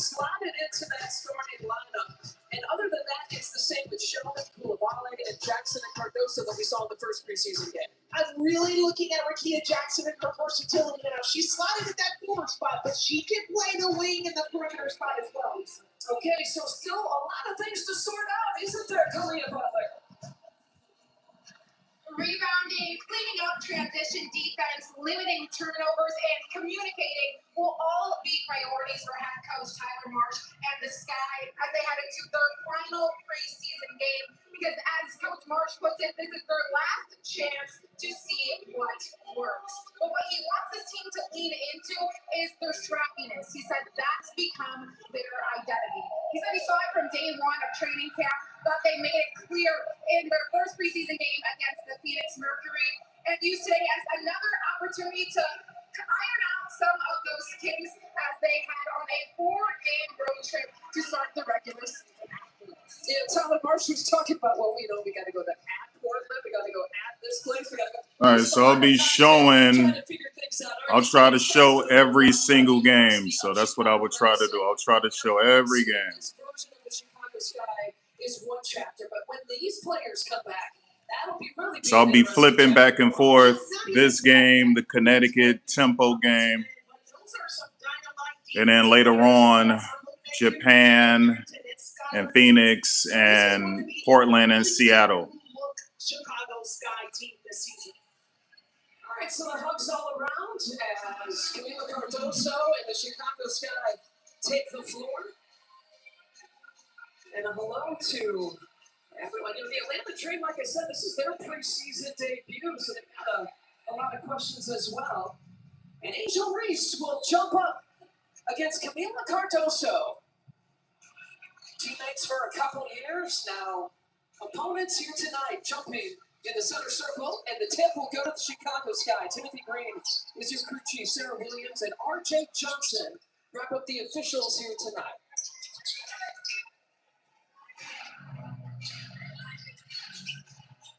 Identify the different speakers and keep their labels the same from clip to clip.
Speaker 1: slotted into that starting lineup. And other than that, it's the same with Sheldon, Koulibaly, and Jackson and Cardoso that we saw in the first preseason game.
Speaker 2: I'm really looking at Rickea Jackson and her versatility now. She's slotted at that forward spot, but she can play the wing and the perimeter spot as well.
Speaker 1: Okay, so still a lot of things to sort out, isn't there, Kalia Butler?
Speaker 3: Rebounding, cleaning up transition defense, limiting turnovers, and communicating will all be priorities for head coach Tyler Marsh and the Sky as they head into their final preseason game. Because as Coach Marsh puts it, this is their last chance to see what works. But what he wants this team to lean into is their scrappiness. He said that's become their identity. He said he saw it from day one of training camp, that they made it clear in their first preseason game against the Phoenix Mercury, and used today as another opportunity to iron out some of those kinks as they head on a 4-game road trip to start the regular season.
Speaker 1: Yeah, Tyler Marsh was talking about, well, we know we got to go to at Portland, we got to go at this place, we got to go.
Speaker 4: All right, so I'll be showing, I'll try to show every single game. So that's what I would try to do. I'll try to show every game.
Speaker 1: This version of the Chicago Sky is one chapter, but when these players come back, that'll be really big.
Speaker 4: So I'll be flipping back and forth. This game, the Connecticut tempo game. And then later on, Japan and Phoenix and Portland and Seattle.
Speaker 2: Chicago Sky team this season.
Speaker 1: All right, so the hugs all around as Camila Cardoso and the Chicago Sky take the floor. And a hello to everyone. You know, the Atlanta Dream, like I said, this is their preseason debut, so they've got a lot of questions as well. And Angel Reese will jump up against Camila Cardoso. Teammates for a couple years now. Opponents here tonight jumping in the center circle, and the tip will go to the Chicago Sky. Timothy Green is your crew chief. Sarah Williams and R.J. Johnson wrap up the officials here tonight.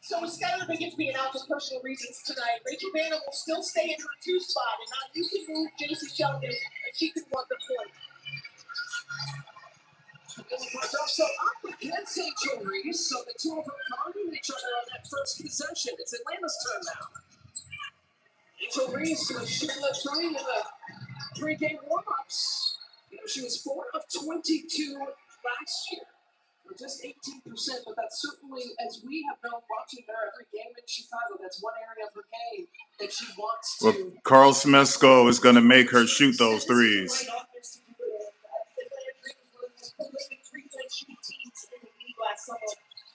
Speaker 2: So Skylar begins being out for personal reasons tonight. Rachel Vanna will still stay in her 2 spot, and now you can move J.C. Sheldon, and she can run the point.
Speaker 1: So up against Angel Reese, so the two of them guarding each other on that first possession. It's Atlanta's turn now. Angel Reese was shooting the three in the pre-game warm-ups. You know, she was 4 of 22 last year. Just 18%, but that's certainly, as we have known watching her every game in Chicago, that's one area of her game that she wants to.
Speaker 4: Well, Carl Smesco is going to make her shoot those threes.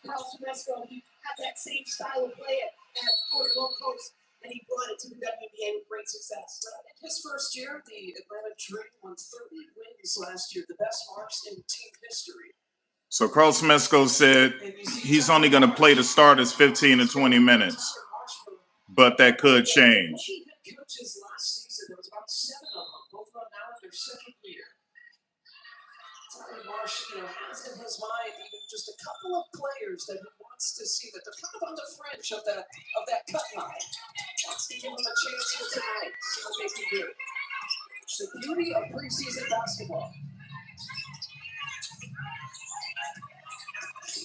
Speaker 2: Carl Smesco, he had that same style of play at Fort Gold Coast, and he brought it to the WNBA with great success.
Speaker 1: In his first year, the Atlanta Dream won 30 wins last year, the best marks in team history.
Speaker 4: So Carl Smesco said he's only going to play the starters 15 to 20 minutes, but that could change.
Speaker 1: Coaches last season, there was about 7 of them, both of them now in their second year. Tyler Marsh, you know, has in his mind even just a couple of players that he wants to see, that they're kind of on the fringe of that cut line. Wants to give them a chance here tonight, see what they can do. It's the beauty of preseason basketball.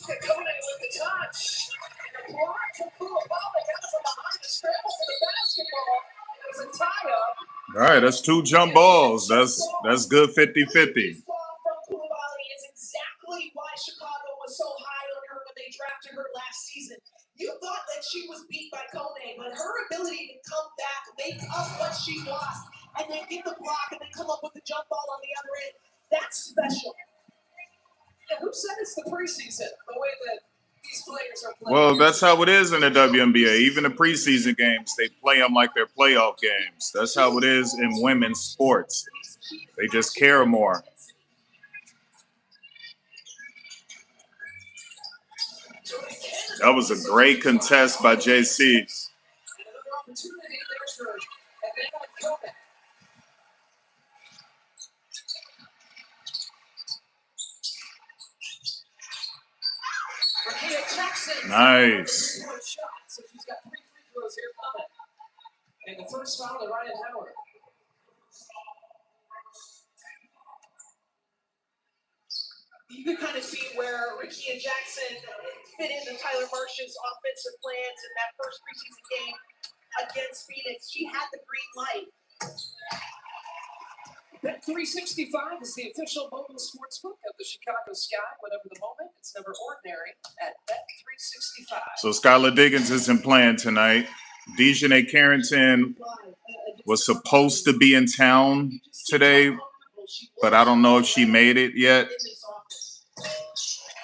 Speaker 1: Kone with the touch. And a block from Koulibaly. Got from behind the scramble for the basketball. It was a tie-up.
Speaker 4: All right, that's 2 jump balls. That's good 50-50.
Speaker 2: This ball from Koulibaly is exactly why Chicago was so high on her when they drafted her last season. You thought that she was beat by Kone, but her ability to come back, make up what she lost, and then get the block and then come up with the jump ball on the other end, that's special.
Speaker 1: Yeah, who said it's the preseason, the way that these players are playing?
Speaker 4: Well, that's how it is in the WNBA. Even the preseason games, they play them like they're playoff games. That's how it is in women's sports. They just care more. That was a great contest by JC.
Speaker 1: Another opportunity there for Atlanta Kone.
Speaker 4: Nice.
Speaker 1: So she's got 3 free throws here coming. And the first foul to Ryan Howard.
Speaker 2: you could kind of see where Ricky and Jackson fit into Tyler Marsh's offensive plans in that first preseason game against Phoenix. She had the green light.
Speaker 1: Bet365 is the official mobile sportsbook of the Chicago Sky. Whatever the moment, it's never ordinary at Bet365.
Speaker 4: So Skylar Diggins isn't playing tonight. Dejanay Carrington was supposed to be in town today, but I don't know if she made it yet.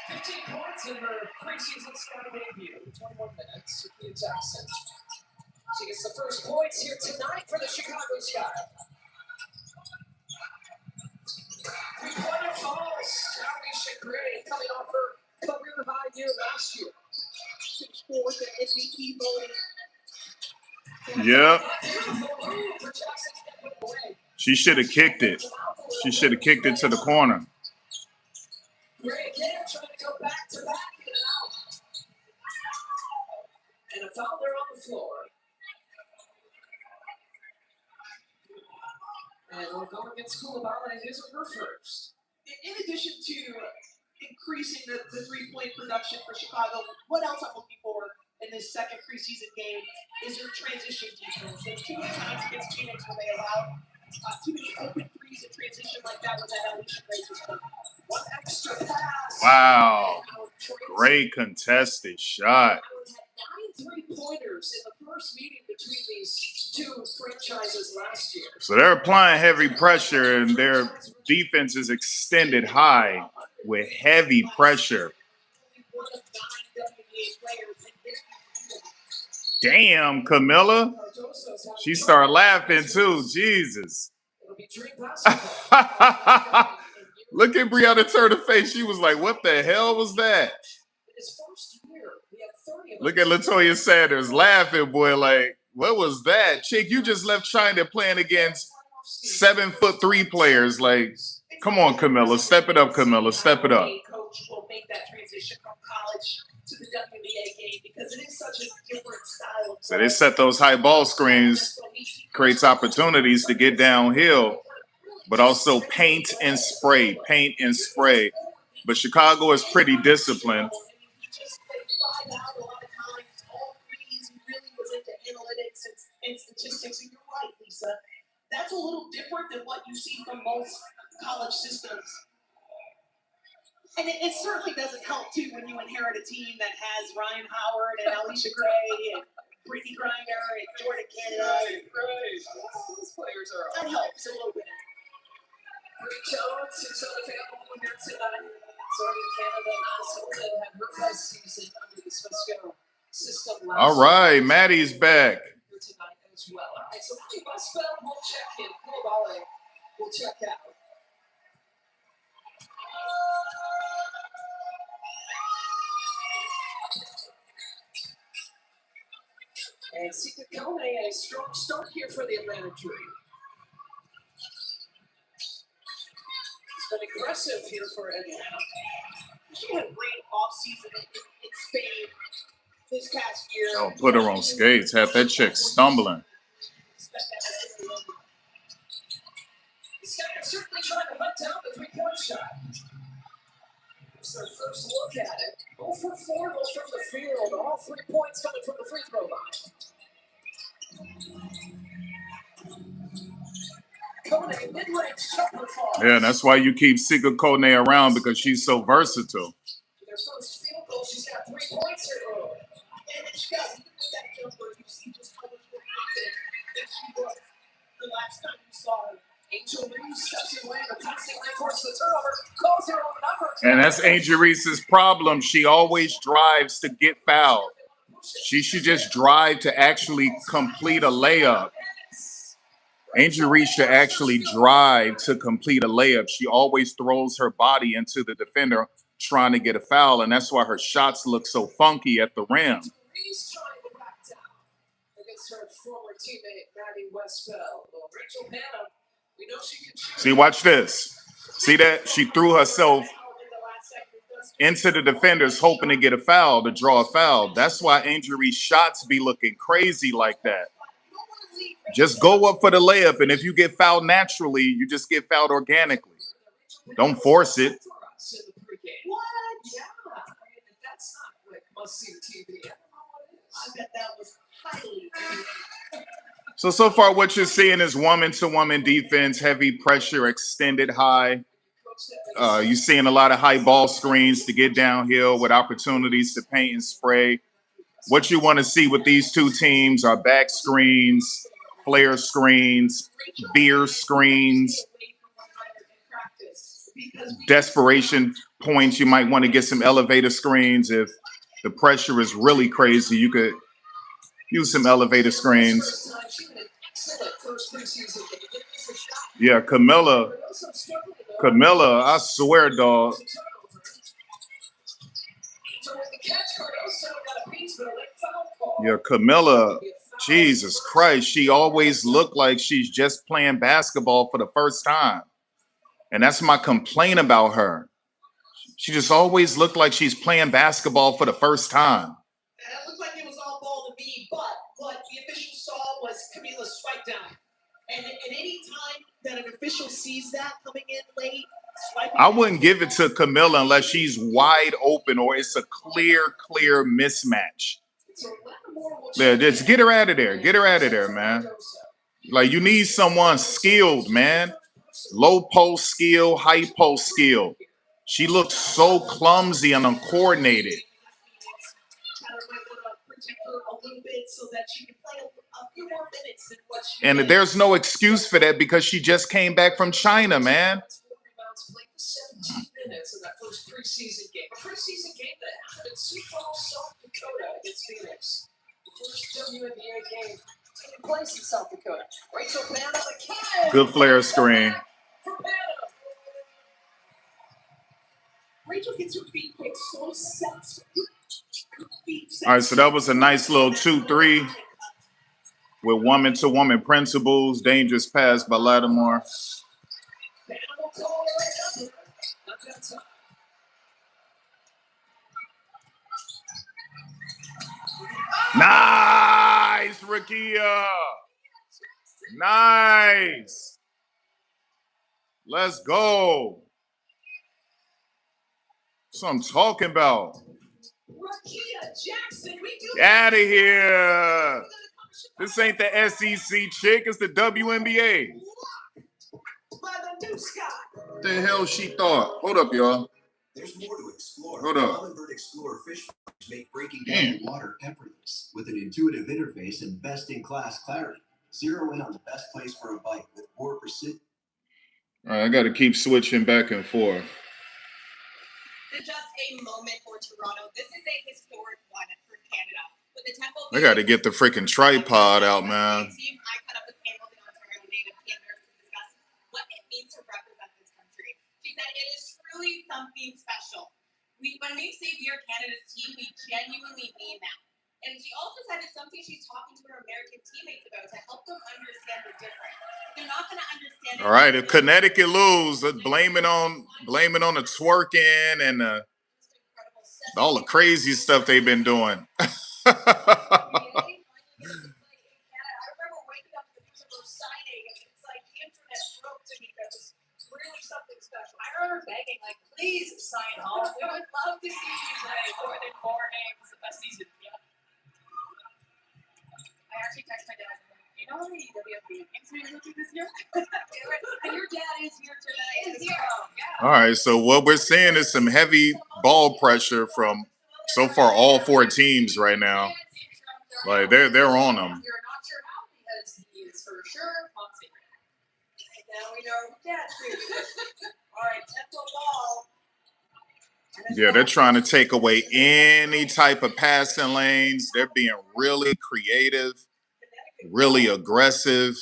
Speaker 1: 15 points in her preseason Sky debut. 21 minutes. Sophia Jackson. She gets the first points here tonight for the Chicago Sky. Three-pointer falls. Alicia Gray coming off her career high year last year.
Speaker 2: 6'4" at MVP voting.
Speaker 4: Yep.
Speaker 1: Beautiful move for Jackson to get it away.
Speaker 4: She should have kicked it. She should have kicked it to the corner.
Speaker 1: Gray again trying to go back to back and out. And a foul there on the floor. And we'll go against Koulibaly, and here's her first.
Speaker 2: In addition to increasing the three-point production for Chicago, what else I'm looking for in this second preseason game is their transition defense. There's too many times against Phoenix where they allow too many open threes in transition like that with that Alicia Gray system.
Speaker 1: One extra pass.
Speaker 4: Wow. Great contested shot.
Speaker 1: Had 9 3-pointers in the first meeting between these two franchises last year.
Speaker 4: So they're applying heavy pressure, and their defense is extended high with heavy pressure. Damn, Camilla. She started laughing too. Jesus. Look at Brianna turn her face. She was like, what the hell was that? Look at LaToya Sanders laughing, boy, like, what was that? Chick, you just left China playing against 7'3" players. Like, come on, Camilla. Step it up, Camilla. Step it up.
Speaker 2: Coach will make that transition from college to the WNBA game because it is such a different style.
Speaker 4: So they set those high ball screens, creates opportunities to get downhill, but also paint and spray. But Chicago is pretty disciplined.
Speaker 2: Analytics and statistics, and you're right, Lisa. That's a little different than what you see from most college systems. And it certainly doesn't help, too, when you inherit a team that has Ryan Howard and Alicia Gray and Brittany Griner and Jordan Canada.
Speaker 1: Right. Those players are
Speaker 2: That helps a little bit.
Speaker 1: Bree Jones, who's unavailable here tonight. Jordan Canada had her best season under the Smith system last
Speaker 4: All right, Maddie's back.
Speaker 1: year tonight as well. All right, so Maddie Westfeld will check in. Koulibaly will check out. And Sika Kone, a strong start here for the Atlanta Dream. It's been aggressive here for Atlanta.
Speaker 2: She had a great offseason in Spain this past year.
Speaker 4: Oh, put her on skates. Had that chick stumbling.
Speaker 1: The Sky are certainly trying to hunt down the three-point shot. It's their first look at it. 0 for 4 goes from the field. All 3 points coming from the free throw line. Kone, mid-range jumper falls.
Speaker 4: Yeah, that's why you keep Sika Kone around, because she's so versatile.
Speaker 1: Their first field goal, she's got 3 points here.
Speaker 2: And then she got that jumper. You see just how much more confident that she was the last time you saw her.
Speaker 1: Angel Reese steps away, the passing lane forces the turnover, calls her on number 2.
Speaker 4: And that's Angel Reese's problem. She always drives to get fouled. She should just drive to actually complete a layup. Angel Reese should actually drive to complete a layup. She always throws her body into the defender trying to get a foul, and that's why her shots look so funky at the rim.
Speaker 1: Reese trying to back down against her former teammate, Maddie Westfeld. Well, Rachel Hannah, we know she can shoot.
Speaker 4: See, watch this. See that? She threw herself into the defenders hoping to get a foul, to draw a foul. That's why Angel Reese shots be looking crazy like that. Just go up for the layup, and if you get fouled naturally, you just get fouled organically. Don't force it.
Speaker 2: Yeah, I mean, if that's not like must-see TV, I don't know what is. I bet that was highly.
Speaker 4: So far what you're seeing is woman-to-woman defense, heavy pressure, extended high. You're seeing a lot of high ball screens to get downhill with opportunities to paint and spray. What you want to see with these two teams are back screens, flare screens, veer screens, desperation points. You might want to get some elevator screens. If the pressure is really crazy, you could use some elevator screens. Yeah, Camilla, I swear, dog. Yeah, Camilla, Jesus Christ, she always looked like she's just playing basketball for the first time. And that's my complaint about her. She just always looked like she's playing basketball for the first time.
Speaker 2: It looked like it was all ball to me, but what the official saw was Camilla's swipe down. And at any time that an official sees that coming in late,
Speaker 4: I wouldn't give it to Camilla unless she's wide open or it's a clear mismatch. Yeah, just get her out of there. Get her out of there, man. Like, you need someone skilled, man. Low post skill, high post skill. She looks so clumsy and uncoordinated. And there's no excuse for that because she just came back from China, man.
Speaker 2: 17 minutes in that first preseason game. A preseason game that happened in Sioux Falls, South Dakota against Phoenix. The first WNBA game taking place in South Dakota. Rachel Banner again.
Speaker 4: Good flare screen.
Speaker 2: Rachel gets her feet kicked so sexy.
Speaker 4: All right, so that was a nice little 2-3 with woman-to-woman principles. Dangerous pass by Lattimore. Nice, Rakia. Nice. Let's go. That's what I'm talking about. Get out of here. This ain't the SEC chick. It's the WNBA. What the hell she thought? Hold up, y'all.
Speaker 5: There's more to explore.
Speaker 4: Hold up.
Speaker 5: Humminbird Explorer fish farms make breaking down the water effortless with an intuitive interface and best-in-class clarity. Zero in on the best place for a bite with more precision.
Speaker 4: All right, I got to keep switching back and forth.
Speaker 3: Just a moment for Toronto. This is a historic one for Canada. With the Temple,
Speaker 4: I got to get the freaking tripod out, man.
Speaker 3: I cut up the panel with Ontario native candidates to discuss what it means to represent this country. She said it is truly something special. When we say we are Canada's team, we genuinely mean that. And she also said it's something she's talking to her American teammates about to help them understand the difference. They're not going to understand.
Speaker 4: All right, if Connecticut lose, blame it on the twerking and all the crazy stuff they've been doing.
Speaker 2: I remember begging, like, please sign home. We would love to see you play more than 4 games a season. Yeah. I actually texted my dad. You know how many WNBA games we go to this year? And your dad is here today. Is here. Yeah.
Speaker 4: All right, so what we're seeing is some heavy ball pressure from so far all 4 teams right now. Like they're on them.
Speaker 2: You're not sure how because he is for sure on secret. Now we know dad's here. All right, tempo ball.
Speaker 4: Yeah, they're trying to take away any type of passing lanes. They're being really creative, really aggressive.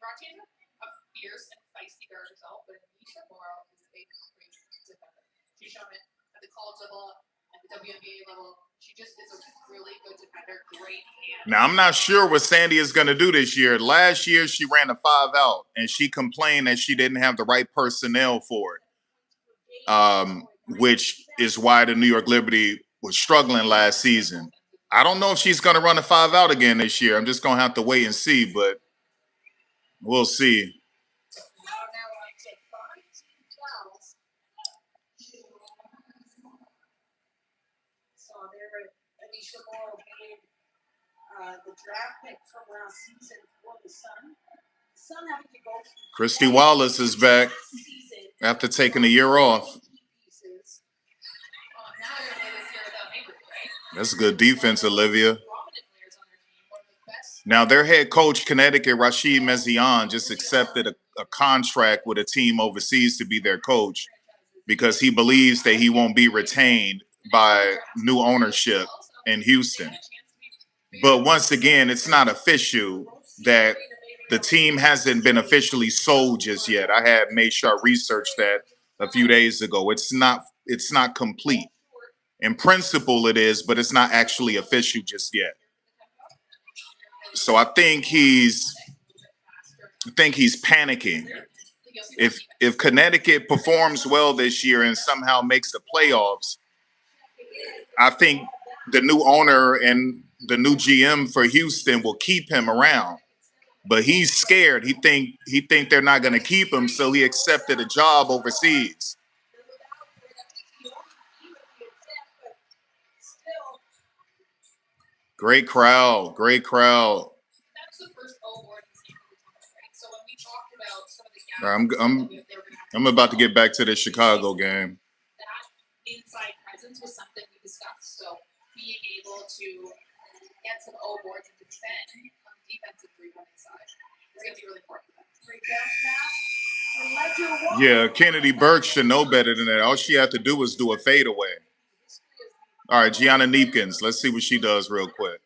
Speaker 2: Martina, a fierce and feisty guard herself, but Nisha Morrow is a great defender. She's shown it at the college level, at the WNBA level. She just is a really good defender. Great hand.
Speaker 4: Now, I'm not sure what Sandy is going to do this year. Last year, she ran a 5-out, and she complained that she didn't have the right personnel for it, which is why the New York Liberty was struggling last season. I don't know if she's going to run a 5-out again this year. I'm just going to have to wait and see, but we'll see.
Speaker 2: They're Anisha Moore being the draft pick from last season for the Sun. The Sun having to go.
Speaker 4: Christy Wallace is back after taking a year off. That's good defense, Olivia. Now, their head coach, Connecticut, Rashid Mezian, just accepted a contract with a team overseas to be their coach because he believes that he won't be retained by new ownership in Houston. But once again, it's not official that the team hasn't been officially sold just yet. I had made sure I researched that a few days ago. It's not complete. In principle, it is, but it's not actually official just yet. So I think he's panicking. If Connecticut performs well this year and somehow makes the playoffs, I think the new owner and the new GM for Houston will keep him around. But he's scared. He think they're not going to keep him, so he accepted a job overseas. Great crowd. Great crowd. I'm about to get back to the Chicago game.
Speaker 2: That inside presence was something we discussed. So being able to get some O boards and defend on the defensive 3-1 side is going to be really important. Great bounce pass.
Speaker 4: Yeah, Kennedy Burke should know better than that. All she had to do was do a fadeaway. All right, Gianna Neepkins. Let's see what she does real quick.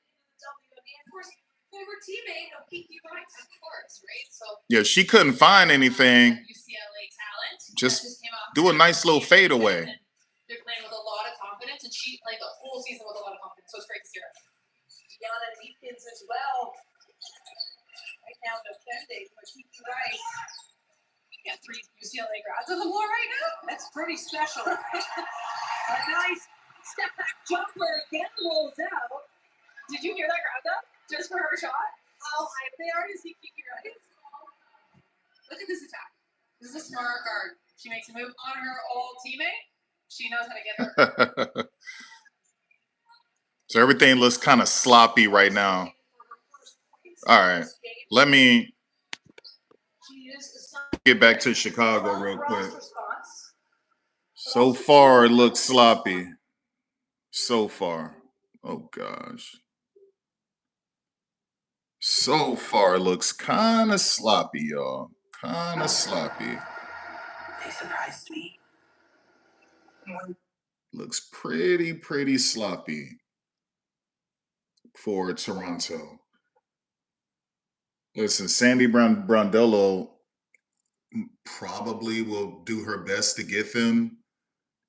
Speaker 4: Yeah, she couldn't find anything. Just do a nice little fadeaway.
Speaker 2: They're playing with a lot of confidence, and she played the whole season with a lot of confidence, so it's great to see her. Gianna Neepkins as well. Right now defending, but Kiki Rice. Got 3 UCLA grads on the floor right now. That's pretty special. A nice step back jumper again rolls out. Did you hear that grab up? Just for her shot? How hype they are to see Kiki Rice. Look at this attack. This is a smart guard. She makes a move on her old teammate. She knows how to get her.
Speaker 4: So everything looks kind of sloppy right now. All right. Let me get back to Chicago real quick. So far, it looks sloppy. So far. Oh, gosh. So far, it looks kind of sloppy, y'all. Kind of sloppy.
Speaker 2: They surprised me.
Speaker 4: Looks pretty sloppy for Toronto. Listen, Sandy Brondello probably will do her best to get them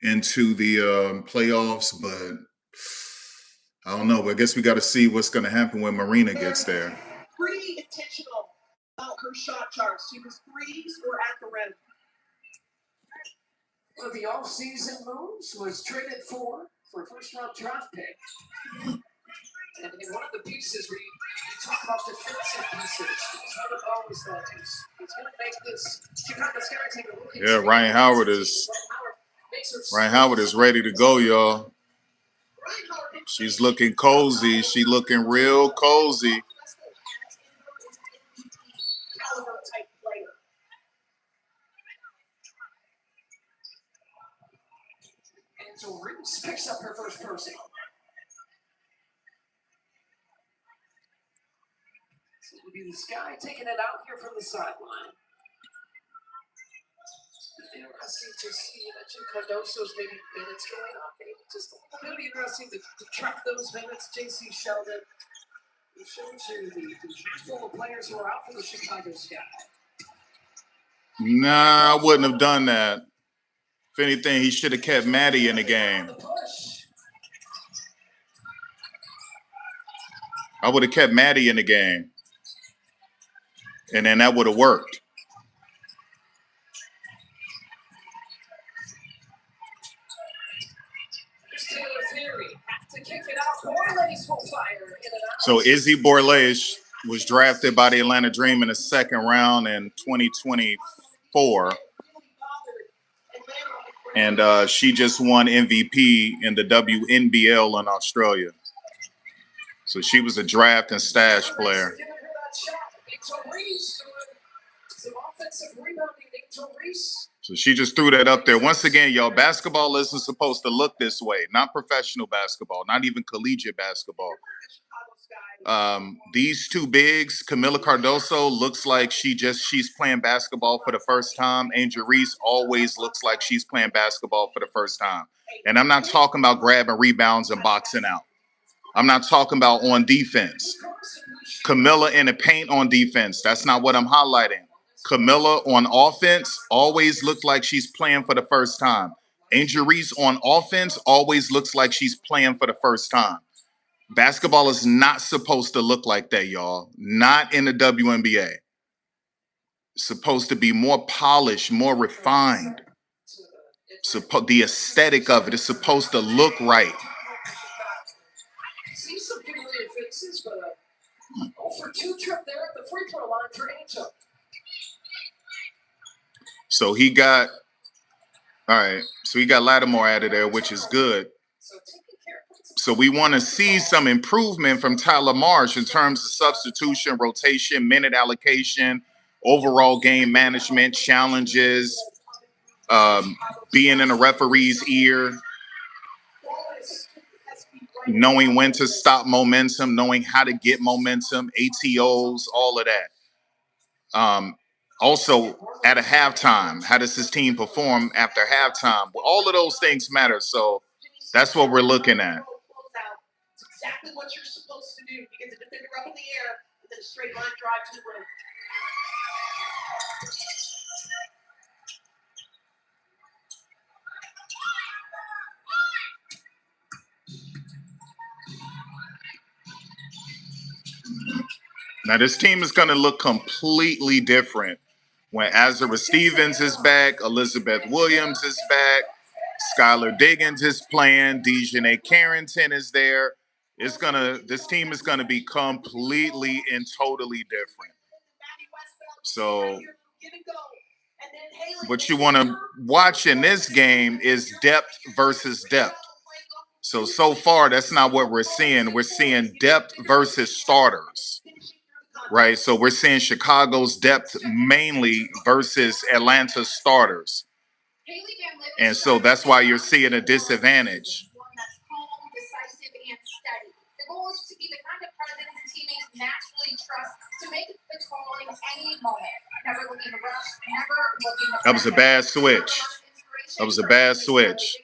Speaker 4: into the playoffs, but I don't know. I guess we got to see what's going to happen when Marina gets there.
Speaker 2: Pretty intentional about her shot charts. She was 3s or at the rim.
Speaker 1: One of the off-season moves was traded for a first-round draft pick. And in one of the pieces where you talk about defensive pieces, it's one of those that is going to make this Chicago Sky take a look at.
Speaker 4: Yeah, Ryan Howard is ready to go, y'all. She's looking cozy. She's looking real cozy.
Speaker 1: And so Reeves picks up her first person. So it'll be the Sky taking it out here from the sideline. Interesting to see. You mentioned Cardoso's maybe minutes going up. Maybe just a little bit interesting to track those minutes. J.C. Sheldon. It shows you the handful of players who are out for the Chicago Sky.
Speaker 4: Nah, I wouldn't have done that. If anything, he should have kept Maddie in the game. I would have kept Maddie in the game. And then that would have worked. So Izzy Borlase was drafted by the Atlanta Dream in the 2nd round in 2024. And she just won MVP in the WNBA in Australia. So she was a draft and stash player. So she just threw that up there. Once again, y'all, basketball isn't supposed to look this way. Not professional basketball, not even collegiate basketball. These two bigs, Camila Cardoso looks like she's playing basketball for the first time. Angel Reese always looks like she's playing basketball for the first time. And I'm not talking about grabbing rebounds and boxing out. I'm not talking about on defense. Camila in the paint on defense. That's not what I'm highlighting. Camila on offense always looked like she's playing for the first time. Angel Reese on offense always looks like she's playing for the first time. Basketball is not supposed to look like that, y'all. Not in the WNBA. It's supposed to be more polished, more refined. The aesthetic of it is supposed to look right.
Speaker 1: See some familiar faces, but 0 for 2 trip there at the free throw line for Angel.
Speaker 4: So he got Lattimore out of there, which is good. So we want to see some improvement from Tyler Marsh in terms of substitution, rotation, minute allocation, overall game management, challenges, being in a referee's ear, knowing when to stop momentum, knowing how to get momentum, ATOs, all of that. Also, at a halftime, how does this team perform after halftime? Well, all of those things matter. So that's what we're looking at.
Speaker 2: It's exactly what you're supposed to do. You get the defender up in the air, and then a straight line drive to the rim.
Speaker 4: Now, this team is going to look completely different when Azura Stevens is back, Elizabeth Williams is back, Skylar Diggins is playing, Dejanay Carrington is there. This team is gonna be completely and totally different. So what you want to watch in this game is depth versus depth. So far, that's not what we're seeing. We're seeing depth versus starters, right? So we're seeing Chicago's depth mainly versus Atlanta's starters. And so that's why you're seeing a disadvantage.
Speaker 3: The goal is to be the kind of president his teammates naturally trust to make the call in any moment. Never looking to rush, never looking to.
Speaker 4: That was a bad switch. That was a bad switch.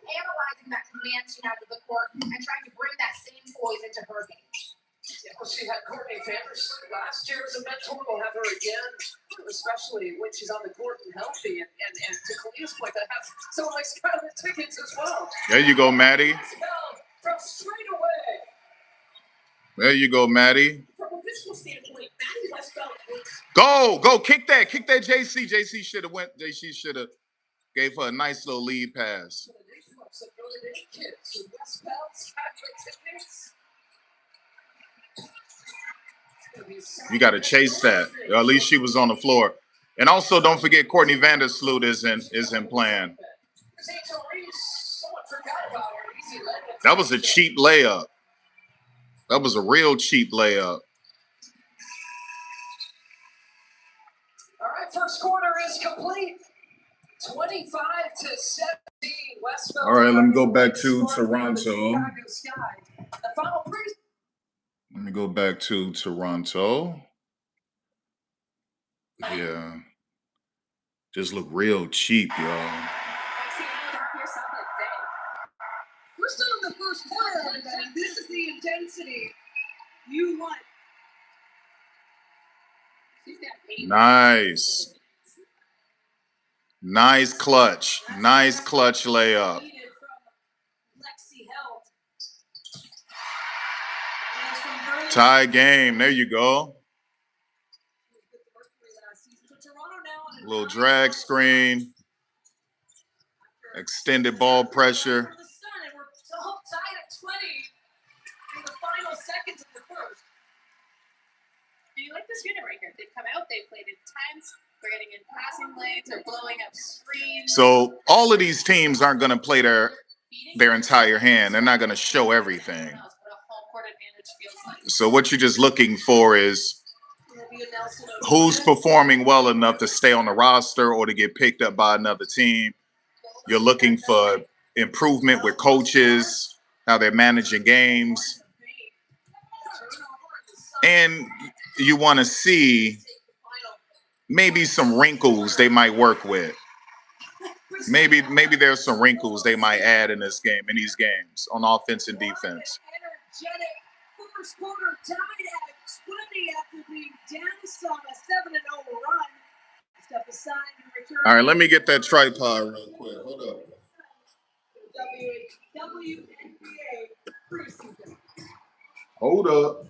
Speaker 3: Analyzing that command she has of the court and trying to bring that same poise into her game.
Speaker 1: Yeah, well, she had Courtney Vanderson last year as a mentor. We'll have her again, especially when she's on the court and healthy. And to Kalia's point, I have someone like Skylar Diggins as well.
Speaker 4: There you go, Maddie.
Speaker 1: From straight away.
Speaker 4: There you go, Maddie.
Speaker 2: From a physical standpoint, Maddie Westbeld
Speaker 4: Go, kick that, JC. JC should have gave her a nice little lead pass. You got to chase that. Or at least she was on the floor. And also, don't forget Courtney Vandersloot isn't playing. That was a cheap layup. That was a real cheap layup.
Speaker 1: All right, first quarter is complete. 25-17. Westfield.
Speaker 4: All right, let me go back to Toronto. Let me go back to Toronto. Yeah. Just look real cheap, y'all.
Speaker 2: We're still in the first quarter, everybody. This is the intensity you want.
Speaker 4: Nice. Nice clutch. Nice clutch layup. Tie game. There you go. Little drag screen. Extended ball pressure.
Speaker 2: We're still tied at 20 in the final seconds of the first.
Speaker 3: Do you like this unit right here? They've come out, they've played intense,
Speaker 2: creating in passing lanes or blowing up screens.
Speaker 4: So all of these teams aren't going to play their entire hand. They're not going to show everything. So what you're just looking for is who's performing well enough to stay on the roster or to get picked up by another team. You're looking for improvement with coaches, how they're managing games. And you want to see maybe some wrinkles they might work with. Maybe there's some wrinkles they might add in these games on offense and defense.
Speaker 2: First quarter tied at 20 after being down on a 7-0 run. Step aside and return.
Speaker 4: All right, let me get that tripod real quick. Hold up.
Speaker 2: WNBA preseason.
Speaker 4: Hold up.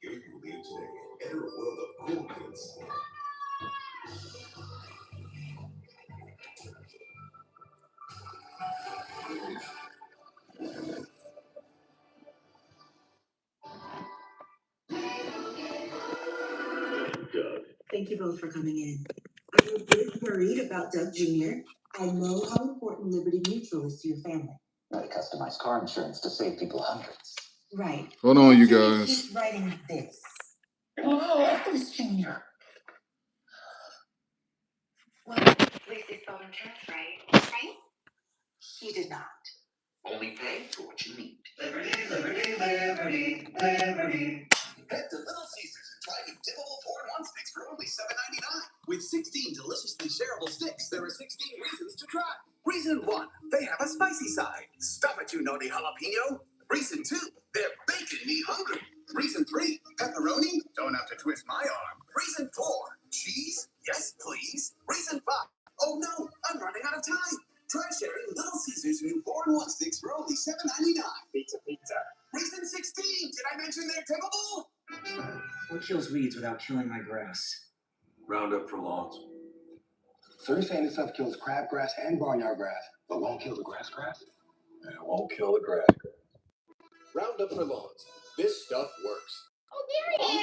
Speaker 5: Here you will be today. Enter a world of cool kids.
Speaker 6: Thank you both for coming in. I'm a bit worried about Doug Jr. I know how important Liberty Mutual is to your family.
Speaker 7: Not customized car insurance to save people hundreds.
Speaker 6: Right.
Speaker 4: Hold on, you
Speaker 6: Jr.
Speaker 4: guys.
Speaker 6: keeps writing this.
Speaker 7: Oh, this Junior.
Speaker 6: Well, at least they spelled insurance right? He did not.
Speaker 7: Only pay for what you need.
Speaker 5: Liberty, liberty, liberty, liberty. Head to Little Caesars and try new dippable 4-in-1 sticks for only $7.99. With 16 deliciously shareable sticks, there are 16 reasons to try. Reason 1, they have a spicy side. Stop it, you naughty jalapeno. Reason 2, they're bacon me hungry. Reason 3, pepperoni, don't have to twist my arm. Reason 4, cheese, yes please. Reason 5, oh no, I'm running out of time. Try sharing Little Caesars new 4-in-1 sticks for only $7.99. Pizza, pizza. Reason 16, did I mention they're dippable?
Speaker 8: What kills weeds without killing my grass?
Speaker 5: Roundup for lawns.
Speaker 9: Certain saying this stuff kills crabgrass and barnyard grass, but won't kill the grass.
Speaker 5: And it won't kill the grass. Roundup for lawns. This stuff works.
Speaker 3: Oh, there he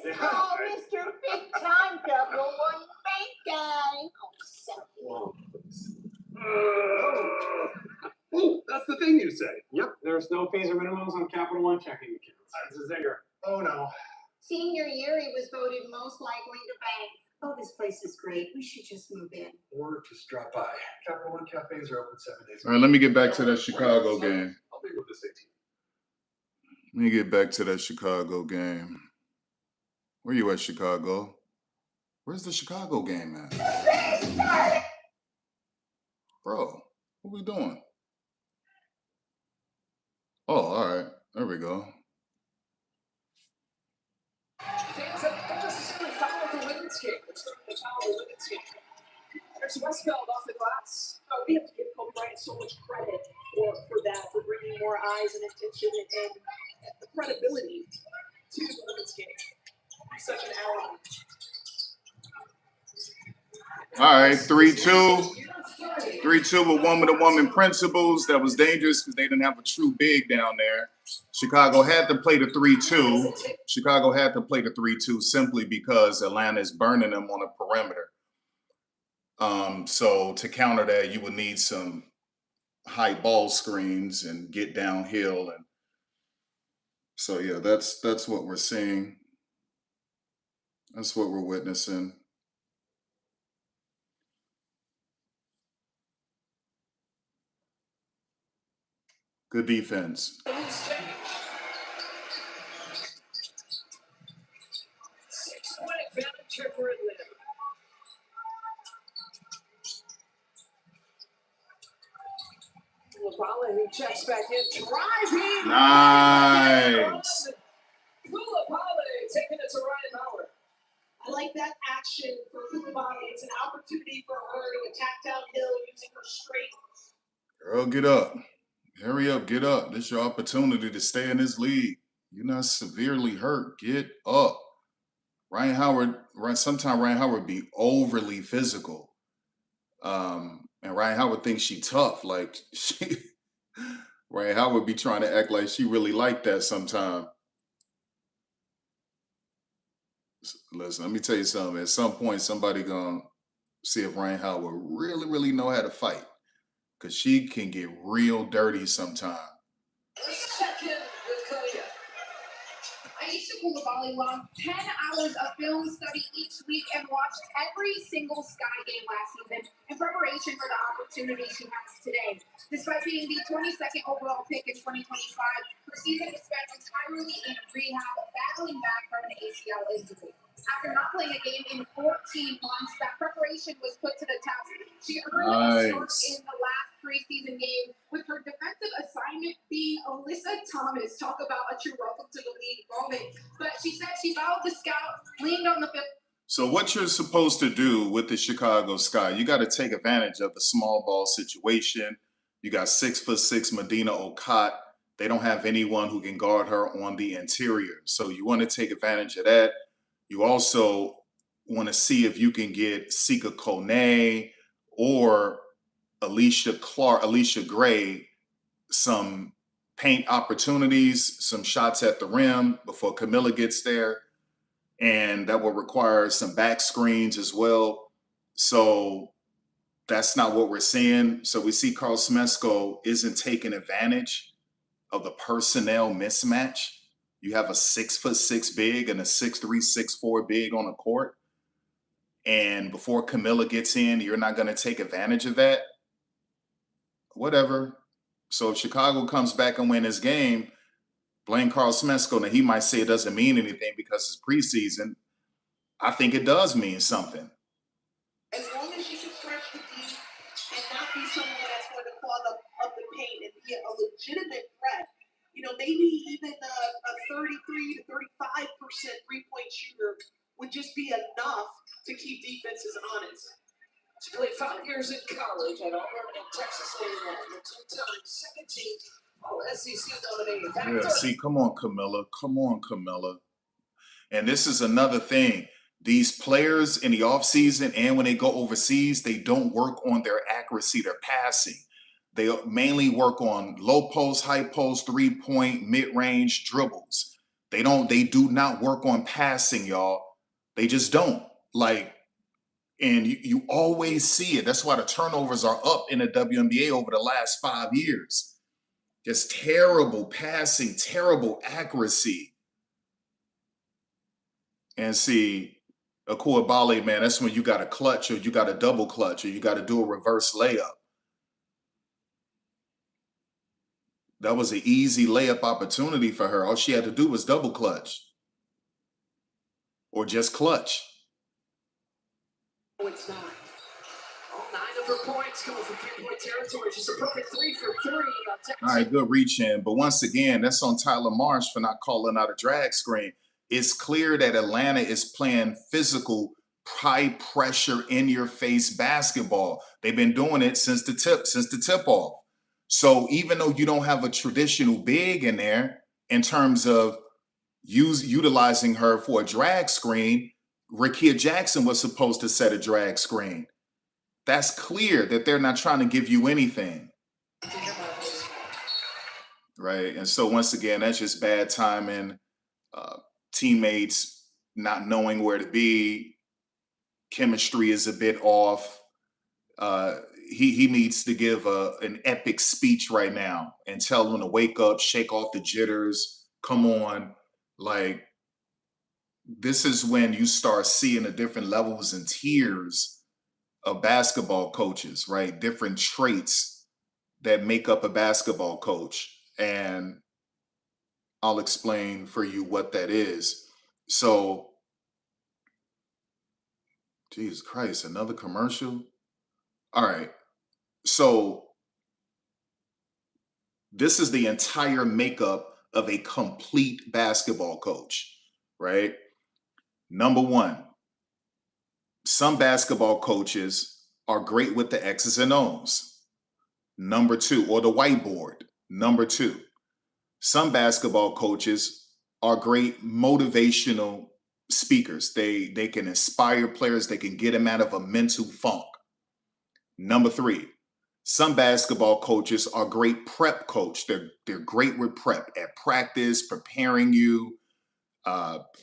Speaker 3: is. Oh, Mr. Big Time Double One Bank Guy. Oh, so
Speaker 5: Whoa. Oh, that's the thing you say.
Speaker 8: Yep, there's no fees or minimums on Capital One checking accounts.
Speaker 5: That's a zinger. Oh no.
Speaker 3: Senior year, he was voted most likely to bank.
Speaker 6: Oh, this place is great. We should just move in.
Speaker 5: Or just drop by. Capital One cafes are open 7 days a
Speaker 4: All right, let me get back to that Chicago
Speaker 5: week.
Speaker 4: game.
Speaker 5: I'll be with this 18.
Speaker 4: Let me get back to that Chicago game. Where you at, Chicago? Where's the Chicago game at? Bro, what we doing? Oh, all right. There we go.
Speaker 1: Fans don't necessarily follow the women's game. It's the follow the women's game. There's Westfeld off the glass.
Speaker 2: We have to give Kobe Bryant so much credit for that, for bringing more eyes and attention and credibility to the women's game. He's such an ally.
Speaker 4: All right, 3-2. 3-2 with woman-to-woman principles. That was dangerous because they didn't have a true big down there. Chicago had to play the 3-2. Chicago had to play the 3-2 simply because Atlanta is burning them on the perimeter. So to counter that, you would need some high ball screens and get downhill. And so, yeah, that's what we're seeing. That's what we're witnessing. Good defense.
Speaker 2: Who checks back in, driving.
Speaker 4: Nice.
Speaker 2: Koulibaly taking it to Ryan Howard. I like that action for Koulibaly. It's an opportunity for her to attack downhill using her straight.
Speaker 4: Girl, get up. Hurry up, get up. This is your opportunity to stay in this league. You're not severely hurt. Get up. Sometimes Ryan Howard be overly physical. And Ryan Howard thinks she tough. Like, Ryan Howard be trying to act like she really like that sometime. Listen, let me tell you something. At some point, somebody gonna see if Ryan Howard really, really know how to fight. Cause she can get real dirty sometimes.
Speaker 1: Let's check in with Koya.
Speaker 3: Aisha Coulibaly logged 10 hours of film study each week and watched every single Sky game last season in preparation for the opportunity she has today. Despite being the 22nd overall pick in 2025, her season was spent entirely in rehab, battling back from an ACL injury. After not playing a game in 14 months, that preparation was put to the test. She earned a start in the last preseason game, with her defensive assignment being Alyssa Thomas. Talk about a true welcome to the league moment. But she said she followed the scout, leaned on the field.
Speaker 4: So what you're supposed to do with the Chicago Sky, you got to take advantage of the small ball situation. You got 6'6" Medina Okot. They don't have anyone who can guard her on the interior. So you want to take advantage of that. You also want to see if you can get Sika Kone or Alicia Gray some paint opportunities, some shots at the rim before Camilla gets there. And that will require some back screens as well. So that's not what we're seeing. So we see Carl Smesko isn't taking advantage of the personnel mismatch. You have a 6'6" big and a 6'3", 6'4" big on the court. And before Camilla gets in, you're not going to take advantage of that. Whatever. So if Chicago comes back and win this game, blame Carl Smesko. Now, he might say it doesn't mean anything because it's preseason. I think it does mean something.
Speaker 2: As long as she can stretch the deep and not be someone that's going to clog up the paint and be a legitimate threat, you know, maybe even a 33 to 35% three-point shooter would just be enough to keep defenses honest.
Speaker 1: She played 5 years in college at Auburn and Texas A&M, the two-time second team All-SEC nominated.
Speaker 4: Yeah, see, come on, Camilla. Come on, Camilla. And this is another thing. These players in the offseason and when they go overseas, they don't work on their accuracy, their passing. They mainly work on low post, high post, 3-point, mid-range dribbles. They do not work on passing, y'all. They just don't. And you always see it. That's why the turnovers are up in the WNBA over the last 5 years. Just terrible passing, terrible accuracy. And see, a Coulibaly, man, that's when you got to clutch or you got to double clutch or you got to do a reverse layup. That was an easy layup opportunity for her. All she had to do was double clutch or just clutch.
Speaker 1: No, it's not. All 9 of her points coming from 3-point territory. She's a perfect 3 for 3.
Speaker 4: All right, good reach in. But once again, that's on Tyler Marsh for not calling out a drag screen. It's clear that Atlanta is playing physical, high pressure, in your face basketball. They've been doing it since the tip off. So even though you don't have a traditional big in there in terms of utilizing her for a drag screen, Rakia Jackson was supposed to set a drag screen. That's clear that they're not trying to give you anything. Right. And so once again, that's just bad timing. Teammates not knowing where to be. Chemistry is a bit off. He needs to give an epic speech right now and tell them to wake up, shake off the jitters. Come on. This is when you start seeing the different levels and tiers of basketball coaches, right? Different traits that make up a basketball coach. And I'll explain for you what that is. So, Jesus Christ, another commercial? All right. So this is the entire makeup of a complete basketball coach, right? Number one, some basketball coaches are great with the X's and O's. Number two, or the whiteboard. Number two, some basketball coaches are great motivational speakers. They can inspire players. They can get them out of a mental funk. Number three, some basketball coaches are great prep coach. They're great with prep at practice, preparing you.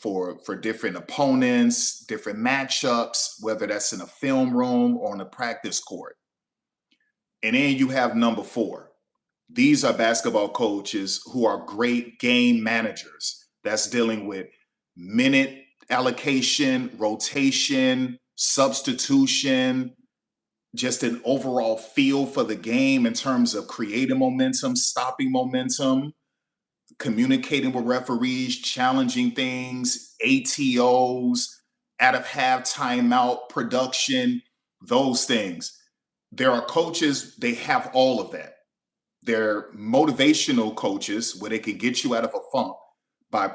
Speaker 4: for different opponents, different matchups, whether that's in a film room or on a practice court. And then you have number 4. These are basketball coaches who are great game managers. That's dealing with minute allocation, rotation, substitution, just an overall feel for the game in terms of creating momentum, stopping momentum, communicating with referees, challenging things, ATOs, out of half timeout, production, those things. There are coaches, they have all of that. They're motivational coaches where they can get you out of a funk by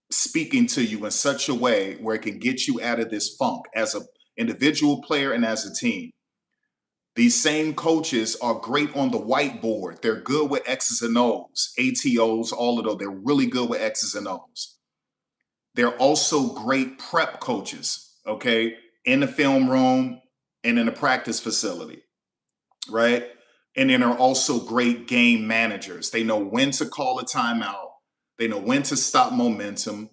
Speaker 4: speaking to you in such a way where it can get you out of this funk as an individual player and as a team. These same coaches are great on the whiteboard. They're good with X's and O's, ATOs, all of those. They're really good with X's and O's. They're also great prep coaches, okay, in the film room and in the practice facility, right? And then are also great game managers. They know when to call a timeout. They know when to stop momentum.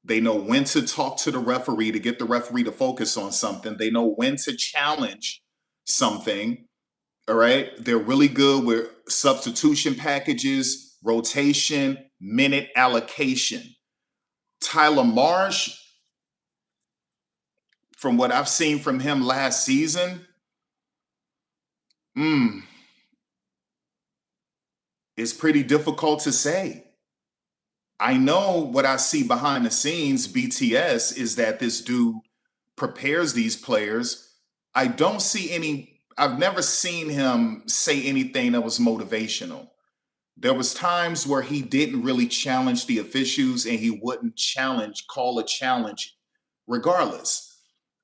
Speaker 4: They know when to talk to the referee to get the referee to focus on something. They know when to challenge something. All right. They're really good with substitution packages, rotation, minute allocation. Tyler Marsh, from what I've seen from him last season, it's pretty difficult to say. I know what I see behind the scenes, BTS, is that this dude prepares these players. I've never seen him say anything that was motivational. There was times where he didn't really challenge the officials and he wouldn't call a challenge regardless.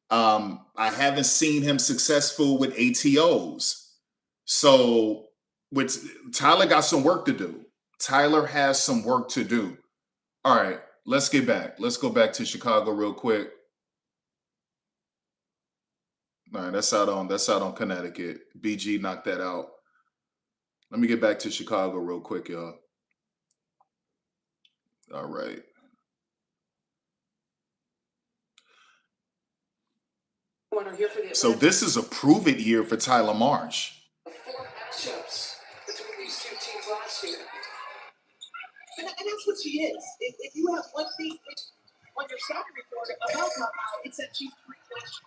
Speaker 4: I haven't seen him successful with ATOs. So Tyler got some work to do. Tyler has some work to do. All right, let's get back. Let's go back to Chicago real quick. All right, that's out on Connecticut. BG knocked that out. Let me get back to Chicago real quick, y'all. All right. So this is a prove it year for Tyler Marsh.
Speaker 2: 4 matchups between these two teams last year. And that's what she is. If you have one thing on your scouting report about Papa, it's that she's pre-flashed.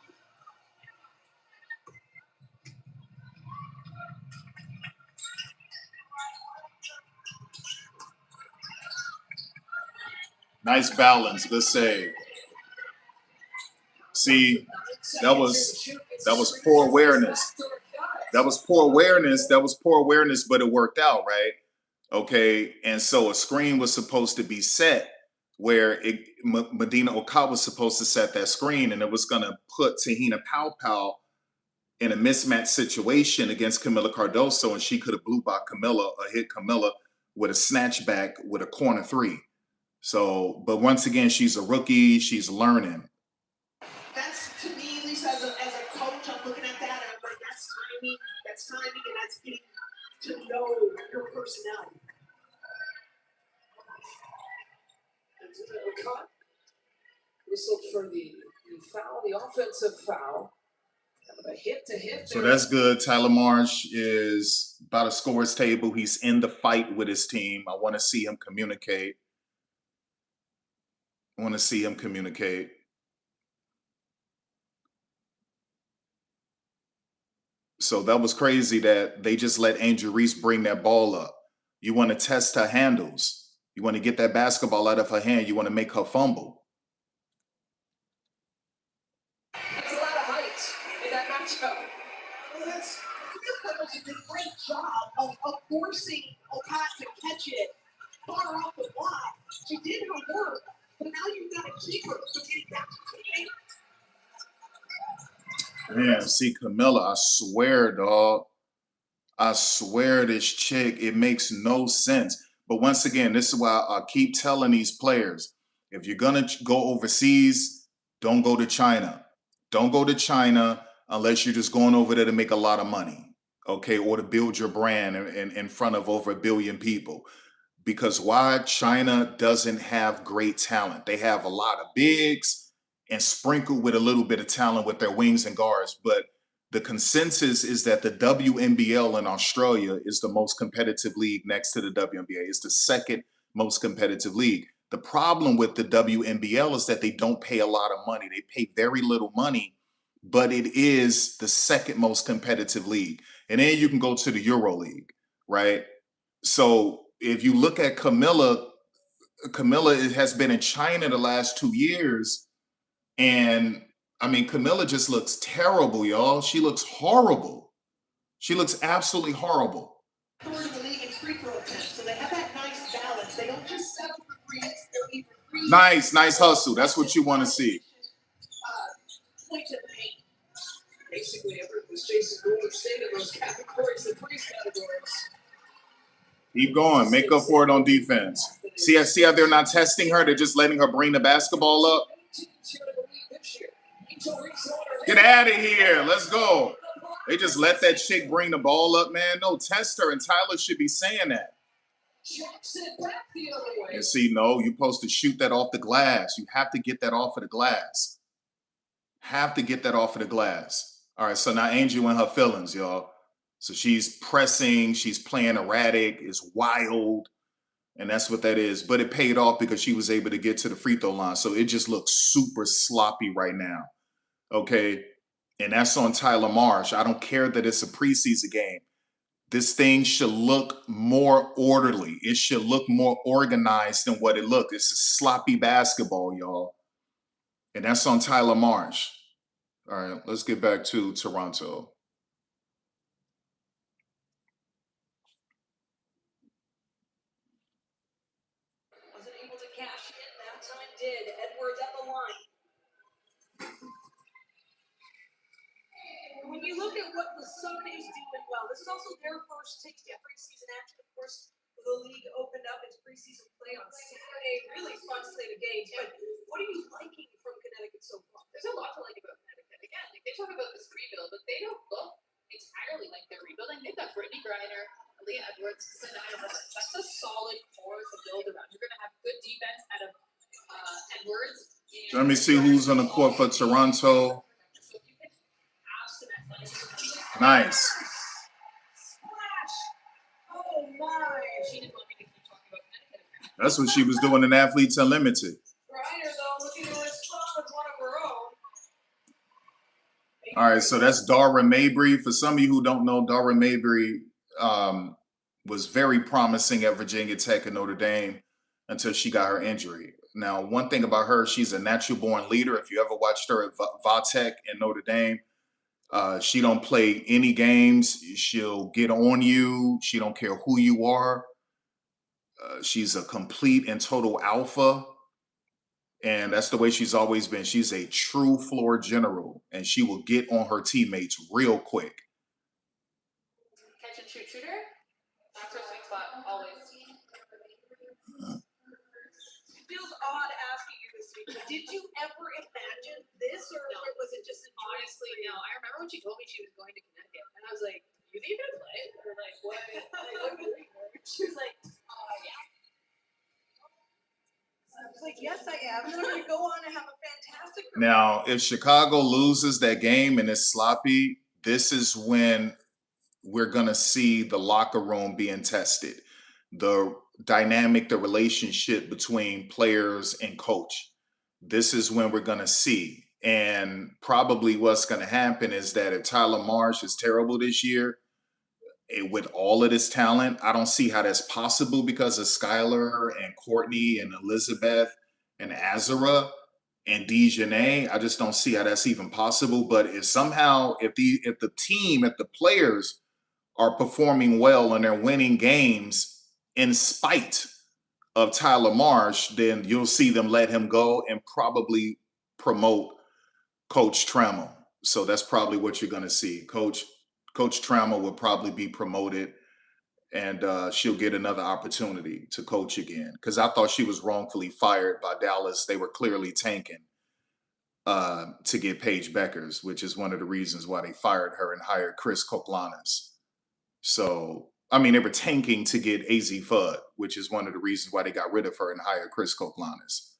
Speaker 4: Nice balance, good save. See, that was poor awareness. That was poor awareness, but it worked out, right? Okay, and so a screen was supposed to be set where Medina Oka was supposed to set that screen, and it was going to put Tahina Powpow in a mismatch situation against Camila Cardoso, and she could have blew by Camila or hit Camila with a snatchback with a corner 3. So, but once again, she's a rookie. She's learning.
Speaker 2: That's, to me, at least as a coach, I'm looking at that and I'm like, that's timing, and that's getting to know your personality.
Speaker 1: Cut. Whistled for the foul, the offensive foul. A hit to hit.
Speaker 4: So that's good. Tyler Marsh is by the scores table. He's in the fight with his team. I want to see him communicate. So that was crazy that they just let Angel Reese bring that ball up. You want to test her handles. You want to get that basketball out of her hand. You want to make her fumble.
Speaker 2: That's a lot of height in that matchup. Well, Camila did a great job of forcing Oka to catch it far off the block. She did her work, but now you've got to keep her from getting back to the game.
Speaker 4: Man, see, Camila, I swear, dog. I swear this chick, it makes no sense. But once again, this is why I keep telling these players, if you're going to go overseas, don't go to China. Don't go to China unless you're just going over there to make a lot of money, okay, or to build your brand in front of over 1 billion people. because why? China doesn't have great talent. They have a lot of bigs and sprinkled with a little bit of talent with their wings and guards. But the consensus is that the WNBL in Australia is the most competitive league next to the WNBA. It's the second most competitive league. The problem with the WNBL is that they don't pay a lot of money. They pay very little money, but it is the second most competitive league. And then you can go to the Euro League, right? So if you look at Camilla has been in China the last 2 years, and I mean, Camilla just looks terrible, y'all. She looks horrible. She looks absolutely horrible.
Speaker 2: Third in the league in free throw attempts, so they have that nice balance. They don't just settle for threes, they'll leave for threes.
Speaker 4: Nice hustle. That's what you want to see.
Speaker 2: Points in the paint.
Speaker 1: Basically, everyone was chasing Golden State in those categories, the threes categories.
Speaker 4: Keep going. Make up for it on defense. See how they're not testing her? They're just letting her bring the basketball up. Get out of here. Let's go. They just let that chick bring the ball up, man. No, test her, and Tyler should be saying that. And see, no, you're supposed to shoot that off the glass. You have to get that off of the glass. Have to get that off of the glass. All right, so now Angel in her feelings, y'all. So she's pressing, she's playing erratic, it's wild, and that's what that is. But it paid off because she was able to get to the free throw line. So it just looks super sloppy right now, okay? And that's on Tyler Marsh. I don't care that it's a preseason game. This thing should look more orderly. It should look more organized than what it looked. It's a sloppy basketball, y'all. And that's on Tyler Marsh. All right, let's get back to Toronto.
Speaker 2: Wasn't able to cash in. That time did. Edwards at the line. When you look at what the Sun is doing well, this is also their first taste at preseason action. Of course, the league opened up its preseason play on Saturday. Really fun slate of games. But what are you liking from Connecticut so far?
Speaker 3: There's a lot to like about Connecticut. Again, like they talk about this rebuild, but they don't look entirely like they're rebuilding. They've got Brittany Griner, Leah Edwards, Sanaya Roberts. That's a solid core to build around. You're going to have good defense out of Edwards.
Speaker 4: So let me see who's on the court for Toronto. Nice.
Speaker 2: Splash! Oh my!
Speaker 3: She didn't want me to keep talking about Connecticut.
Speaker 4: That's what she was doing in Athletes Unlimited.
Speaker 2: Griner, though, looking to respond with one of her own.
Speaker 4: All right, so that's Dara Mabry. For some of you who don't know, Dara Mabry was very promising at Virginia Tech and Notre Dame until she got her injury. Now, one thing about her, she's a natural-born leader. If you ever watched her at Vatech and Notre Dame, she don't play any games. She'll get on you. She don't care who you are. She's a complete and total alpha. And that's the way she's always been. She's a true floor general, and she will get on her teammates real quick.
Speaker 3: Catch and shoot shooter. That's her sweet spot, always.
Speaker 2: It feels odd asking you this week, but did you ever imagine this, or was it just
Speaker 3: Honestly, no. I remember when she told me she was going to Connecticut, and I was like, "You think you're gonna play?" Or like, "What?"
Speaker 2: She was like,
Speaker 3: Yeah.
Speaker 2: I was like, yes, I am. I'm going to go on and have a fantastic career.
Speaker 4: Now, if Chicago loses that game and is sloppy, this is when we're going to see the locker room being tested. The dynamic, the relationship between players and coach. This is when we're going to see. And probably what's going to happen is that if Tyler Marsh is terrible this year, with all of this talent, I don't see how that's possible because of Skylar and Courtney and Elizabeth and Azara and Dejanay. I just don't see how that's even possible. But if somehow, if the team, if the players are performing well and they're winning games in spite of Tyler Marsh, then you'll see them let him go and probably promote Coach Trammell. So that's probably what you're going to see. Coach Trammell will probably be promoted, and she'll get another opportunity to coach again. Because I thought she was wrongfully fired by Dallas. They were clearly tanking to get Paige Beckers, which is one of the reasons why they fired her and hired Chris Koplanis. So I mean, they were tanking to get AZ Fudd, which is one of the reasons why they got rid of her and hired Chris Koklanis.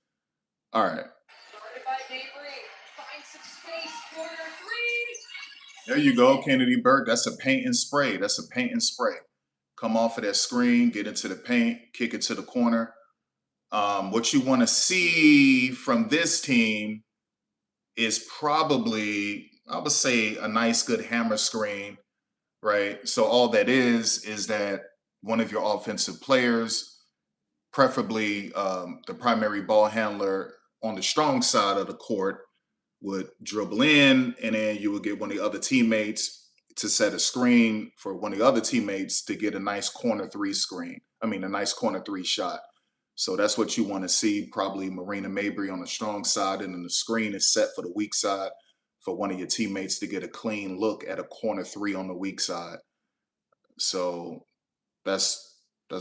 Speaker 4: All right.
Speaker 2: Started by Mabry. Finds some space. Corner three.
Speaker 4: There you go, Kennedy Burke. That's a paint and spray. That's a paint and spray. Come off of that screen, get into the paint, kick it to the corner. What you want to see from this team is probably, I would say, a nice, good hammer screen, right? So all that is that one of your offensive players, preferably the primary ball handler on the strong side of the court, would dribble in, and then you would get one of the other teammates to set a screen for one of the other teammates to get a nice corner three screen. I mean, a nice corner three shot. So that's what you want to see, probably Marina Mabry on the strong side, and then the screen is set for the weak side for one of your teammates to get a clean look at a corner three on the weak side. So that's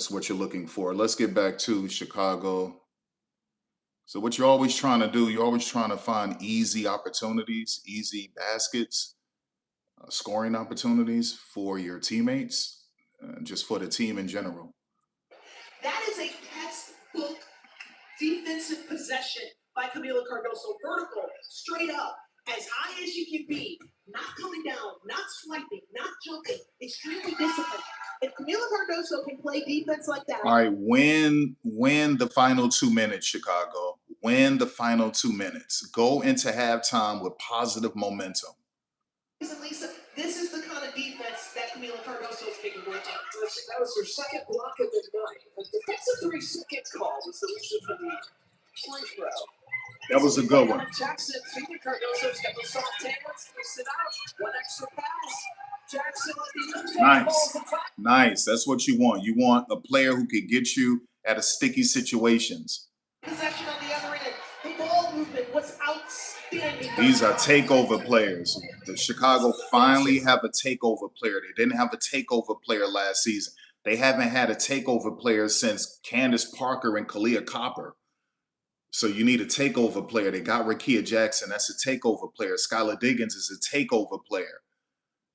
Speaker 4: what you're looking for. Let's get back to Chicago. So what you're always trying to do, you're always trying to find easy opportunities, easy baskets, scoring opportunities for your teammates, just for the team in general.
Speaker 2: That is a textbook defensive possession by Camila Cardoso. Vertical, straight up, as high as you can be. Not coming down, not swiping, not jumping. Extremely disciplined. If Camila Cardoso can play defense like that.
Speaker 4: All right, win the final 2 minutes, Chicago. Win the final 2 minutes. Go into halftime with positive momentum.
Speaker 2: Lisa, this is the kind of defense that Camila Cardoso is capable of.
Speaker 1: That was her second block of the night. The defensive 3-second call was the reason for the free throw.
Speaker 4: That was a good one.
Speaker 1: Jackson, Camila Cardoso's got the soft hands. They sit out. One extra pass. Jackson with the
Speaker 4: nice. Nice. That's what you want. You want a player who can get you out of sticky situations.
Speaker 2: Possession on the other end. The ball movement was outstanding.
Speaker 4: These are takeover players. The Chicago finally have a takeover player. They didn't have a takeover player last season. They haven't had a takeover player since Candace Parker and Kalia Copper. So you need a takeover player. They got Rakia Jackson. That's a takeover player. Skylar Diggins is a takeover player.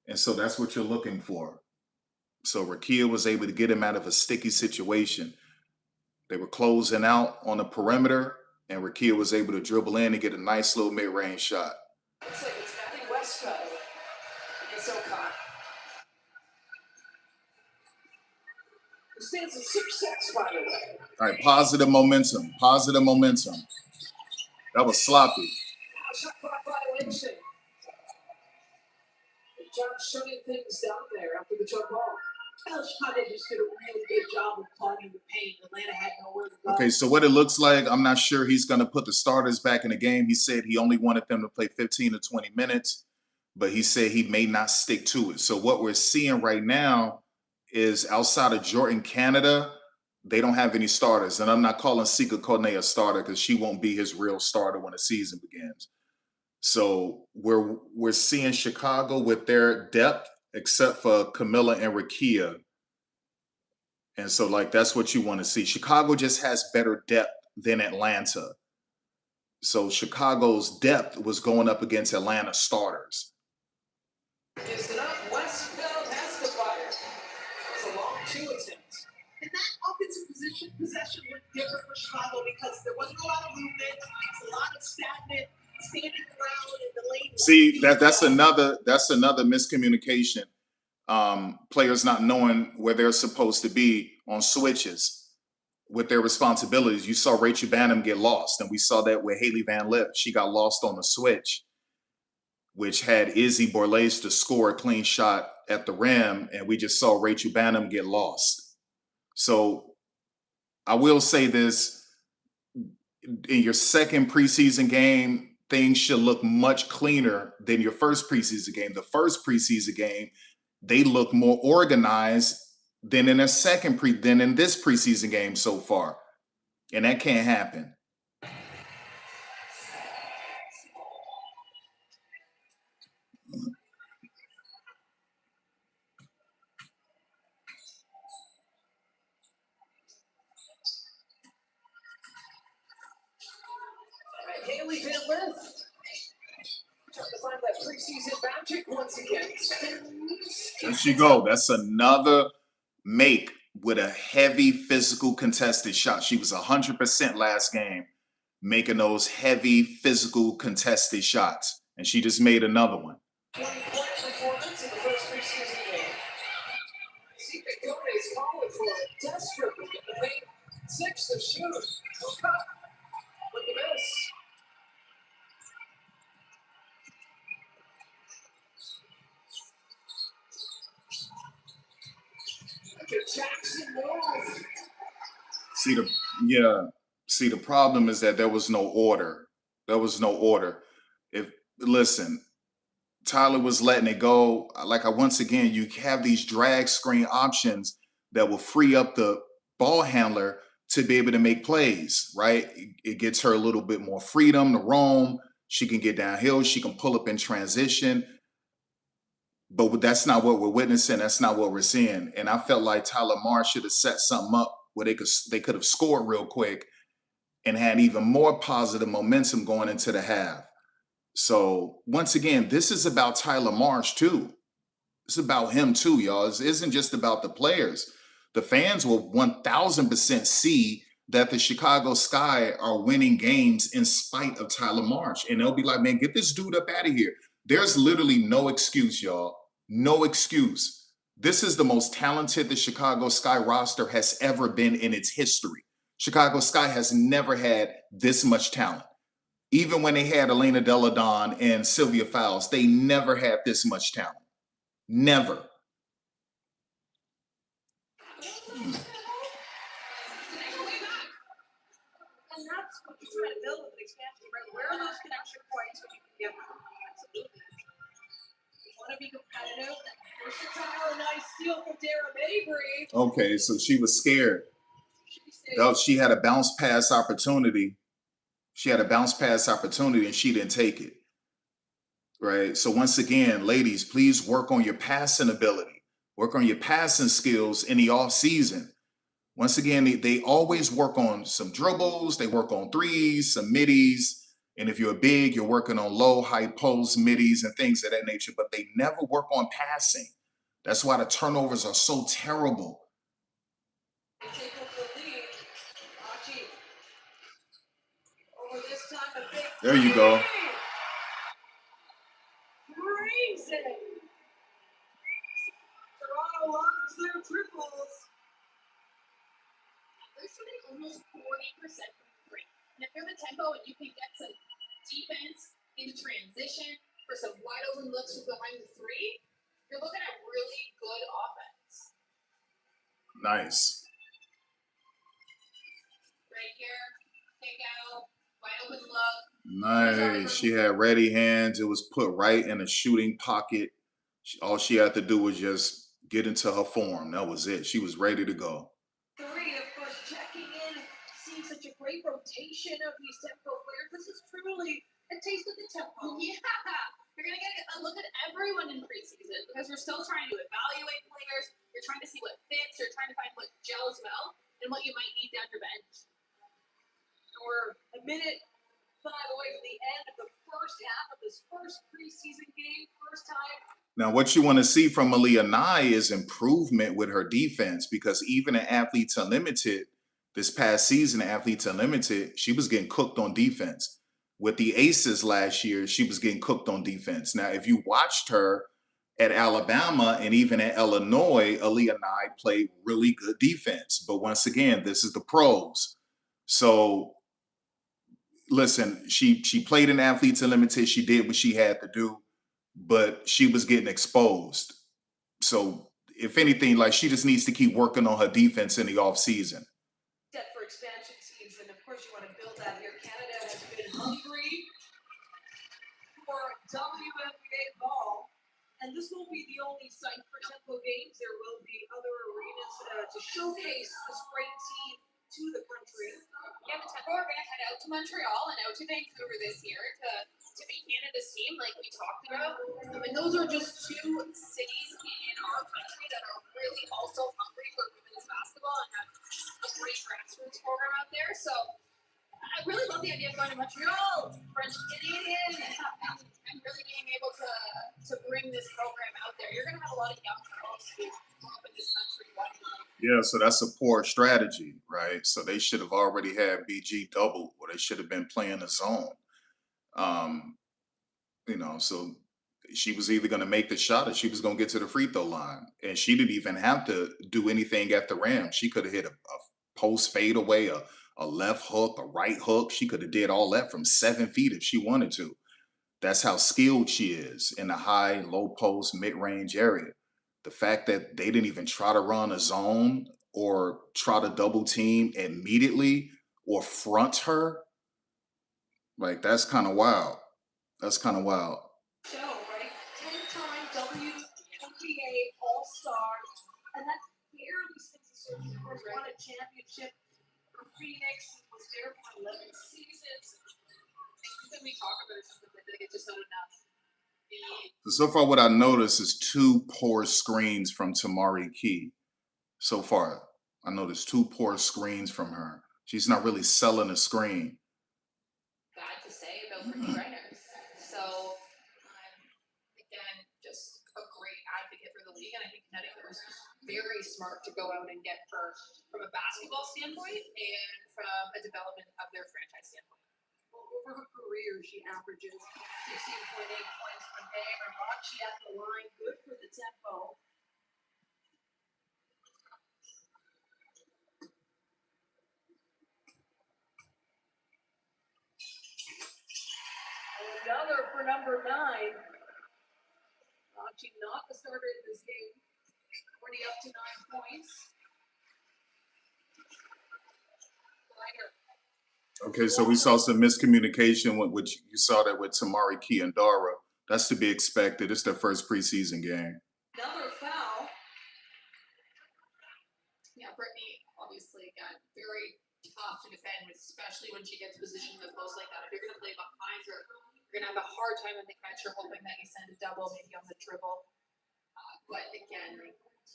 Speaker 4: And so that's what you're looking for. So Rakia was able to get him out of a sticky situation. They were closing out on the perimeter, and Rakia was able to dribble in and get a nice little mid-range shot.
Speaker 1: Looks like it's Maddie Westco against O'Connor. It stands at 6-6, by the way.
Speaker 4: All right, positive momentum. Positive momentum. That was sloppy.
Speaker 1: Shot clock violation. John shutting things down there after the jump ball.
Speaker 2: Chicago just did a really good job of clogging the paint. Atlanta had nowhere to go.
Speaker 4: Okay, so what it looks like, I'm not sure he's going to put the starters back in the game. He said he only wanted them to play 15 to 20 minutes, but he said he may not stick to it. So what we're seeing right now is outside of Jordan, Canada, they don't have any starters. And I'm not calling Sika Kone a starter because she won't be his real starter when the season begins. So we're seeing Chicago with their depth, except for Camilla and Rakia. And so, like, that's what you want to see. Chicago just has better depth than Atlanta. So Chicago's depth was going up against Atlanta starters.
Speaker 1: Is it up? Westfield has the fire. It's a long 2 attempt.
Speaker 2: And that offensive possession was different for Chicago because there wasn't a lot of movement. It's a lot of stagnant, standing around in the lane.
Speaker 4: See, that's another miscommunication. Players not knowing where they're supposed to be on switches with their responsibilities. You saw Rachel Banham get lost, and we saw that with Haley Van Lith. She got lost on the switch, which had Izzy Borlase to score a clean shot at the rim, and we just saw Rachel Banham get lost. So I will say this, in your second preseason game, things should look much cleaner than your first preseason game. The first preseason game, they look more organized than in this preseason game so far. And that can't happen.
Speaker 1: Haley Van Lith. Trying to find that preseason magic once again.
Speaker 4: There she go. That's another make with a heavy physical contested shot. She was 100% last game, making those heavy physical contested shots. And she just made another one.
Speaker 1: 20-point performance in the first preseason game. See, Kone is calling for it desperately in the paint. 6 to shoot. Look up. Look at this. Look at Jackson move.
Speaker 4: See, the problem is that there was no order. There was no order. Listen, Tyler was letting it go. Like once again, you have these drag screen options that will free up the ball handler to be able to make plays, right? It gets her a little bit more freedom to roam. She can get downhill. She can pull up in transition. But that's not what we're witnessing. That's not what we're seeing. And I felt like Tyler Marsh should have set something up where they could have scored real quick and had even more positive momentum going into the half. So once again, this is about Tyler Marsh too. It's about him too, y'all. It isn't just about the players. The fans will 1000% see that the Chicago Sky are winning games in spite of Tyler Marsh. And they'll be like, man, get this dude up out of here. There's literally no excuse, y'all. No excuse. This is the most talented the Chicago Sky roster has ever been in its history. Chicago Sky has never had this much talent. Even when they had Elena Delle Donne and Sylvia Fowles, they never had this much talent. Never.
Speaker 2: And that's what you're trying to build with an expansion, right? Where are those connection points when you can get them? Absolutely. You want to be competitive. Versatile, nice steal from Dara Mabry.
Speaker 4: Okay, so she was scared. She had a bounce pass opportunity. She had a bounce pass opportunity and she didn't take it. Right? So once again, ladies, please work on your passing ability. Work on your passing skills in the off season. Once again, they always work on some dribbles. They work on threes, some middies. And if you're big, you're working on low, high post, middies, and things of that nature. But they never work on passing. That's why the turnovers are so terrible. There you go.
Speaker 2: Toronto loves their triples.
Speaker 3: They're shooting almost 40% from three. And if you're the tempo and you can get some defense in transition for some wide open looks from behind the three, you're looking at really good offense.
Speaker 4: Nice.
Speaker 3: Right here, kick out, wide open look.
Speaker 4: Nice. She had ready hands. It was put right in a shooting pocket. All she had to do was just get into her form. That was it. She was ready to go.
Speaker 2: Three, of course, checking in, seeing such a great rotation of these tempo players. This is truly a taste of the tempo.
Speaker 3: Yeah, you're going to get a look at everyone in preseason because you're still trying to evaluate players. You're trying to see what fits. You're trying to find what gels well and what you might need down your bench.
Speaker 2: We're a minute 5 away from the end of the first half of this first preseason game. First time.
Speaker 4: Now, what you want to see from Malia Nye is improvement with her defense, because even in Athletes Unlimited, this past season, Athletes Unlimited, she was getting cooked on defense. With the Aces last year, she was getting cooked on defense. Now, if you watched her at Alabama and even at Illinois, Aaliyah Nye played really good defense. But once again, this is the pros. So listen, she played in Athletes Unlimited. She did what she had to do, but she was getting exposed. So if anything, like, she just needs to keep working on her defense in the off season.
Speaker 2: Set for expansion season. Of course, you want to build that here. Canada has been hungry for WNBA ball. And this won't be the only site for tempo games. There will be other arenas to showcase this great team to the country.
Speaker 3: Yeah, the tempo are going to head out to Montreal and out to Vancouver this year to meet Canada's team, like we talked about. And those are just two cities in our country that are really also hungry for women's basketball and have a great grassroots program out there. So I really love the idea of going to Montreal, French Canadian, and really being able to bring this program out there. You're going to have a lot of young girls who grew up in this country wanting to
Speaker 4: Yeah, so that's a poor strategy, right? So they should have already had BG double, or they should have been playing a zone. Um, so she was either going to make the shot or she was going to get to the free throw line, and she didn't even have to do anything at the rim. She could have hit a post fadeaway, a left hook, a right hook. She could have did all that from 7 feet if she wanted to. That's how skilled she is in the high, low post, mid range area. The fact that they didn't even try to run a zone or try to double team immediately or front her, like that's kind of wild. That's kind of wild.
Speaker 2: Show, right? 10-time WNBA All-Star, and that's barely since the Surgeon first won a championship for Phoenix. Was there for 11 seasons.
Speaker 3: When we talk about it, something like it's just not enough.
Speaker 4: So far, what I noticed is 2 poor screens from Tamari Key. So far, I noticed 2 poor screens from her. She's not really selling a screen.
Speaker 3: Bad to say about Brittany Griner. So, again, just a great advocate for the league, and I think Connecticut was very smart to go out and get her from a basketball standpoint and from a development of their franchise standpoint.
Speaker 2: Over her career, she averages 16.8 points per game. Her Rachi at the line, good for the tempo. Another for number 9. Rachi not the starter in this game. Already up to 9 points.
Speaker 4: Okay, so we saw some miscommunication, which you saw that with Tamari Key and Dara. That's to be expected. It's their first preseason game.
Speaker 2: Another foul.
Speaker 3: Yeah, Brittany obviously got very tough to defend, especially when she gets positioned in the post like that. If you're going to play behind her, you're going to have a hard time when they catch her, hoping that you send a double, maybe on the dribble. But again,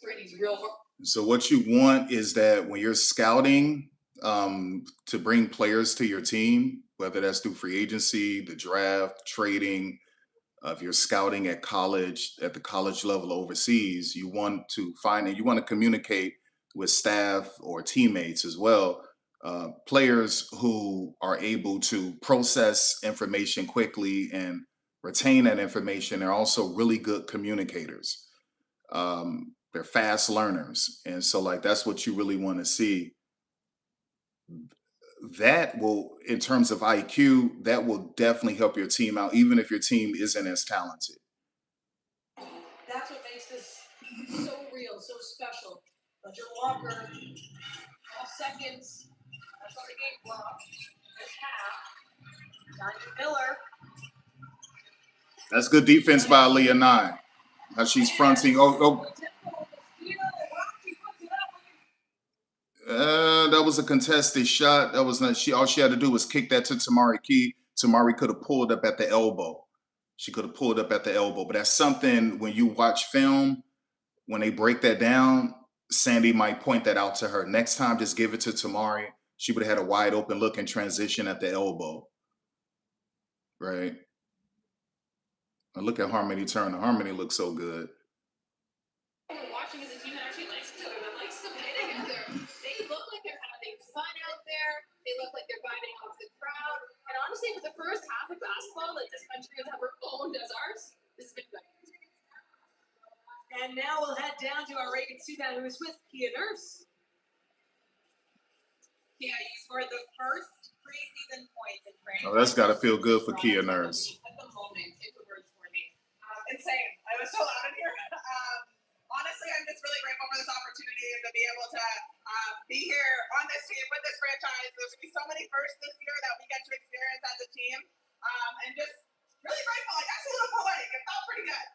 Speaker 3: Brittany's real hard.
Speaker 4: So what you want is that when you're scouting to bring players to your team, whether that's through free agency, the draft, trading, if you're scouting at college, at the college level overseas, you want to find and you want to communicate with staff or teammates as well, players who are able to process information quickly and retain that information. They're also really good communicators. They're fast learners, and so like that's what you really want to see. That will, in terms of IQ, that will definitely help your team out, even if your team isn't as talented.
Speaker 2: That's what makes this so real, so special. Roger Walker, 12 seconds. That's on the game clock. This half. Tanya Miller.
Speaker 4: That's good defense by Leah 9. Now she's fronting. That was a contested shot. That was not. All she had to do was kick that to Tamari Key. Tamari could have pulled up at the elbow. She could have pulled up at the elbow. But that's something when you watch film, when they break that down, Sandy might point that out to her. Next time, just give it to Tamari. She would have had a wide open look and transition at the elbow. Right? And look at Harmony Turner. Harmony looks so good.
Speaker 3: We're watching as a team that actually likes each other, that likes to play together. They look like they're having fun out there. They look like they're vibing off the crowd. And honestly, for the first half of basketball that this country has ever owned as ours, this has been good.
Speaker 2: And now we'll head down to our Reagan Sudan, who is with Kia Nurse.
Speaker 10: Kia, you scored the first preseason points in training.
Speaker 4: Oh, that's got to feel good for Kia Nurse.
Speaker 10: At the moment, it was for me. Insane. I was so loud in here. Honestly, I'm just really grateful for this opportunity and to be able to be here on this team with this franchise. There's going to be so many firsts this year that we get to experience as a team. And just really grateful. Like, that's a little poetic. It felt pretty good.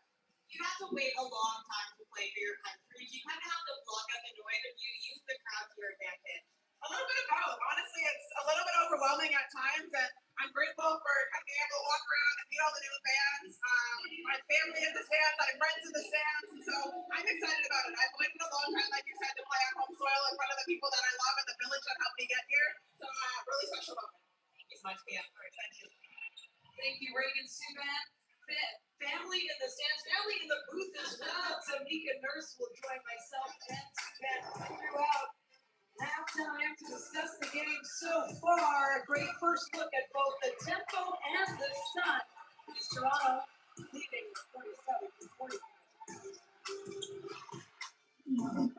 Speaker 10: You have to wait a long time to play for your country. You kind of have to block out the noise and you use the crowd to your advantage. A little bit of both. Honestly, it's a little bit overwhelming at times, and I'm grateful for kind of being able to walk around and meet all the new fans. My family in the stands, I have friends in the stands, and so I'm excited about it. I've waited a long time, like you said, to play on home soil in front of the people that I love and the village that helped me get here. So really special moment. Thank you so much, Kia. All right, thank you.
Speaker 2: Thank you, Reagan Suban. Family in the stands, family in the booth as well. Tamika Nurse will join myself and Suban throughout. a great first look at both the tempo and the sun. Is Toronto leading 47-40.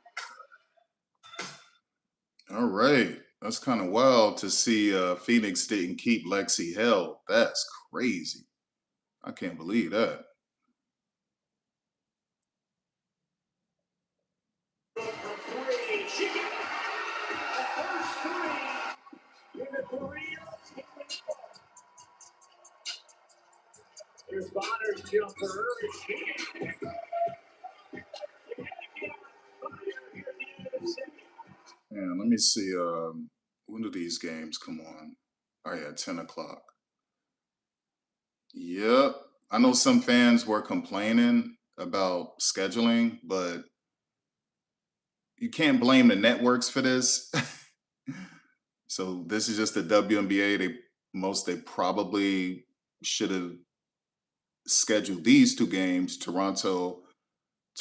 Speaker 4: All right. That's kind of wild to see Phoenix didn't keep Lexi Hell. That's crazy. I can't believe that.
Speaker 1: Here's Bonner's jumper.
Speaker 4: Man, let me see. When do these games come on? Oh yeah, 10 o'clock. Yep. I know some fans were complaining about scheduling, but you can't blame the networks for this. So this is just the WNBA. They probably should have scheduled these two games, Toronto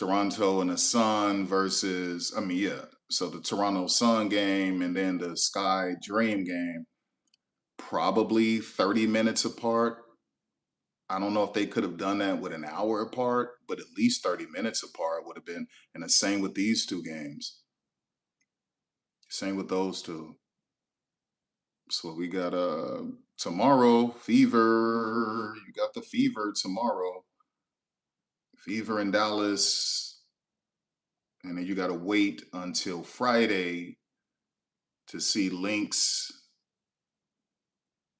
Speaker 4: and the Sun versus, I mean, yeah. So the Toronto Sun game and then the Sky Dream game, probably 30 minutes apart. I don't know if they could have done that with an hour apart, but at least 30 minutes apart would have been. And the same with these two games. Same with those two. So we got tomorrow, Fever. You got the Fever tomorrow. Fever in Dallas. And then you got to wait until Friday to see Lynx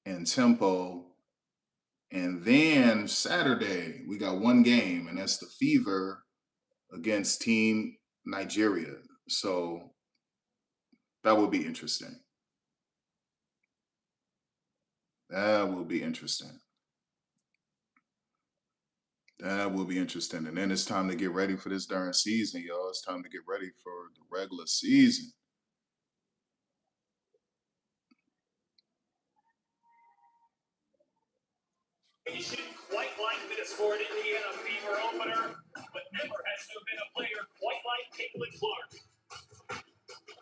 Speaker 4: and Tempo. And then Saturday, we got one game, and that's the Fever against Team Nigeria. So that will be interesting. That will be interesting. That will be interesting. And then it's time to get ready for this darn season, y'all. It's time to get ready for the regular season.
Speaker 1: Quite like this for an Indiana Fever opener, but never has there been a player quite like Caitlin Clark.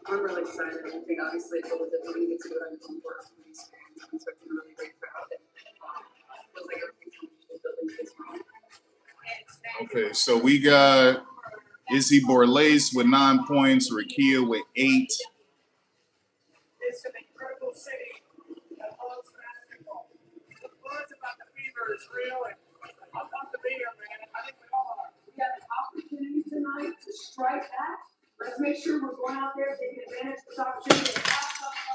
Speaker 2: I'm really excited. I think obviously it's a little different when you get to do it on your own court. I'm expecting a really great crowd. It feels like everything's building this wrong.
Speaker 4: Okay, so we got Izzy Borlace with 9 points, Rakia with 8.
Speaker 2: It's an incredible city that loves basketball. The buzz about the Fever is real, and I'm pumped to be here, man. I think we all are. We have an opportunity tonight to strike back. Let's make sure we're going out there taking advantage of this opportunity and have some fun.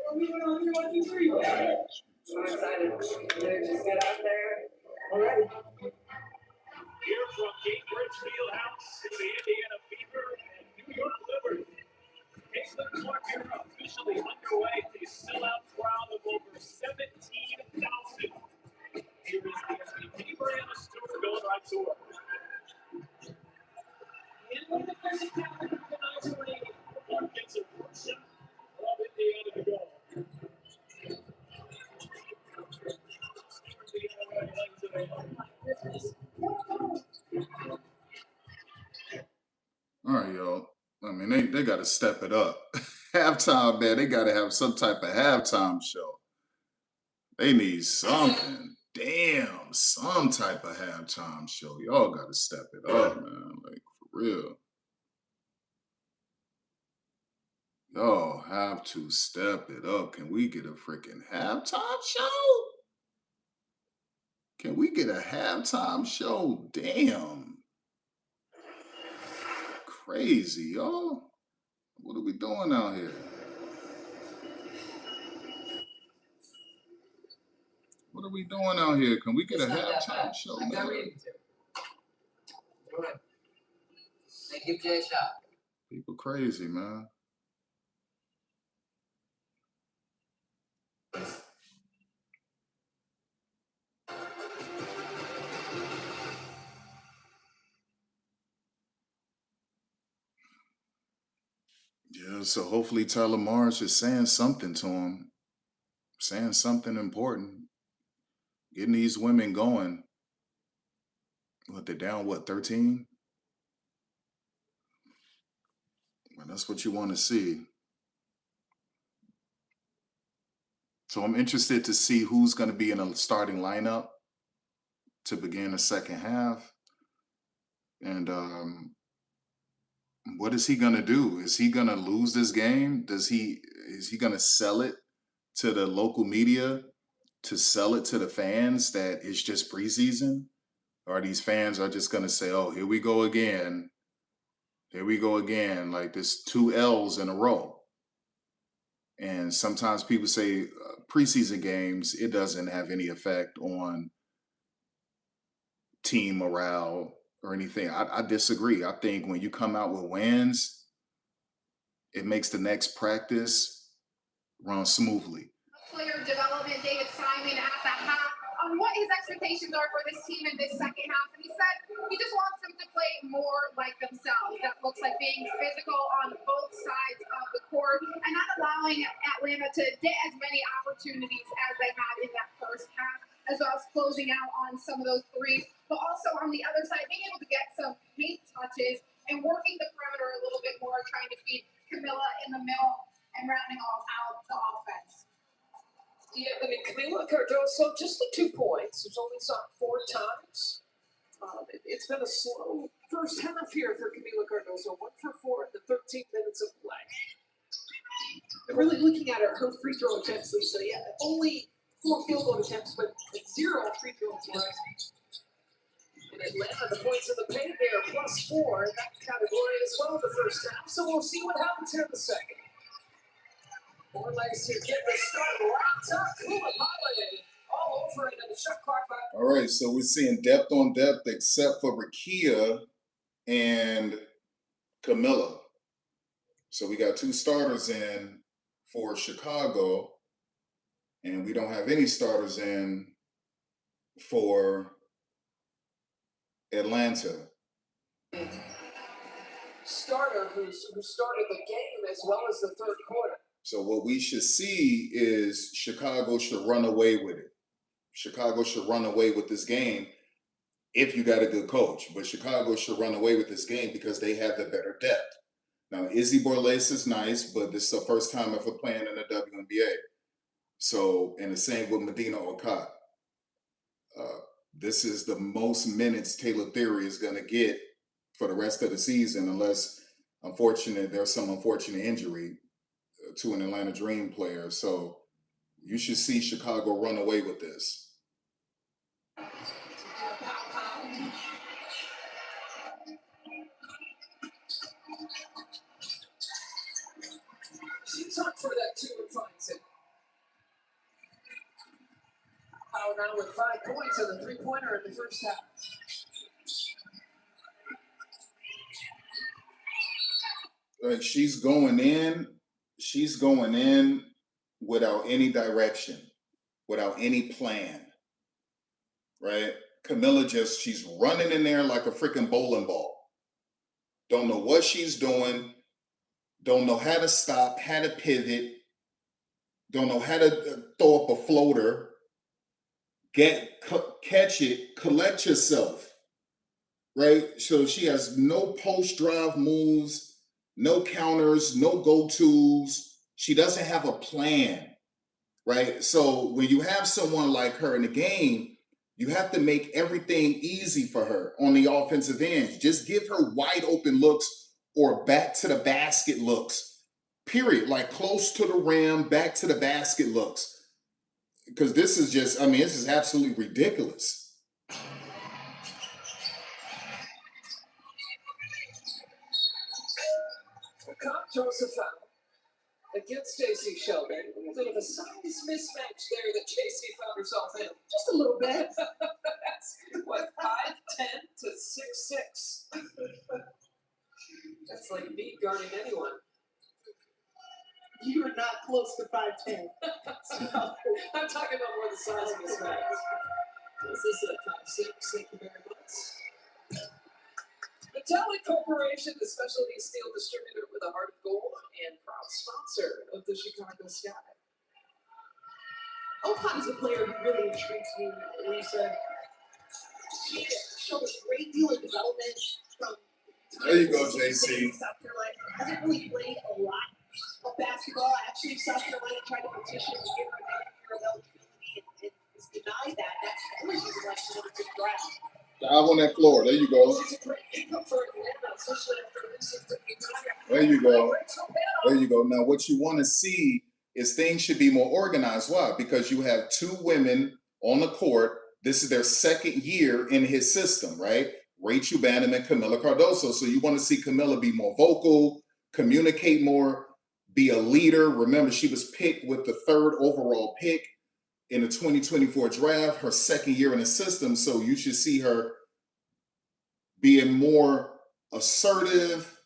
Speaker 2: We're moving on 1, 2, 3. I'm excited. Just get out there. All right.
Speaker 1: Here from Cambridge Fieldhouse to the Indiana Fever and New York Liberty. Caitlin Clark here officially underway with a sellout crowd of over 17,000. Here is the MVP Brianna Stewart going right to her. And with the physicality of the nice lady, Clark gets a portion of Indiana to go.
Speaker 4: All right, y'all. I mean, they got to step it up. Halftime, man, they got to have some type of halftime show. They need something. Damn, some type of halftime show. Y'all got to step it up, man. Like, for real. Y'all have to step it up. Can we get a freaking halftime show? Can we get a halftime show? Damn. Crazy, y'all. What are we doing out here? What are we doing out here? Can we get a halftime show?
Speaker 2: I've got reading to. Do it. They give Jay a shot.
Speaker 4: People crazy, man. Yeah, so hopefully Tyler Marsh is saying something to him, saying something important, getting these women going. What, they're down, 13? Well, that's what you want to see. So I'm interested to see who's going to be in a starting lineup to begin the second half. And what is he going to do? Is he going to lose this game? Is he going to sell it to the local media, to sell it to the fans that it's just preseason? Or these fans are just going to say, oh, here we go again. Here we go again. Like this 2 L's in a row. And sometimes people say preseason games, it doesn't have any effect on team morale or anything. I disagree. I think when you come out with wins, it makes the next practice run smoothly.
Speaker 3: Player development, David Simon at the half, on what his expectations are for this team in this second half. And he said he just wants them to play more like themselves. That looks like being physical on both sides of the court and not allowing Atlanta to get as many opportunities as they had in that first half, as well as closing out on some of those threes. But also on the other side, being able to get some paint touches and working the perimeter a little bit more, trying to feed Camilla in the middle and rounding all out the offense.
Speaker 1: Yeah, I mean, Camila Cardoso, just the 2 points. There's only shot 4 times. It's been a slow first half here for Camila Cardoso. 1 for 4 in the 13 minutes of play. And really looking at her free throw attempts, Lisa, yeah, only 4 field goal attempts, but 0 free throw attempts. In Atlanta, the points in the paint there, +4 in that category as well in the first half. So we'll see what happens here in the second. More legs here, get the start, locked up, Koulibaly, all over it, and the shot clock back.
Speaker 4: All right, so we're seeing depth on depth except for Rakia and Camilla. So we got 2 starters in for Chicago, and we don't have any starters in for Atlanta.
Speaker 1: Starter who started the game as well as the third quarter.
Speaker 4: So what we should see is Chicago should run away with it. Chicago should run away with this game if you got a good coach. But Chicago should run away with this game because they have the better depth. Now, Izzy Borles is nice, but this is the first time ever playing in the WNBA. So, and the same with Medina Okot. This is the most minutes Taylor Theory is going to get for the rest of the season, unless, there's some unfortunate injury to an Atlanta Dream player. So you should see Chicago run away with this.
Speaker 1: She's up for that 2 and finds it. Powell now with 5 points on the 3-pointer in the first half.
Speaker 4: Like she's going in without any direction, without any plan, right? Camilla she's running in there like a freaking bowling ball. Don't know what she's doing, don't know how to stop, how to pivot, don't know how to throw up a floater, catch it, collect yourself, right? So she has no post-drive moves, no counters, no go-tos. She doesn't have a plan, right? So when you have someone like her in the game, you have to make everything easy for her on the offensive end. Just give her wide open looks or back to the basket looks, period. Like close to the rim, back to the basket looks. Because this is just, this is absolutely ridiculous.
Speaker 1: Throws a foul against J.C. Sheldon. A little bit of a size mismatch there that J.C. found herself in. Just a little bit. That's what, 5'10" to 6'6". That's like me guarding anyone.
Speaker 2: You are not close to 5'10".
Speaker 1: I'm talking about more the size mismatch. This is at 5'6". Thank you very much. Metallic Corporation, the specialty steel distributor with a heart of gold and proud sponsor of the Chicago Sky.
Speaker 2: Okot is a player who really intrigues me, Lisa. She showed a great deal of development from
Speaker 4: There you go, JC.
Speaker 2: South Carolina. Hasn't really played a lot of basketball. Actually, South Carolina tried to petition to give her eligibility and is denied that. That's the only reason why she never took the draft.
Speaker 4: Dive on that floor. There you go. There you go. There you go. Now, what you want to see is things should be more organized. Why? Because you have two women on the court. This is their second year in his system, right? Rachel Banham and Camila Cardoso. So you want to see Camila be more vocal, communicate more, be a leader. Remember, she was picked with the 3rd overall pick in the 2024 draft, her second year in the system. So you should see her being more assertive,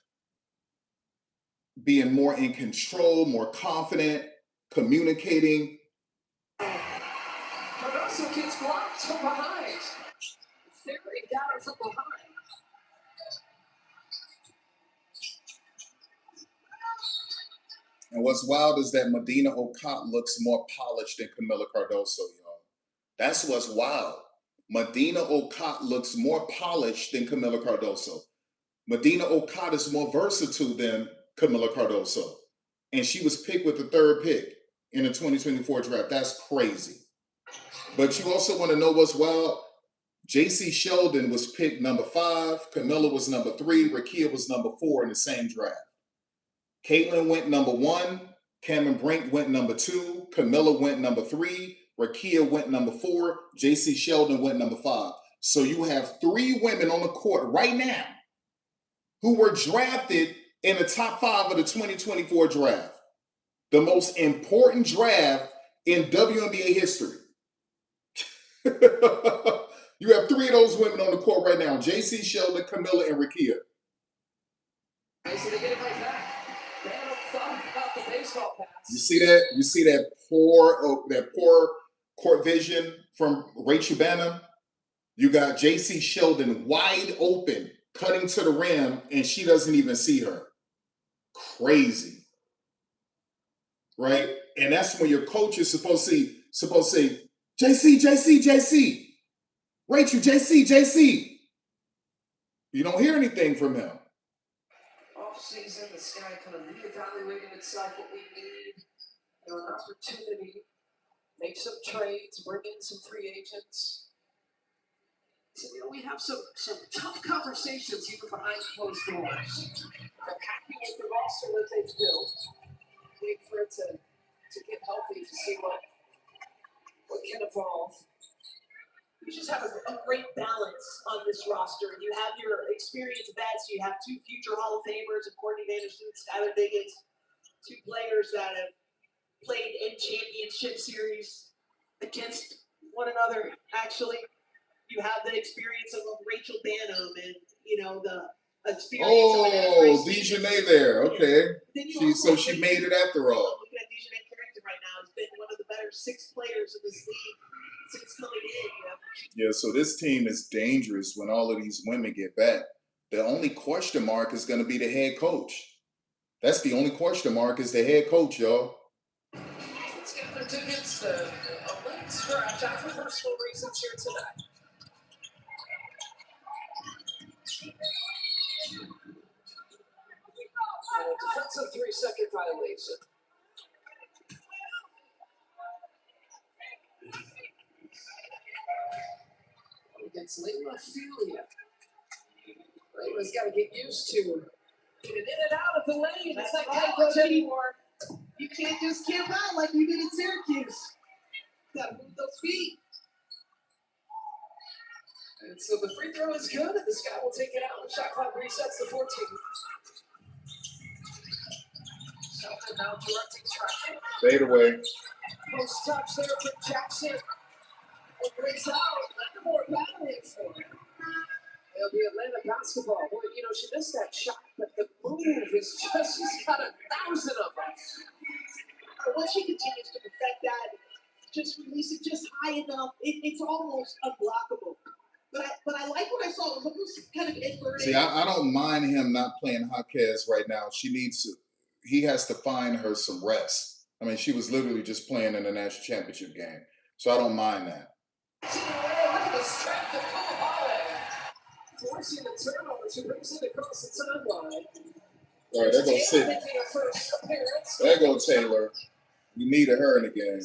Speaker 4: being more in control, more confident, communicating.
Speaker 1: Cardoso gets blocked from behind. Theory got her from behind.
Speaker 4: And what's wild is that Medina Okot looks more polished than Camila Cardoso, y'all. That's what's wild. Medina Okot looks more polished than Camila Cardoso. Medina Okot is more versatile than Camila Cardoso. And she was picked with the 3rd pick in the 2024 draft. That's crazy. But you also want to know what's wild? J.C. Sheldon was picked number 5. Camila was number 3. Rakia was number 4 in the same draft. Caitlin went number 1. Cameron Brink went number 2. Camila went number 3. Rakia went number 4. J.C. Sheldon went number 5. So you have 3 women on the court right now who were drafted in the top 5 of the 2024 draft. The most important draft in WNBA history. You have 3 of those women on the court right now. J.C. Sheldon, Camila, and Rakia. You see that? You see that poor court vision from Rachel Banham? You got J.C. Sheldon wide open, cutting to the rim, and she doesn't even see her. Crazy. Right? And that's when your coach is supposed to say, JC, JC, JC. Rachel, JC, JC. You don't hear anything from him.
Speaker 1: Off-season, the Sky kind of reevaluating itself, what we need. An opportunity, make some trades, bring in some free agents. So, we have some tough conversations even behind closed doors. They're happy with the roster that they've built. Wait for it to get healthy to see what can evolve.
Speaker 2: You just have a great balance on this roster. You have your experienced vets. You have 2 future Hall of Famers, and Courtney Vanderson, Skylar Diggins, 2 players that have played in championship series against one another. Actually, you have the experience of Rachel Banham and the experience of
Speaker 4: Dejanay there. Okay. She made it after all.
Speaker 2: Looking at Dejanay Carrington right now, has been one of the better 6 players in this league since coming in.
Speaker 4: Yeah, so this team is dangerous when all of these women get back. The only question mark is going to be the head coach. That's the only question mark is the head coach, y'all.
Speaker 1: Let's get the tickets. A late scratch out for personal reasons here tonight. And a defensive 3-second violation. Against Layla Filia. Layla's got to get used to getting in and out of the lane. It's not college anymore.
Speaker 2: You can't just camp out like you did in Syracuse. You gotta move those feet.
Speaker 1: And so the free throw is good, and the Sky will take it out. The shot clock resets to 14. Sheldon now directing traffic.
Speaker 4: Fade away.
Speaker 1: Post touch there for Jackson. It brings out Lattimore battling for it. It'll be Atlanta basketball. Boy, she missed that shot, but the move is just, she's got 1,000 of them.
Speaker 2: But once she continues to perfect that, just release it just high enough, it's almost unblockable. But I like what I saw. It was almost kind of inverted.
Speaker 4: See, I don't mind him not playing Jaquez right now. He has to find her some rest. I mean, she was literally just playing in the national championship game. So I don't mind that.
Speaker 1: Look at the strength of Kalahari. Forcing the turnover. She brings it across the timeline.
Speaker 4: All right, there goes Taylor. There goes Taylor. We needed her in the game.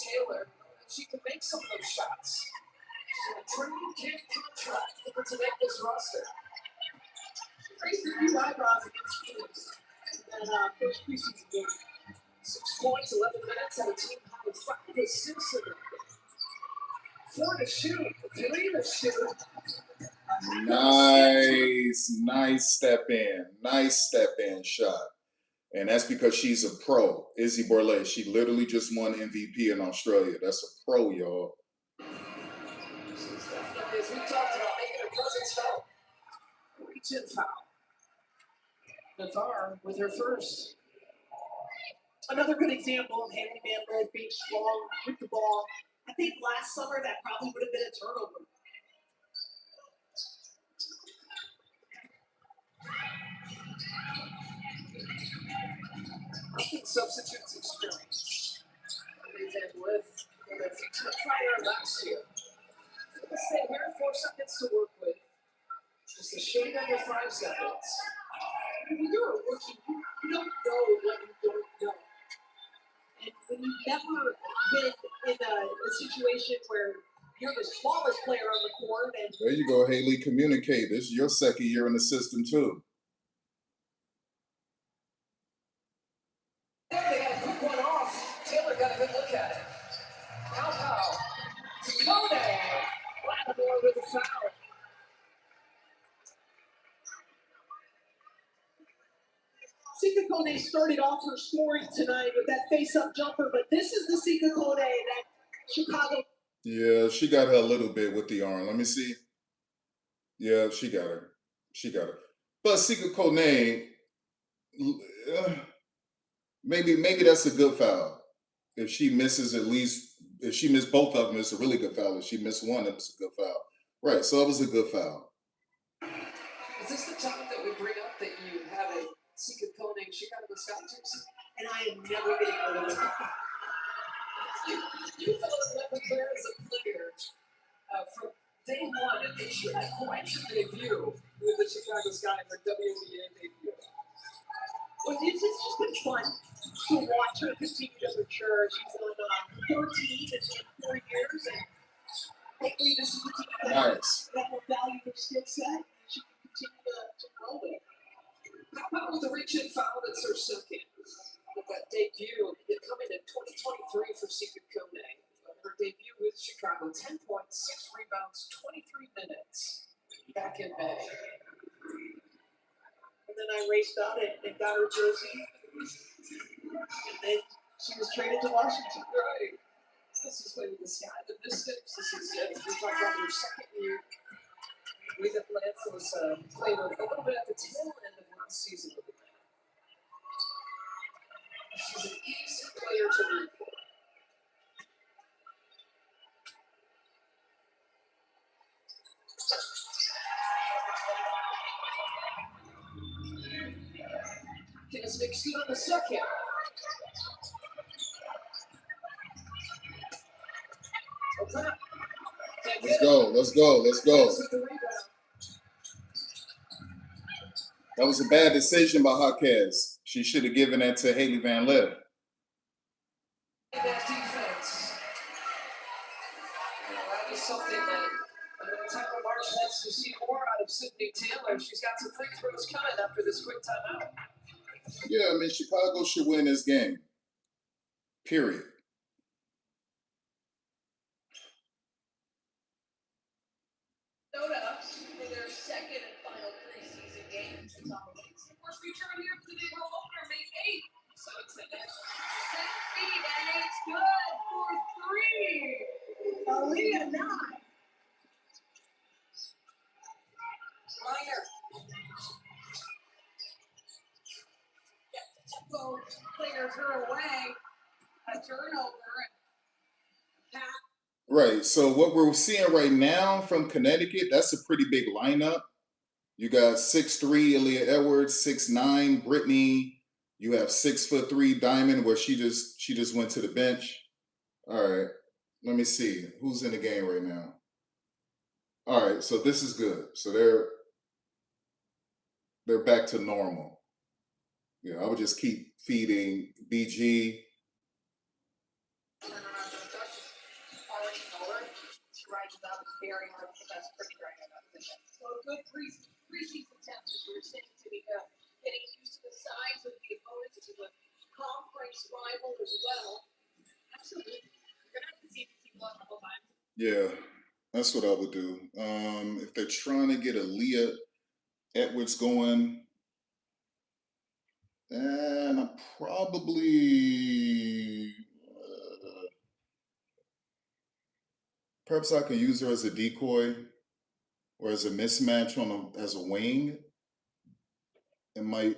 Speaker 1: Taylor, she can make some of those shots. She's in a training camp contract looking to make this roster.
Speaker 2: She raised a few eyebrows against Phoenix in that first preseason game.
Speaker 1: 6 points, 11 minutes, and a team high of 5 assists in that game. 4 to shoot, 3 to shoot.
Speaker 4: Nice step in shot. And that's because she's a pro. Izzy Borlée, she literally just won MVP in Australia. That's a pro, y'all.
Speaker 1: She's definitely, as we talked about, making her presence felt. Reach-in foul. Navarre with her first.
Speaker 2: Another good example of Haley Van Lith being strong with the ball. I think last summer that probably would have been a turnover.
Speaker 1: I think substitutes experience. Haley Van Lith, with a feature prior last year. Let's stay here, 4 seconds to work with. Just a shade under 5 seconds.
Speaker 2: When you're a rookie, you don't know what you don't know. And when you've never been in a situation where you're the smallest player on the court, and
Speaker 4: there you go, Haley. Communicate. This is your second year in the system too.
Speaker 1: They got a quick one off. Taylor got a good look at it. Pow. To Kone. Lattimore with a foul.
Speaker 2: Sika Kone started off her scoring tonight with that face-up jumper, but this is the Sika Kone that Chicago.
Speaker 4: Yeah, she got her a little bit with the arm. Let me see. Yeah, she got her. But Sika Kone, maybe that's a good foul. If she misses if she missed both of them, it's a really good foul. If she missed one, it's a good foul. Right, so it was a good foul.
Speaker 1: Is this the time that we bring up that you have a Sika Kone Chicago Sky jersey?
Speaker 2: And I am never getting rid of it.
Speaker 1: You fell in love with her as a player from day one, and she had quite a debut with the Chicago Sky for WNBA debut.
Speaker 2: Well, it's just been fun to watch her continue to mature. She's on 14 in 4 years, and hopefully this is the team that will value her skill set and she can continue to grow with.
Speaker 1: How about with the reach-in foul that's her second? With that debut, it coming in 2023 for Sika Kone. Her debut with Chicago, 10 points, 6 rebounds, 23 minutes back in May.
Speaker 2: And then I raced out and got her jersey. And then she was traded to Washington.
Speaker 1: Right. This is playing with the Sky, the Mystics. This is, we talked about her second year with Atlanta. Was played a little bit at the tail end of last season with Atlanta. She's an easy player to root for. Guinness makes good on the second.
Speaker 4: Let's go. That was a bad decision by Jaquez. She should have given that to Haley Van Lith.
Speaker 1: That defense. That is something that Tyler March wants to see more out of Sydney Taylor. She's got some free throws coming after this quick timeout.
Speaker 4: Yeah, I mean, Chicago should win this game. Period.
Speaker 2: Minnesota for their second and final preseason game.
Speaker 3: First return here for the big home opener, May 8th. So it's a 6 feet, and it's good for 3.
Speaker 2: Aaliyah 9.
Speaker 3: Reiner.
Speaker 2: Tempo clears her away. A turnover. And Pat.
Speaker 4: Right. So what we're seeing right now from Connecticut, that's a pretty big lineup. You got 6'3" Aaliyah Edwards, 6'9" Brittany. You have 6'3" Diamond, where she just went to the bench. All right. Let me see who's in the game right now. All right. So this is good. So they're back to normal. Yeah, I would just keep feeding BG.
Speaker 10: that was very hard to that's pretty right in that position.
Speaker 3: So a good preseason test, as we were saying, to be getting used to the size of the opponents, to the conference rival as well.
Speaker 10: Absolutely. You're gonna have to see these people a couple times.
Speaker 4: Yeah, that's what I would do. If they're trying to get a Leah Edwards going, and I probably perhaps I can use her as a decoy or as a mismatch as a wing. I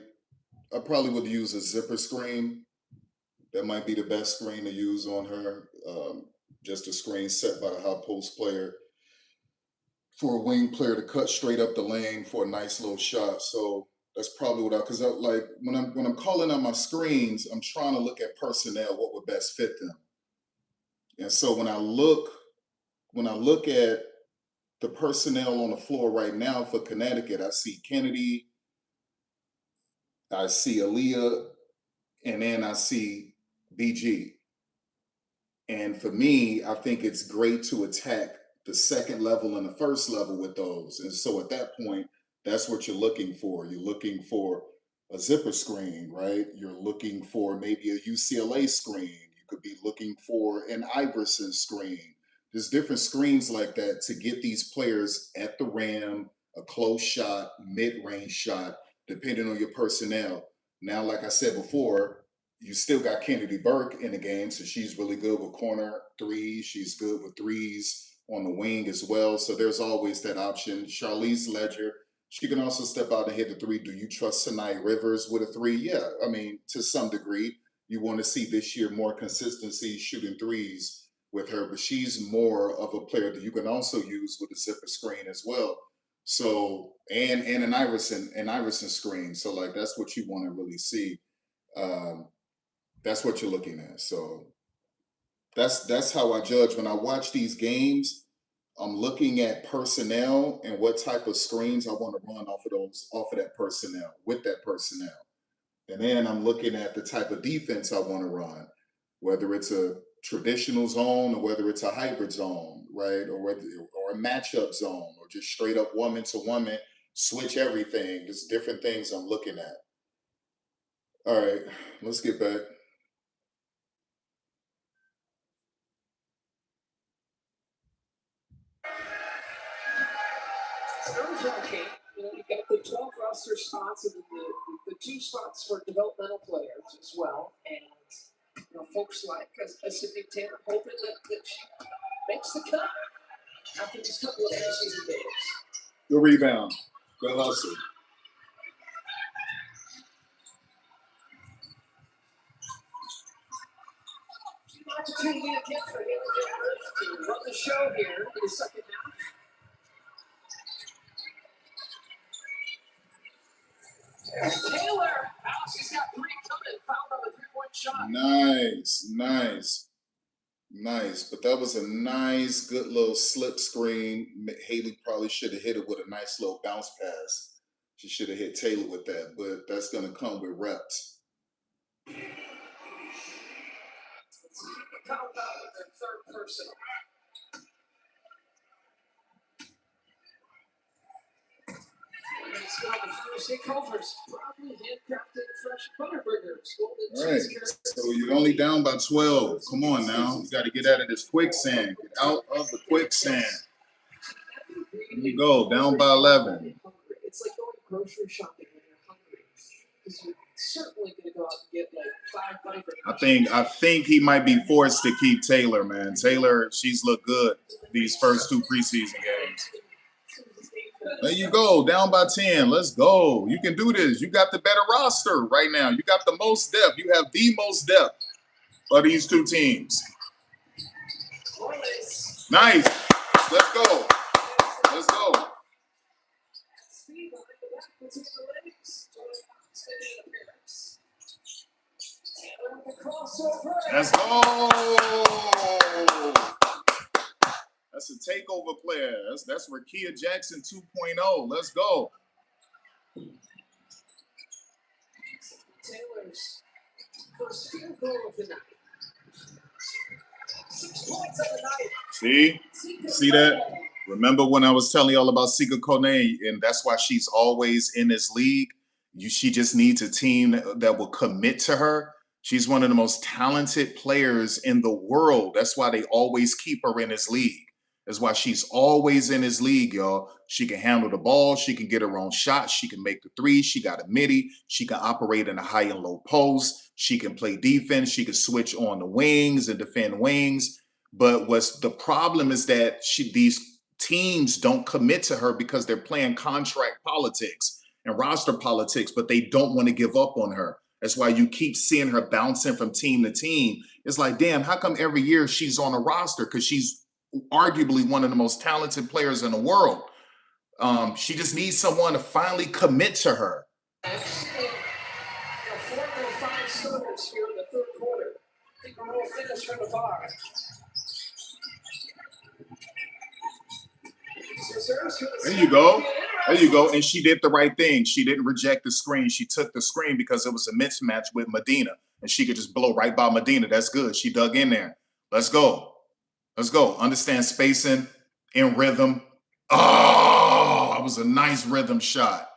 Speaker 4: probably would use a zipper screen. That might be the best screen to use on her. Just a screen set by the high post player for a wing player to cut straight up the lane for a nice little shot. So that's probably what because like when I'm calling on my screens, I'm trying to look at personnel, what would best fit them. And so when I look at the personnel on the floor right now for Connecticut, I see Kennedy, I see Aaliyah, and then I see BG. And for me, I think it's great to attack the second level and the first level with those. And so at that point, that's what you're looking for. You're looking for a zipper screen, right? You're looking for maybe a UCLA screen. You could be looking for an Iverson screen. There's different screens like that to get these players at the rim, a close shot, mid-range shot, depending on your personnel. Now, like I said before, you still got Kennedy Burke in the game, so she's really good with corner threes. She's good with threes on the wing as well. So there's always that option. Charlize Ledger, she can also step out and hit the three. Do you trust Sanai Rivers with a three? Yeah, I mean, to some degree. You want to see this year more consistency shooting threes with her, but she's more of a player that you can also use with a zipper screen as well. So and an Iverson screen. So like that's what you want to really see. That's what you're looking at. So that's how I judge when I watch these games. I'm looking at personnel and what type of screens I want to run off of that personnel, with that personnel. And then I'm looking at the type of defense I want to run, whether it's a traditional zone or whether it's a hybrid zone, right? Or a matchup zone or just straight up woman to woman, switch everything. There's different things I'm looking at. All right, let's get back.
Speaker 1: Okay, you've got the 12 roster spots and the 2 spots for developmental players as well. And, folks like Sydney Taylor hoping that she makes the cut after these couple of preseason games.
Speaker 4: Good rebound. Good hustle.
Speaker 1: Opportunity again for him to run the show here in the second half. Taylor, she's got 3 coming, fouled on the 3-point shot.
Speaker 4: Nice. But that was a nice, good little slip screen. Haley probably should have hit it with a nice little bounce pass. She should have hit Taylor with that, but that's going to come with reps.
Speaker 1: Count out with their third person. Culver's probably handcrafted fresh butterburgers.
Speaker 4: All right, so you're only down by 12. Come on now. You got to get out of this quicksand. Get out of the quicksand. Here you go, down by 11.
Speaker 1: It's like going grocery shopping when you're hungry. Because you're certainly going to go out and get like 5 burgers.
Speaker 4: I think he might be forced to keep Taylor, man. Taylor, she's looked good these first 2 preseason games. There you go, down by 10. Let's go. You can do this. You got the better roster right now. You got the most depth. You have the most depth of these 2 teams. Nice. Let's go. Let's go. Let's go. That's a takeover player. That's Rakia Jackson 2.0. Let's go.
Speaker 1: Taylor's first field goal of the night. 6 points of the night.
Speaker 4: See? See that? Remember when I was telling y'all about Sika Kone, and that's why she's always in this league? She just needs a team that will commit to her. She's one of the most talented players in the world. That's why they always keep her in this league. That's why she's always in this league, y'all. She can handle the ball. She can get her own shots. She can make the three. She got a midi. She can operate in a high and low post. She can play defense. She can switch on the wings and defend wings. But what's the problem is that these teams don't commit to her because they're playing contract politics and roster politics, but they don't want to give up on her. That's why you keep seeing her bouncing from team to team. It's like, damn, how come every year she's on a roster? Because she's arguably one of the most talented players in the world. She just needs someone to finally commit to her.
Speaker 1: 4 or 5 starters here in the third quarter. I think we're all finished from the bar.
Speaker 4: There you go. There you go. And she did the right thing. She didn't reject the screen. She took the screen because it was a mismatch with Medina. And she could just blow right by Medina. That's good. She dug in there. Let's go. Let's go. Understand spacing, in rhythm. Oh, that was a nice rhythm shot.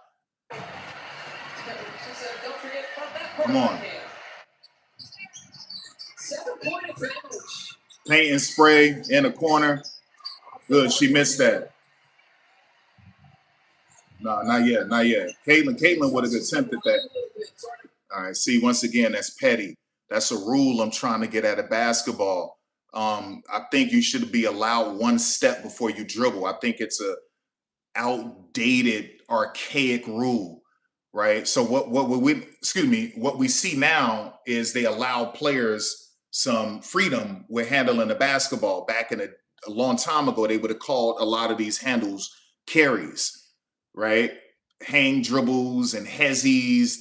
Speaker 4: Come on. Paint and spray in the corner. Good. She missed that. No, not yet. Not yet. Caitlin would have attempted that. All right. See, once again, that's petty. That's a rule I'm trying to get at of basketball. I think you should be allowed 1 step before you dribble. I think it's a outdated, archaic rule, right? So what we see now is they allow players some freedom with handling the basketball. Back in a long time ago, they would have called a lot of these handles carries, right? Hang dribbles and hezzies,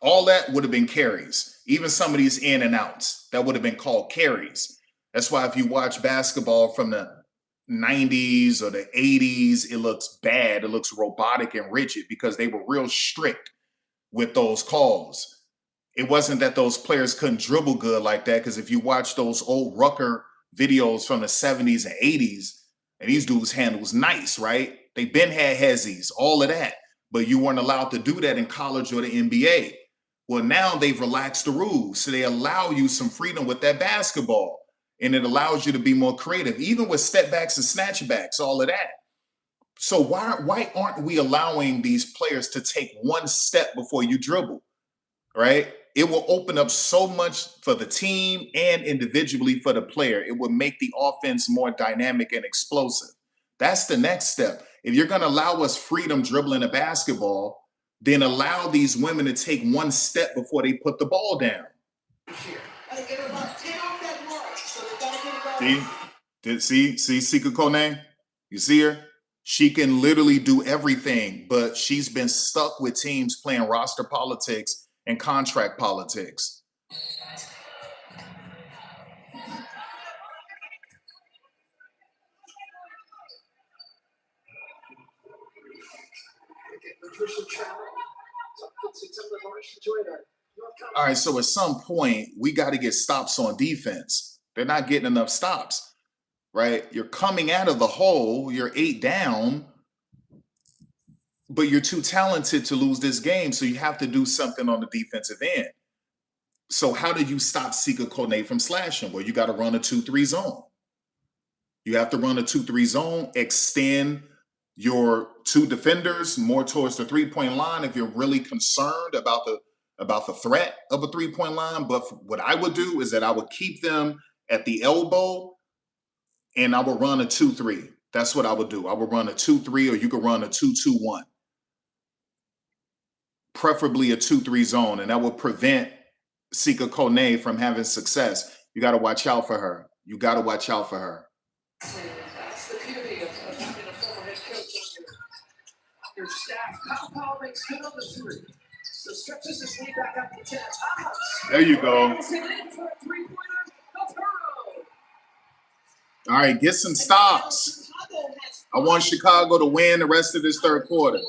Speaker 4: all that would have been carries. Even some of these in and outs, that would have been called carries. That's why if you watch basketball from the 90s or the 80s, it looks bad. It looks robotic and rigid because they were real strict with those calls. It wasn't that those players couldn't dribble good like that, because if you watch those old Rucker videos from the 70s and 80s, and these dudes handles nice, right? They been had hezzies, all of that, but you weren't allowed to do that in college or the NBA. Well, now they've relaxed the rules, so they allow you some freedom with that basketball, and it allows you to be more creative, even with step backs and snatchbacks, all of that. So why aren't we allowing these players to take 1 step before you dribble, right? It will open up so much for the team and individually for the player. It will make the offense more dynamic and explosive. That's the next step. If you're going to allow us freedom dribbling a basketball, then allow these women to take 1 step before they put the ball down. See Sika Kone? You see her? She can literally do everything, but she's been stuck with teams playing roster politics and contract politics. All right, so at some point, we got to get stops on defense. They're not getting enough stops, right? You're coming out of the hole, you're 8 down, but you're too talented to lose this game, so you have to do something on the defensive end. So how do you stop Sika Kone from slashing? Well, you got to run a 2-3 zone. You have to run a 2-3 zone, extend your 2 defenders more towards the 3-point line if you're really concerned about the threat of a 3-point line. But what I would do is that I would keep them at the elbow, and I would run a 2-3. That's what I would do. I would run a 2-3, or you could run a 2-2-1. Preferably a 2-3 zone, and that would prevent Sika Kone from having success. You got to watch out for her. You got to watch out for her.
Speaker 1: That's the beauty of having a former head coach on your staff. Powell makes good on the 3. So stretches his lead back up to 10.
Speaker 4: There you go. All right, get some stops. I want Chicago to win the rest of this third quarter.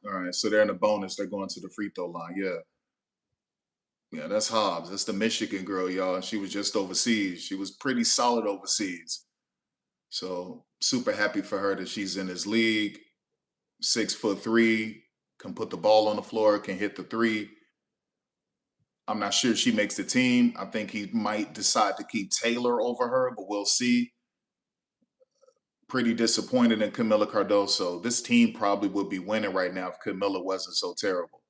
Speaker 4: All right, so they're in the bonus. They're going to the free throw line. Yeah. Yeah, that's Hobbs. That's the Michigan girl, y'all. She was just overseas. She was pretty solid overseas. So super happy for her that she's in this league. 6'3", can put the ball on the floor, can hit the three. I'm not sure she makes the team. I think he might decide to keep Taylor over her, but we'll see. Pretty disappointed in Camila Cardoso. This team probably would be winning right now if Camila wasn't so terrible.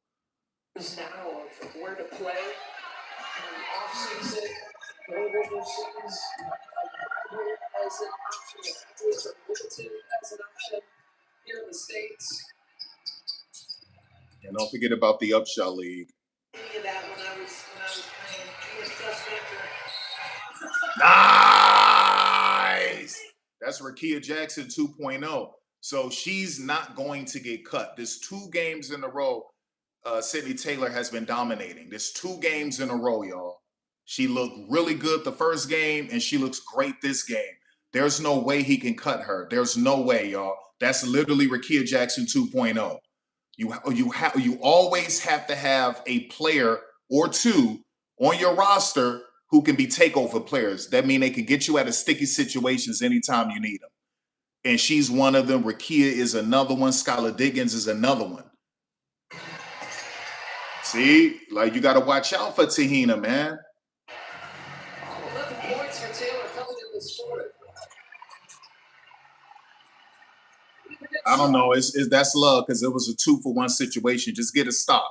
Speaker 1: Now of where to play off-season, overseas, as an option, as an option here in the States.
Speaker 4: And don't forget about the Upshot League.
Speaker 2: That when I was playing just
Speaker 4: Nice. That's Rakia Jackson 2.0. So she's not going to get cut. There's 2 games in a row. Sydney Taylor has been dominating. There's 2 games in a row, y'all. She looked really good the first game, and she looks great this game. There's no way he can cut her. There's no way, y'all. That's literally Rakia Jackson 2.0. You always have to have a player or 2 on your roster who can be takeover players. That means they can get you out of sticky situations anytime you need them. And she's one of them. Rakia is another one. Skylar Diggins is another one. See, like you got to watch out for Tahina, man.
Speaker 1: 11 points for Taylor coming in this quarter.
Speaker 4: I don't know. That's love because it was a 2-for-1 situation. Just get a stop.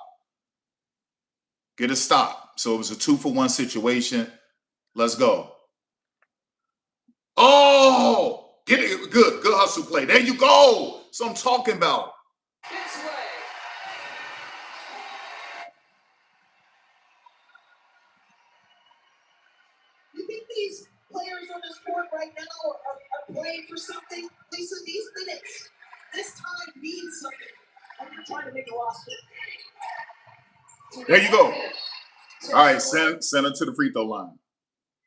Speaker 4: Get a stop. So it was a 2-for-1 situation. Let's go. Oh, get it. Good hustle play. There you go. That's what I'm talking about.
Speaker 1: This way.
Speaker 2: You think these players on this court right now are playing for something? Lisa, these minutes, this time means something. I'm not trying to make a roster.
Speaker 4: There you go. All right, send her to the free throw line.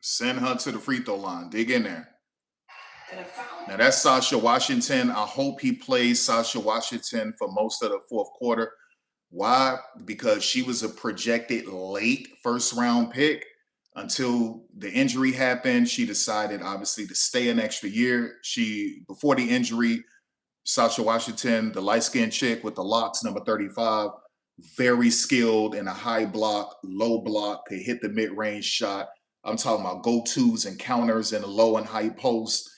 Speaker 4: Send her to the free throw line. Dig in there. Now that's Sasha Washington. I hope he plays Sasha Washington for most of the fourth quarter. Why? Because she was a projected late first-round pick. Until the injury happened, she decided obviously to stay an extra year. Before the injury, Sasha Washington, the light-skinned chick with the locks, number 35, very skilled in a high block, low block, could hit the mid-range shot. I'm talking about go-tos and counters in the low and high post.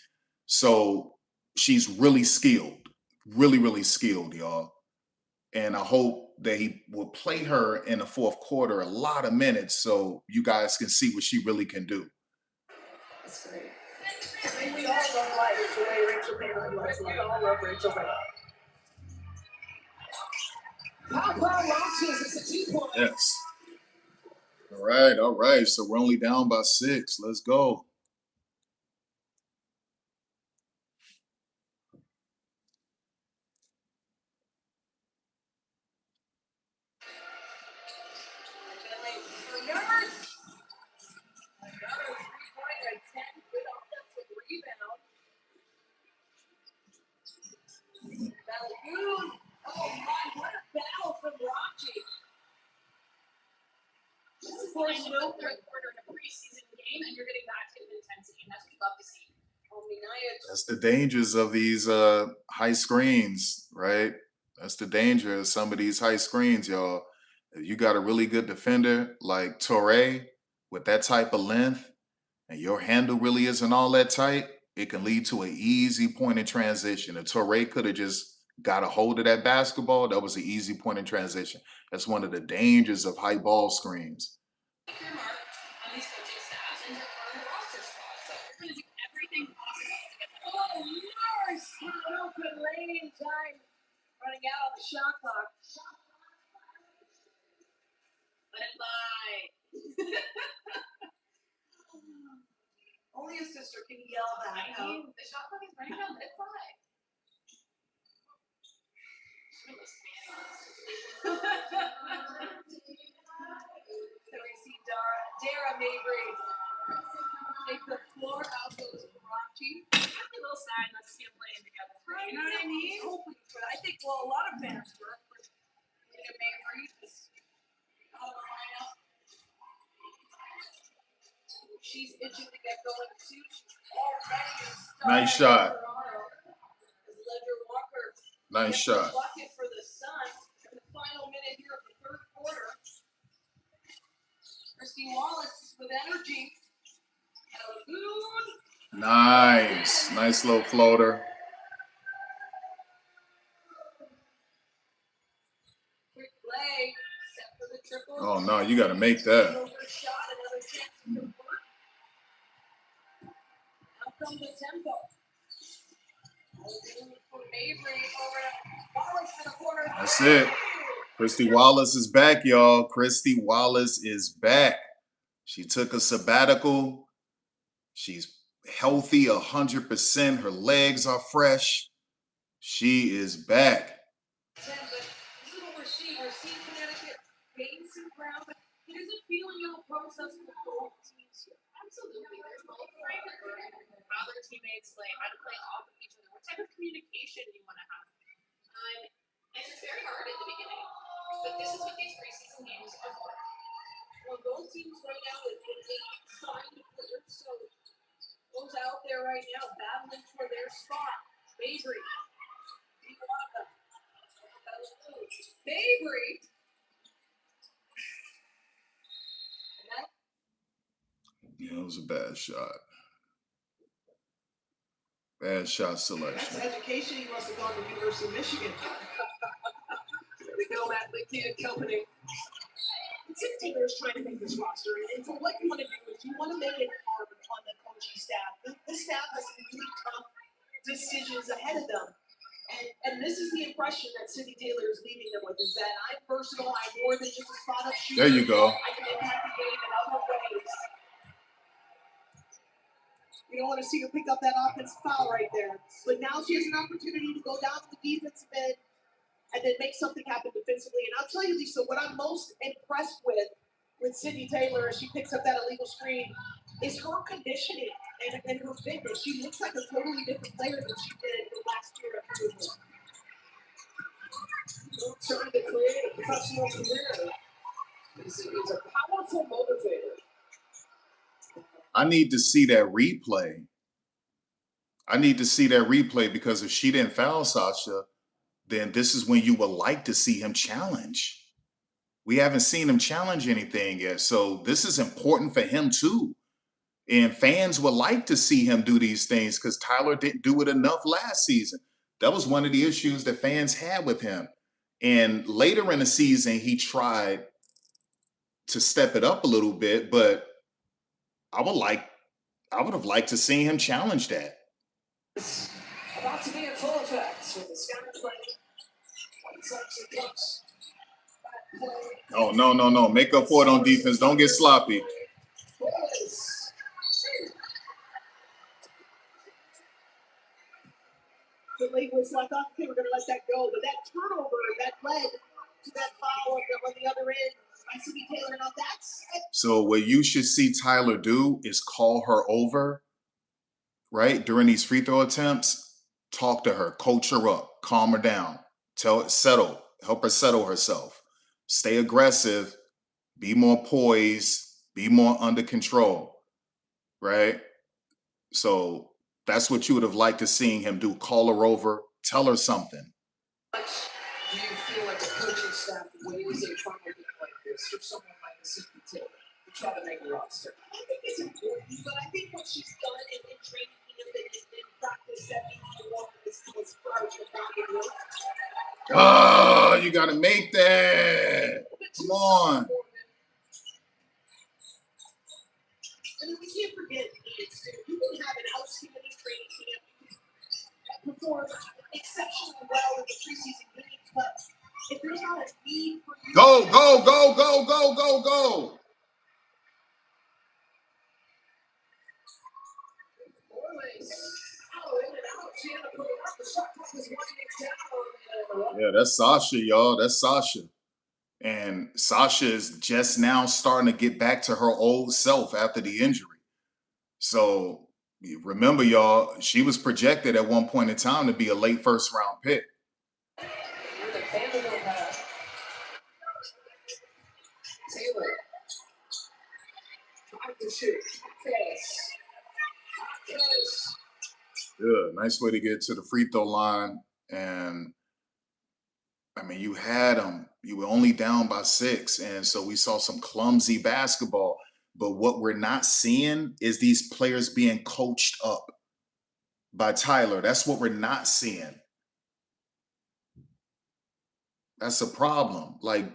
Speaker 4: So she's really skilled, really, really skilled, y'all. And I hope that he will play her in the fourth quarter a lot of minutes so you guys can see what she really can do.
Speaker 1: That's great. I mean, we all love life the way Rachel Bailey loves life. We all love Rachel Bailey. Papa launches. It's a 2-point.
Speaker 4: Yes. All right. So we're only down by 6. Let's go.
Speaker 1: Oh my, what a battle from Rocky. This is like no third quarter in a preseason game, and you're getting back to the intensity, and that's what we love to see.
Speaker 4: That's the dangers of these high screens, right? That's the danger of some of these high screens, y'all. If you got a really good defender like Torre with that type of length, and your handle really isn't all that tight, it can lead to an easy point in transition. If Torre could have just got a hold of that basketball, that was an easy point in transition. That's one of the dangers of high ball screens.
Speaker 3: Your mark on these coaching staffs and your current roster spot. So you're going to do everything possible to get that.
Speaker 1: Oh, nice! Open lane time. Running out on the shot clock.
Speaker 3: Let it fly.
Speaker 2: Only a sister can yell that.
Speaker 3: I mean, the shot clock is running down. Let it fly.
Speaker 2: So we see Dara Mabry take the floor out goes Karachi.
Speaker 3: I'm a little sad not to see them playing together.
Speaker 2: You know what I mean? Hoping for that. I think, well, a lot of fans were. Mabry is out of the lineup. She's itching to get going too. She's already
Speaker 4: Nice shot.
Speaker 2: Walker.
Speaker 4: Nice shot.
Speaker 2: Bucket for the Sun in the final minute here of the third quarter. Christy Wallace with energy.
Speaker 4: Nice. Nice little floater.
Speaker 2: Quick play. Set for the triple.
Speaker 4: Oh, no, you got to make that.
Speaker 2: Another shot, another chance to convert. Now comes the tempo.
Speaker 4: That's it. Christy Wallace is back, y'all. Christy Wallace is back. She took a sabbatical. She's healthy 100%. Her legs are fresh. She is back.
Speaker 2: Connecticut gains some ground, but it is a feeling of a process for both teams here.
Speaker 3: Absolutely. They're both trying to learn how their teammates play, how to play off of each other, what type of communication you want to have. And it's very hard at the beginning. But this is what these preseason games are for.
Speaker 2: Well, both teams right now with 8 signed players, so those out there right now battling for their spot. Mabry. Mabry.
Speaker 4: Yeah, it was a bad shot. Bad shot selection.
Speaker 2: That's education. He must have gone to the University of Michigan. They go at Licky and company. City Taylor is trying to make this roster, and so what you want to do is you want to make it hard on the coaching staff. This staff has some really tough decisions ahead of them, and this is the impression that City Taylor is leaving them with: is that I'm versatile, I'm more than just a spot-up shooter.
Speaker 4: There you go.
Speaker 2: I can impact the game in other ways. You don't want to see her pick up that offensive foul right there, but now she has an opportunity to go down to the defensive end and then make something happen defensively. And I'll tell you, Lisa, what I'm most impressed with Sydney Taylor as she picks up that illegal screen is her conditioning and her fitness. She looks like a totally different player than she did the last year at Cleveland.
Speaker 1: Trying to create a professional career. It's a powerful motivator.
Speaker 4: I need to see that replay. I need to see that replay because if she didn't foul Sasha, then this is when you would like to see him challenge. We haven't seen him challenge anything yet. So this is important for him too. And fans would like to see him do these things because Tyler didn't do it enough last season. That was one of the issues that fans had with him. And later in the season, he tried to step it up a little bit, but I would have liked to see him challenge that.
Speaker 1: It's about to be in full effect with the Sky play. White Sox and Cubs.
Speaker 4: Oh, no. Make up for it on defense. Don't get sloppy.
Speaker 2: The league was like, okay, we're going to let that go. But that turnover that led to that foul on the other end by City Taylor. Now that's...
Speaker 4: So what you should see Tyler do is call her over, right? During these free throw attempts, talk to her, coach her up, calm her down, settle, help her settle herself. Stay aggressive, be more poised, be more under control, right? So that's what you would have liked to seeing him do. Call her over, tell her something.
Speaker 1: Do you feel like the coaching staff weighs a final game like this for someone like City Taylor to try to make a roster?
Speaker 2: I think it's important, but I think what she's done in training camp and in practice that means you want is prior to the work.
Speaker 4: Oh, you got to make that. Come on.
Speaker 2: I mean, we can't forget needs too. You can have an outstanding training camp that performs exceptionally well in the preseason games, but if there's not a need for you...
Speaker 4: Go. Yeah, that's Sasha, y'all. That's Sasha. And Sasha is just now starting to get back to her old self after the injury. So remember, y'all, she was projected at one point in time to be a late first-round pick.
Speaker 1: Taylor tried to shoot.
Speaker 4: Good. Nice way to get to the free throw line. And I mean, you had them. You were only down by 6. And so we saw some clumsy basketball. But what we're not seeing is these players being coached up by Tyler. That's what we're not seeing. That's a problem. Like,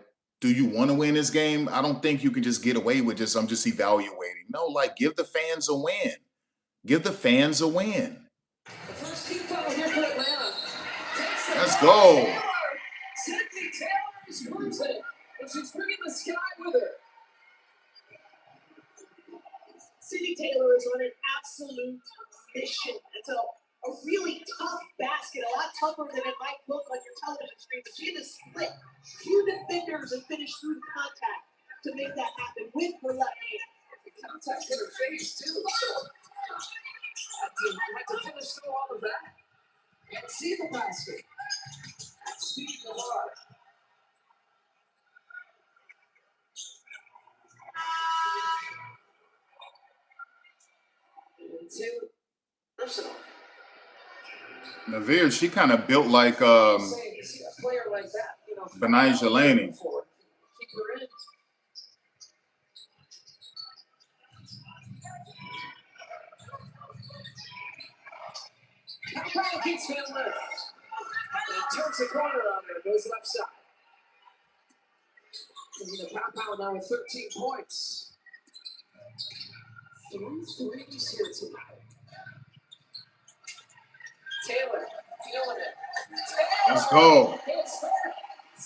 Speaker 4: do you want to win this game? I don't think you can just get away with I'm just evaluating. No, like, give the fans a win. Give the fans a win.
Speaker 1: The first team foul here for Atlanta.
Speaker 4: Let's go.
Speaker 1: Sydney Taylor is cruising, and she's bringing the sky with her.
Speaker 2: Sydney Taylor is on an absolute mission. It's a really tough basket, a lot tougher than it might look on your television screen. But she had to split 2 defenders and finish through the contact to make that happen with her left hand.
Speaker 1: The contact hit her face, too. So, had to finish through all of that and see the basket. Speed Navarre. Into personal.
Speaker 4: Naveer, she kind of built like
Speaker 1: You see a player like that,
Speaker 4: Benai Jelani.
Speaker 1: Keep her in. Powell keeps him left. And turns the corner on her, goes left side. Powell now with 13 points. 3 threes here tonight. Taylor, feeling it.
Speaker 4: Let's go.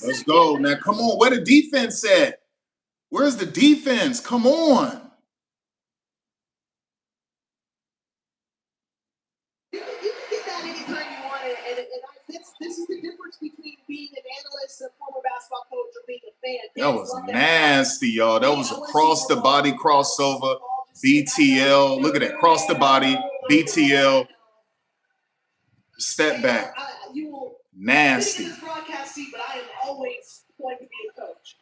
Speaker 4: Let's go. Now, come on. Where the defense at? Where's the defense? Come on.
Speaker 2: You can get that anytime you want it. And this is the difference between being an analyst, a former basketball coach, or being a fan.
Speaker 4: That was nasty, y'all. That was a cross the body crossover. BTL. Look at that. Cross the body. BTL. Step back. Nasty.
Speaker 2: This broadcast seat, but I am always going to be a coach.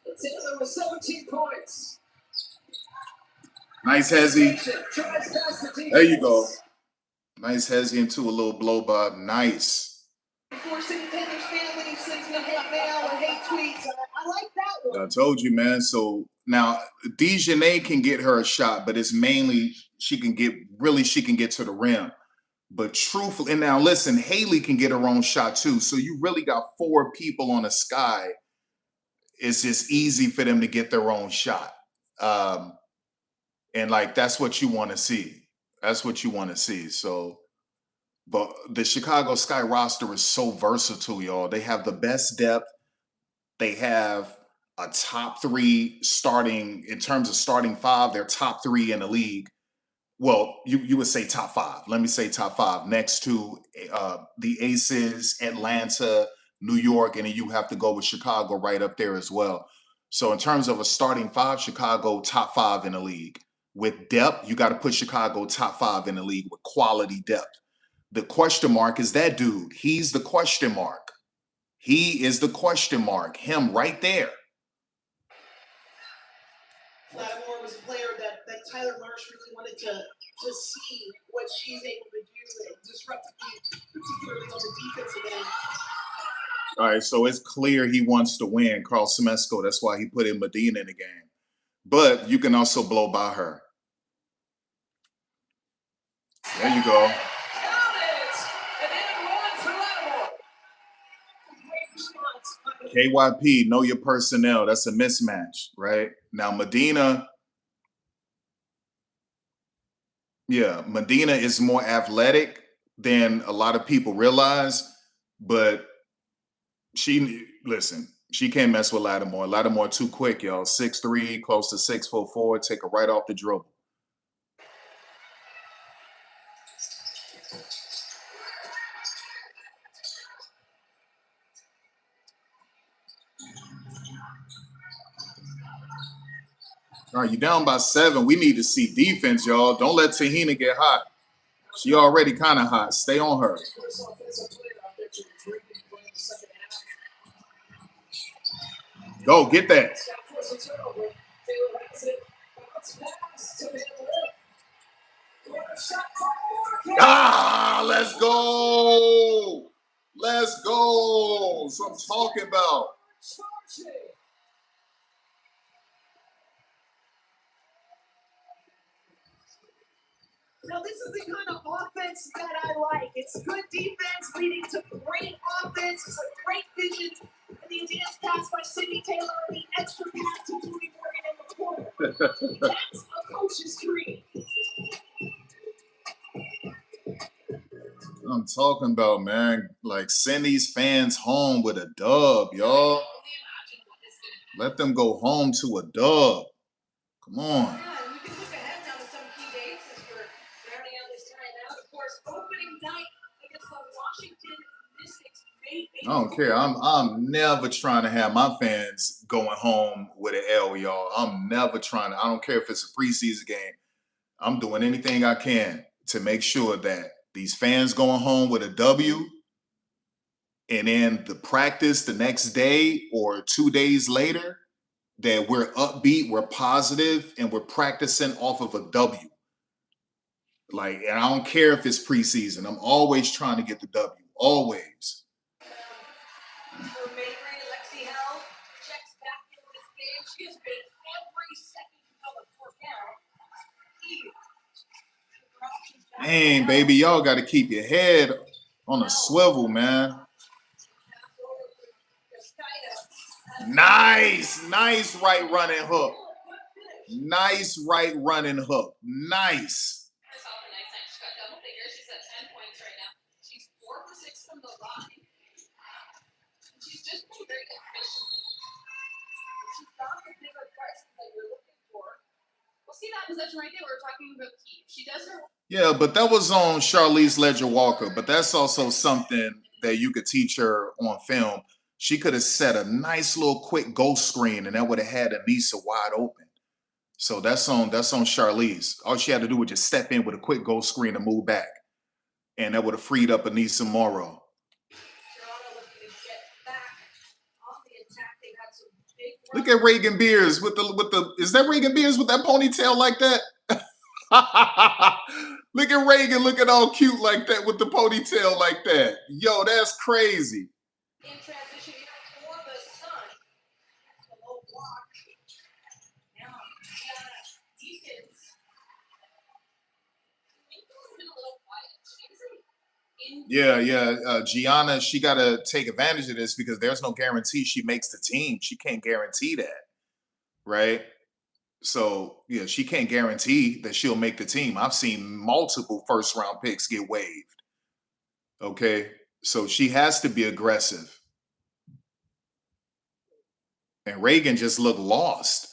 Speaker 1: Taylor with 17 points.
Speaker 4: Nice hezzy. There you go. Nice hezzy into a little blow by. Nice.
Speaker 2: Forcing Taylor's family sends me hate mail or hate tweets. I like that one.
Speaker 4: I told you, man. So now Dejanay can get her a shot, but it's mainly she can get to the rim. But truthfully, and now listen, Haley can get her own shot too. So you really got 4 people on the sky. It's just easy for them to get their own shot. And like, that's what you want to see. That's what you want to see. So, but the Chicago Sky roster is so versatile, y'all. They have the best depth. They have a top 3 starting, in terms of starting 5, they're top 3 in the league. Well, you would say top 5. Let me say top 5 next to the Aces, Atlanta, New York, and then you have to go with Chicago right up there as well. So in terms of a starting 5, Chicago top 5 in the league. With depth, you got to put Chicago top 5 in the league with quality depth. The question mark is that dude. He's the question mark. He is the question mark. Him right there.
Speaker 2: Lattimore was a player that Tyler Marsh really wanted to see what she's able to do and disrupt the game, particularly on the defensive end.
Speaker 4: All right, so it's clear he wants to win, Carl Semesco. That's why he put in Medina in the game. But you can also blow by her. There you go. KYP, know your personnel. That's a mismatch, right? Now, Medina, Medina is more athletic than a lot of people realize, but she can't mess with Lattimore. Lattimore too quick, y'all. 6'3", close to 6'4", take her right off the dribble. All right, you're down by 7. We need to see defense, y'all. Don't let Tahina get hot. She already kind of hot. Stay on her. Go, get that.
Speaker 1: Bounce pass to Van Lith. Corner shot by Morgan.
Speaker 4: Ah, let's go. Let's go. That's what I'm talking about.
Speaker 1: Charging.
Speaker 2: Now, this is the kind of offense that I like. It's good defense leading to great offense. It's a great vision. And the advanced pass by Sidney Taylor and the extra pass to Judy Morgan in the corner. That's a coach's dream.
Speaker 4: I'm talking about, man. Like, send these fans home with a dub, y'all. Let them go home to a dub. Come on.
Speaker 2: Yeah, and we can look ahead now to some key dates as we're rounding out this time out. Of course, opening night against the Washington Mystics.
Speaker 4: I don't care. I'm never trying to have my fans going home with an L, y'all. I'm never trying to. I don't care if it's a preseason game. I'm doing anything I can to make sure that these fans going home with a W, and then the practice the next day or 2 days later, that we're upbeat, we're positive, and we're practicing off of a W. Like, and I don't care if it's preseason. I'm always trying to get the W. Always.
Speaker 2: For Mercury, Lexi Hell checks back into this game. She has been every second of the fourth down.
Speaker 4: Man, baby, y'all got to keep your head on a swivel, man. Nice right running hook. Nice right running hook. Nice.
Speaker 3: She's got double figures. She's at 10 points right now. She's 4 for 6 from the line. She's just been very efficient. She's got the bigger presence that you're looking for. We'll see that possession right there. We're talking about Keith. She does her.
Speaker 4: Yeah, but that was on Charlize Ledger-Walker. But that's also something that you could teach her on film. She could have set a nice little quick ghost screen, and that would have had Anissa wide open. So that's on Charlize. All she had to do was just step in with a quick ghost screen and move back, and that would have freed up Anissa Morrow. Look at Reagan Beers with the. Is that Reagan Beers with that ponytail like that? Look at Reagan looking all cute like that with the ponytail like that. Yo, that's crazy.
Speaker 2: In transition here for the Sun. That's the low block. Now, Deacons.
Speaker 4: Yeah. Gianna, she got to take advantage of this because there's no guarantee she makes the team. She can't guarantee that, right? So, yeah, she can't guarantee that she'll make the team. I've seen multiple first-round picks get waived, okay? So she has to be aggressive. And Reagan just looked lost.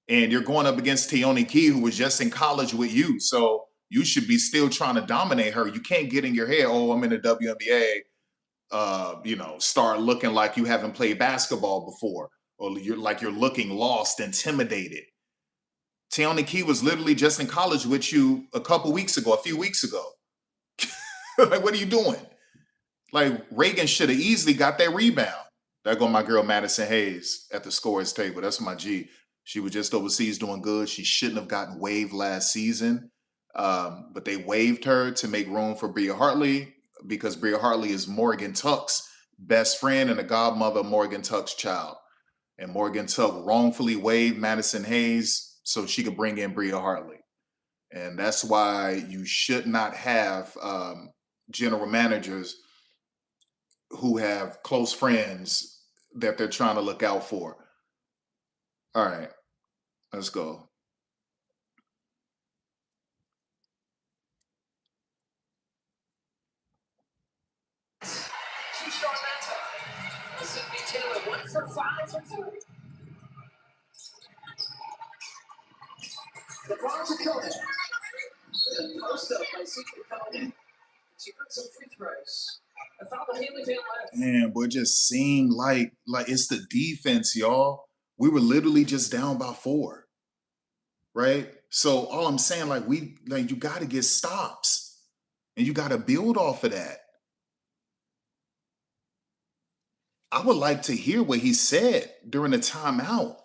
Speaker 4: And you're going up against Teone Key, who was just in college with you. So you should be still trying to dominate her. You can't get in your head, oh, I'm in the WNBA, start looking like you haven't played basketball before. Or you're looking lost, intimidated. Teone Key was literally just in college with you a few weeks ago. Like, what are you doing? Like, Reagan should have easily got that rebound. There go my girl Madison Hayes at the scorer's table. That's my G. She was just overseas doing good. She shouldn't have gotten waived last season. But they waived her to make room for Bria Hartley because Bria Hartley is Morgan Tuck's best friend and the godmother of Morgan Tuck's child. And Morgan Tuck wrongfully waived Madison Hayes so she could bring in Bria Hartley. And that's why you should not have general managers who have close friends that they're trying to look out for. All right, let's go.
Speaker 1: She shot that time. Sidney Taylor 1 for 5 from 3. The ball to Conan. The post up by Secret Conan. She earned some free throws. I found the Haley Van left.
Speaker 4: Man, but it just seemed like it's the defense, y'all. We were literally just down by 4, right? So all I'm saying, you got to get stops, and you got to build off of that. I would like to hear what he said during the timeout.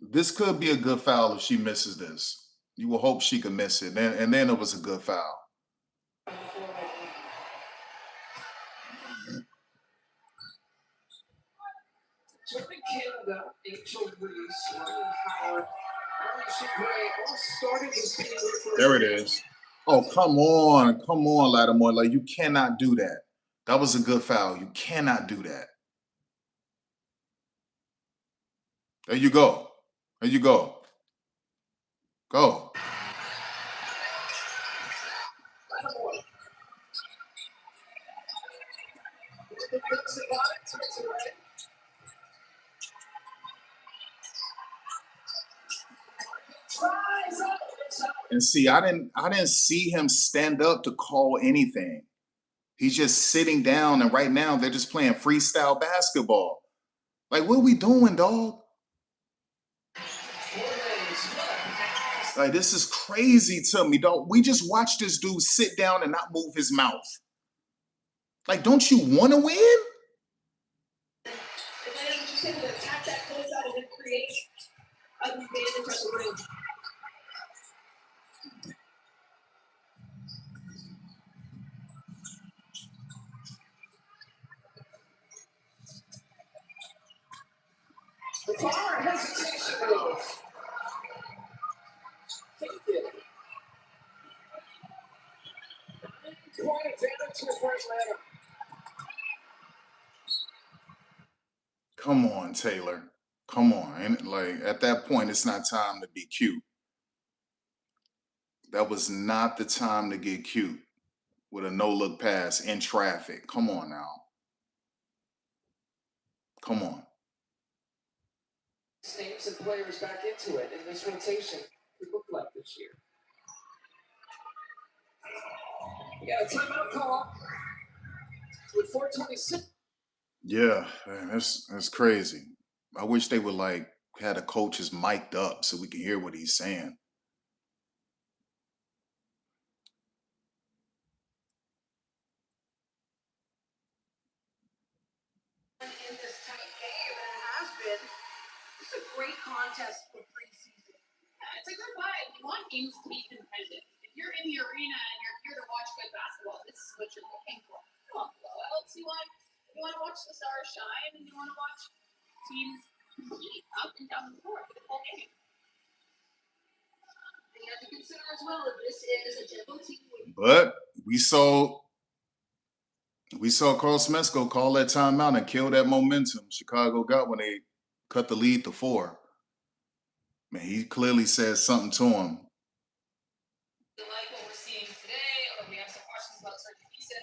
Speaker 4: This could be a good foul if she misses this. You will hope she can miss it. And then it was a good foul.
Speaker 1: Jordan Canada, Angel Reese, Ryan Howard, Alicia Gray all started this game.
Speaker 4: There it is. Oh, come on. Come on, Lattimore. Like, you cannot do that. That was a good foul. You cannot do that. There you go. There you go. Go. And see, I didn't see him stand up to call anything. He's just sitting down, and right now they're just playing freestyle basketball. Like, what are we doing, dog? Like, this is crazy to me, dog. We just watched this dude sit down and not move his mouth. Like, don't you want to win?
Speaker 1: The far hesitation move. Take it. Point advantage for Atlanta.
Speaker 4: Come on, Taylor. Come on. And like, at that point, it's not time to be cute. That was not the time to get cute with a no-look pass in traffic. Come on now. Come on.
Speaker 1: Names and players back into it in this rotation. It looked like this year. We got a timeout call with 4:26.
Speaker 4: Yeah, man, that's crazy. I wish they would like had the coaches mic'd up so we can hear what he's saying.
Speaker 2: In this tight game, and it has been. It's a great contest for preseason.
Speaker 3: Yeah, it's a good vibe. You want games to be competitive. If you're in the arena and you're here to watch good basketball, this is what you're looking for. You want blowouts. You want to watch the stars shine, and you want to watch teams compete up and down the floor for the full game. And you have to consider as well that this is a Temple team with
Speaker 4: But we saw Carl Smesco call that timeout and kill that momentum Chicago got when they cut the lead to 4. Man, he clearly said something to him.
Speaker 3: like what we're seeing today, or we have some questions about certain pieces.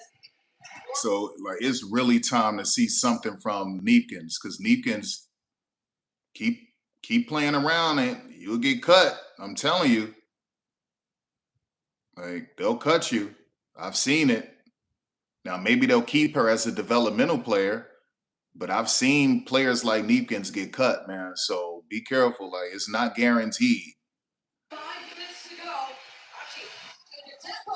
Speaker 4: So, like, it's really time to see something from Neepkins, because Neepkins keep playing around and you'll get cut. I'm telling you. Like, they'll cut you. I've seen it. Now, maybe they'll keep her as a developmental player, but I've seen players like Neepkins get cut, man. So be careful. Like, it's not guaranteed.
Speaker 2: 5 minutes to go. Actually, in the tempo.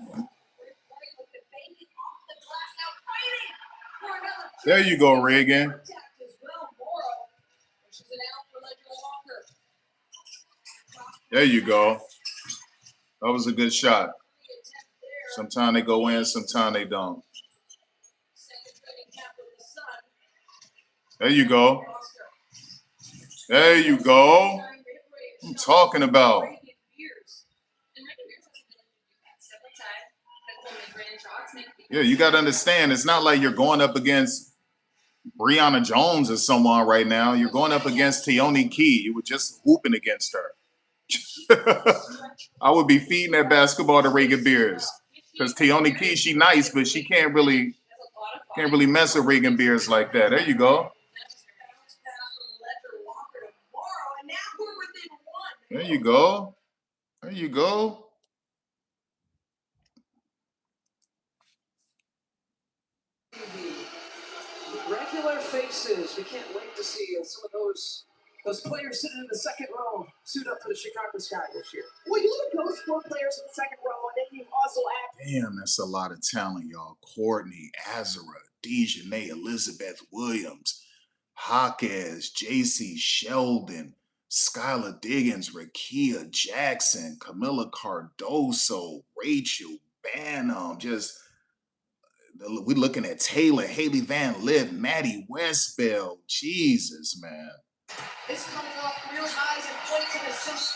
Speaker 2: We're playing with the baby off the glass now, fighting for another.
Speaker 4: There you go, Reagan.
Speaker 2: Contact as well, Morrow. She's an out for Ledger Walker.
Speaker 4: There you go. That was a good shot. Sometimes they go in, sometimes they don't. There you go. There you go. I'm talking about. Yeah, you got to understand, it's not like you're going up against Breonna Jones or someone right now. You're going up against Teone Key. You were just hooping against her. I would be feeding that basketball to Reagan Beers. Because Teone Key, she nice, but she can't really mess with Reagan Beers like that. There you go. There you go. There you go.
Speaker 1: Regular faces. We can't wait to see some of those players sitting in the second row suit up for the Chicago Sky this year.
Speaker 2: Well, you look at those 4 players in the second row, and then you also add.
Speaker 4: Damn, that's a lot of talent, y'all. Courtney, Azara, Dejanay, Elizabeth Williams, Hawkes, JC Sheldon, Skylar Diggins, Rakia Jackson, Camila Cardoso, Rachel Banham, just we looking at Taylor, Haley Van Lith, Maddie Westbell. Jesus, man.
Speaker 2: It's coming off real highs and points and assists.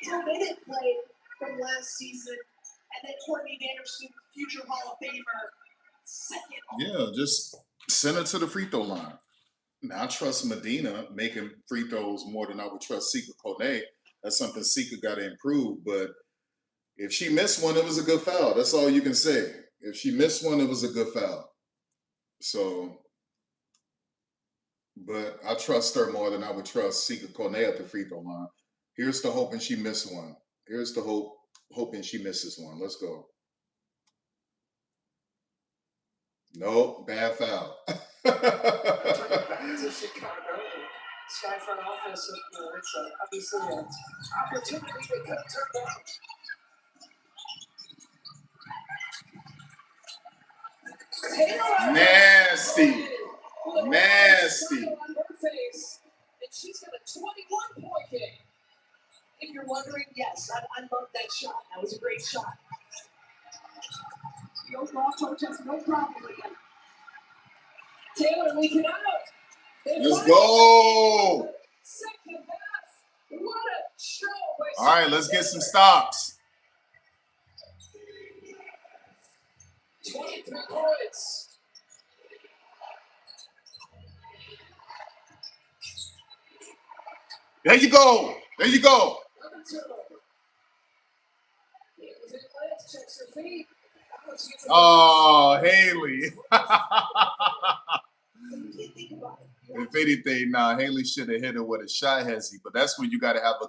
Speaker 2: 2-minute play from last season. And then Courtney Anderson, future Hall of Famer, second.
Speaker 4: Yeah, just send her to the free throw line. Now, I trust Medina making free throws more than I would trust Sika Kone. That's something Sika got to improve. But if she missed one, it was a good foul. That's all you can say. If she missed one, it was a good foul. So, but I trust her more than I would trust Sika Kone at the free throw line. Here's the hoping she missed one. Here's the hoping she misses one. Let's go. Nope, bad foul.
Speaker 1: Back to Chicago. Sky front office, it's obviously an opportunity they could have turned down.
Speaker 4: Nasty. Nasty.
Speaker 1: On her face, and she's got a 21-point game.
Speaker 2: If you're wondering, yes, I love that shot. That was a great shot. The overall coach has no problem with that.
Speaker 1: Taylor leaking out.
Speaker 4: Let's go.
Speaker 1: Second half. What a show by
Speaker 4: All right, let's get some stops.
Speaker 1: 23 points.
Speaker 4: There you go. There you go.
Speaker 1: Another turnover. It was in Lance, checks her feet.
Speaker 4: Oh, Haley. If anything, Haley should have hit her with a shot hezzy, but that's when you got to have a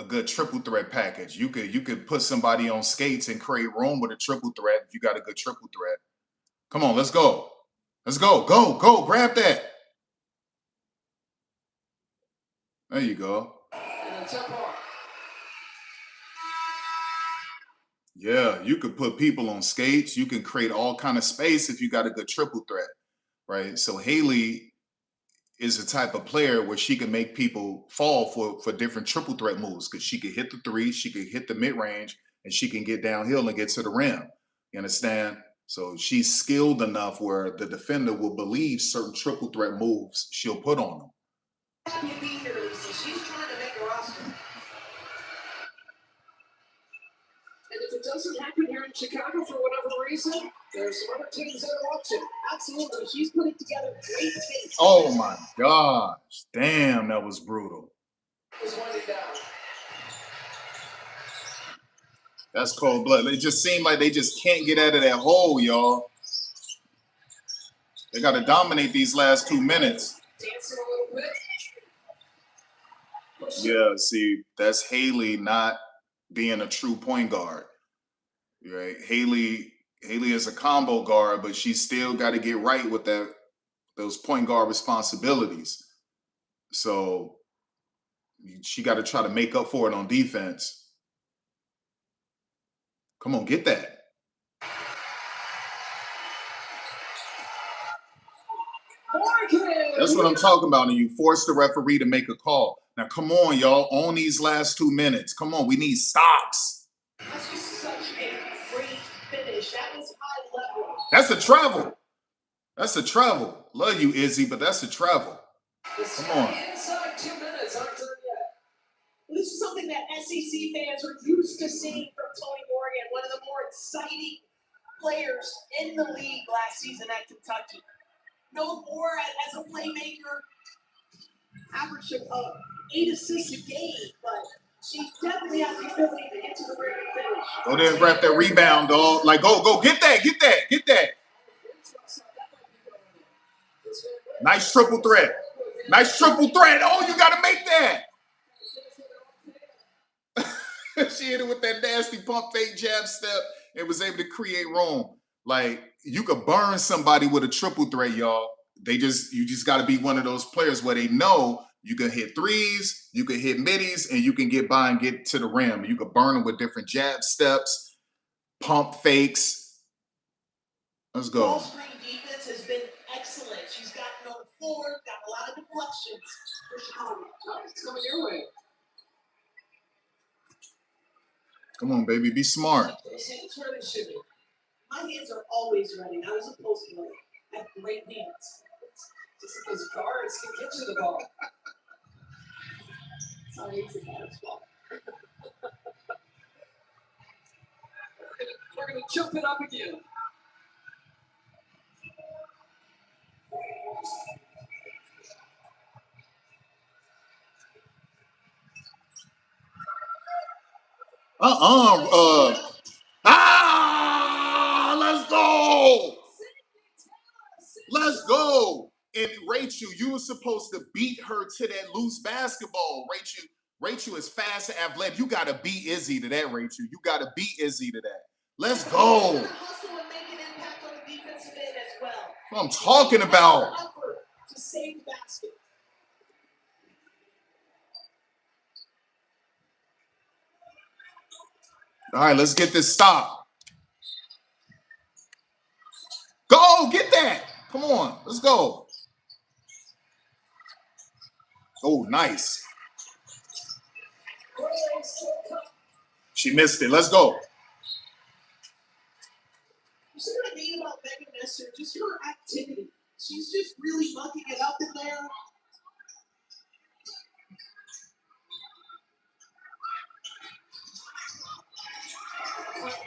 Speaker 4: good triple threat package. You could put somebody on skates and create room with a triple threat if you got a good triple threat. Come on, let's go. Let's go. Go. Grab that. There you go.
Speaker 1: And a tip off.
Speaker 4: Yeah, you could put people on skates. You can create all kind of space if you got a good triple threat, right? So Haley is the type of player where she can make people fall for different triple threat moves because she could hit the three, she could hit the mid-range, and she can get downhill and get to the rim. You understand? So she's skilled enough where the defender will believe certain triple threat moves she'll put on them.
Speaker 2: Happy to be here, Lisa. She's trying to make a roster.
Speaker 1: And if it doesn't happen here in Chicago for whatever reason, there's some other teams that are watching.
Speaker 2: Absolutely. She's putting together great tape.
Speaker 4: Oh my gosh. Damn, that was brutal.
Speaker 1: Was winding down.
Speaker 4: That's cold blood. It just seemed like they just can't get out of that hole, y'all. They got to dominate these last 2 minutes.
Speaker 1: Dancing a little bit.
Speaker 4: Yeah, see, that's Haley not being a true point guard. Right? Haley is a combo guard, but she still got to get right with those point guard responsibilities. So she got to try to make up for it on defense. Come on, get that. That's what I'm talking about. And you force the referee to make a call. Now, come on, y'all. On these last 2 minutes. Come on, we need stops.
Speaker 2: That's just such a great finish. That was high level.
Speaker 4: That's a travel. That's a travel. Love you, Izzy, but that's a travel. Come on.
Speaker 1: Inside 2 minutes, aren't done yet.
Speaker 2: This is something that SEC fans are used to seeing from Tony Morgan, one of the more exciting players in the league last season at Kentucky. No more as a playmaker, average of 8 assists a game, but she definitely has the ability to get to the rim and finish.
Speaker 4: Go there and grab that rebound, dog. Like, go, get that. Nice triple threat. Oh, you got to make that. She hit it with that nasty pump fake jab step and was able to create room. Like, you could burn somebody with a triple threat, y'all. You just got to be one of those players where they know you can hit threes, you can hit middies, and you can get by and get to the rim. You could burn them with different jab steps, pump fakes. Let's go.
Speaker 2: Ball screen defense has been excellent. She's gotten on floor, got a lot of deflections for Chicago.
Speaker 1: It's coming your way.
Speaker 4: Come on, baby, be smart.
Speaker 1: Those hands where they should be.
Speaker 2: My hands are always ready. I was a post player. I have great hands.
Speaker 1: Just because guards can get you the ball.
Speaker 2: It's not easy guards' fault.
Speaker 1: We're gonna jump it up again.
Speaker 4: Let's go. Let's go. And Rachel, you were supposed to beat her to that loose basketball. Rachel is fast and athletic. You got to beat Izzy to that, Rachel. You got to beat Izzy to that. Let's go.
Speaker 2: Hustle and make an impact on the defensive end as well.
Speaker 4: That's what I'm talking about.
Speaker 2: To save the basket.
Speaker 4: All right, let's get this stop. Go, get that. Come on, let's go. Oh, nice. She missed it. Let's go.
Speaker 2: You see what I mean about Megan Nestor? Just her activity. She's just really mucking it up in there.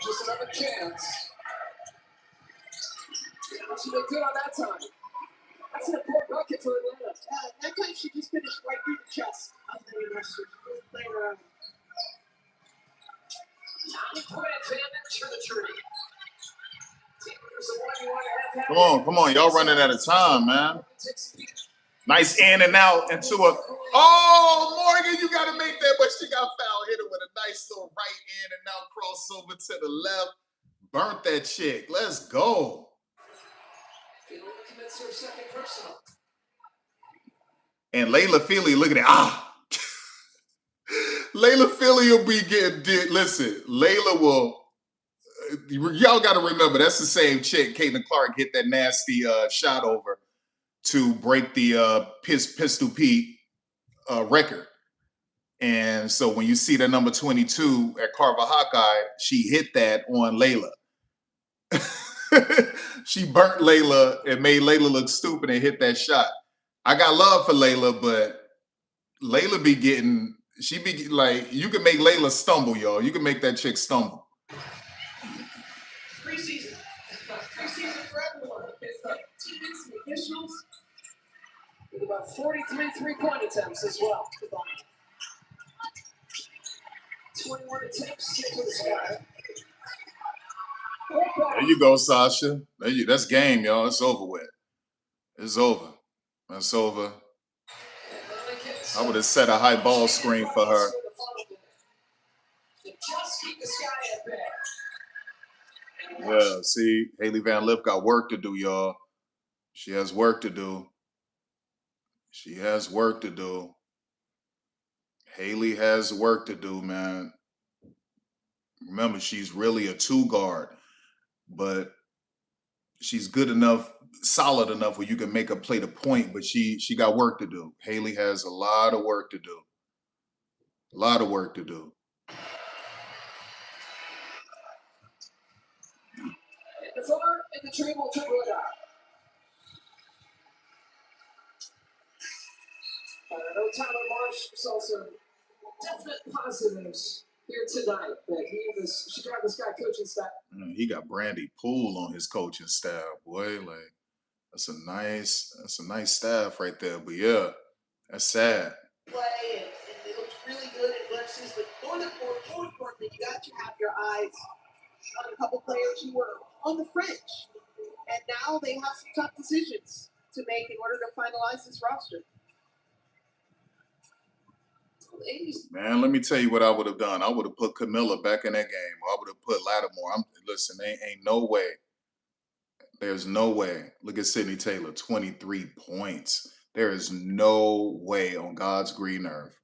Speaker 1: Just another chance. She looked good on that time. That's an important bucket for Atlanta.
Speaker 2: That time she just finished right through the chest of Megan Nestor. She wasn't playing around.
Speaker 1: 9-point advantage for the tree.
Speaker 4: Come on. Y'all running out of time, man. Nice in and out into a. Oh, Morgan, you got to make that, but she got foul. Hit her with a nice little right in and out crossover to the left. Burnt that chick. Let's go. And Layla Philly, look at it. Layla Philly will be getting. Listen, Layla will. Y'all got to remember, that's the same chick. Caitlin Clark hit that nasty shot over to break the Pistol Pete record. And so when you see the number 22 at Carver Hawkeye, she hit that on Layla. She burnt Layla and made Layla look stupid and hit that shot. I got love for Layla, but Layla be getting, she be like, you can make Layla stumble, y'all. You can make that chick stumble.
Speaker 2: Preseason. Preseason for everyone. It's like teammates and officials.
Speaker 1: With about 43 three-point attempts as well. 21 attempts for the Sky.
Speaker 4: There you go, Sasha. That's game, y'all. It's over with. It's over. That's over. I would have set a high ball screen for her. Yeah, see, Haley Van Lith got work to do, y'all. She has work to do. She has work to do. Haley has work to do, man. Remember, she's really a 2 guard, but she's good enough, solid enough where you can make her play the point, but she got work to do. Haley has a lot of work to do. A lot of work to do.
Speaker 1: The floor and the tree will triple it out. I know Tyler Marsh saw some definite positives here tonight, that she got this guy coaching staff.
Speaker 4: He got Brandy Poole on his coaching staff, boy. Like that's a nice staff right there. But yeah, that's sad.
Speaker 2: Play and it looks really good in glimpses, but more importantly, you got to have your eyes on a couple players who were on the fringe, and now they have some tough decisions to make in order to finalize this roster.
Speaker 4: Man, let me tell you what I would have done. I would have put Camilla back in that game. Or I would have put Lattimore. Listen, ain't no way. There's no way. Look at Sydney Taylor, 23 points. There is no way on God's green earth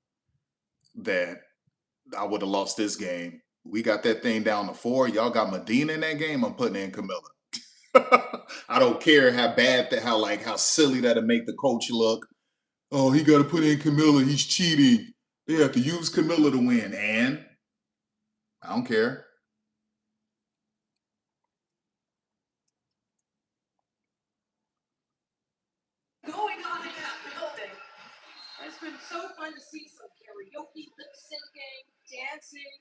Speaker 4: that I would have lost this game. We got that thing down to 4. Y'all got Medina in that game. I'm putting in Camilla. I don't care how bad that, how silly that'll make the coach look. Oh, he got to put in Camilla. He's cheating. They have to use Camilla to win. And I don't care.
Speaker 2: Going on in that building. It's been so fun to see some karaoke, lip syncing, dancing.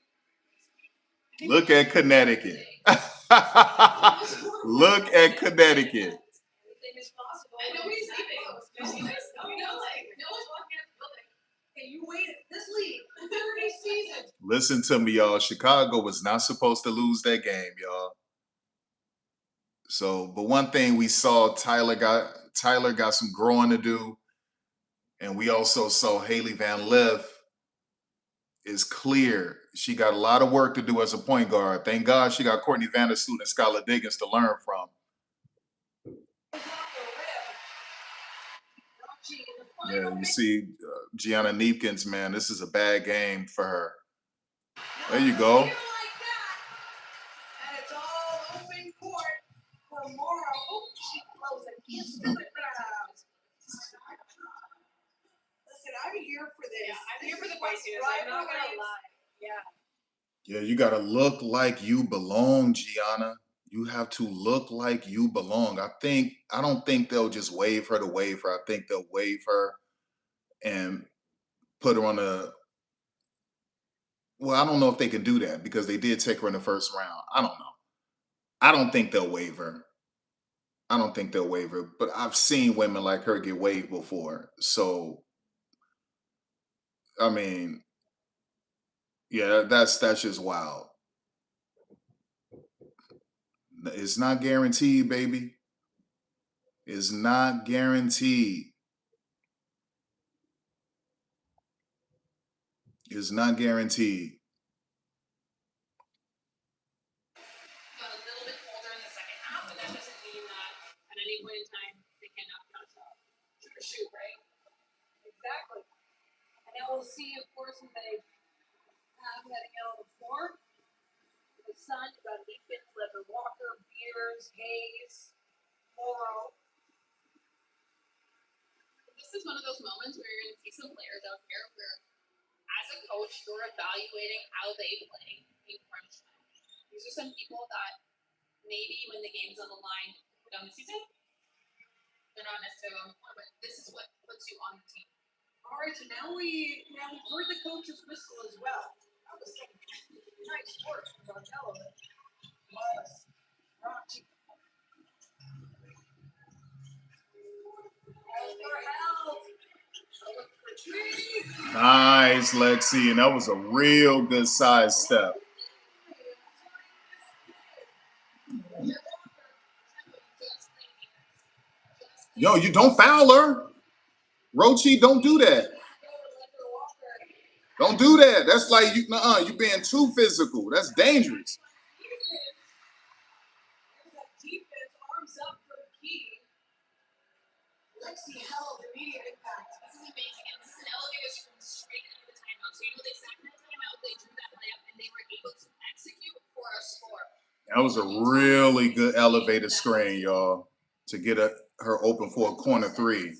Speaker 4: Look at Connecticut. Look at Connecticut.
Speaker 2: Anything is possible. And nobody's leaving. No one's walking out the building. Hey, you waited this league 30 seasons.
Speaker 4: Listen to me, y'all. Chicago was not supposed to lose that game, y'all. So, but one thing we saw, Tyler got some growing to do. And we also saw Haley Van Lith is clear. She got a lot of work to do as a point guard. Thank God she got Courtney Vandersloot and Skylar Diggins to learn from. Yeah, you see Gianna Neepkins, man, this is a bad game for her. There you go.
Speaker 2: And it's all open court for Mora. Oh, she blows a kiss to the crowd. Listen, I'm here for this. Yeah, I'm here for the questions. I'm not gonna lie. Yeah.
Speaker 4: Yeah, you got to look like you belong, Gianna. You have to look like you belong. I don't think they'll just waive her to waive her. I think they'll waive her and put her on well, I don't know if they can do that because they did take her in the first round. I don't know. I don't think they'll waive her. I don't think they'll waive her, but I've seen women like her get waived before. So, I mean, yeah, that's just wild. It's not guaranteed, baby. It's not guaranteed. It's not guaranteed.
Speaker 3: Got a little bit colder in the second half, but that doesn't mean that at any point in time they cannot shoot, right?
Speaker 2: Exactly. And now we'll see, of course, when they have heading out on the floor. The Sun, you've got Neepkins, Lever Walker, Beers, Hayes, Morrow.
Speaker 3: This is one of those moments where you're going to see some players out here where, as a coach, you're evaluating how they play in crunch time. These are some people that maybe when the game's on the line down the season, they're not necessarily on the floor, but this is what puts you on the team.
Speaker 2: All right, so now we've heard the coach's whistle as well. That was some nice work from Donatello. Was Rocky.
Speaker 4: Nice, Lexi. And that was a real good side step. Yo, you don't foul her. Rochi, don't do that. Don't do that. That's like you being too physical. That's dangerous.
Speaker 2: Defense, arms up for the key. Lexi held immediate impact.
Speaker 3: This is amazing. And this is an elevator screen straight into the timeout. So you know they sat in that timeout, they drew that layup, and they were able to execute for a score.
Speaker 4: That was a really good elevator screen, y'all, to get her open for a corner three.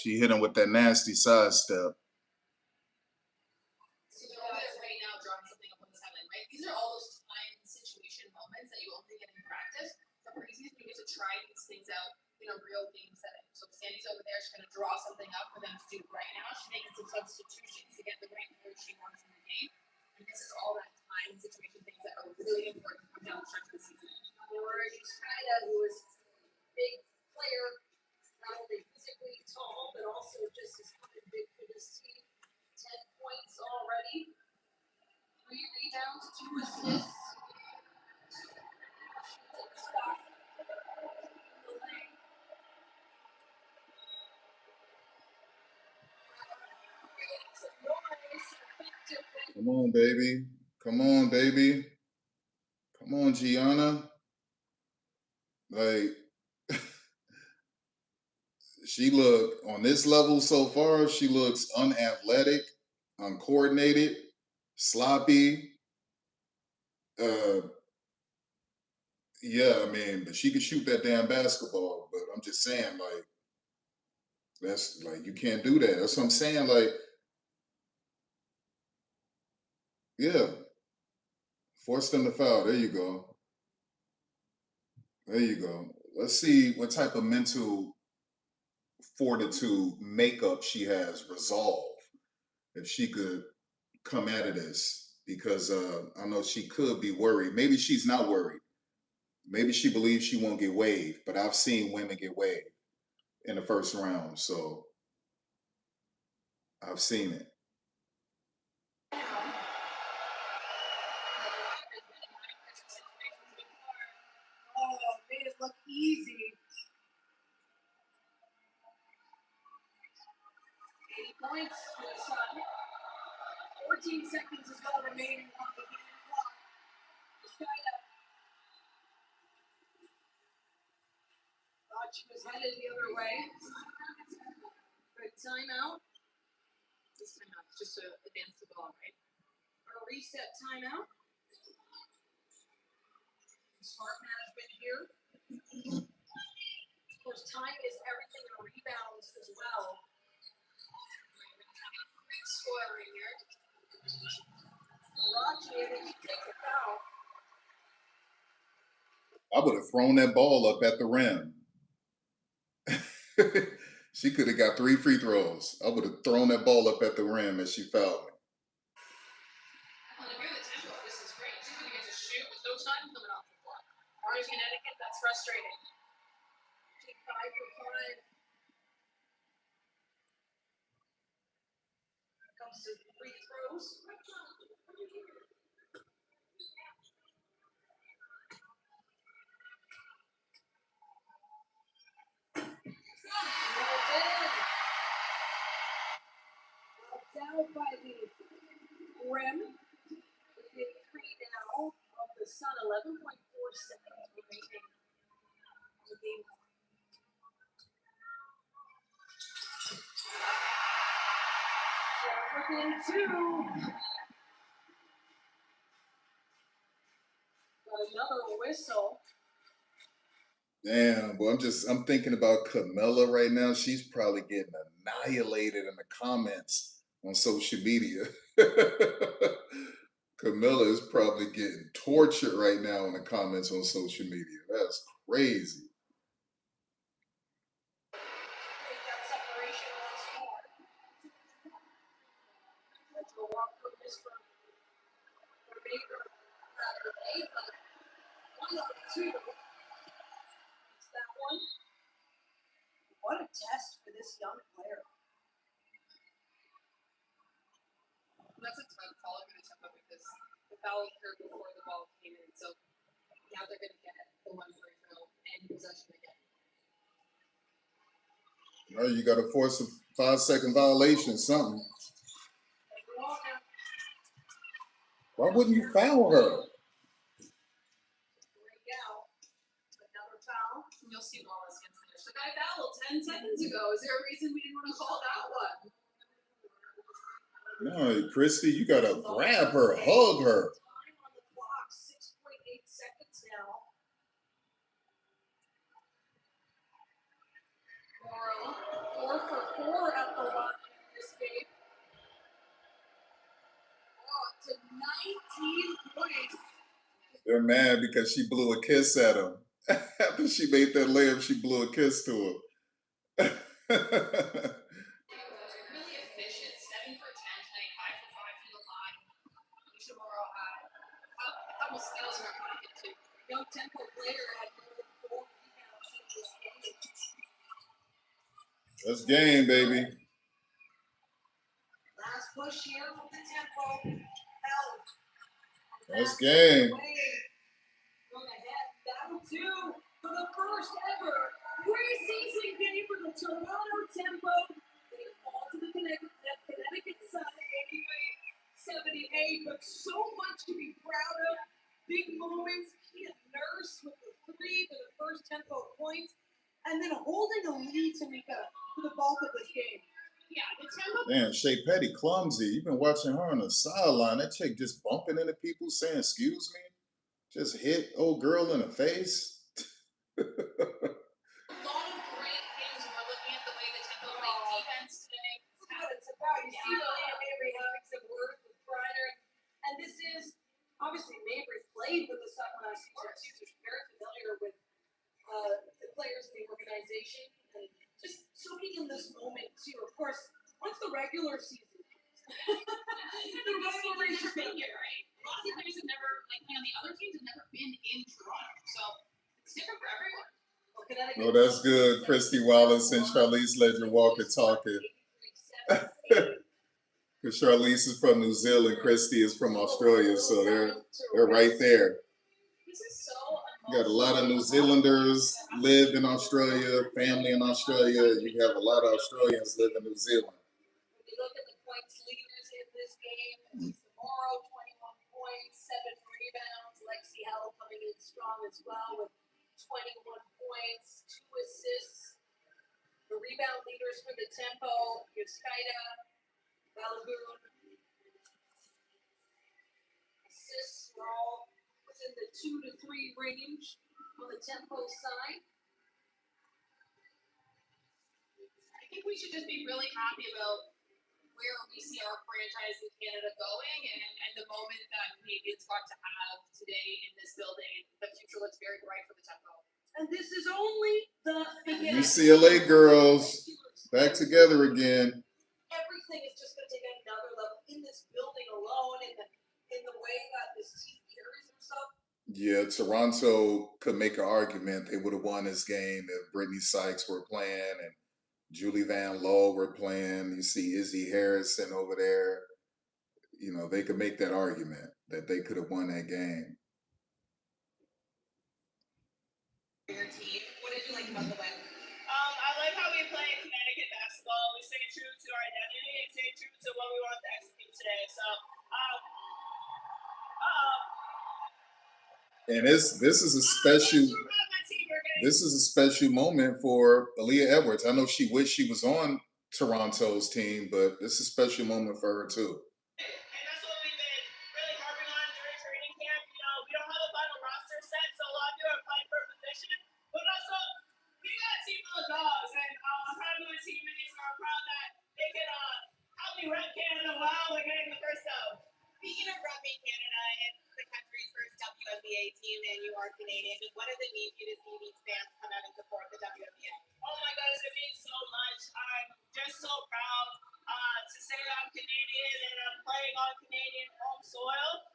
Speaker 4: She hit him with that nasty side step.
Speaker 3: So they're over there right now drawing something up on the sideline, right? These are all those time situation moments that you only get in practice. The preseason, you get to try these things out in a real game setting. So Sandy's over there, she's going to draw something up for them to do right now. She's making some substitutions to get the right player she wants in the game. And this is all that time situation things that are really important to come down the stretch of the season.
Speaker 2: Or China, who is a big player, not only physically tall, but also just as big for this team. 10 points already. 3 rebounds, 2 assists.
Speaker 4: Come on, baby. Come on, baby. Come on, Gianna. Like, she look on this level so far, she looks unathletic, uncoordinated, sloppy. Yeah, I mean, but she could shoot that damn basketball. But I'm just saying, like, that's like you can't do that. That's what I'm saying. Like, yeah, force them to foul. There you go. There you go. Let's see what type of mental fortitude, makeup she has, resolve. If she could come out of this, because I know she could be worried. Maybe she's not worried. Maybe she believes she won't get waived. But I've seen women get waived in the first round, so I've seen it.
Speaker 2: Oh, made it look easy. 80 points for the Sun. 14 seconds is all remaining on the game clock. China thought she was headed the other way. Good timeout. This timeout is just to advance the ball, right? Or a reset timeout. Smart management here. Of course, time is everything in rebounds as well. Great scoring here. Rachi able to take a foul.
Speaker 4: I would have thrown that ball up at the rim. She could have got 3 free throws. I would have thrown that ball up at the rim as she fouled me.
Speaker 2: Well, if you're the tempo, this is great. She's going to get to shoot with no time coming off the clock. Ours, Connecticut, that's frustrating. Take 5 for 5. Comes to free throws. Down by the rim. Within 3 now of the Sun. 11.4 seconds remaining on the game clock. Within 2. Got another whistle.
Speaker 4: Damn, boy, I'm thinking about Camilla right now. She's probably getting annihilated in the comments on social media. Camilla is probably getting tortured right now in the comments on social media. That's crazy.
Speaker 2: Take that separation once more. Let's go walk through this for Baker. Ava. 1 of 2. It's that one. What a test for this young player. That's a tough call for the tempo because the foul occurred before the ball came in. So now they're going to get the 1 free throw and possession again.
Speaker 4: All right, you got to force a 5-second violation, something. Why wouldn't you foul her?
Speaker 2: Break out. Another foul. You'll see Wallace gets finished. The guy fouled 10 seconds ago. Is there a reason we didn't want to call that one?
Speaker 4: No, Christy, you got to grab her, hug her.
Speaker 2: Time on the clock. 6.8 seconds now. Morrow, 4 for 4 at the line in this game. To 19 points.
Speaker 4: They're mad because she blew a kiss at him. After she made that layup, she blew a kiss to him.
Speaker 2: Really efficient. 7 for 10 tonight, 5 for 5 from the line. Misha Morrow had a couple steals in her pocket too. Young tempo player had more than 4 rebounds in this game.
Speaker 4: That's game, baby.
Speaker 2: Last push here from the tempo. Held.
Speaker 4: That's game.
Speaker 2: Going ahead, battle 2 for the first ever preseason game for the Toronto Tempo. They fall to the Connecticut Sun 88-78, but so much to be proud of. Big moments. Can't nurse with the 3 for the first Tempo points, and then holding a lead to make up for the bulk of this game. Yeah, the Tempo.
Speaker 4: Damn, Shea Petty clumsy. You've been watching her on the sideline. That chick just bumping into people saying, "Excuse me." Just hit old girl in the face.
Speaker 3: A lot of great things when we're looking at the way the Tempo played defense today.
Speaker 2: That's what it's about. You see Mabry having some words with Griner, and this is obviously Mabry played with the Sun last season. She's very familiar with the players in the organization, and just soaking in this moment too. Of course, once the regular season
Speaker 3: The rivalries are big here, right? A lot of the players have never, like, on the other teams have never been in Toronto, so it's different for everyone.
Speaker 4: Oh, that's good. Christy Wallace and Charlize Ledger Walker talking. Because Charlize is from New Zealand, Christy is from Australia, so they're right there. You got a lot of New Zealanders live in Australia, family in Australia. You have a lot of Australians live in New Zealand.
Speaker 2: When you look at the points leaders in this game, tomorrow 21 points, 7 rebounds. Lexi Howell coming in strong as well with 21 points, 2 assists. The rebound leaders for the Tempo, Yoskaida, Balagoon. Assists are all within the 2 to 3 range on the Tempo side.
Speaker 3: I think we should just be really happy about where we see our franchise in Canada going, and the moment that Canadians got to have today in this building. The future looks very bright for the Tempo.
Speaker 2: And this is only the beginning.
Speaker 4: UCLA girls back together again.
Speaker 2: Everything is just going to take another level in this building alone, in the way that this team carries himself.
Speaker 4: Yeah, Toronto could make an argument they would have won this game if Brittany Sykes were playing and Julie Van Lowe were playing. You see Izzy Harrison over there. You know, they could make that argument that they could have won that game.
Speaker 3: Your team, what did you like about the win?
Speaker 10: I like how we play Connecticut basketball. We stay true to our identity and stay true to what we want to execute today. So,
Speaker 4: And this is a special moment for Aaliyah Edwards. I know she wished she was on Toronto's team, but this is a special moment for her too.
Speaker 10: and that's what we've been really harping on during training camp. You know, we don't have a final roster set, so a lot of you are playing for a position. But also, we got a team full of dogs, and I'm proud of my teammates, and I'm proud that they can help me rep Canada while we're getting the first out.
Speaker 3: Speaking of repping Canada, it's the country's first WNBA team, and you are Canadian. Just what does it mean for you to see these fans come out and support the WNBA?
Speaker 10: Oh my goodness, it means so much. I'm just so proud to say that I'm Canadian and I'm playing on Canadian home soil.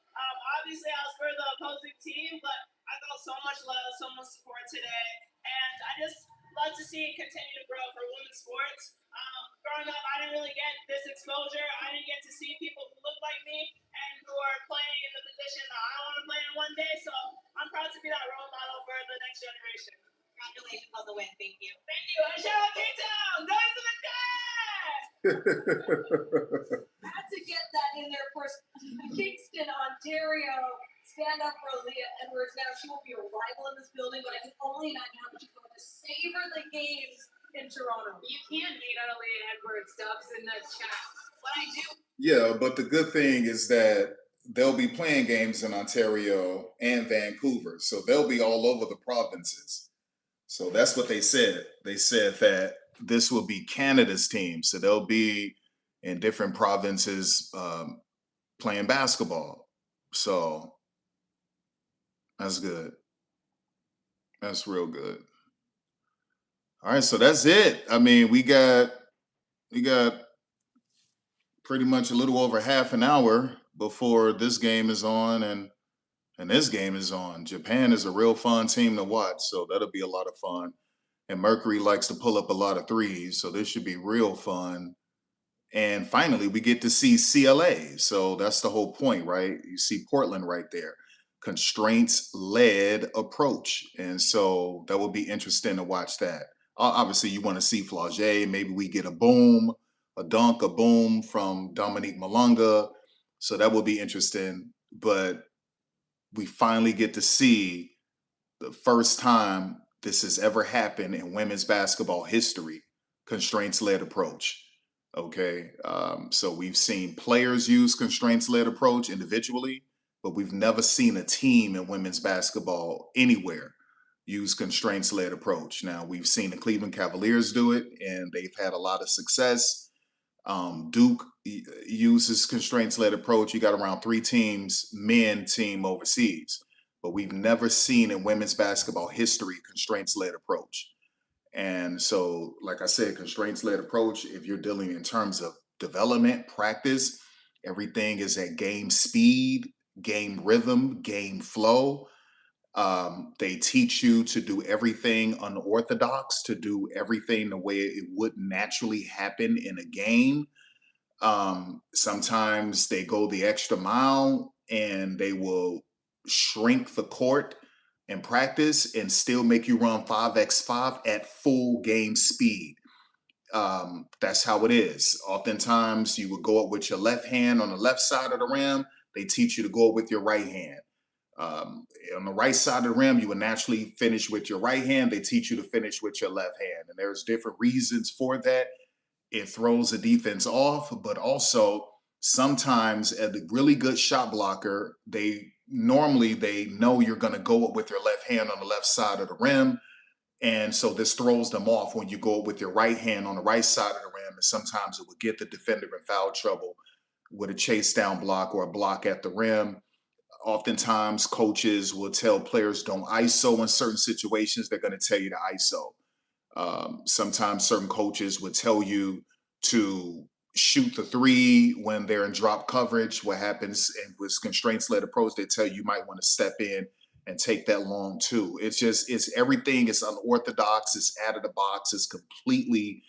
Speaker 10: Obviously, I was for the opposing team, but I felt so much love, so much support today, and I just love to see it continue to grow for women's sports. Growing up, I didn't really get this exposure. I didn't get to see people who look like me and who are playing in the position that I want to play in one day. So I'm proud to be that role model for the next generation.
Speaker 3: Congratulations on the win. Thank you.
Speaker 10: Thank you. And shout out K-Town. Guys in the day!
Speaker 2: Had to get that in there first. Kingston, Ontario, stand up for Aaliyah Edwards. Now she will be a rival in this building, but I can only imagine how much she's going to savor the games in Toronto.
Speaker 3: You can't hate on Aaliyah Edwards. Dubs in the chat. What I do.
Speaker 4: Yeah, but the good thing is that they'll be playing games in Ontario and Vancouver, so they'll be all over the provinces. So that's what they said. They said that this will be Canada's team, so they'll be in different provinces playing basketball. So that's good. That's real good. All right, so that's it. I mean, we got pretty much a little over half an hour before this game is on and this game is on. Japan is a real fun team to watch, so that'll be a lot of fun. And Mercury likes to pull up a lot of threes, so this should be real fun. And finally, we get to see CLA. So that's the whole point, right? You see Portland right there. Constraints-led approach. And so that will be interesting to watch that. Obviously, you want to see Flau'jae. Maybe we get a boom, a dunk, a boom from Dominique Malonga. So that will be interesting. But we finally get to see the first time this has ever happened in women's basketball history, constraints-led approach. Okay, so we've seen players use constraints-led approach individually, but we've never seen a team in women's basketball anywhere use constraints-led approach. Now, we've seen the Cleveland Cavaliers do it, and they've had a lot of success. Duke uses constraints-led approach. You got around 3 teams, men team overseas, but we've never seen in women's basketball history constraints-led approach. And so, like I said, constraints-led approach, if you're dealing in terms of development, practice, everything is at game speed, game rhythm, game flow. They teach you to do everything unorthodox, to do everything the way it would naturally happen in a game. Sometimes they go the extra mile and they will shrink the court in practice and still make you run 5x5 at full game speed. That's how it is. Oftentimes, you would go up with your left hand on the left side of the rim. They teach you to go up with your right hand. On the right side of the rim, you would naturally finish with your right hand. They teach you to finish with your left hand. And there's different reasons for that. It throws the defense off, but also sometimes as a really good shot blocker, they know you're going to go up with your left hand on the left side of the rim. And so this throws them off when you go up with your right hand on the right side of the rim. And sometimes it would get the defender in foul trouble with a chase down block or a block at the rim. Oftentimes, coaches will tell players don't ISO in certain situations. They're going to tell you to ISO. Sometimes certain coaches would tell you to shoot the 3 when they're in drop coverage. What happens with constraints-led approach, they tell you might want to step in and take that long 2. It's everything. It's unorthodox. It's out of the box. It's completely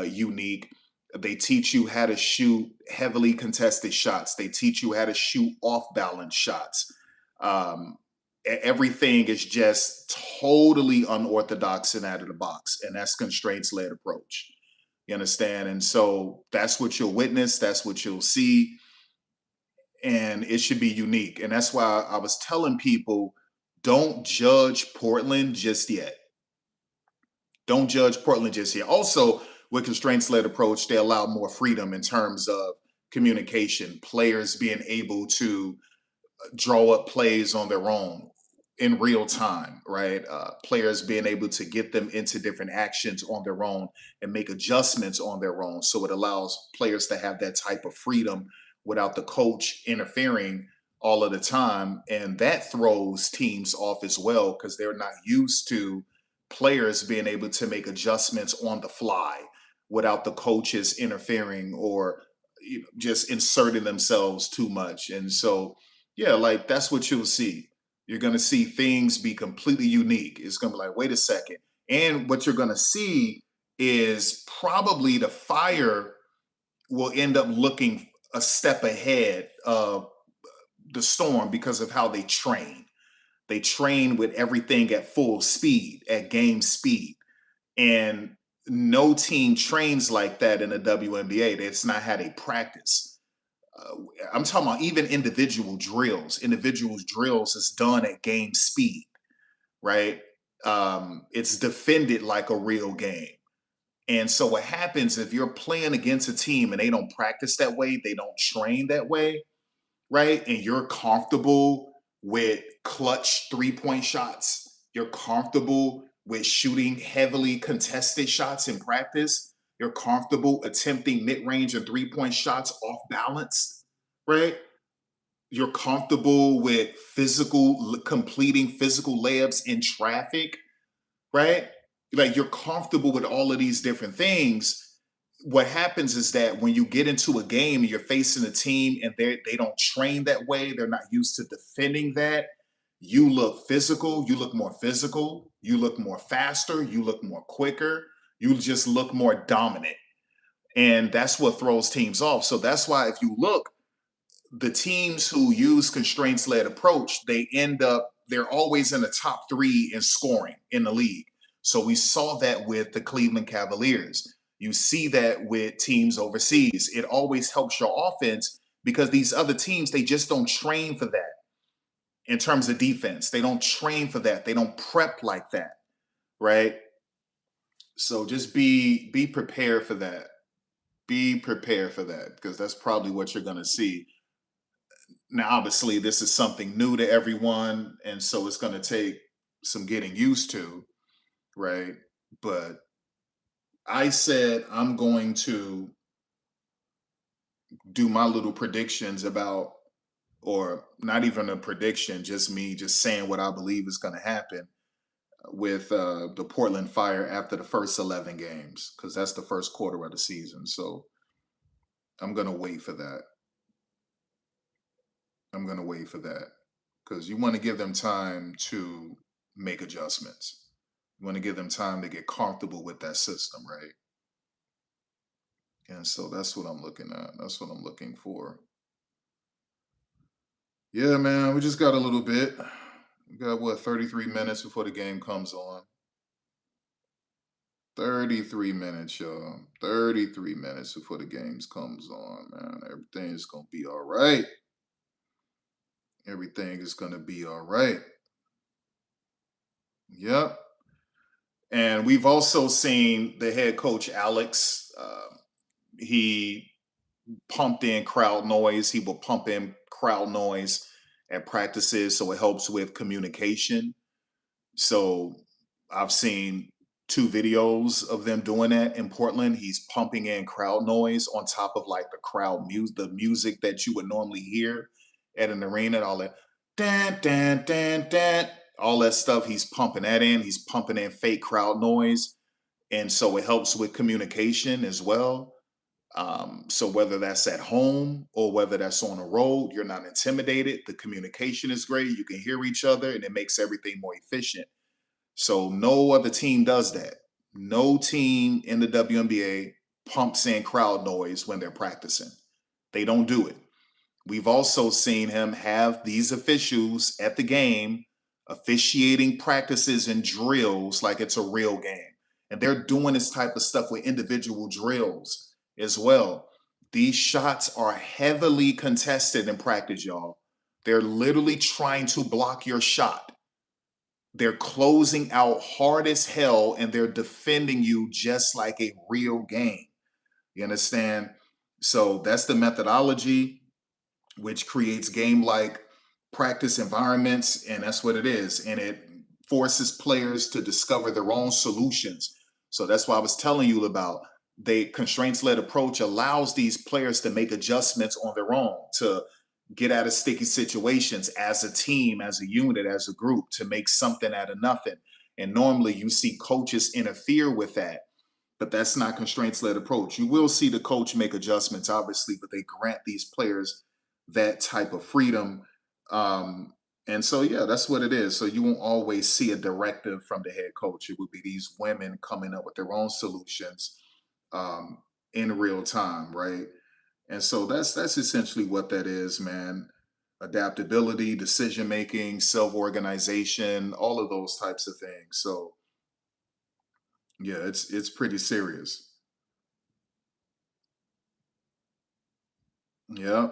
Speaker 4: unique. They teach you how to shoot heavily contested shots. They teach you how to shoot off-balance shots. Everything is just totally unorthodox and out of the box, and that's constraints-led approach. You understand? And so that's what you'll witness. That's what you'll see, and it should be unique. And that's why I was telling people, don't judge Portland just yet. Don't judge Portland just yet. Also, with constraints-led approach, they allow more freedom in terms of communication, players being able to draw up plays on their own in real time, right? Players being able to get them into different actions on their own and make adjustments on their own. So it allows players to have that type of freedom without the coach interfering all of the time. And that throws teams off as well because they're not used to players being able to make adjustments on the fly without the coaches interfering or just inserting themselves too much. And so, yeah, like that's what you'll see. You're going to see things be completely unique. It's going to be like, wait a second. And what you're going to see is probably the Fire will end up looking a step ahead of the Storm because of how they train. They train with everything at full speed, at game speed. And no team trains like that in the WNBA. That's not how they practice. I'm talking about even individual drills. Individual drills is done at game speed, right? It's defended like a real game. And so what happens if you're playing against a team and they don't practice that way, they don't train that way, right? And you're comfortable with clutch 3-point shots. You're comfortable with shooting heavily contested shots in practice. You're comfortable attempting mid-range and 3-point shots off balance, right? You're comfortable with completing physical layups in traffic, right? Like you're comfortable with all of these different things. What happens is that when you get into a game and you're facing a team and they don't train that way, they're not used to defending that, you look physical, you look more physical, you look more faster, you look more quicker, you just look more dominant. And that's what throws teams off. So that's why if you look, the teams who use constraints-led approach, they're always in the top 3 in scoring in the league. So we saw that with the Cleveland Cavaliers. You see that with teams overseas. It always helps your offense because these other teams, they just don't train for that in terms of defense. They don't train for that. They don't prep like that, right? So just be prepared for that. Be prepared for that because that's probably what you're going to see. Now, obviously, this is something new to everyone, and so it's going to take some getting used to, right? But I said I'm going to do my little predictions about, or not even a prediction, just me just saying what I believe is going to happen with the Portland Fire after the first 11 games, because that's the first quarter of the season. So I'm going to wait for that. I'm going to wait for that because you want to give them time to make adjustments. You want to give them time to get comfortable with that system, right? And so that's what I'm looking at. That's what I'm looking for. Yeah, man, we just got a little bit. We got what, 33 minutes before the game comes on. 33 minutes, y'all. 33 minutes before the games comes on, man. Everything is gonna be all right. Everything is gonna be all right. Yep. And we've also seen the head coach Alex. He pumped in crowd noise. He will pump in crowd noise at practices, so it helps with communication. So I've seen 2 videos of them doing that in Portland. He's pumping in crowd noise on top of like the crowd music, the music that you would normally hear at an arena, all that dan dan dan dan, all that stuff. He's pumping that in. He's pumping in fake crowd noise, and so it helps with communication as well. So whether that's at home or whether that's on the road, you're not intimidated. The communication is great. You can hear each other, and it makes everything more efficient. So no other team does that. No team in the WNBA pumps in crowd noise when they're practicing. They don't do it. We've also seen him have these officials at the game officiating practices and drills like it's a real game. And they're doing this type of stuff with individual drills as well. These shots are heavily contested in practice, y'all. They're literally trying to block your shot. They're closing out hard as hell and they're defending you just like a real game. You understand? So that's the methodology, which creates game like practice environments. And that's what it is. And it forces players to discover their own solutions. So that's why I was telling you about the constraints led approach allows these players to make adjustments on their own, to get out of sticky situations as a team, as a unit, as a group, to make something out of nothing. And normally you see coaches interfere with that, but that's not constraints led approach. You will see the coach make adjustments, obviously, but they grant these players that type of freedom. And so, yeah, that's what it is. So you won't always see a directive from the head coach. It would be these women coming up with their own solutions in real time, right? And so that's essentially what that is, man. Adaptability, decision making, self-organization, all of those types of things. So yeah, it's pretty serious. Yeah.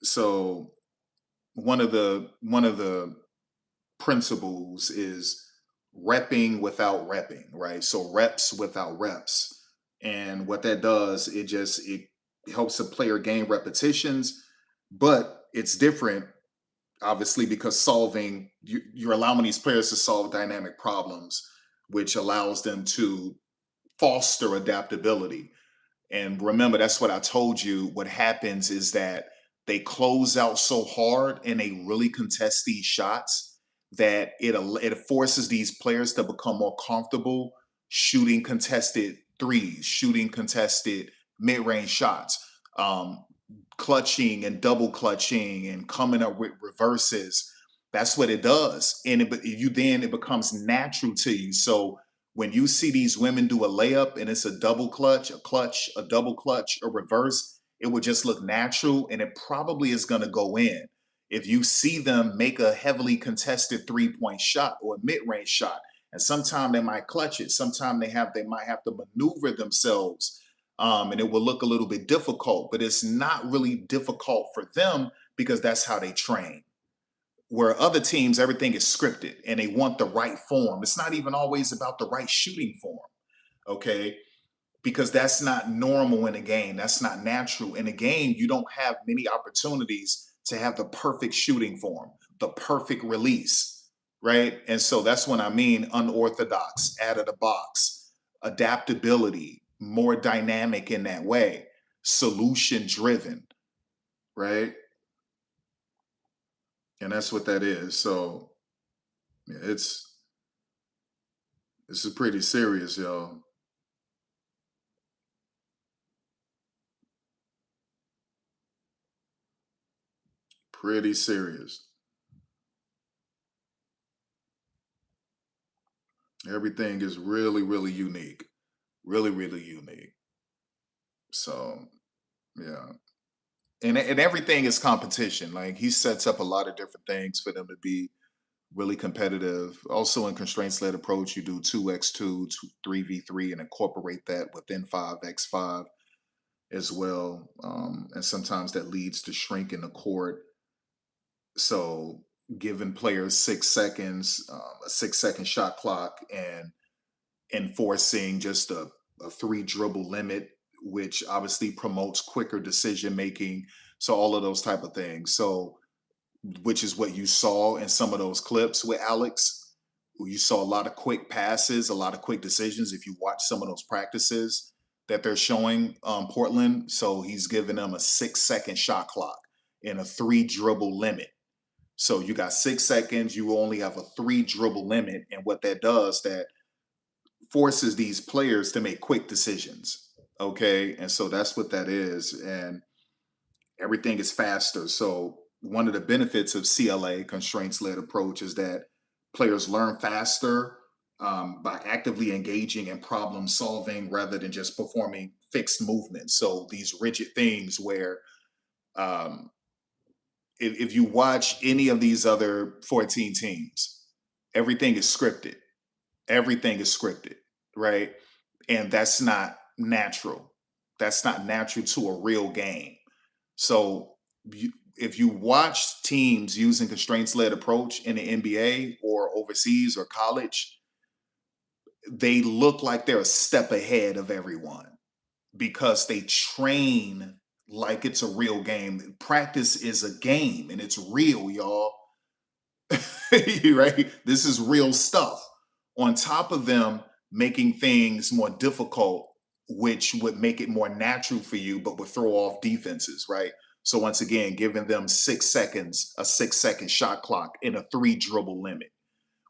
Speaker 4: So one of the principles is repping without repping, right? So reps without reps. And what that does, it helps a player gain repetitions, but it's different obviously because you're allowing these players to solve dynamic problems, which allows them to foster adaptability. And remember, that's what I told you. What happens is that they close out so hard and they really contest these shots that it forces these players to become more comfortable shooting contested threes, shooting contested mid-range shots, um, clutching and double clutching and coming up with reverses. That's what it does, and it becomes natural to you. So when you see these women do a layup and it's a double clutch, a double clutch, a reverse, it would just look natural and it probably is going to go in. If you see them make a heavily contested 3-point shot or a mid-range shot, and sometimes they might clutch it, sometimes they might have to maneuver themselves, and it will look a little bit difficult, but it's not really difficult for them because that's how they train. Where other teams, everything is scripted and they want the right form. It's not even always about the right shooting form, okay? Because that's not normal in a game. That's not natural. In a game, you don't have many opportunities to have the perfect shooting form, the perfect release, right? And so that's when I mean unorthodox, out of the box, adaptability, more dynamic in that way, solution driven, right? And that's what that is. So yeah, it's pretty serious, y'all. Pretty serious. Everything is really, really unique. Really, really unique. So yeah. And everything is competition. Like he sets up a lot of different things for them to be really competitive. Also in constraints led approach, you do 2x2, 3v3, and incorporate that within 5x5 as well. And sometimes that leads to shrinking the court. So giving players 6 seconds, a 6 second shot clock, and enforcing just a 3 dribble limit, which obviously promotes quicker decision making. So all of those type of things. So which is what you saw in some of those clips with Alex. You saw a lot of quick passes, a lot of quick decisions. If you watch some of those practices that they're showing Portland, so he's giving them a 6 second shot clock and a 3 dribble limit. So you got 6 seconds, you only have a 3 dribble limit. And what that does, that forces these players to make quick decisions. Okay. And so that's what that is. And everything is faster. So one of the benefits of CLA, constraints led approach, is that players learn faster by actively engaging in problem solving rather than just performing fixed movements. So these rigid things where um, if you watch any of these other 14 teams, everything is scripted. Everything is scripted, right? And that's not natural. That's not natural to a real game. So if you watch teams using constraints led approach in the NBA or overseas or college, they look like they're a step ahead of everyone because they train like it's a real game. Practice is a game and it's real, y'all. Right? This is real stuff. On top of them making things more difficult, which would make it more natural for you, but would throw off defenses, right? So once again, giving them 6 seconds, a 6 second shot clock, and a 3 dribble limit,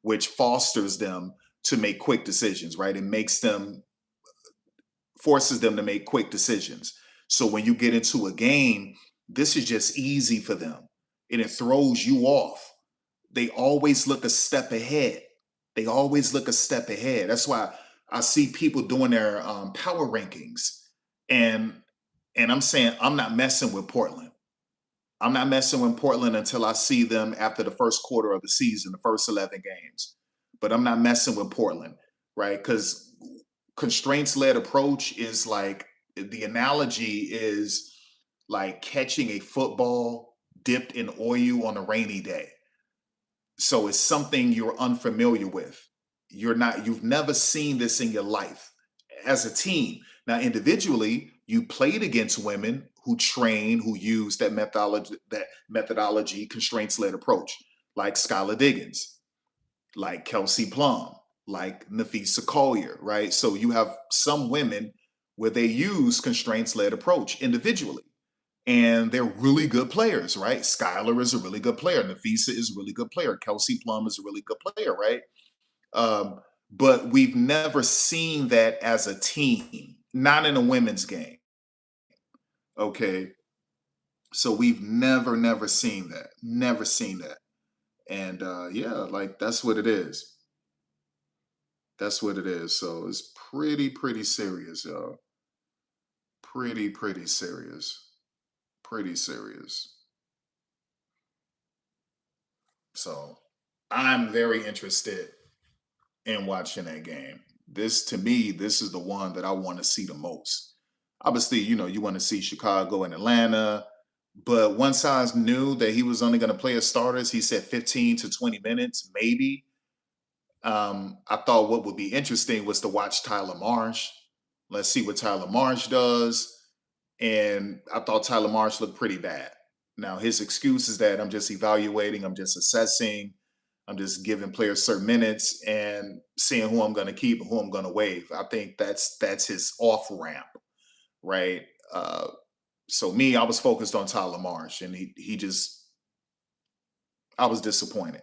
Speaker 4: which fosters them to make quick decisions, right? It makes them, forces them to make quick decisions. So when you get into a game, this is just easy for them and it throws you off. They always look a step ahead. They always look a step ahead. That's why I see people doing their power rankings, and I'm saying I'm not messing with Portland. I'm not messing with Portland until I see them after the first quarter of the season, the first 11 games. But I'm not messing with Portland, right? Because constraints led approach is like, the analogy is like catching a football dipped in oil on a rainy day. So it's something you're unfamiliar with. You've never seen this in your life as a team. Now, individually, you played against women who train, who use that methodology, constraints led approach, like Skylar Diggins, like Kelsey Plum, like Nafisa Collier, right? So you have some women where they use constraints led approach individually. And they're really good players, right? Skylar is a really good player. Nafisa is a really good player. Kelsey Plum is a really good player, right? But we've never seen that as a team, not in a women's game. Okay. So we've never seen that. Never seen that. And yeah, like that's what it is. That's what it is. So it's pretty serious, y'all. Pretty serious. Pretty serious. So I'm very interested in watching that game. This, to me, this is the one that I want to see the most. Obviously, you want to see Chicago and Atlanta, but once I knew that he was only going to play as starters, he said 15 to 20 minutes, maybe. I thought what would be interesting was to watch Tyler Marsh. Let's see what Tyler Marsh does. And I thought Tyler Marsh looked pretty bad. Now, his excuse is that I'm just evaluating, I'm just assessing, I'm just giving players certain minutes and seeing who I'm going to keep and who I'm going to waive. I think that's his off ramp, right? So me, I was focused on Tyler Marsh, and he just, I was disappointed.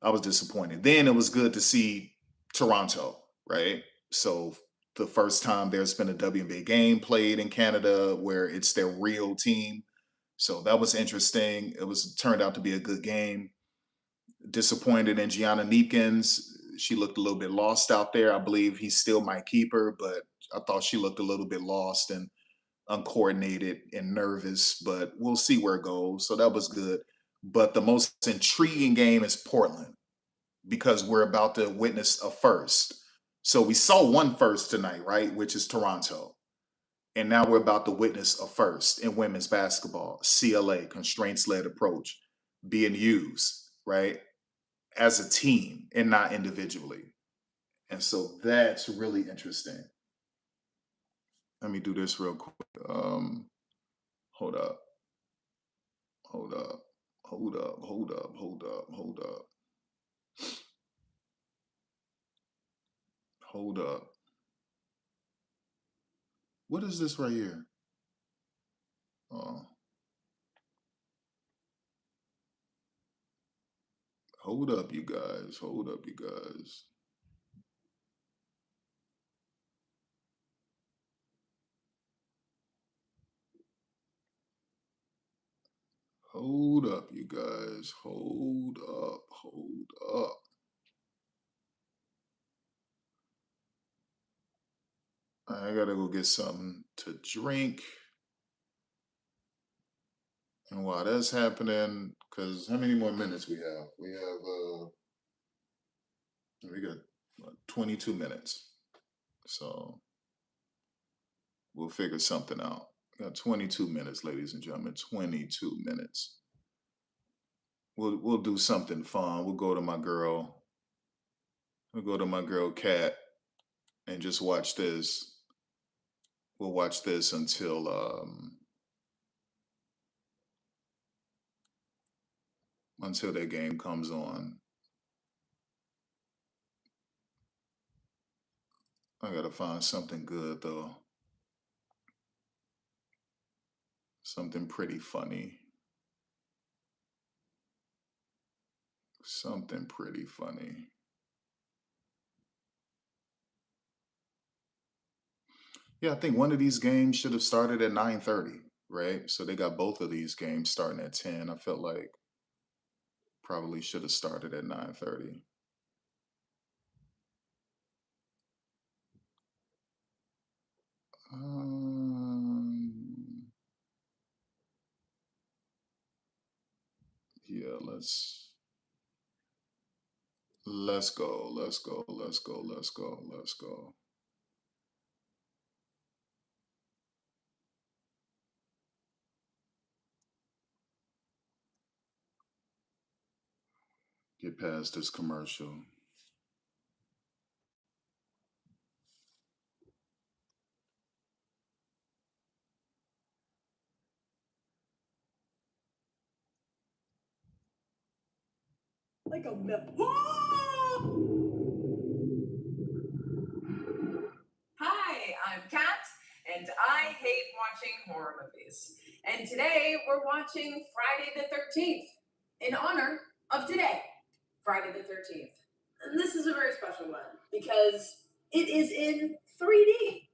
Speaker 4: I was disappointed. Then it was good to see Toronto, right? So the first time there's been a WNBA game played in Canada where it's their real team. So that was interesting. It turned out to be a good game. Disappointed in Gianna Neekins. She looked a little bit lost out there. I believe he still might keep her, but I thought she looked a little bit lost and uncoordinated and nervous, but we'll see where it goes. So that was good. But the most intriguing game is Portland because we're about to witness a first. So we saw one first tonight, right? Which is Toronto. And now we're about to witness a first in women's basketball, CLA, constraints led approach, being used, right? As a team and not individually. And so that's really interesting. Let me do this real quick. Hold up. Hold up. Hold up. Hold up. Hold up. Hold up. Hold up. What is this right here? Oh. Hold up, you guys. Hold up, you guys. Hold up, you guys. Hold up. Hold up. I gotta go get something to drink. And while that's happening, because how many more minutes we have? We got 22 minutes. So we'll figure something out. We got 22 minutes, ladies and gentlemen. 22 minutes. We'll do something fun. We'll go to my girl. We'll go to my girl Kat and just watch this. We'll watch this until that game comes on. I gotta find something good though. Something pretty funny. Something pretty funny. Yeah, I think one of these games should have started at 9:30, right? So they got both of these games starting at 10. I felt like probably should have started at 9:30. Yeah, let's go. Let's go. Let's go. Let's go. Let's go. Get past this commercial.
Speaker 2: Like a Hi, I'm Kat, and I hate watching horror movies. And today we're watching Friday the 13th in honor of today, Friday the 13th. And this is a very special one because it is in 3D.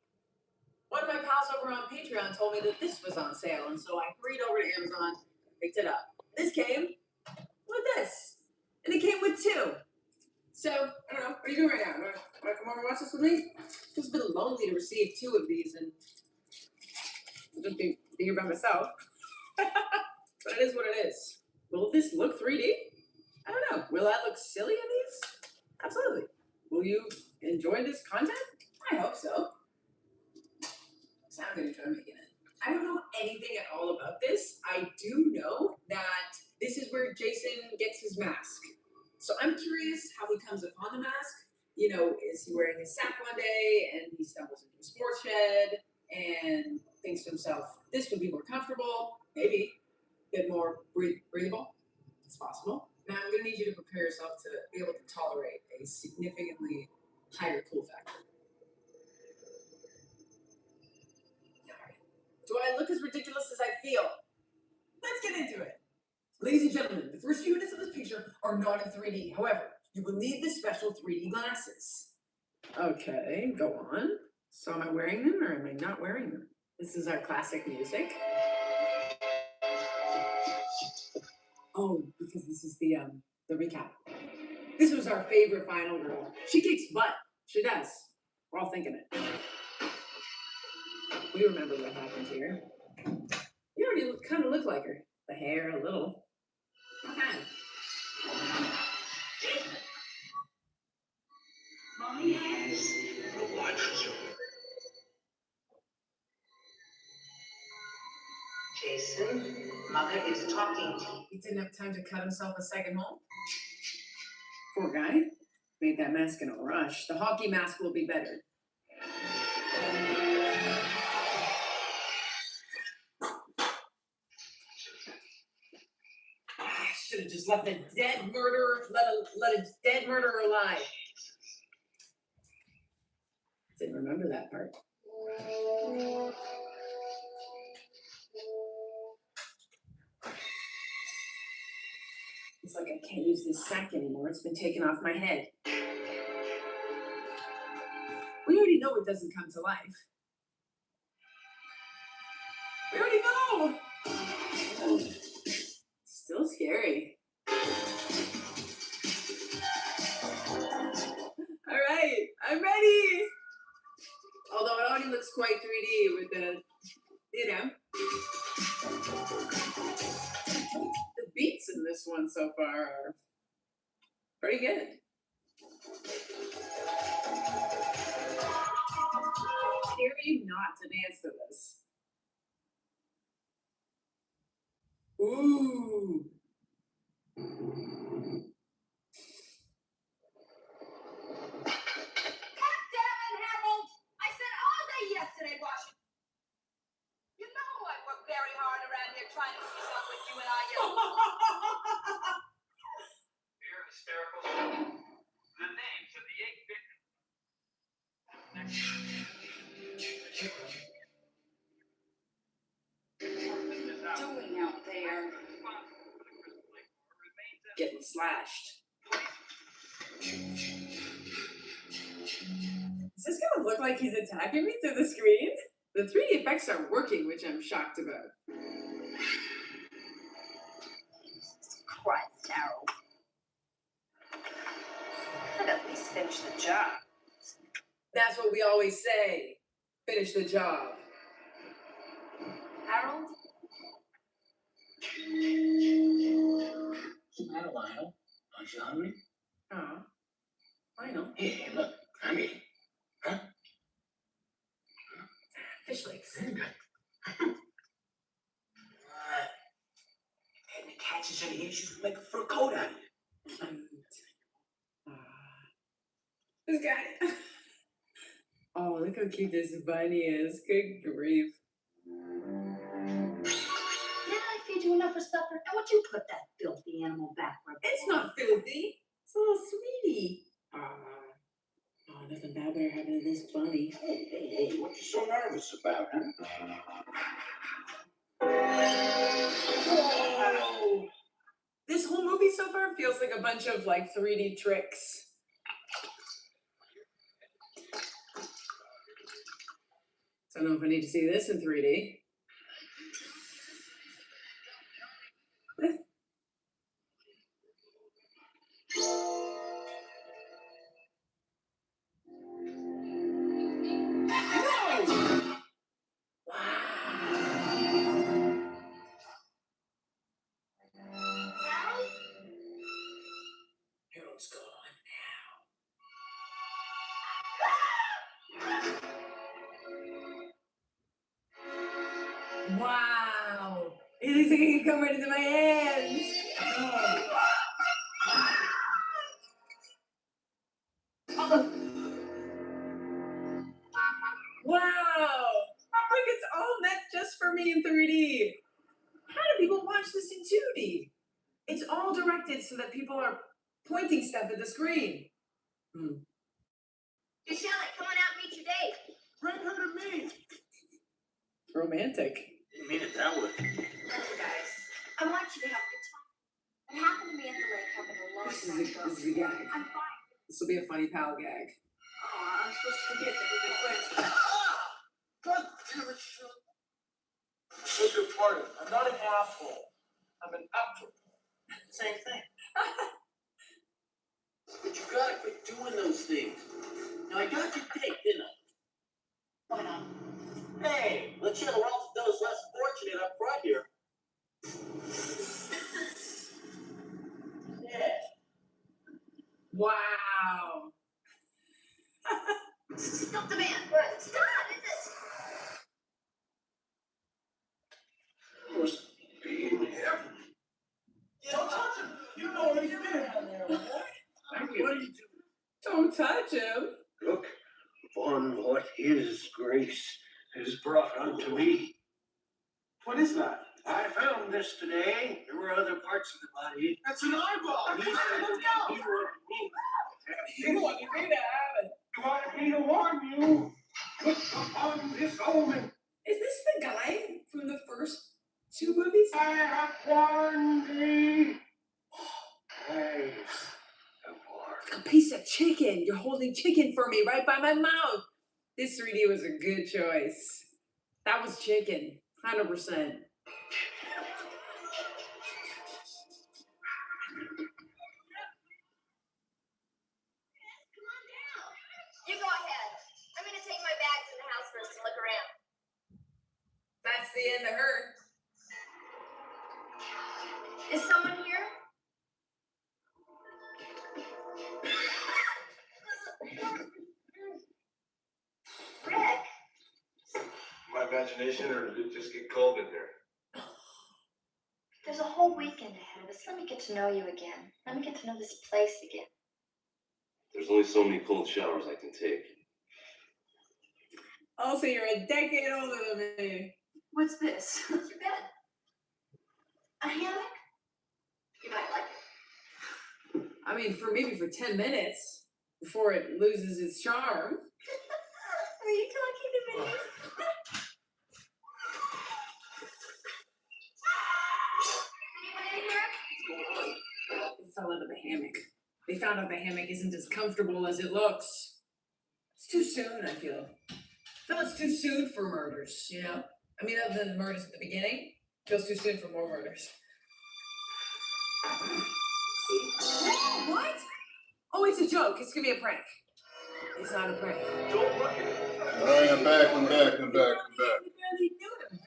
Speaker 2: One of my pals over on Patreon told me that this was on sale, and so I hurried over to Amazon and picked it up. This came with this, and it came with two. So, I don't know, what are you doing right now? Want to come over and watch this with me? It's been lonely to receive two of these and just be here by myself. But it is what it is. Will this look 3D? I don't know. Will I look silly in these? Absolutely. Will you enjoy this content? I hope so. So I'm going to try making it. I don't know anything at all about this. I do know that this is where Jason gets his mask. So I'm curious how he comes upon the mask. You know, is he wearing his sack one day and he stumbles into a sports shed and thinks to himself, this would be more comfortable? Maybe.
Speaker 1: bit more breathable. It's possible. Now I'm gonna need you to prepare yourself to be able to tolerate a significantly higher cool factor. Alright. Do I look as ridiculous as I feel? Let's get into it. Ladies and gentlemen, the first few minutes of this picture are not in 3D. However, you will need the special 3D glasses. Okay, go on. So am I wearing them or am I not wearing them? This is our classic music. Oh, because this is the recap. This was our favorite final girl. She kicks butt. She does. We're all thinking it. We remember what happened here. You already kind of look like her. The hair, a little. Not bad.
Speaker 7: Mommy has a watch you. Jason, Mother is talking to you.
Speaker 1: He didn't have time to cut himself a second hole. Poor guy. Made that mask in a rush. The hockey mask will be better. I should have just left a dead murderer, let a dead murderer lie. Didn't remember that part. It's like I can't use this sack anymore. It's been taken off my head. We already know it doesn't come to life. We already know! Still scary. Alright, I'm ready! Although it already looks quite 3D with the, you know. The beats in this one so far are pretty good. Dare you not to dance to this? Ooh.
Speaker 3: Yesterday, Washington. You know I worked very hard around here trying to keep up with you and I.
Speaker 11: You're hysterical. The names of the 8 victims.
Speaker 3: Doing out there?
Speaker 1: Getting slashed. Is this gonna look like he's attacking me through the screen? The 3D effects are working, which I'm shocked about.
Speaker 3: Jesus Christ, Harold. I'd at least finish the job.
Speaker 1: That's what we always say. Finish the job.
Speaker 3: Harold?
Speaker 7: What's the matter, Lionel? Aren't you hungry?
Speaker 1: Oh, I know.
Speaker 7: Hey, look, I'm eating. Huh?
Speaker 1: Fish legs.
Speaker 7: And the catches in here, you can make a fur coat out of it.
Speaker 1: Cute. This guy. Oh, look how cute this bunny is. Good grief.
Speaker 3: Did I feed you enough for supper? And would you put that filthy animal back where
Speaker 1: It's not filthy. It's a little sweetie. Oh, nothing bad better happen to this bunny.
Speaker 7: Hey, what you so nervous about, huh?
Speaker 1: Whoa! This whole movie so far feels like a bunch of like 3D tricks. Don't know if I need to see this in 3D. Harold's gone now. Wow! It looks like he can come right into my hands. Wow! Look, it's all meant just for me in 3D. How do people watch this beauty. It's all directed so that people are pointing stuff at the screen.
Speaker 3: Hey, Shelly, come on out and meet your date.
Speaker 5: Bring her to me.
Speaker 1: Romantic.
Speaker 5: Didn't mean it that way.
Speaker 3: Listen, guys, I want you to have a good time. What happened to me at the lake happened a long time ago.
Speaker 1: This is a gag.
Speaker 3: I'm fine.
Speaker 1: This will be a funny pal gag.
Speaker 3: Oh, I'm supposed to forget that we've been friends.
Speaker 5: God damn it, Sean. Beg your pardon. I'm not an asshole. I'm an actor. Same thing. But you gotta quit doing those things. Now, I got your date, didn't I?
Speaker 3: Why not?
Speaker 5: Hey, let's share the wealth of those less fortunate up front here. Yeah.
Speaker 1: Wow.
Speaker 3: Stop the man. Stop!
Speaker 5: Must be in heaven. Don't touch him. You know he's been down there, boy. What are you doing?
Speaker 1: Don't touch him.
Speaker 5: Look upon what his grace has brought unto me.
Speaker 8: What is that?
Speaker 5: I found this today. There were other parts of the body.
Speaker 8: That's an eyeball.
Speaker 5: He said he wanted me.
Speaker 1: You wanted me to have it.
Speaker 5: He wanted me to warn you. Look upon this omen.
Speaker 1: Is this the guy from the first two movies?
Speaker 5: I have warned thee. I have warned.
Speaker 1: A piece of chicken. You're holding chicken for me right by my mouth. This 3D was a good choice. That was chicken. 100%.
Speaker 3: You go ahead. I'm gonna take my bags in the house first and look around.
Speaker 1: That's the end of her.
Speaker 3: Is someone here? Rick?
Speaker 11: My imagination, or did it just get cold in here?
Speaker 3: There's a whole weekend ahead of us. Let me get to know you again. Let me get to know this place again.
Speaker 11: There's only so many cold showers I can take.
Speaker 1: Also, you're a decade older than me.
Speaker 3: What's this? What's your bed? A hammock? You might like it.
Speaker 1: I mean, for maybe for 10 minutes before it loses its charm.
Speaker 3: Are you talking to me? Anyone in here?
Speaker 1: It fell out of the hammock. They found out the hammock isn't as comfortable as it looks. It's too soon, I feel. I feel it's too soon for murders, you know? I mean, other than the murders at the beginning, it feels too soon for more murders. See? What? Oh, it's a joke. It's gonna be a prank. It's not a prank.
Speaker 11: Don't look at it.
Speaker 4: All right, I'm back.
Speaker 1: You barely knew him.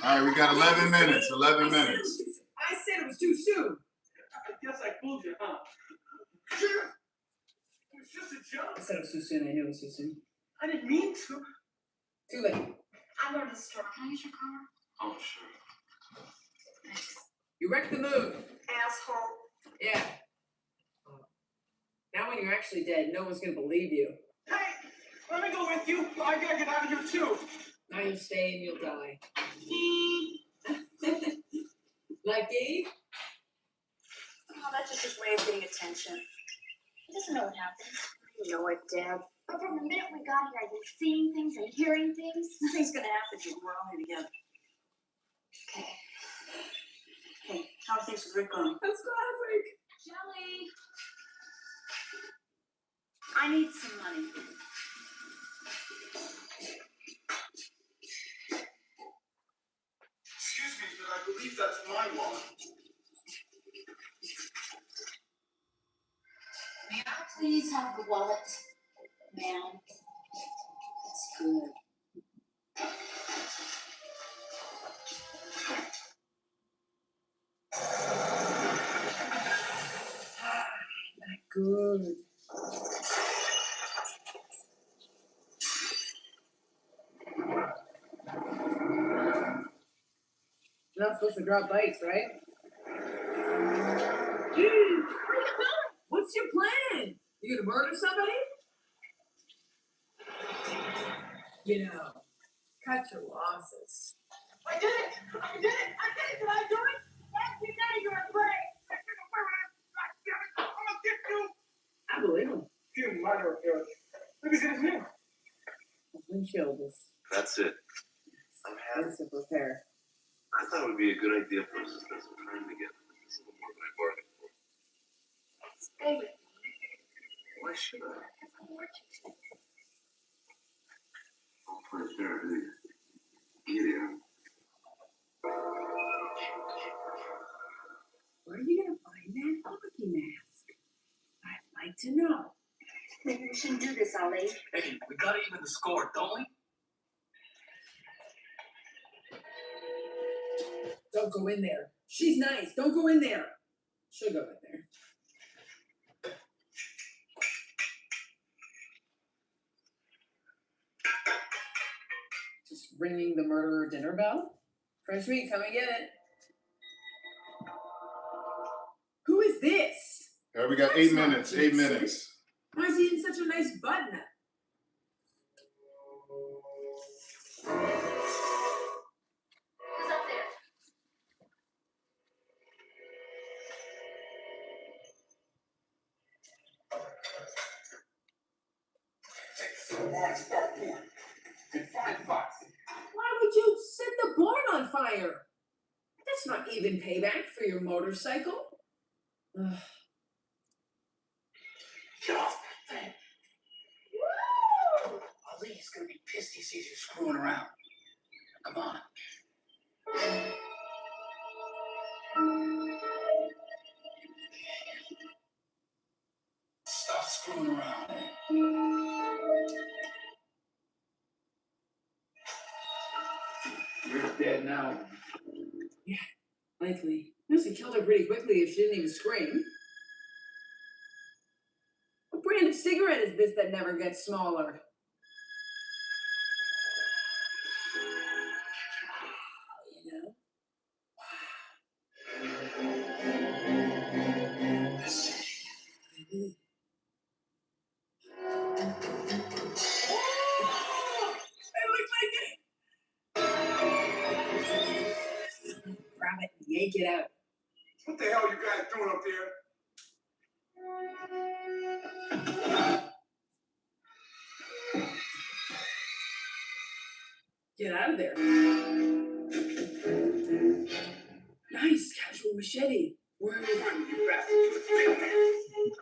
Speaker 4: All right, we got 11 minutes. 11 minutes.
Speaker 1: I said it was too soon.
Speaker 8: I guess I fooled you, huh?
Speaker 5: Sure. It was just a joke.
Speaker 1: I said it was too soon. I knew it was too soon.
Speaker 5: I didn't mean to.
Speaker 1: Too late.
Speaker 3: I'm going to the store. Can I use your car?
Speaker 11: Oh, sure.
Speaker 1: You wrecked the mood.
Speaker 3: Asshole.
Speaker 1: Yeah. Now when you're actually dead, no one's gonna believe you.
Speaker 8: Hey, let me go with you. I gotta get out of here too.
Speaker 1: Now you stay and you'll die. Lucky?
Speaker 3: Oh, that's just his way of getting attention. He doesn't know what happened. You know it, Deb. But from the minute we got here, I've been seeing things and hearing things. Nothing's gonna happen till we're all here together. Okay. Hey, how are things with Rick going?
Speaker 1: That's classic.
Speaker 3: Jelly. I need some money.
Speaker 5: Excuse me, but I believe that's my wallet.
Speaker 3: May I please have the wallet, ma'am? That's good.
Speaker 1: Good. You're not supposed to drop bites, right? Dude, what's your plan? You gonna murder somebody? You know, cut your losses.
Speaker 2: I did it! I did it! I did it! Did I do it? Yes, you did it! You're a brave! I'm gonna get you! I believe him. You murderer. Let me see his name. Windshield is.
Speaker 11: That's it. I'm happy.
Speaker 2: To prepare.
Speaker 11: I thought it would be a good idea for us to spend some time together. This is the more than I bargained for.
Speaker 3: Stay with me.
Speaker 11: Why should I?
Speaker 3: Because I want you to.
Speaker 11: Don't play fair, do you? Get in.
Speaker 2: Where are you gonna find that hockey mask? I'd like to know.
Speaker 3: Maybe we shouldn't do this, Ollie.
Speaker 1: Hey, we gotta even the score, don't we?
Speaker 2: Don't go in there. She's nice. Don't go in there. She'll go in there. Just ringing the murderer dinner bell. French meat, come and get it. Who is this?
Speaker 4: Yeah, we got 8 minutes. 8 minutes.
Speaker 2: Why is he in such a nice button-up?
Speaker 3: Who's up there?
Speaker 2: Why would you set the barn on fire? That's not even payback for your motorcycle. Ugh.
Speaker 1: Get off that thing. Ali's gonna be pissed he sees you screwing around. Come on. Stop screwing around. You're dead now.
Speaker 2: Yeah, likely. Must have killed her pretty quickly if she didn't even scream. What brand of cigarette is this that never gets smaller? You know? Grab it and yank it out.
Speaker 9: What the hell you guys doing up there?
Speaker 2: Get out of there. Nice casual machete. Where are you?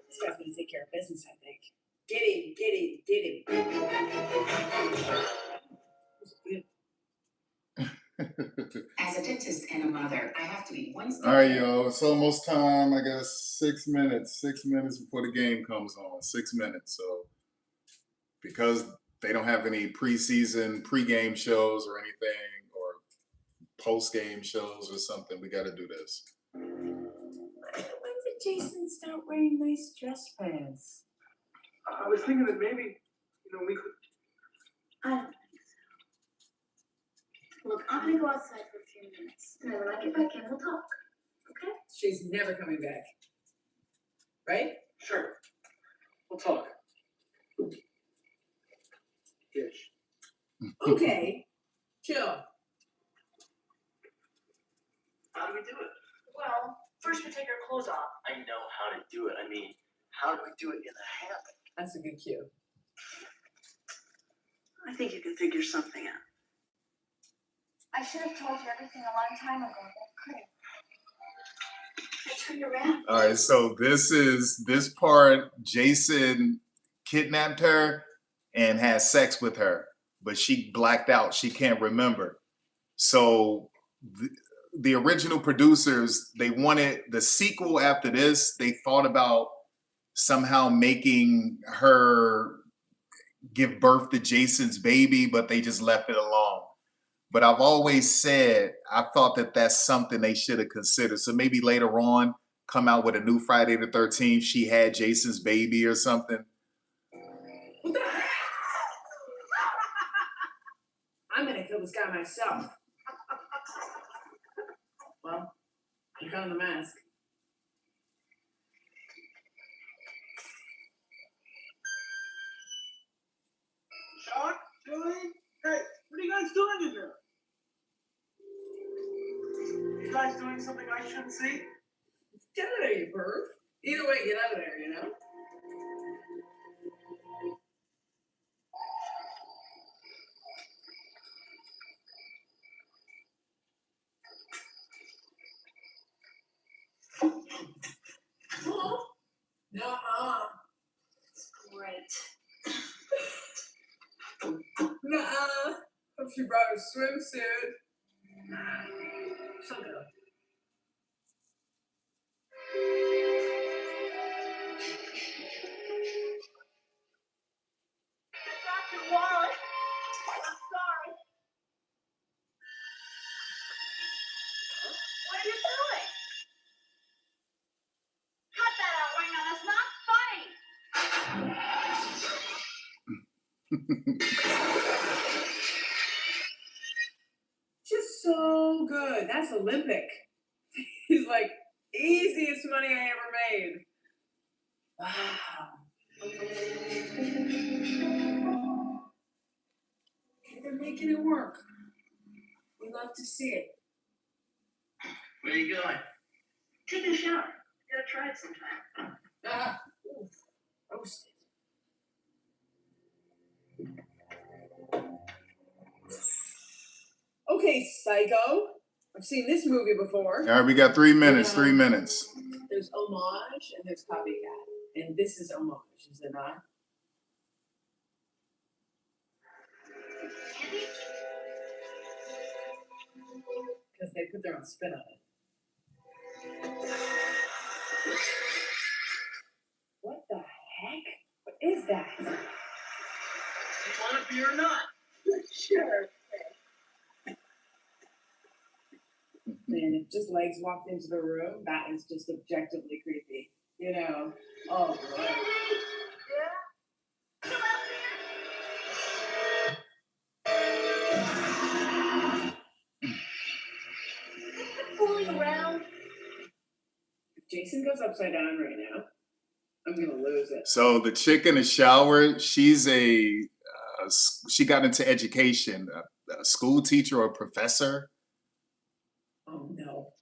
Speaker 2: This guy's gonna take care of business, I think. Get him, get him, get him.
Speaker 6: As a dentist and a mother, I have to be one step.
Speaker 4: All right, y'all. It's almost time. I guess 6 minutes. 6 minutes before the game comes on. 6 minutes. So because they don't have any preseason, pregame shows or anything, or post-game shows or something, we got to do this.
Speaker 2: When did Jason start wearing nice dress pants?
Speaker 8: I was thinking that maybe, we could.
Speaker 3: I don't think so. Look, I'm gonna go outside for a few minutes. And then when I get back in, we'll talk. Okay?
Speaker 2: She's never coming back. Right?
Speaker 8: Sure. We'll talk. Ish.
Speaker 2: Okay. Chill.
Speaker 1: How do we do it?
Speaker 3: Well, first we take our clothes off.
Speaker 1: I know how to do it. I mean, how do we do it in a hammock?
Speaker 2: That's a good cue.
Speaker 6: I think you can figure something out.
Speaker 3: I should have told you everything a long time ago, but I couldn't. I turned around.
Speaker 4: All right, so this part, Jason kidnapped her and had sex with her, but she blacked out. She can't remember. So the original producers, they wanted the sequel after this. They thought about somehow making her give birth to Jason's baby, but they just left it alone. But I've always said, I thought that that's something they should have considered. So maybe later on, come out with a new Friday the 13th, she had Jason's baby or something.
Speaker 2: What the heck? I'm gonna kill this guy myself. Well, I found the mask.
Speaker 8: Sean? Julie? Hey, what are you guys doing in there?
Speaker 5: something I shouldn't see?
Speaker 2: Get out of there, you perv. Either way, get out of there, you know? Huh? Nuh-uh.
Speaker 6: Great.
Speaker 2: Nuh-uh. Hope she brought her swimsuit.
Speaker 6: So good. Dr. Wallace, I'm sorry. What are you doing? Cut that out right now. That's not funny.
Speaker 2: Just so good. That's Olympic. He's like, easiest money I ever made. Wow. They're making it work. We love to see it.
Speaker 7: Where are you going?
Speaker 6: Taking a shower. Gotta try it sometime.
Speaker 2: Ooh, roasted. Okay, Psycho. I've seen this movie before.
Speaker 4: All right, we got 3 minutes. 3 minutes.
Speaker 2: There's homage and there's copycat. And this is homage, is it not? Because they put their own spin on it. What the heck? What is that?
Speaker 7: You want a beer or not?
Speaker 2: Sure. Man, if just legs walked into the room, that is just objectively creepy. You know? Oh, boy.
Speaker 6: Fooling around.
Speaker 2: If Jason goes upside down right now, I'm going to lose it.
Speaker 4: So the chick in the shower, she's she got into education, a school teacher or a professor.
Speaker 2: Oh, no.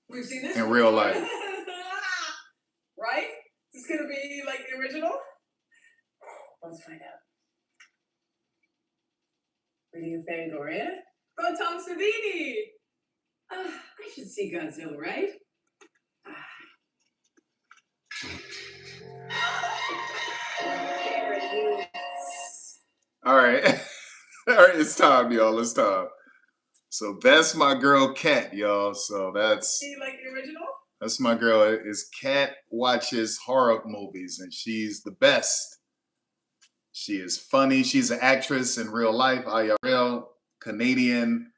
Speaker 2: We've seen this
Speaker 4: in real life.
Speaker 2: Right? Is this going to be like the original? Let's find out. Reading a Fangoria? From Tom Savini. I should see Godzilla, right?
Speaker 4: All right. All right, it's time, y'all. It's time. So that's my girl Kat, y'all. So that's
Speaker 2: See, like the original?
Speaker 4: That's my girl. Is Kat watches horror movies and she's the best. She is funny. She's an actress in real life, IRL, Canadian.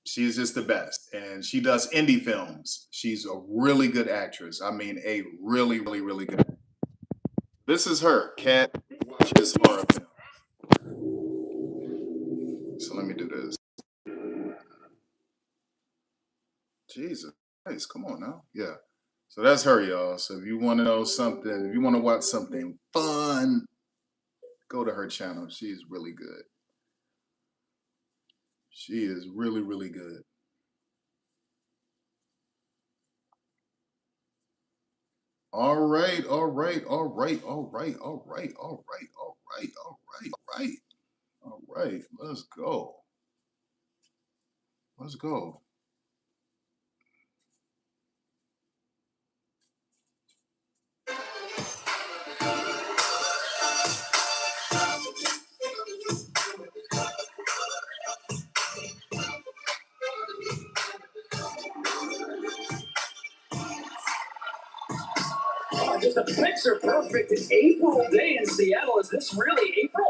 Speaker 4: She's just the best. And she does indie films. She's a really good actress. I mean, a really, really, really good actress. This is her. Kat watches horror films. So let me do this. Jesus Christ, come on now. Yeah. So that's her, y'all. So if you want to know something, if you want to watch something fun, go to her channel. She's really good. She is really, really good. All right, all right, all right, all right, all right, all right, all right, all right, all right, all right. Let's go. Let's go.
Speaker 1: Just a picture perfect April day in Seattle. Is this really April?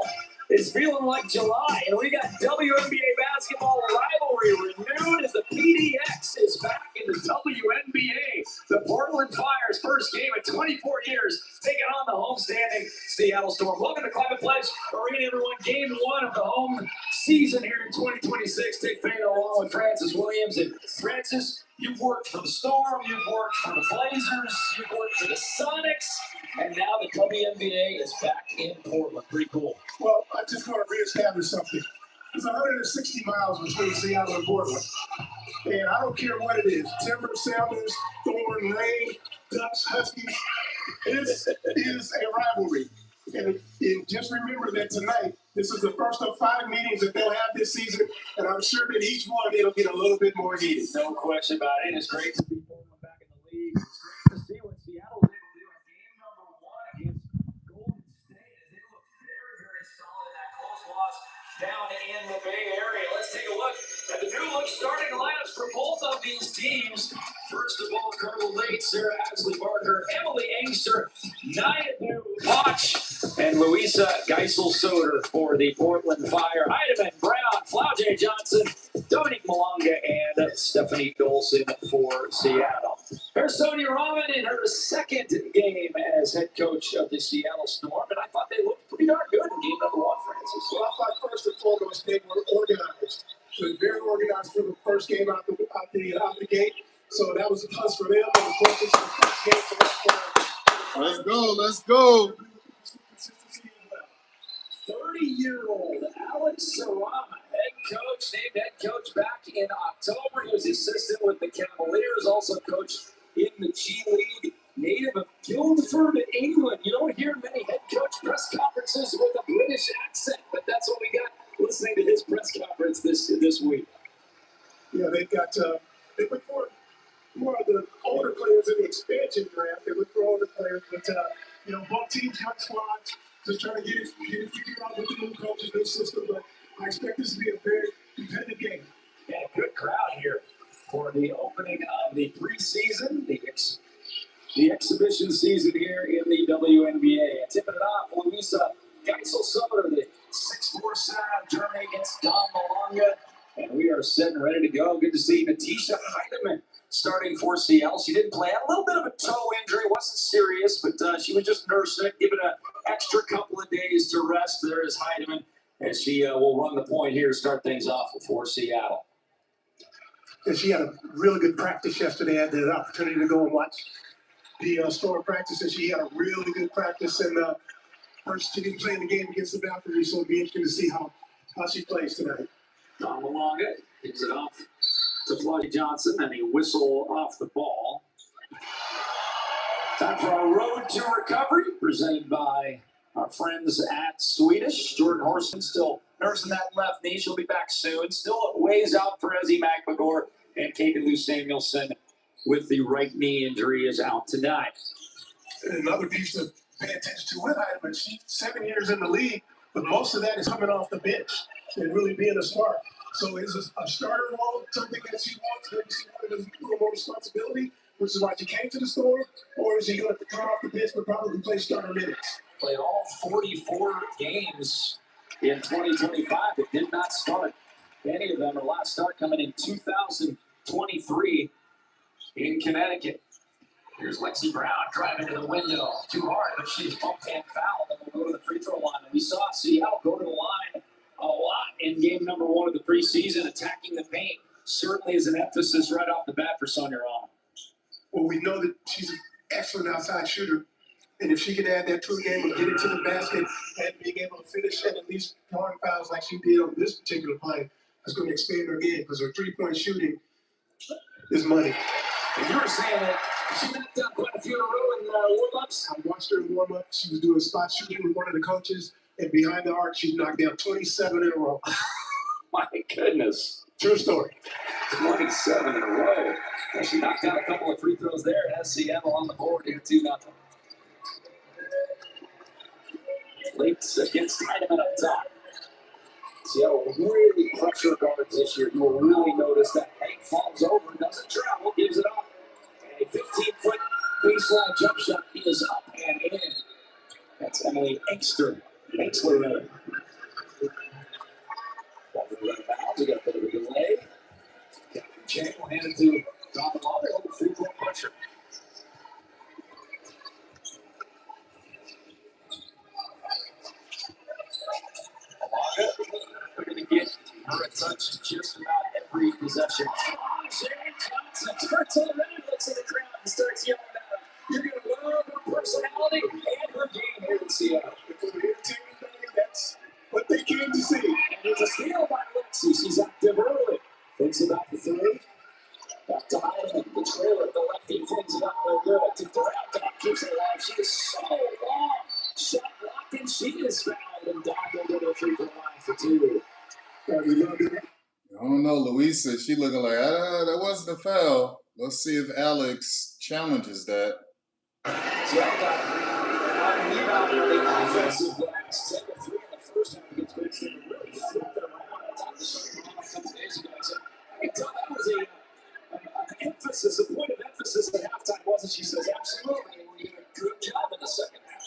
Speaker 1: It's feeling like July, and we got WNBA basketball rivalry renewed as the PDX is back in the WNBA. The Portland Fire's first game in 24 years, taking on the homestanding Seattle Storm. Welcome to Climate Pledge Arena, everyone. Game 1 of the home season here in 2026. Dick Fano along with Francis Williams. And Francis, you've worked for the Storm, you've worked for the Blazers, you've worked for the Sonics, and now the WNBA is back in Portland. Pretty cool.
Speaker 12: Well, I just want to reestablish something. There's 160 miles between Seattle and Portland. And I don't care what it is, Timber, Sounders, Thorn, Rain, Ducks, Huskies, this is a rivalry. And just remember that tonight, this is the first of 5 meetings that they'll have this season, and I'm sure that each one it'll get a little bit more heated.
Speaker 1: No question about it. It's great to be back in the league. It's great to see what Seattle's able to do in game number 1 against Golden State as they look very, very solid in that close loss down in the Bay Area. Let's take a look at the new look starting lineups for both of these teams. First of all, Carla Late, Sarah Asley Barker, Emily Angster, Naya Potch, and Louisa Geisel-Soder for the Portland Fire. Heidemann, Brown, Flaujae Johnson, Dominique Malonga, and Stephanie Dolson for Seattle. There's Sonia Rahman in her second game as head coach of the Seattle Storm, and I thought they looked pretty darn good in game number 1, Francis.
Speaker 12: Well, I thought first and foremost they were organized. So very organized for the first game out the gate. So that was a plus for them. And of course, it's the first game for
Speaker 4: Let's go. Let's go.
Speaker 1: 30-year-old Alex Sarama, head coach back in October. He was assistant with the Cavaliers, also coached in the G League. Native of Guildford, England. You don't hear many head coach press conferences with a British accent, but that's what we got listening to his press conference this week.
Speaker 12: Yeah, they've got they look for more of the older players in the expansion draft. They look for older players, but both teams got squads. Just trying to get it figured out with the new coaches, new system. But I expect this to be a very competitive game.
Speaker 1: Yeah, good crowd here for the opening of the preseason, the exhibition season here in the WNBA. Tipping it off, Louisa Geisel-Soder, the 6'4" center out of Germany against Dom Malonga. And we are set and ready to go. Good to see Natisha Heidemann starting for Seattle. She didn't play. Had a little bit of a toe injury. Wasn't serious, but she was just nursing it, giving an extra couple of days to rest. There is Heidemann, and she will run the point here to start things off for Seattle.
Speaker 12: And she had a really good practice yesterday. I had the opportunity to go and watch the Storm practice, and she had a really good practice. And first, she didn't play in the game against the Valkyries, so it'll be interesting to see how she plays tonight.
Speaker 1: Dom Malonga gives it off to Flaujae Johnson, and he whistle off the ball. Time for our Road to Recovery, presented by our friends at Swedish. Jordan Horson still nursing that left knee. She'll be back soon. Still ways out for Ezzy McMagor, and Katie Lou Samuelson with the right knee injury is out tonight.
Speaker 12: And another piece to pay attention to with Heidemann, she's 7 years in the league, but most of that is coming off the bench and really being a start. So is a starter role something that she wants? Maybe she wanted a little more responsibility, which is why she came to the Storm, or is she going to come off the bench but probably play starter minutes?
Speaker 1: Played all 44 games in 2025, but did not start any of them. Her last start coming in 2023 in Connecticut. Here's Lexi Brown driving to the window. Too hard, but she's bumped and fouled, and will go to the free throw line. And we saw Seattle go to the line a lot in game number 1 of the preseason, attacking the paint. Certainly is an emphasis right off the bat for Sonia Rahman.
Speaker 12: Well, we know that she's an excellent outside shooter. And if she can add that to the game of getting to the basket and being able to finish and at least drawing fouls like she did on this particular play, that's going to expand her game because her three-point shooting is money.
Speaker 1: And you were saying that she knocked down quite a few in a row in warm-ups.
Speaker 12: I watched her in warm-up. She was doing spot shooting with one of the coaches, and behind the arc, she knocked down 27 in a row.
Speaker 1: My goodness.
Speaker 12: True story.
Speaker 1: 27 in a row. And she knocked down a couple of free throws there and has Seattle on the board here 2-0. Late against Heidemann up top. Seattle really pressure guards this year. You will really notice that Hank falls over, doesn't travel, gives it up. And a 15-foot baseline jump shot is up and in. That's Emily Angster. Angstler. We got a bit of a delay. Captain Chang will hand it to Don Lawler. Over free-throw pressure. They're going to get her a touch just about every possession. Johnson turns on around, looks at the crowd, and starts yelling at her. You're going to love her personality and her game here in Seattle.
Speaker 12: That's what they came to see.
Speaker 1: And it's a steal by Lexi. She's active early. Thinks about the three. The trailer, the lefty flings it up no good. To Durant, keeps it alive. She is so long. Shot blocked, and she is fouled and dived into the free throw line for two.
Speaker 4: I don't know, Louisa. She looking like that wasn't a foul. Let's see if Alex challenges that.
Speaker 1: Seattle got a rebound on the offensive glass. 10-3 in the first half against Great State. Really flipped it around. I talked to Sean a couple days ago. I said, I can tell that was an emphasis, a point of emphasis at halftime, wasn't she? Says, absolutely. We did a good job in the second half.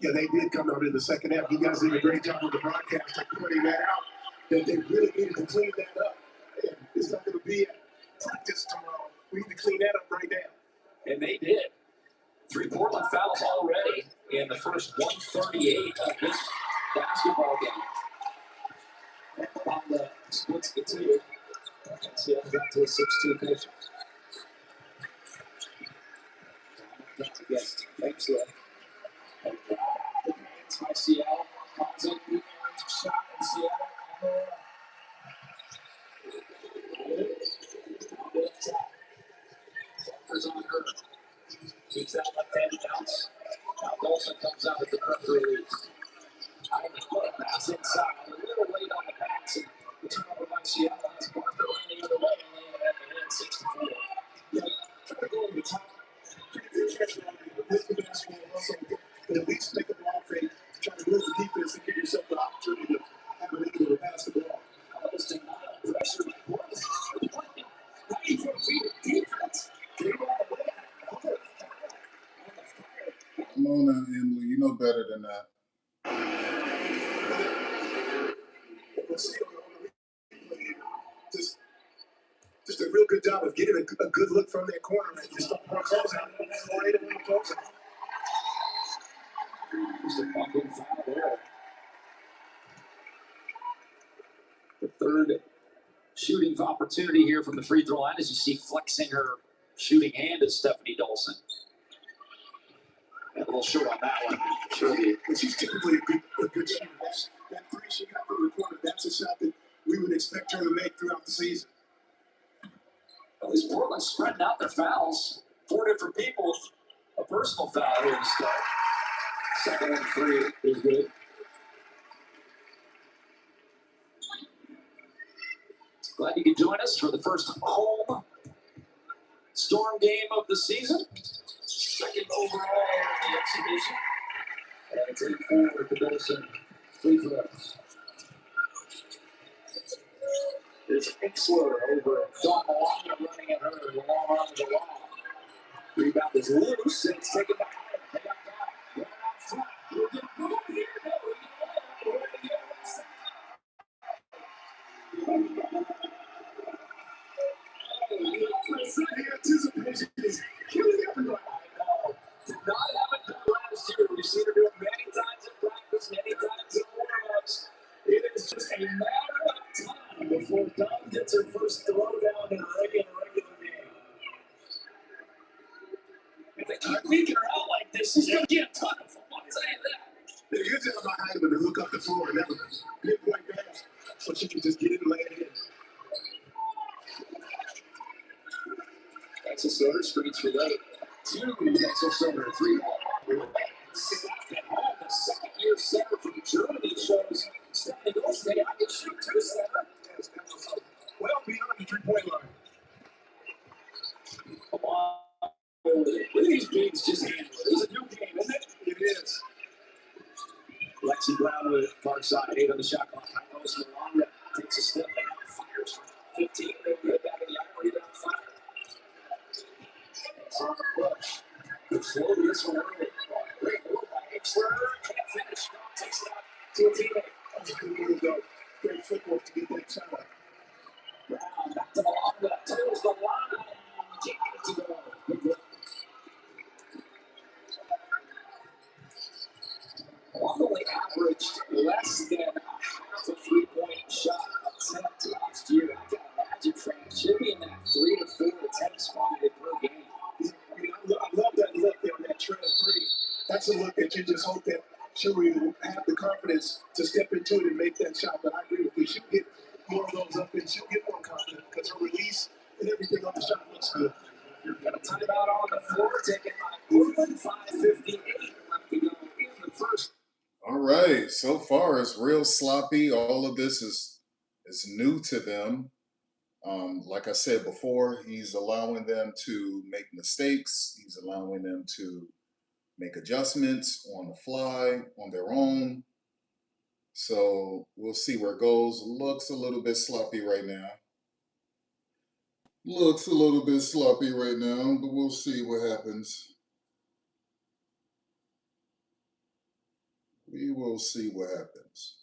Speaker 12: Yeah, they did come out in the second half. You guys did a great job with the broadcast of pointing that out, that they really needed to clean that up. And it's not going to be at practice tomorrow. We need to clean that up right now.
Speaker 1: And they did. 3 Portland fouls already in the first 138 of this basketball game. And Wanda splits the two. And Seattle got to a 6-2 picture. Against Thanksville. And it's by Seattle. Comes in, shot in Seattle. Is on her. Keeps that left-handed bounce. Now Wilson comes out with the Mercury release. Out of the foot, pass inside. A little late on the pass. And the turnover by Seattle. That's Parker running the other way. And at the end, 6-4.
Speaker 12: Yeah, try to go over the top. Pretty good catch on the basketball. Also, at least make a ball fake. Try to move the defense to give yourself the opportunity to have an able to pass the ball.
Speaker 1: Almost denial. Pressure by Portland. Ready for a feed defense. Came all the way.
Speaker 4: Come on now, Emily. You know better than that.
Speaker 12: Just a real good job of getting a good look from that corner and just don't want to close out.
Speaker 1: Just a bumping foul there. The third shooting opportunity here from the free throw line as you see flexing her shooting hand is Stephanie Dolson. A little short on that one.
Speaker 12: She's typically a good shooter. That three she got from the corner, that's a shot that we would expect her to make throughout the season.
Speaker 1: Well, these Portland spreading out their fouls. 4 different people. A personal foul here to start. Second and 3 is good. Glad you could join us for the first home Storm game of the season. Second overall in the exhibition. And it's 8-4 with the Dolson free throws. There's Pixler over Dawn Malonga running at her. The long arm of the wall. Rebound is loose and it's taken by her. They got down. Going out front. We'll get a move here. No, we're going to get
Speaker 12: The anticipation is killing everybody.
Speaker 1: Did not have it done last year. We've seen her do it many times in practice, many times in warm-ups. It is just a matter of time before Dawn gets her first throwdown in a regular game. If they keep leaking her out like this, she's going to get a ton of them. I'll tell you that.
Speaker 12: Here's how behind him and look up the floor and never pinpoint pass so she can just get it and lay it in.
Speaker 1: Axel Soder screens for late. 2, Axel Soder, 3 ball. At home, the second-year center from Germany shows Stephanie Dolson. I can shoot 2 center.
Speaker 12: Well beyond the three-point line.
Speaker 1: Come on. Look at these bigs just handle it. It's a new game, isn't it?
Speaker 12: It is.
Speaker 1: Lexi Brown with far side, 8 on the shot clock. Post Malonga takes a step back, fires from 15. They're good back in the iron, rebound fire. It's on the push. Good slow this one early. Great move by Hixler. Can't finish. Takes it out to a teammate.
Speaker 12: That's a good move, though. Great footwork to get that shot.
Speaker 1: Brown back to Malonga. Tails the line. Can't get it to go. Good look. Only averaged less than half a 3-point shot attempt last year. I can imagine Frank should be in that 3 to 4 attempt spot per game.
Speaker 12: I love that look there on that trail 3. That's a look that you just hope that she'll have the confidence to step into it and make that shot. But I agree with you. She'll get more of those up and she'll get more confident because her release and everything on the shot looks good.
Speaker 1: You're going to time out on the floor, taken by Portland, 5:58 left to go in the first.
Speaker 4: All right. So far, it's real sloppy. All of this is new to them. Like I said before, he's allowing them to make mistakes. He's allowing them to make adjustments on the fly, on their own. So we'll see where it goes. Looks a little bit sloppy right now. Looks a little bit sloppy right now, but we'll see what happens. We will see what happens.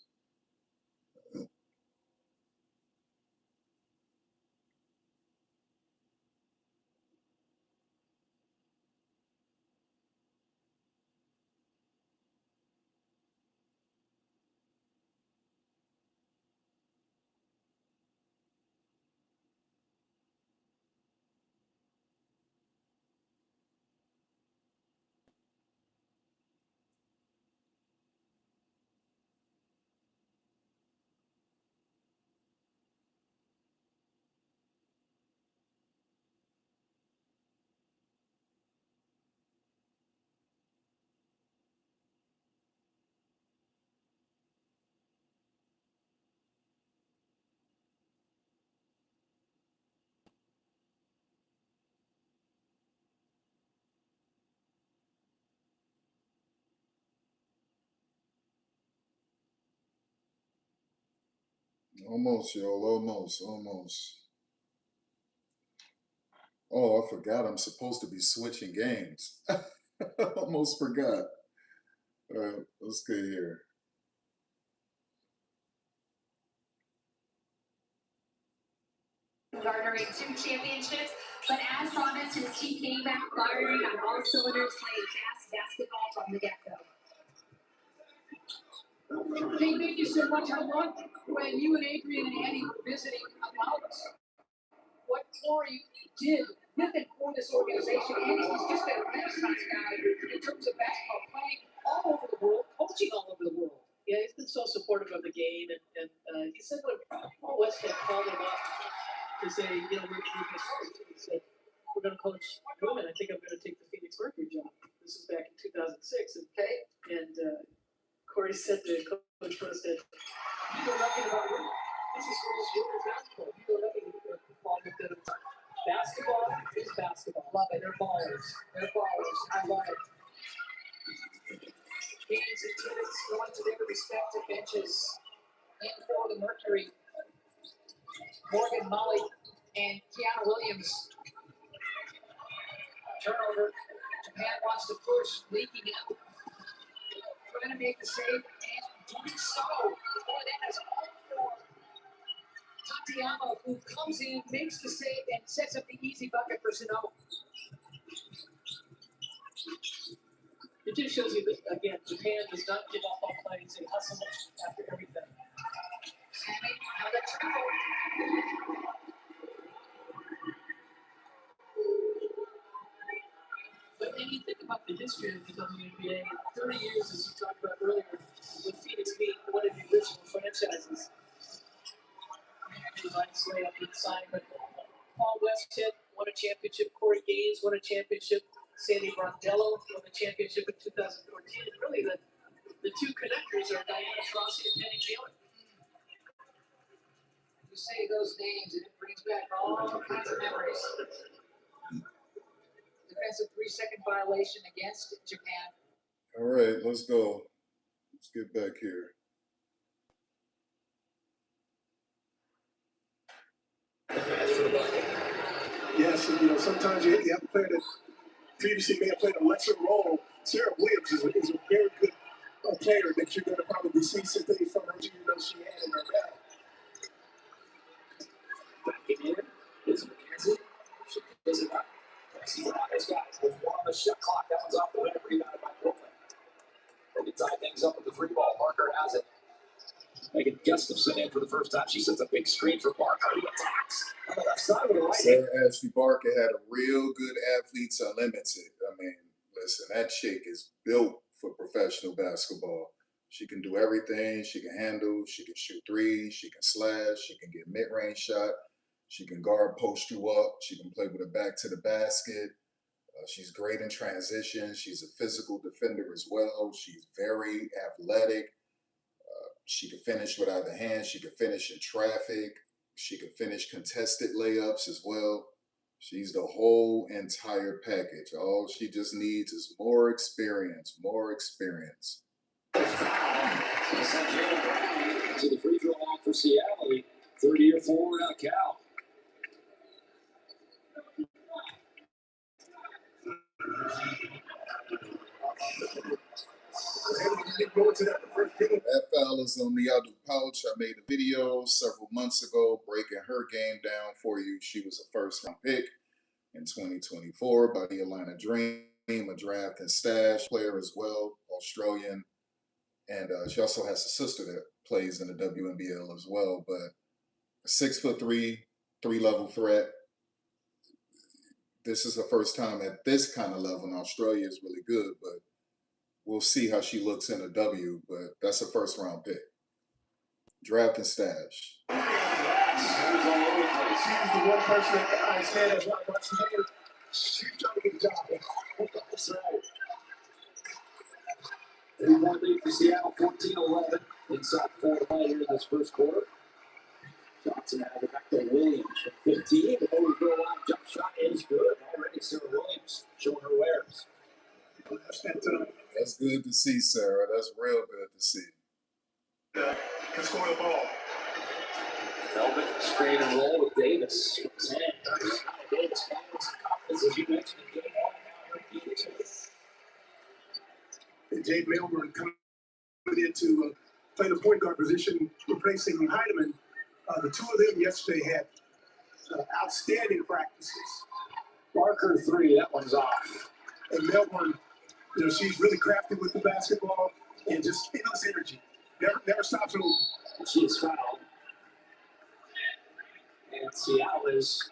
Speaker 4: Almost, y'all. Almost. Oh, I forgot I'm supposed to be switching games. Almost forgot. All right, let's get here.
Speaker 3: Garnering 2 championships, but as promised, his team came back firing on all cylinders, playing fast basketball from the get-go.
Speaker 1: Hey, thank you so much. I want when you and Adrian and Andy were visiting about what Corey did with and for this organization. Andy, he's just a renaissance guy in terms of basketball, playing all over the world, coaching all over the world.
Speaker 2: Yeah, he's been so supportive of the game, and he said when Paul Westhead called him up to say, you know, he said, we're going to coach women. I think I'm going to take the Phoenix Mercury job. This was back in 2006. And Corey said to Coach Westhead, you know nothing about women. This is women's basketball. You know nothing about Paul looked at him. Basketball is basketball. Love it. They're ballers. I love it.
Speaker 1: Games and teammates going to their respective benches. In for the Mercury, Morgan Molly and Kiana Williams. Turnover. Japan wants to push, leaking out. Trying to make the save and doing so. Boy, that is all for Tatiana, who comes in, makes the save, and sets up the easy bucket for Sonoma.
Speaker 2: It just shows you that, again, Japan does not give up on plays. They hustle after everything.
Speaker 1: Sammy, another triple.
Speaker 2: But when you think about the history of the WNBA, 30 years, as you talked about earlier, with Phoenix being one of the original franchises. Nice layup inside, but Paul Westhead won a championship. Corey Gaines won a championship. Sandy Brondello won the championship in 2014. And really, the two connectors are Diana Taurasi and Penny Taylor.
Speaker 1: You say those names, and it brings back all kinds of memories. Defensive 3-second violation against Japan.
Speaker 4: All right, let's go. Let's get back here.
Speaker 12: Yes, and, you know, sometimes you have a player that previously may have played a lesser role. Sarah Williams is a very good player that you're going to probably see some things from her, you know, she had in her bag.
Speaker 1: Backing in is McKenzie. She plays it up. See what has got with one on the shot clock. That one's off the winner, rebounded by Brooklyn. They can tie things up with the free ball. Parker has it. Megan Gustafson in for the first time. She sets a big screen for Barker. He attacks on the left side with the right.
Speaker 4: Sarah Ashley Barker had a real good Athletes Unlimited. I mean, listen, that chick is built for professional basketball. She can do everything. She can handle. She can shoot threes. She can slash. She can get mid-range shot. She can guard, post you up. She can play with her back to the basket. She's great in transition. She's a physical defender as well. She's very athletic. She can finish with either hand. She can finish in traffic. She can finish contested layups as well. She's the whole entire package. All she just needs is more experience, more experience.
Speaker 1: To the free throw line for Seattle, 30-year forward out Cal.
Speaker 4: That foul is on the other pouch. I made a video several months ago breaking her game down for you. She was a first-round pick in 2024 by the Atlanta Dream, a draft and stash player as well, Australian. And she also has a sister that plays in the WNBA as well. But 6'3", three-level threat. This is her first time at this kind of level, and Australia is really good, but we'll see how she looks in a W, but that's a first-round pick. Draft and stash.
Speaker 12: She's the one person that I stand as right watch the game. She's trying to get the job done. That's right.
Speaker 1: 3-1 lead for Seattle, 14-11. Inside 4 to play here in this first quarter. Johnson out of it back to Williams from 15. The overthrow line jump shot is good. Already Sarah Williams showing her wares.
Speaker 4: That's good to see, Sarah. That's real good to see.
Speaker 12: Can score the ball.
Speaker 1: Melvin screen and roll with Davis. 10. Davis finds confidence, as you mentioned, in game 1.
Speaker 12: And Jade Melbourne coming into play the point guard position, replacing Heidemann. The two of them yesterday had outstanding practices.
Speaker 1: Barker 3, that one's off.
Speaker 12: And Melbourne, she's really crafty with the basketball and just endless energy. Never stops moving.
Speaker 1: She is fouled. And Seattle is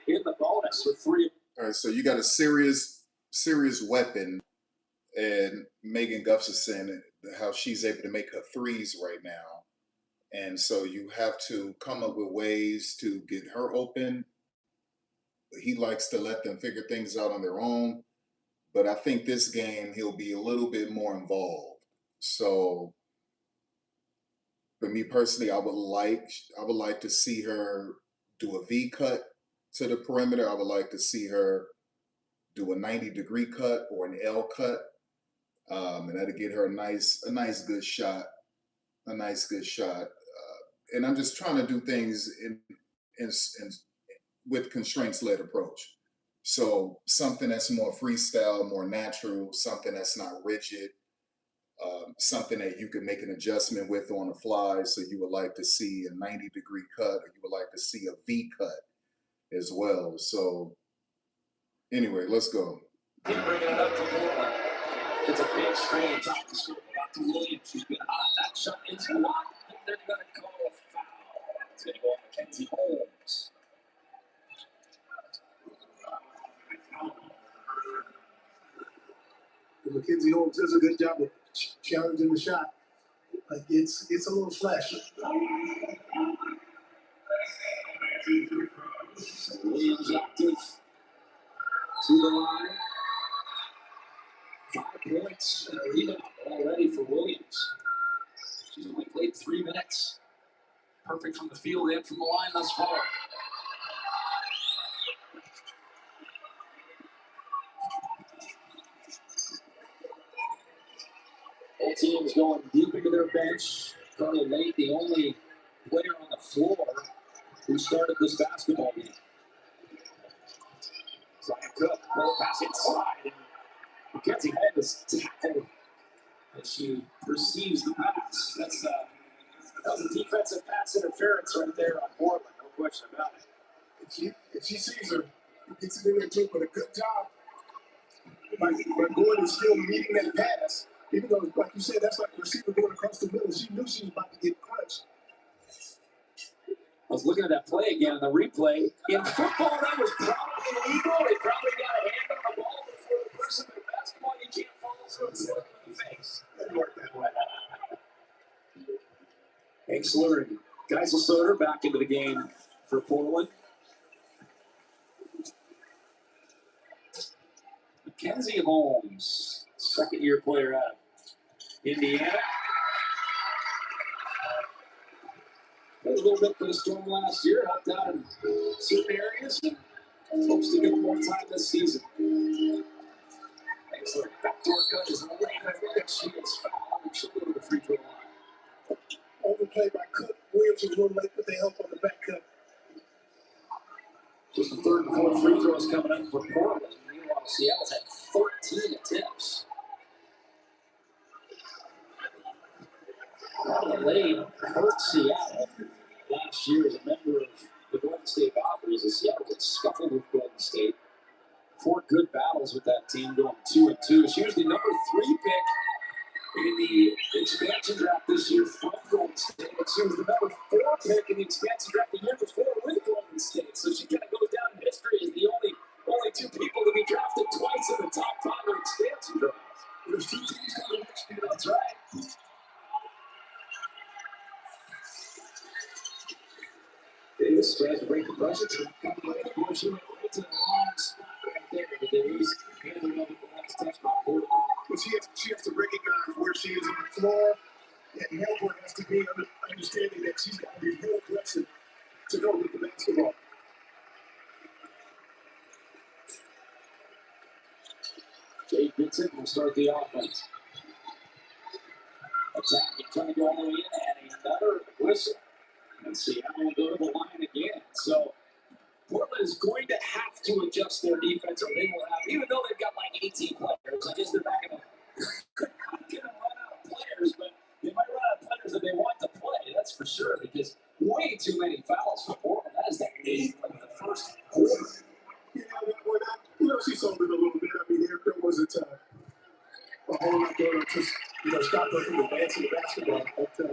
Speaker 1: in the bonus with 3.
Speaker 4: All right, so you got a serious weapon, and Megan Gustafson, how she's able to make her threes right now. And so you have to come up with ways to get her open. He likes to let them figure things out on their own. But I think this game, he'll be a little bit more involved. So for me personally, I would like to see her do a V cut to the perimeter. I would like to see her do a 90-degree cut or an L cut. And that'll get her a nice good shot. And I'm just trying to do things in with constraints-led approach. So something that's more freestyle, more natural, something that's not rigid, something that you can make an adjustment with on the fly. So you would like to see a 90-degree cut, or you would like to see a V cut as well. So anyway, let's go.
Speaker 1: Bringing it up for Portland. It's a big screen top of the score. Back to Williams. She's been hot. That shot is blocked. They're going to call a foul. It's going to go on Mackenzie Holmes.
Speaker 12: Mackenzie Holmes does a good job of challenging the shot. Like it's a little flashy.
Speaker 1: Williams active to the line. 5 points and a rebound already for Williams. She's only played 3 minutes. Perfect from the field and from the line thus far. Both teams going deep into their bench. Carly Late, the only player on the floor who started this basketball game. Zion Cook, ball pass inside. And Mackenzie Holmes is tackled as she receives the pass. That was a defensive pass interference right there on Portland, no question about it.
Speaker 12: If she sees her, gets it in there too, but a good job by going and still meeting that pass. Even though, like you said, that's like the receiver going across the middle. She knew she was about to get crunched.
Speaker 1: I was looking at that play again in the replay. In football, that was probably illegal. They probably got a hand on the ball before the person. But in basketball, you can't follow through and slip in the face. Doesn't work that way. Hank Slurry. Geisel Soder back into the game for Portland. Kenzie Holmes, second-year player out of Indiana. Played a little bit for the Storm last year, helped out in certain areas, and hopes to get more time this season. Excellent. Backdoor cut is late. I think that she gets fouled and she'll go to the free throw line.
Speaker 12: Overplay by Cook. Williams was a little late, but they help on the back cut.
Speaker 1: Just the third and fourth free throws coming up for Portland. Meanwhile, Seattle's had 14 attempts. Lane hurt Seattle last year as a member of the Golden State Valkyries as Seattle gets scuffled with Golden State. 4 good battles with that team, going 2-2. She was the number 3 pick in the expansion draft this year from Golden State. And she was the number 4 pick in the expansion draft the year before with Golden State. So she kind of goes down in history as the only 2 people to be drafted twice in the top 5 of expansion drafts.
Speaker 12: There's 2 teams coming next year.
Speaker 1: That's right. Davis tries to break the pressure. Coming away the board. She went right to the wrong spot right there. But Davis handed over the last touch by Portland.
Speaker 12: But she has to recognize where she is on the floor, and Melbourne has to be understanding that she's got to be more aggressive to go with the basketball.
Speaker 1: Jay Vincent will start the offense. Attacking, trying to go all the way in, and another whistle. And Seattle will go to the line again. So Portland is going to have to adjust their defense, or they will have, even though they've got like 18 players, I guess they're not going to run out of players, but they might run out of players that they want to play, that's for sure, because way too many fouls for Portland. That is the 8th of the first quarter.
Speaker 12: Yeah, she sold it a little bit. I mean, there wasn't a whole lot going on to stop her from advancing the basketball. But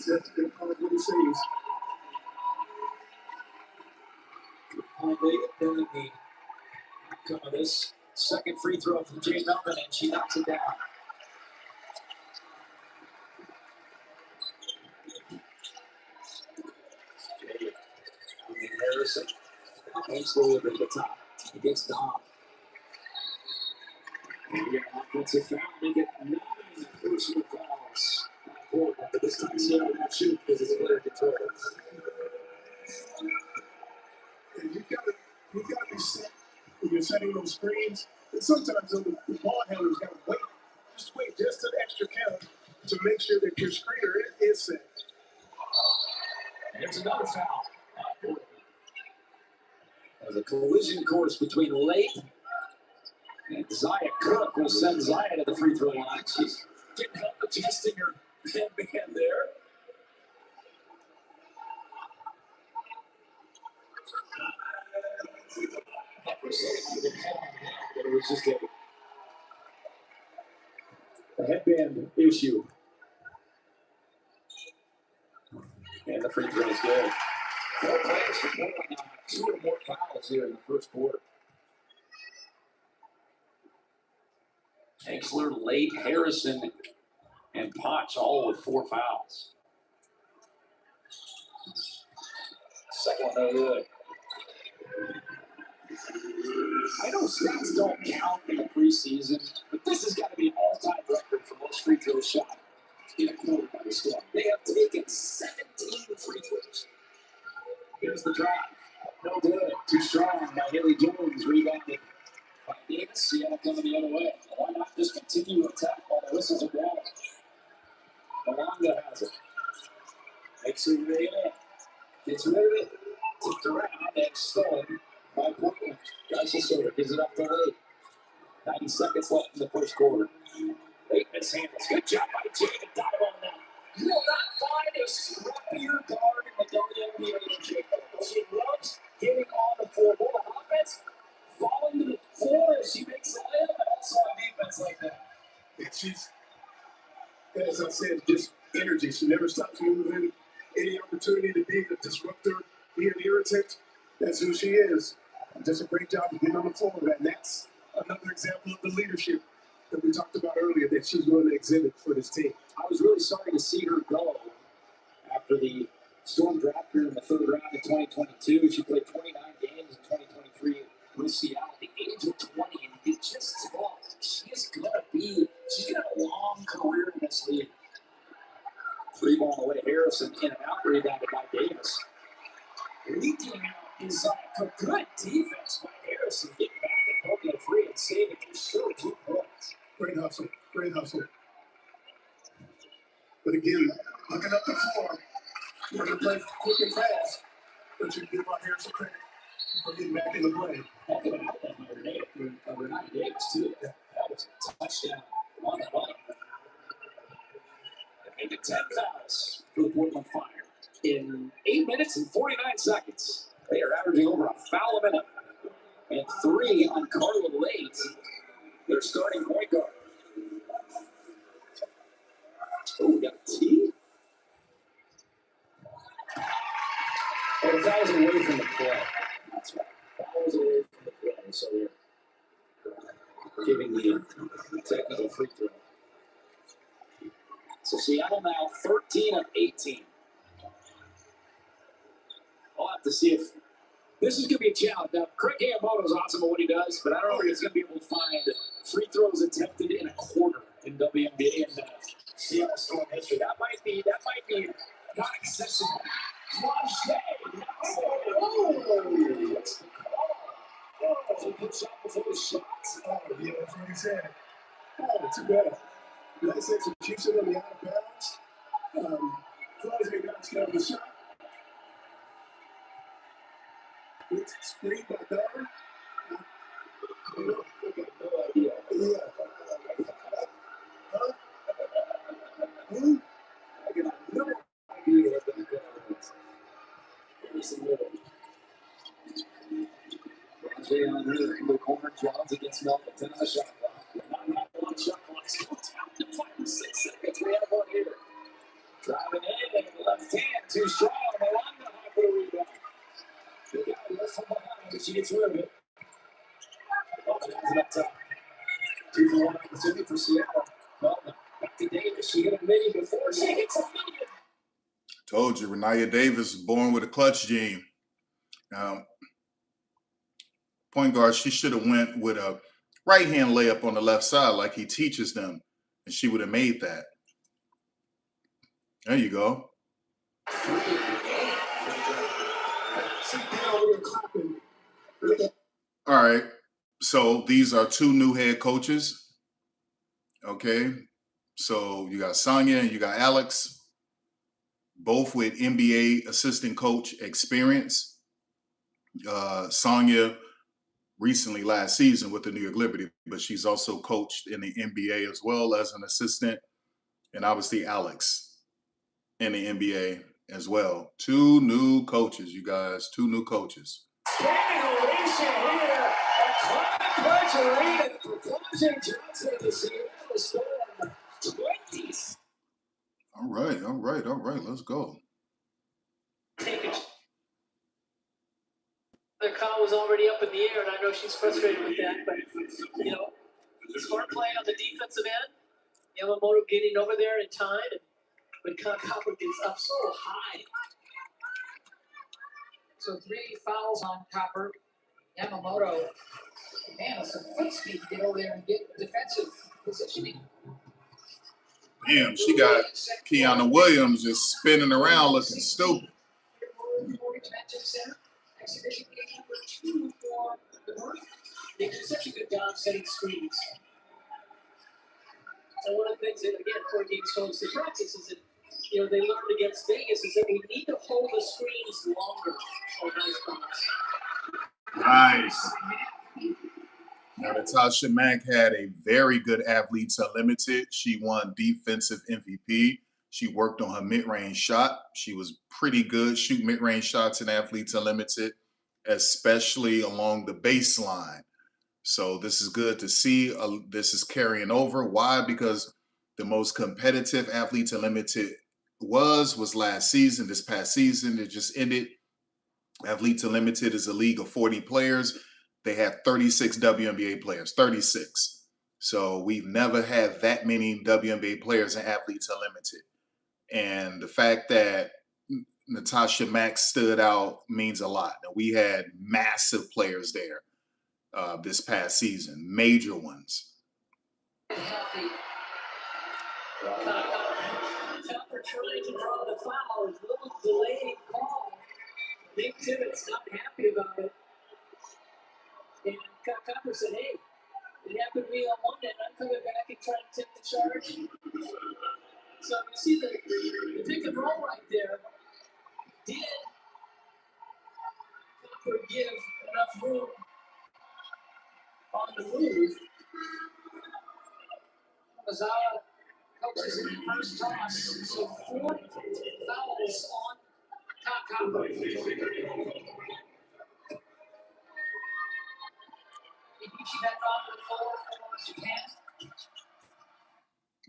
Speaker 12: that's good part of what he says.
Speaker 1: Then the outcome of this second free throw from Jay Melvin, and she knocks it down. Harrison slowly over to the top against Dom. And we got an offensive foul. They get 9 personal fouls. But this time Seattle won't shoot because it's player control.
Speaker 12: And you've got to be set when you're setting those screens. And sometimes the ball handler's got to wait just an extra count to make sure that your screener is set.
Speaker 1: And there's another foul. There's a collision course between Lake and Zaya Cook will send Zaya to the free throw line. She's getting help adjusting her headband there. But it was just a headband issue. And the free throw is good. 4 players for Portland now. 2 or more fouls here in the first quarter. Exler, Late, Harrison, and Potts all with 4 fouls. Second one, no good. I know stats don't count in the preseason, but this has got to be an all-time record for most free throws shot in a quarter by the Storm. They have taken 17 free throws. Here's the drive. No good. Too strong by Haley Jones. Rebounded by Davis. Seattle coming the other way. Why not just continue to attack while the whistles are blowing? Malonga has it. Makes it real. Gets rid of it. Tipped around and stolen by Portland. Geisel gives it up to Lake. 90 seconds left in the first quarter. Lake mishandles. Good job by Jay to dive on that. You will not find a scrappier guard in the WNBA than Jay. She loves getting on the floor. Both on offense, falling to the floor as she makes a layup, and also on defense like that.
Speaker 12: And she's, as I said, just energy. She never stops moving. Any opportunity to be a disruptor, be an irritant, that's who she is. Does a great job of getting on the floor. And that's another example of the leadership that we talked about earlier that she's going to exhibit for this team.
Speaker 1: I was really sorry to see her go after the Storm dropped her in the 3rd round of 2022. She played 29 games in 2023 with Seattle at the age of 20 and just tall. She's gonna have a long career in this league. 3-ball away, Harrison in and out, rebounded by Davis. Leaking out is a good defense by Harrison, getting back and poking it free and saving it. Sure, 2 points.
Speaker 12: Great hustle. Great hustle. But again, looking up the floor, we're going to play quick and fast. But you give our Harrison credit for getting back in the play.
Speaker 1: Heck of an outlet by Renee Davis, too. That was a touchdown. One and one. They make it 10 fouls for the Portland Fire. In 8 minutes and 49 seconds, they are averaging over a foul a minute. And 3 on Carla Late, their starting point guard. Oh, we got a T. Oh, the foul's away from the play. That's right. Foul's away from the play. So they're giving the technical free throw. So Seattle now 13 of 18. I'll have to see if this is going to be a challenge. Now, Craig Hayamoto's awesome at what he does, but I don't know if he's going to be able to find free throws attempted in a quarter in WNBA in Seattle Storm history. That might be not accessible. Oh, what's the call? Oh, good shot before the shot.
Speaker 12: Oh, yeah, that's what he said. Oh, too bad. Nice execution on the out of bounds. Flores knocks down the shot. It's screened by Darwin.
Speaker 1: No idea.
Speaker 12: Yeah. Huh? Who?
Speaker 1: I got no idea what that is. There's a little. Jay on the corner, Jones against Melvin. 10 on the shot clock. Not having a lot of shot clock. Still down to 5 or 6 seconds. We have one here. Driving in and left hand. Too strong. Melanda high for the rebound. They got a lift from behind, but she gets rid of it. Melvin has it up top. 2 for 1 opportunity for Seattle. Melvin back to Davis. She hit a mini before. She hits a mini.
Speaker 4: Told you, Renaya Davis was born with a clutch gene. Point guard, she should have went with a right-hand layup on the left side like he teaches them, and she would have made that. There you go. All right. So these are 2 new head coaches. Okay. So you got Sonia and you got Alex, both with NBA assistant coach experience. Sonia recently last season with the New York Liberty, but she's also coached in the NBA as well as an assistant. And obviously Alex in the NBA as well. 2 new coaches, you guys, 2 new coaches.
Speaker 1: Standing ovation here at Climate Pledge Arena for Clemson Johnson to Seattle Storm 20s.
Speaker 4: All right. Let's go.
Speaker 13: The call was already up in the air, and I know she's frustrated with that, but, you know, smart play on the defensive end. Yamamoto getting over there in time, and when Copper gets up so high.
Speaker 1: So 3 fouls on Copper. Yamamoto, man, with some foot speed to get over there and get defensive positioning.
Speaker 4: Damn, she got Keanu Williams just spinning around looking stupid.
Speaker 1: Exhibition game number 2 for the North. They do such a good job setting screens.
Speaker 13: And one of the things that, again, 4 games comes to practice is that, you know, they learned against Vegas is that we need to hold the screens longer on nice bounce.
Speaker 4: Nice. Now, Natasha Mack had a very good Athletes Unlimited. She won defensive MVP. She worked on her mid-range shot. She was pretty good shooting mid-range shots in Athletes Unlimited, especially along the baseline. So this is good to see. This is carrying over. Why? Because the most competitive Athletes Unlimited was last season. This past season, it just ended. Athletes Unlimited is a league of 40 players. They had 36 WNBA players, 36. So we've never had that many WNBA players in Athletes Unlimited. And the fact that Natasha Mack stood out means a lot. Now, we had massive players there. this past season, major ones.
Speaker 13: For trying to draw the foul, a little delayed call. Nick Tibbetts not happy about it. And Copper said, hey, it happened to me on one end. I'm coming back and trying to take the charge. So you see the pick and roll right there. Did Copper give enough room on the move? Mazzara coaches in the first toss. So 4 fouls on Copper.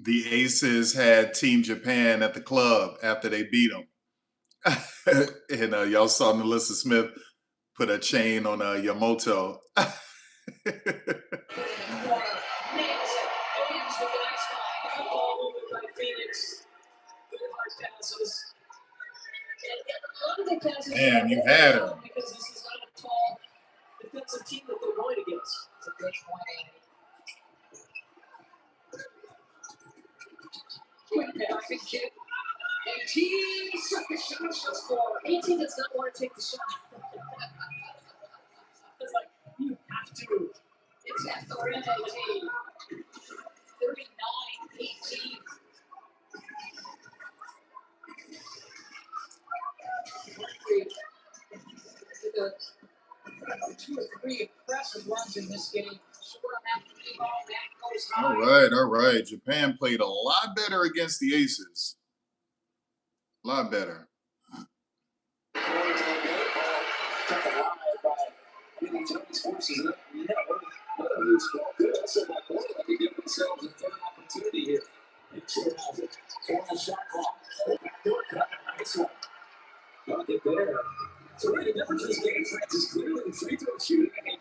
Speaker 4: The Aces had Team Japan at the club after they beat them. And y'all saw Melissa Smith put a chain on Yamamoto. Man, you had her.
Speaker 13: Because this is not a tall defensive team that they're going against. It's a good point. Quick pass. 18 seconds shot score. 18 does not want to take the shot. It's like, you have to. It's at 39, 18. Mercury with 2 or 3 impressive runs in this game. Short on that three ball, back goes high.
Speaker 4: All right. Japan played a lot better against the Aces. A lot better.
Speaker 1: Forces it up. Who's good. Also, by Portland, they give themselves a third opportunity here. And sure has it. Formal shot clock. Backdoor cut. Nice one. Got it there. So, really, the difference in this game, France, is clearly the free throw shooting. I mean,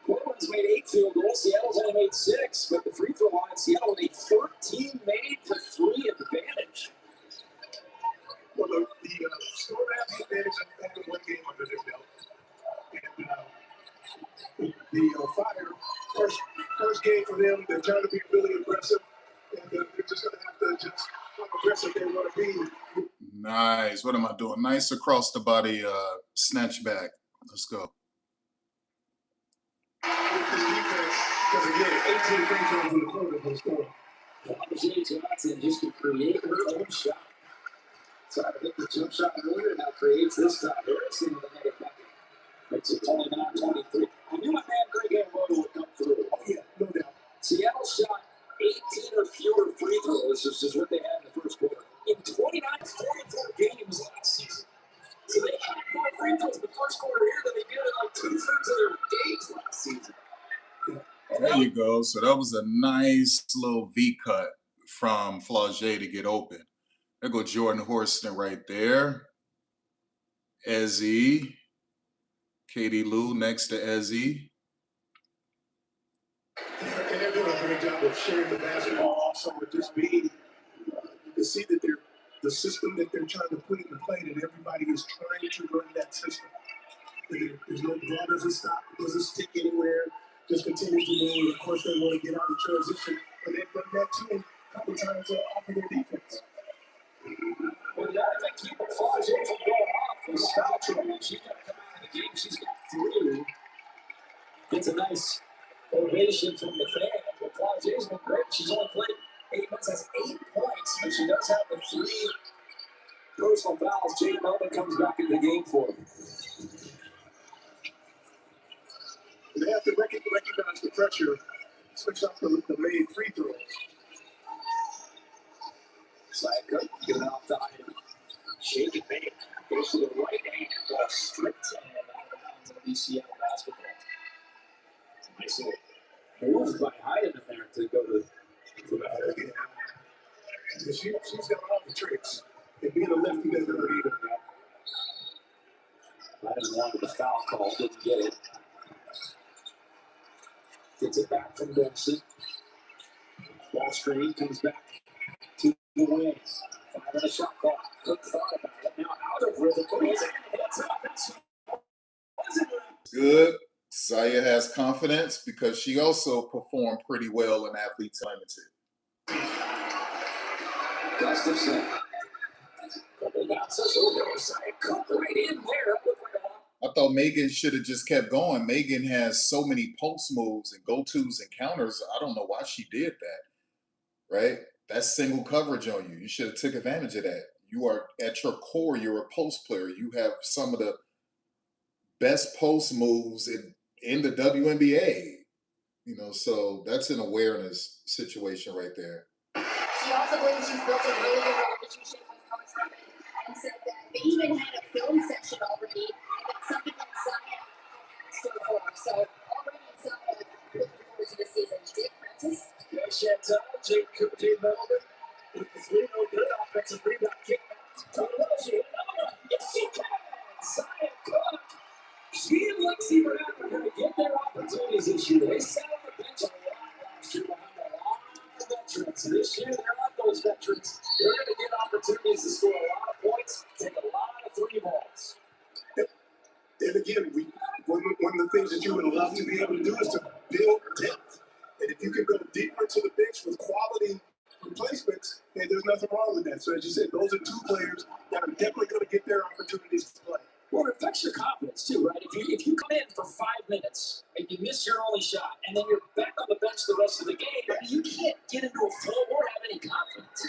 Speaker 1: Portland's made 8 field goals. Seattle's only made 6. But the free throw line, Seattle with a 13 made to 3 advantage.
Speaker 12: Well, the score has the advantage of having one game under their belt. And the Fire, first game for them, they're trying to be really aggressive. And they're just going to have to adjust how aggressive they want to be.
Speaker 4: Nice. What am I doing? Nice across the body snatch back. Let's go.
Speaker 12: With this defense, because again, 18 free throws in the quarter for the score.
Speaker 1: Jay Johnson just to create her own shot. Tried to hit the jump shot earlier, now creates this time. Harrison with another bucket. Makes it 29-23. I knew my man Greg Ambrose would come through.
Speaker 12: Oh, yeah, no doubt.
Speaker 1: Seattle shot 18 or fewer free throws, which is what they had in the first quarter. In 29-44 games last season. So they had more free throws in the first quarter here than they did in like 2/3 of their games last season.
Speaker 4: There you go. So that was a nice little V cut from Flaugier to get open. There go Jordan Horston right there. Ezzy. Katie Lou next to Ezzy.
Speaker 12: And they're doing a great job of sharing the basketball also with just being, to see that the system that they're trying to put into play, that everybody is trying to run that system. There's no ball doesn't stop, doesn't stick anywhere, just continues to move. Of course, they want to get out in transition, but they've done that too a couple times off of their defense.
Speaker 1: Well, yeah, I think keeping Flaugier from going off was foul trouble. She's got to come out of the game. She's got 3. Gets a nice ovation from the fan. But Flaugier's been great. She's only played 8 minutes, has 8 points, but she does have the 3 personal fouls. Jade Melvin comes back in the game for them.
Speaker 12: They have to recognize the pressure, switch off the made free throws.
Speaker 1: Side cut, get it off the item. Shake and make. Goes to the right hand, ball straight and out of bounds of BCL basketball. Nice little move by Hyden in there to go to
Speaker 12: that. She's got all the tricks. And being a lefty doesn't hurt either.
Speaker 1: Hyden wanted the foul call, didn't get it. Gets it back from Dempsey. Ball screen comes back to the wings. 5 on the shot clock. Cook thought about it. Now out of rhythm. Heads up.
Speaker 4: Good. Zaya has confidence because she also performed pretty well in Athletes Limited.
Speaker 1: Gustafson. Couple bounces over the side, cut right in there.
Speaker 4: I thought Megan should have just kept going. Megan has so many post moves and go-tos and counters. I don't know why she did that, right? That's single coverage on you. You should have took advantage of that. You are, at your core, you're a post player. You have some of the best post moves in the WNBA. You know, so that's an awareness situation right there.
Speaker 3: She also believes she's built a really good relationship with Coach Ruppin and said that they even had a film session already, and that's something that Zaya asked her for. So already Zaya looking forward to the season. Jake Francis.
Speaker 1: Yeah, Chantal, Jake Melvin with the 3-0 good offensive rebound kick. Yes, she can. Zaya Cook. She and Lexi Brown are going to get their opportunities this year. They sat on the bench a lot last year behind a lot of veterans. This year, they're not those veterans. They're going to get opportunities to score a lot of points, take a lot of 3 balls.
Speaker 12: And again, one of the things that you would love to be able to do is to build depth. And if you can go deeper into the bench with quality replacements, then there's nothing wrong with that. So as you said, those are 2 players that are definitely going to get their opportunities to play.
Speaker 1: Well, it affects your confidence too, right? If you come in for 5 minutes and you miss your only shot, and then you're back on the bench the rest of the game, I mean, you can't get into a flow or have any confidence.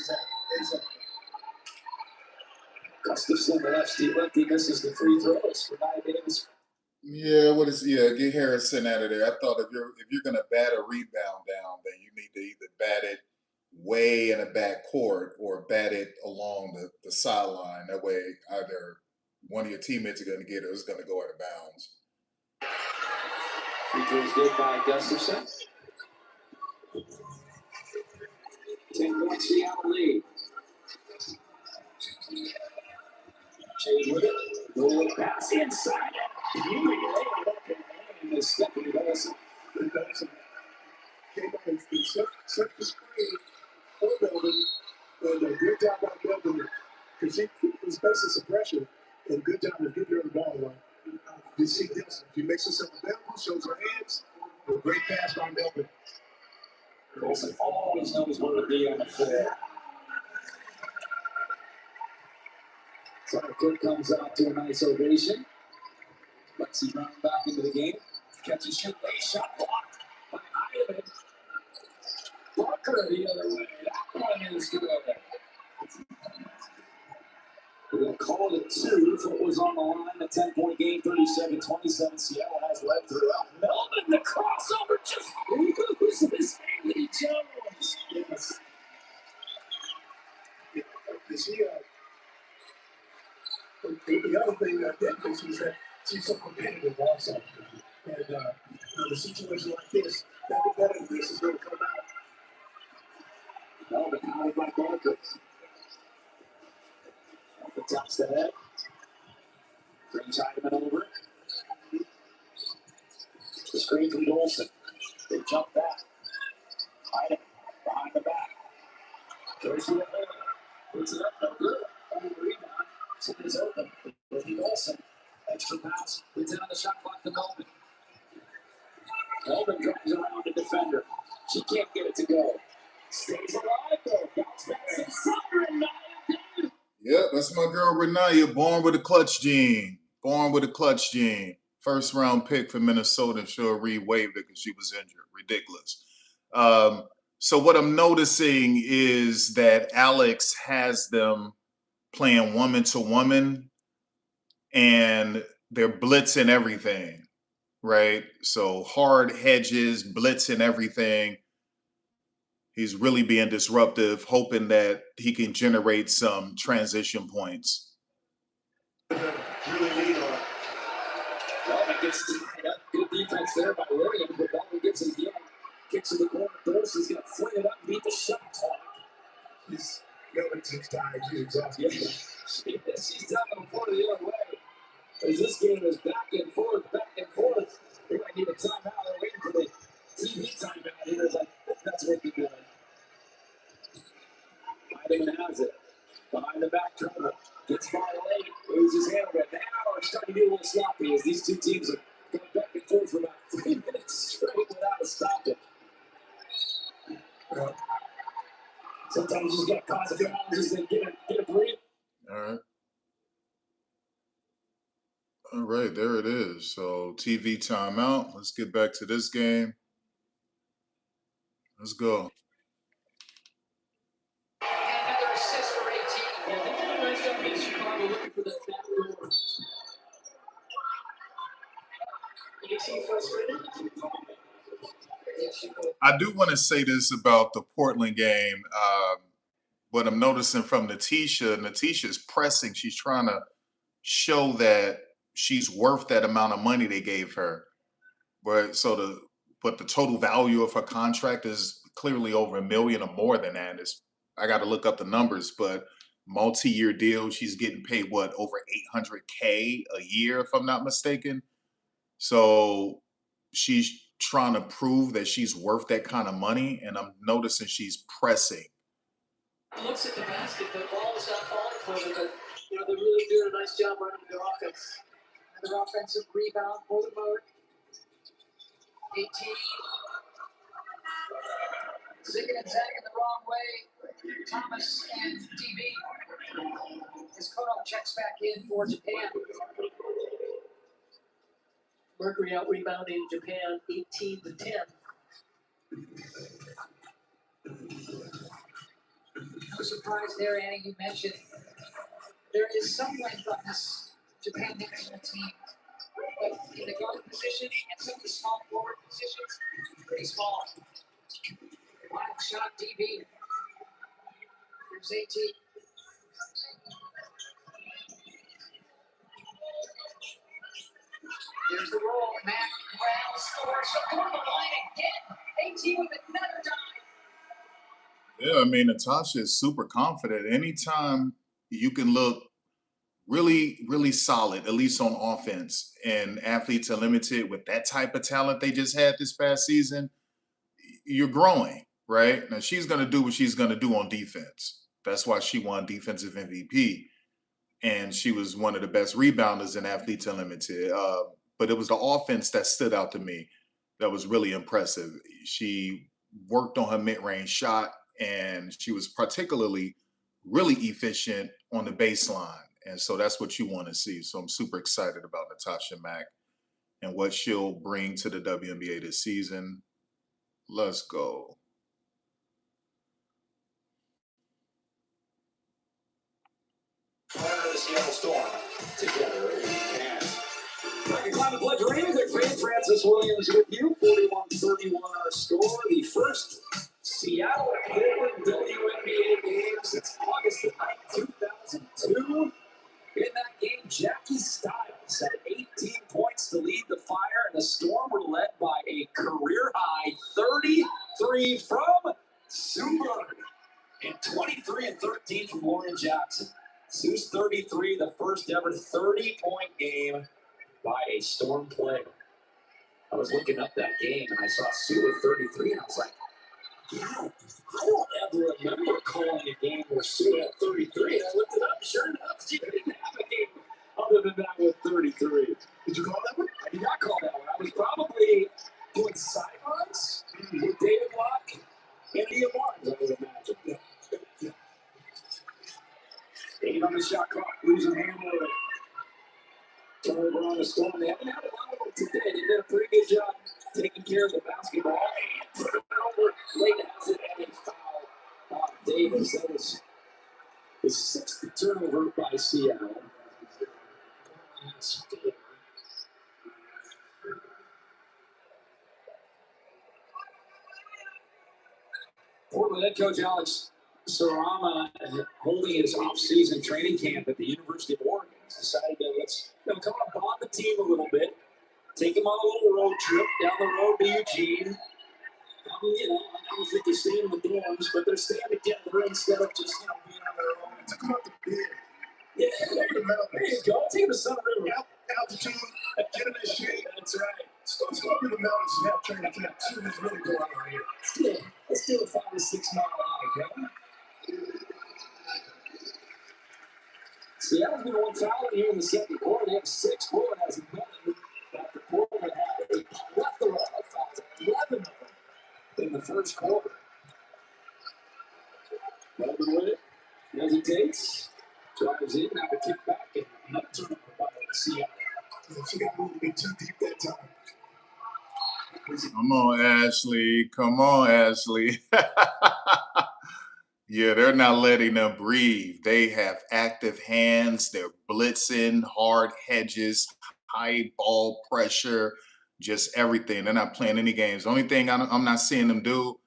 Speaker 1: Exactly. Gustafson, the lefty misses the free throws for Nia Davis.
Speaker 4: Yeah, get Harrison out of there. I thought if you're gonna bat a rebound down, then you need to either bat it way in the back court or bat it along the sideline. That way, either one of your teammates are gonna get it or it's gonna go out of bounds.
Speaker 1: Free throws good by Gustafson. 10-point Seattle lead. Chase with it. Roll pass inside. Beauty laid it up and in. Stephanie Dawson.
Speaker 12: Came up and set the screen for Melvin. And a good job by Melvin because she was facing some pressure. And good job of getting her the ball right. You see this. She makes herself available, shows her hands. A great pass by Melvin.
Speaker 1: Wilson always knows where to be on the floor. So Cook comes out to a nice ovation. Lexi Brown back into the game. Catches shoot, a shot blocked by Ivan. Barker the other way. That one is good. We're going to call it 2 for what was on the line. A 10-point game, 37-27. Seattle has led through. Melvin, the crossover just loses Haley Jones.
Speaker 12: Yes. The other thing that is that she's so competitive also. And the situation like this, that competitiveness is going to come out.
Speaker 1: Melvin out by Barker. Melvin taps the head. Brings Hyman over. The screen from Wilson. They jump back. Hyman behind the back. Goes to the hole. Puts it up. No good. On the rebound. Somebody's open. Ricky Wilson. Extra pass. Puts it on the shot clock to Melvin. Melvin drives around the defender. She can't get it to go. Stays alive though. Bounce back some summer and Nia.
Speaker 4: Yep, that's my girl Renaya, born with a clutch gene. Born with a clutch gene. First round pick for Minnesota. Sure, Reed waived it because she was injured. Ridiculous. So what I'm noticing is that Alex has them playing woman to woman, and they're blitzing everything, right? So hard hedges, blitzing everything. He's really being disruptive, hoping that he can generate some transition points.
Speaker 12: Really lead on.
Speaker 1: Melvin gets tied up. Good defense there by Williams, but Melvin gets it again. Kicks in the corner. Dorsey's going to fling it up and beat the shot clock.
Speaker 12: Melvin's tired. She's exhausted.
Speaker 1: Yeah, she's telling him for the other way. As this game is back and forth. They might need a timeout. They're waiting for the TV timeout here. As I think that's what they're doing. Hyman has it. Behind the back dribble. Gets far late. Loses his hand. But now it's starting to be a little sloppy as these two teams are going back and forth for about 3 minutes straight without a stoppage. Sometimes you just got to cause a foul just to get a breathe.
Speaker 4: All right. All right, there it is. So TV timeout. Let's get back to this game. Let's go.
Speaker 13: Another assist for 18. Yeah, they did a nice job in Chicago looking for that back door. 18 frustrated.
Speaker 4: I do want to say this about the Portland game. What I'm noticing from Natisha's pressing. She's trying to show that she's worth that amount of money they gave her. But the total value of her contract is clearly over $1 million or more than that. I got to look up the numbers, but multi-year deal, she's getting paid over $800K a year, if I'm not mistaken. So she's trying to prove that she's worth that kind of money, and I'm noticing she's pressing.
Speaker 13: Looks at the basket, the ball is not falling for them, but they're really doing a nice job running their offense. Another offensive rebound for the Merc. 18. Zigging and zagging the wrong way. Thomas and DB. As Kono checks back in for Japan. Mercury out rebounding Japan 18-10. No surprise there, Annie. You mentioned there is some length on this Japan national team. But in the guard position and some of the small forward positions, pretty small. Wild shot, DB. Here's 18. Here's the roll. Matt Brown scores. She'll go to the line again. 18 with another dime.
Speaker 4: Yeah, I mean, Natasha is super confident. Anytime you can look really, really solid, at least on offense, and Athletes Unlimited with that type of talent they just had this past season, you're growing, right? Now, she's going to do what she's going to do on defense. That's why she won Defensive MVP. And she was one of the best rebounders in Athletes Unlimited. But it was the offense that stood out to me that was really impressive. She worked on her mid-range shot, and she was particularly really efficient on the baseline. And so that's what you want to see. So I'm super excited about Natasha Mack and what she'll bring to the WNBA this season. Let's go.
Speaker 1: The Seattle Storm together we can. Second time to play dreams. Their fan Francis Williams with you. 41-31 our score. The first Seattle Portland WNBA game since August the 9th, 2002. In that game, Jackie Stiles had 18 points to lead the Fire, and the Storm were led by a career-high 33 from Sue Bird and 23 and 13 from Lauren Jackson. Sue's 33, the first ever 30-point game by a Storm player. I was looking up that game, and I saw Sue with 33, and I was like, God, I don't ever remember calling a game where Sue had 33. And I looked it up. Sure enough, she didn't have a game other than that with 33. Did you call that one? I did not call that one. I was probably doing sidelines with David Locke and Nia Barnes, I would imagine. Yeah. Taking on the shot clock, losing handle of it. Turnover on the Storm. They haven't had a lot of them today. They did a pretty good job taking care of the basketball and put it over. Late has it and a foul on Davis. That was the sixth turnover by Seattle. Portland head coach Alex Sarama, holding his off-season training camp at the University of Oregon, decided to let's come on, bond the team a little bit, take them on a little road trip down the road to Eugene. I don't think they're staying in the dorms, but they're staying together instead of just being on their own. Took them out to bed. Yeah, there you go. Take them to Sun River. Altitude, get them in shape. That's right. Let's go up in the mountains and have training camp. See what's really going on here. Let's do a 5 or 6 mile hike, huh? Seattle's been one foul here in the second quarter. They have 6. Portland has 11 after Portland had the first quarter. Melvin with it. Hesitates. Drives in. Now a kick back. And another turnover by Seattle.
Speaker 12: She got moved a bit too deep that time.
Speaker 4: Come on, Ashley. Come on, Ashley. Yeah, they're not letting them breathe. They have active hands. They're blitzing, hard hedges, high ball pressure, just everything. They're not playing any games. The only thing I'm not seeing them do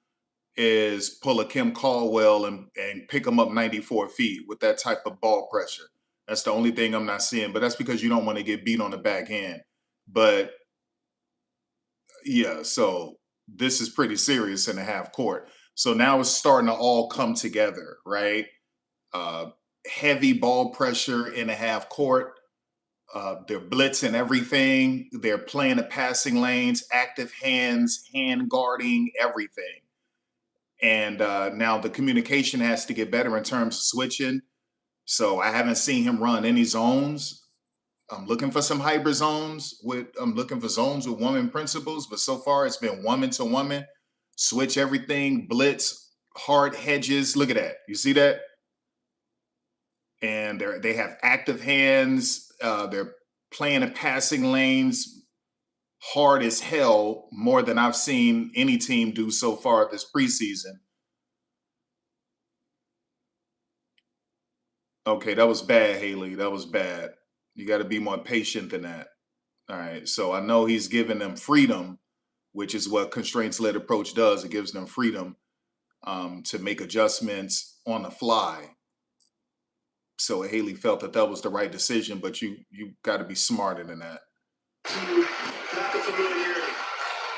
Speaker 4: is pull a Kim Caldwell and pick them up 94 feet with that type of ball pressure. That's the only thing I'm not seeing. But that's because you don't want to get beat on the back end. But yeah, so this is pretty serious in the half court. So now it's starting to all come together, right? Heavy ball pressure in the half court. They're blitzing everything. They're playing the passing lanes, active hands, hand guarding, everything. And now the communication has to get better in terms of switching. So I haven't seen him run any zones. I'm looking for some hybrid zones I'm looking for zones with woman principles, but so far it's been woman to woman, switch everything, blitz, hard hedges. Look at that. You see that? And they have active hands. They're playing in passing lanes hard as hell, more than I've seen any team do so far this preseason. Okay, that was bad, Haley. That was bad. You got to be more patient than that. All right. So I know he's giving them freedom, which is what constraints-led approach does. It gives them freedom to make adjustments on the fly. So Haley felt that was the right decision, but you got to be smarter than that.
Speaker 12: Not the familiarity.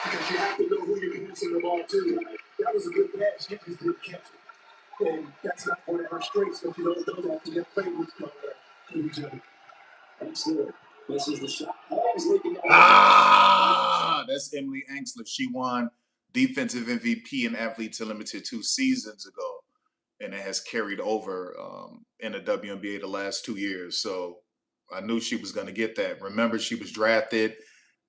Speaker 12: Because you have to know who you're passing the ball to. That was a good pass. She just didn't catch it. And that's not one of her strengths, but you don't know that to get played with each other.
Speaker 1: Axler misses the shot.
Speaker 4: That's Emily Axler. She won Defensive MVP and Athlete to Limited 2 seasons ago, and it has carried over in the WNBA the last 2 years. So I knew she was going to get that. Remember, she was drafted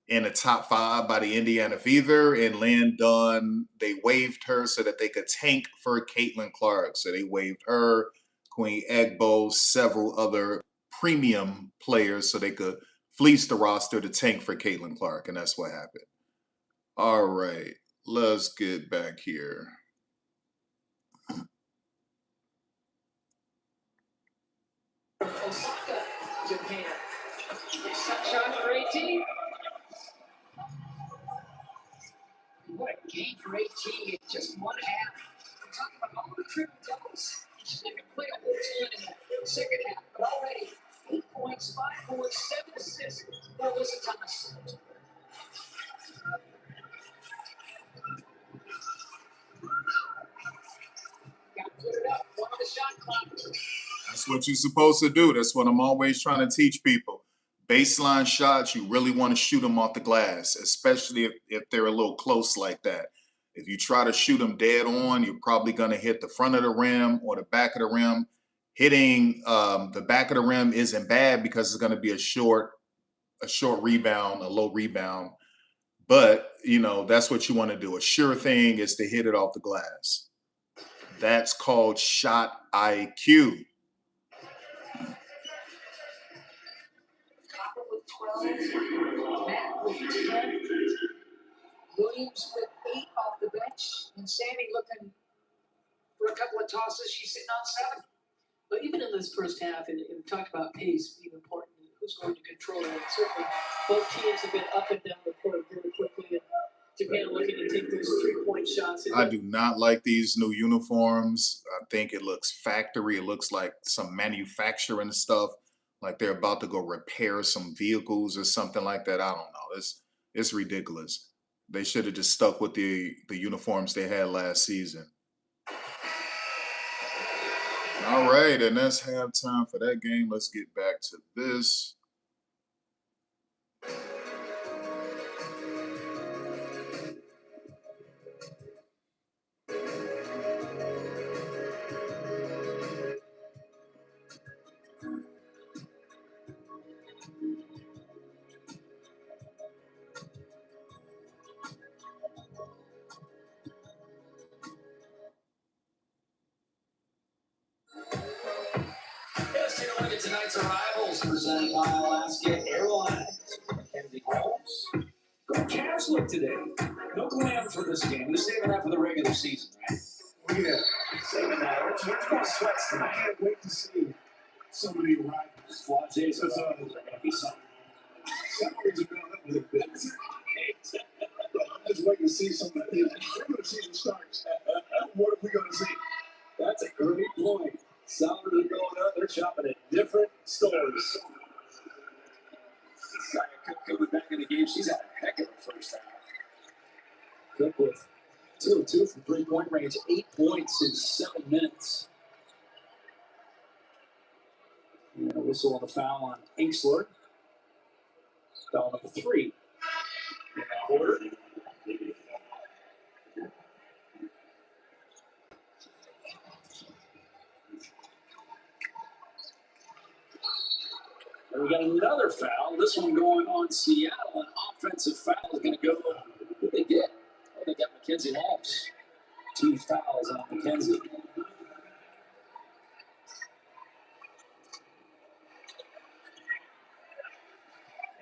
Speaker 4: in the top 5 by the Indiana Fever, and Lynn Dunn, they waived her so that they could tank for Caitlin Clark. So they waived her, Queen Egbo, several other premium players so they could fleece the roster to tank for Caitlin Clark, and that's what happened. All right, let's get back here.
Speaker 13: Osaka, Japan. Shot for 18.
Speaker 1: What a game for 18 in just one half. We're talking about all the triple doubles. She's not going to play a whole ton in the second half, but already 8 points, 5 boards, 7 assists for Alyssa Thomas. Got to put it up on the shot clock.
Speaker 4: That's what you're supposed to do. That's what I'm always trying to teach people. Baseline shots, you really want to shoot them off the glass, especially if they're a little close like that. If you try to shoot them dead on, you're probably going to hit the front of the rim or the back of the rim. Hitting the back of the rim isn't bad because it's going to be a short rebound, a low rebound. But, that's what you want to do. A sure thing is to hit it off the glass. That's called shot IQ.
Speaker 1: Copper with 12, Matt with 10, Williams with 8 off the bench, and Sammy looking for a couple of tosses. She's sitting on 7.
Speaker 13: But even in this first half, and we talked about pace being important, who's going to control that. Certainly, both teams have been up and down the court very quickly, and Japan looking to take those 3-point shots.
Speaker 4: I do not like these new uniforms. I think it looks factory. It looks like some manufacturing stuff, like they're about to go repair some vehicles or something like that. I don't know. It's ridiculous. They should have just stuck with the uniforms they had last season. All right, and that's halftime for that game. Let's get back to this.
Speaker 1: tonight's arrivals presented by Alaska Airlines. Mackenzie Holmes. Go Cavs look today. No glam for this game. We're saving that for the regular season, right?
Speaker 12: Yeah.
Speaker 1: Saving that. Let's go sweats
Speaker 12: I
Speaker 1: tonight.
Speaker 12: can't wait to see some of the arrivals.
Speaker 1: Flaugiers are going to be something.
Speaker 12: Salaries are going up a little bit. I'm just waiting to see some of the regular season starts. What are we going to see?
Speaker 1: That's a great point. Salaries are going up. They're shopping at different stores. Cook coming back in the game. She's had a heck of a first half. Cook with 2 of 2 from three-point range, 8 points in 7 minutes. And a whistle on the foul on Inksler. Foul number 3 in the quarter. And we got another foul. This one going on Seattle. An offensive foul is going to go. What they get? Oh, they got Mackenzie Holmes. 2 fouls on Mackenzie.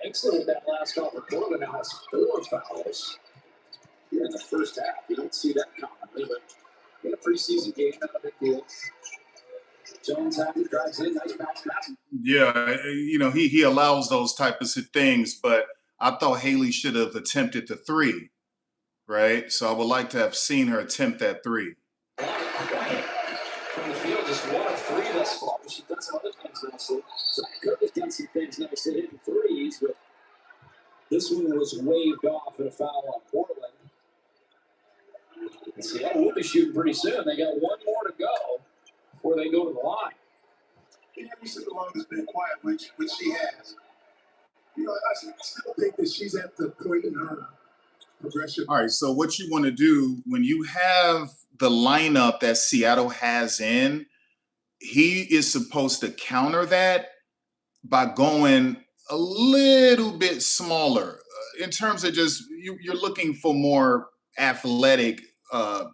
Speaker 1: Excellent with that last call for Portland. Now has 4 fouls here in the first half. You don't see that commonly, but in a preseason game, not a big deal. Jones drives in, nice pass.
Speaker 4: Yeah, you know, he allows those types of things, but I thought Haley should have attempted the 3, right? So I would like to have seen her attempt that 3.
Speaker 1: From the field, just 1 of 3 thus far. She's done some other things nicely. So Cook has done some things nice at hitting threes, but this one was waved off at a foul on Portland. Seattle will be shooting pretty soon. They got 1 more to go before they go to the line.
Speaker 12: Yeah, you said the longest been quiet, which she has. You know, I still think that she's at the point in her progression.
Speaker 4: All right, so what you want to do when you have the lineup that Seattle has in, he is supposed to counter that by going a little bit smaller in terms of just you're looking for more athletic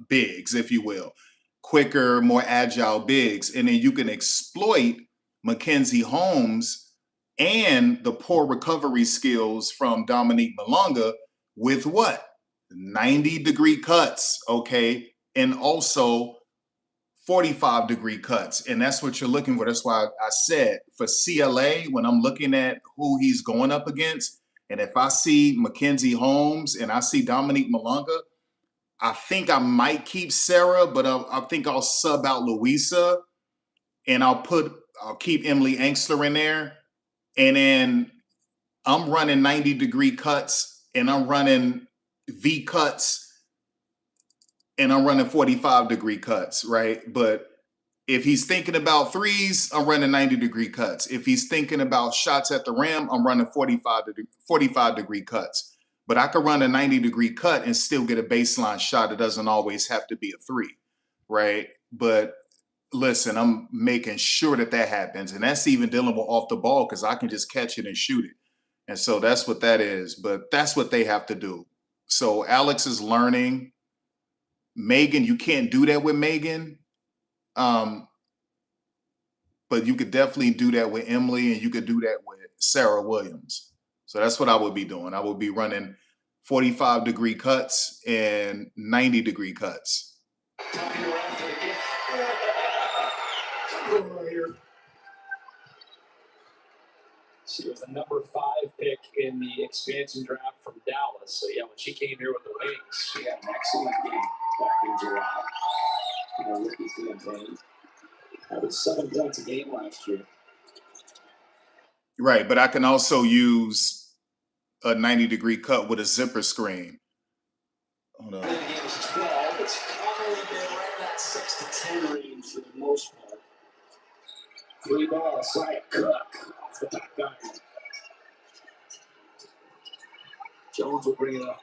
Speaker 4: bigs, if you will, quicker, more agile bigs, and then you can exploit Mackenzie Holmes and the poor recovery skills from Dominique Malonga with what? 90-degree cuts, okay? And also 45-degree cuts. And that's what you're looking for. That's why I said for CLA, when I'm looking at who he's going up against, and if I see Mackenzie Holmes and I see Dominique Malonga, I think I might keep Sarah, but I think I'll sub out Louisa and I'll keep Emily Angstler in there. And then I'm running 90-degree cuts and I'm running V cuts and I'm running 45-degree cuts, right? But if he's thinking about threes, I'm running 90-degree cuts. If he's thinking about shots at the rim, I'm running 45-degree cuts. But I could run a 90-degree cut and still get a baseline shot. It doesn't always have to be a 3, right? But listen, I'm making sure that happens. And that's even dealing with off the ball because I can just catch it and shoot it. And so that's what that is. But that's what they have to do. So Alex is learning. Megan, you can't do that with Megan. But you could definitely do that with Emily and you could do that with Sarah Williams. So that's what I would be doing. I would be running 45-degree cuts and 90-degree cuts.
Speaker 1: She was the number 5 pick in the expansion draft from Dallas. So, yeah, when she came here with the Wings, she had an excellent game back in July. Rookie campaign. Averaged 7 points a game last year.
Speaker 4: Right, but I can also use a 90-degree cut with a zipper screen. Hold on.
Speaker 1: The game was 12. It's probably been right in that 6 to 10 range for the most part. 3 ball, Saya Cook off the back line. Jones will bring it up.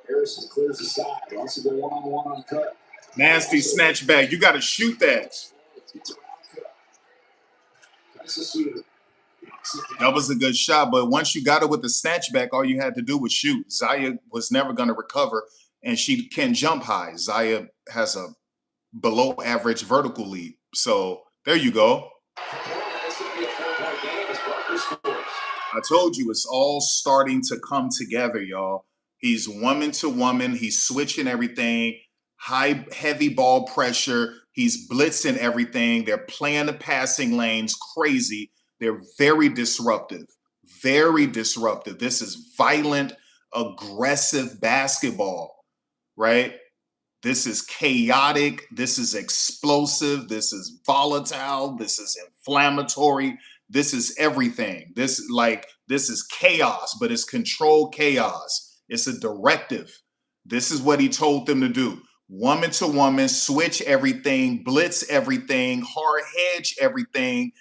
Speaker 1: Harrison clears the side. Wants to go one-on-one on Cook.
Speaker 4: Nasty snatch back. You got to shoot that. That was a good shot, but once you got it with the snatchback, all you had to do was shoot. Zaya was never going to recover, and she can jump high. Zaya has a below-average vertical leap, so There you go.
Speaker 1: It's going to be a 4-point game as Barker scores.
Speaker 4: I told you it's all starting to come together, y'all. He's woman to woman. He's switching everything. Heavy ball pressure. He's blitzing everything. They're playing the passing lanes crazy. They're very disruptive. Very disruptive. This is violent, aggressive basketball, right? This is chaotic. This is explosive. This is volatile. This is inflammatory. This is everything. This is chaos, but it's controlled chaos. It's a directive. This is what he told them to do. Woman to woman, switch everything, blitz everything, hard hedge everything,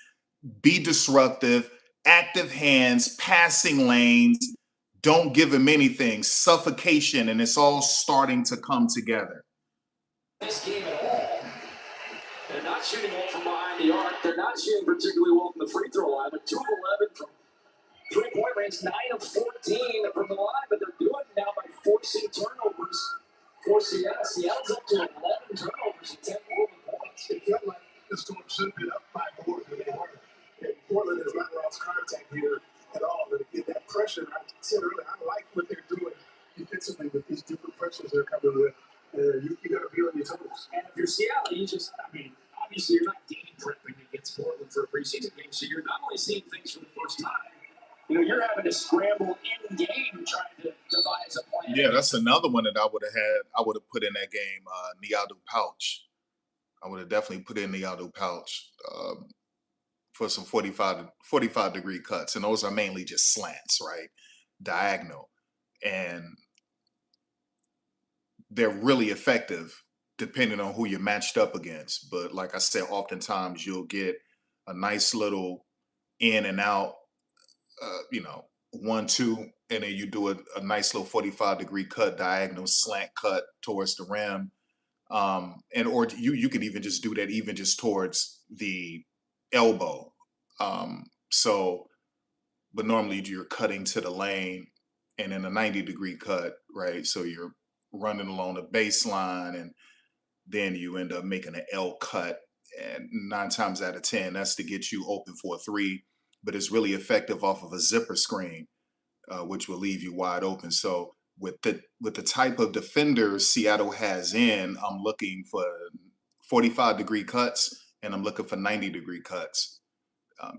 Speaker 4: be disruptive, active hands, passing lanes. Don't give him anything. Suffocation, and it's all starting to come together.
Speaker 1: This game at all. They're not shooting well from behind the arc. They're not shooting particularly well from the free throw line, but 2 of 11 from 3-point range, 9 of 14 from the line, but they're doing it now by forcing turnovers for Seattle. Seattle's up to 11 turnovers and 10 points.
Speaker 12: It felt like the Storm should be up by more than they were. And Portland has not lost contact here at all. But get that pressure, I said earlier, I like what they're doing defensively with these different pressures they're coming with. You got to be on your toes.
Speaker 1: And if you're Seattle, obviously you're not game prepping against Portland for a preseason game, so you're not only seeing things for the first time, you're having to scramble in game trying to devise a plan.
Speaker 4: Yeah, that's another one that I would have put in that game, Niadu Pouch. I would have definitely put in Niadu Pouch for some 45-degree cuts. And those are mainly just slants, right? Diagonal. And they're really effective depending on who you're matched up against. But like I said, oftentimes you'll get a nice little in and out, 1-2, and then you do a nice little 45-degree cut, diagonal slant cut towards the rim. Or you could even just do that even just towards the elbow. But normally you're cutting to the lane and then a 90-degree cut, right? So you're running along the baseline and then you end up making an L cut. And 9 times out of 10, that's to get you open for a 3, but it's really effective off of a zipper screen, which will leave you wide open. So with the type of defenders Seattle has in, I'm looking for 45-degree cuts and I'm looking for 90-degree cuts.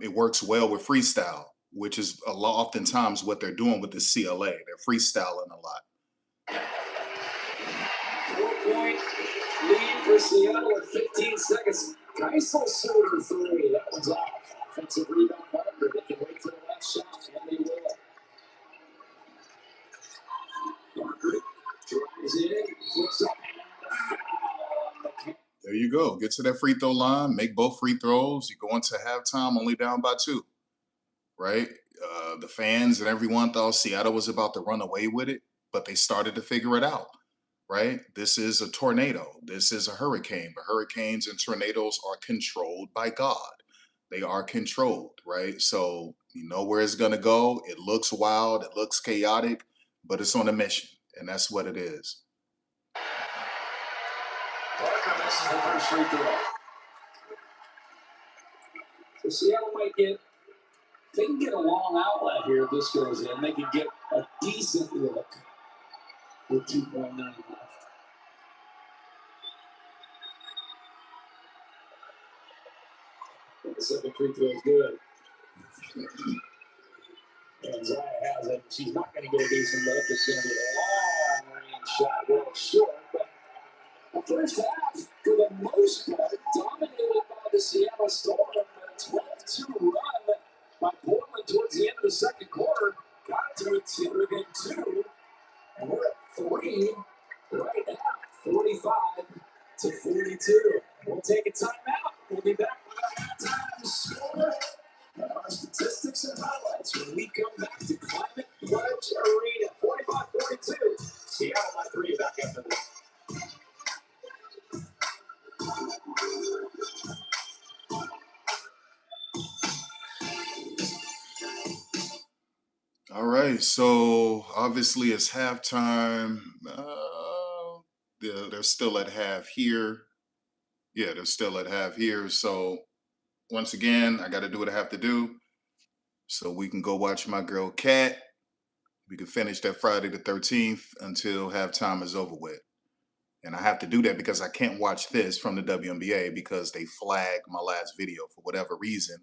Speaker 4: It works well with freestyle, which is oftentimes what they're doing with the CLA. They're freestyling a lot.
Speaker 1: 4-point lead for Seattle at 15 seconds. Geisel scored for 3. That one's off. Offensive rebound Barker. They can wait for the last shot, and they will. Barker drives in, flips up.
Speaker 4: There you go. Get to that free throw line, make both free throws. You go into halftime only down by 2, right? The fans and everyone thought Seattle was about to run away with it, but they started to figure it out, right? This is a tornado. This is a hurricane. But hurricanes and tornadoes are controlled by God. They are controlled, right? So you know where it's going to go. It looks wild. It looks chaotic, but it's on a mission, and that's what it is.
Speaker 1: Barker misses the first free throw. So Seattle might get, if they can get a long outlet here, if this goes in, they can get a decent look with 2.9 left. The second free throw is good. And Zaya has it. She's not going to get a decent look. It's going to be a long-range shot, well short. But the first half, for the most part, dominated by the Seattle Storm. A 12-2 run by Portland towards the end of the second quarter. Got to it within 2. And we're at 3 right now, 45-42. We'll take a timeout. We'll be back with our halftime score. Our statistics and highlights when we come back to Climate Pledge Arena. 45-42. Seattle by 3 back after this.
Speaker 4: All right, so obviously it's halftime. They're still at half here. Yeah, they're still at half here. So once again, I got to do what I have to do so we can go watch my girl Cat. We can finish that Friday the 13th until halftime is over with. And I have to do that because I can't watch this from the WNBA because they flagged my last video for whatever reason.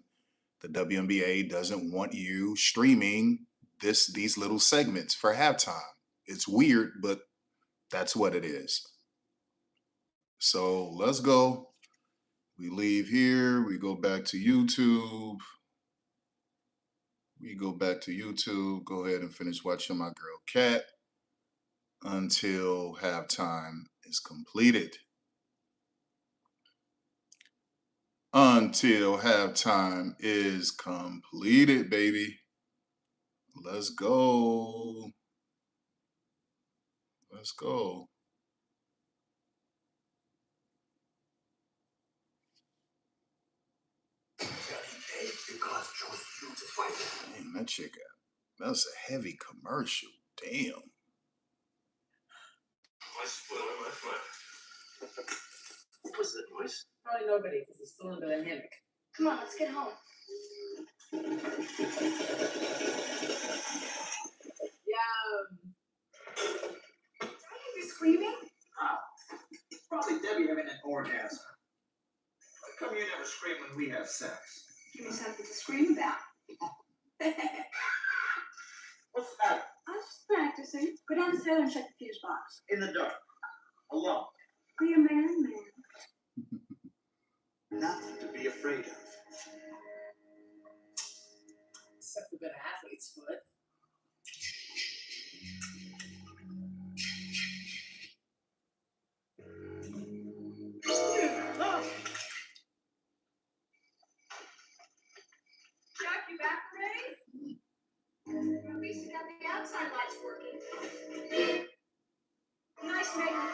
Speaker 4: The WNBA doesn't want you streaming these little segments for halftime. It's weird, but that's what it is. So let's go. We leave here. We go back to YouTube. Go ahead and finish watching my girl Cat until halftime is completed. Until halftime is completed, baby. Let's go. Let's go. Damn, that chick, that's a heavy commercial. Damn.
Speaker 5: What was that noise?
Speaker 2: Probably nobody, because he's still under the hammock.
Speaker 3: Come on, let's get home.
Speaker 2: Are you screaming?
Speaker 5: Probably Debbie having an orgasm. How come you never scream when we have sex?
Speaker 3: Give me something to scream about.
Speaker 5: What's the matter?
Speaker 3: I'm just practicing. Go downstairs and check the fuse box.
Speaker 5: In the dark. Alone.
Speaker 3: Be a man.
Speaker 5: Nothing to be afraid of.
Speaker 2: Except a bit of athlete's foot.
Speaker 3: Jack, you back already? At least you got the outside lights working. Nice makeup.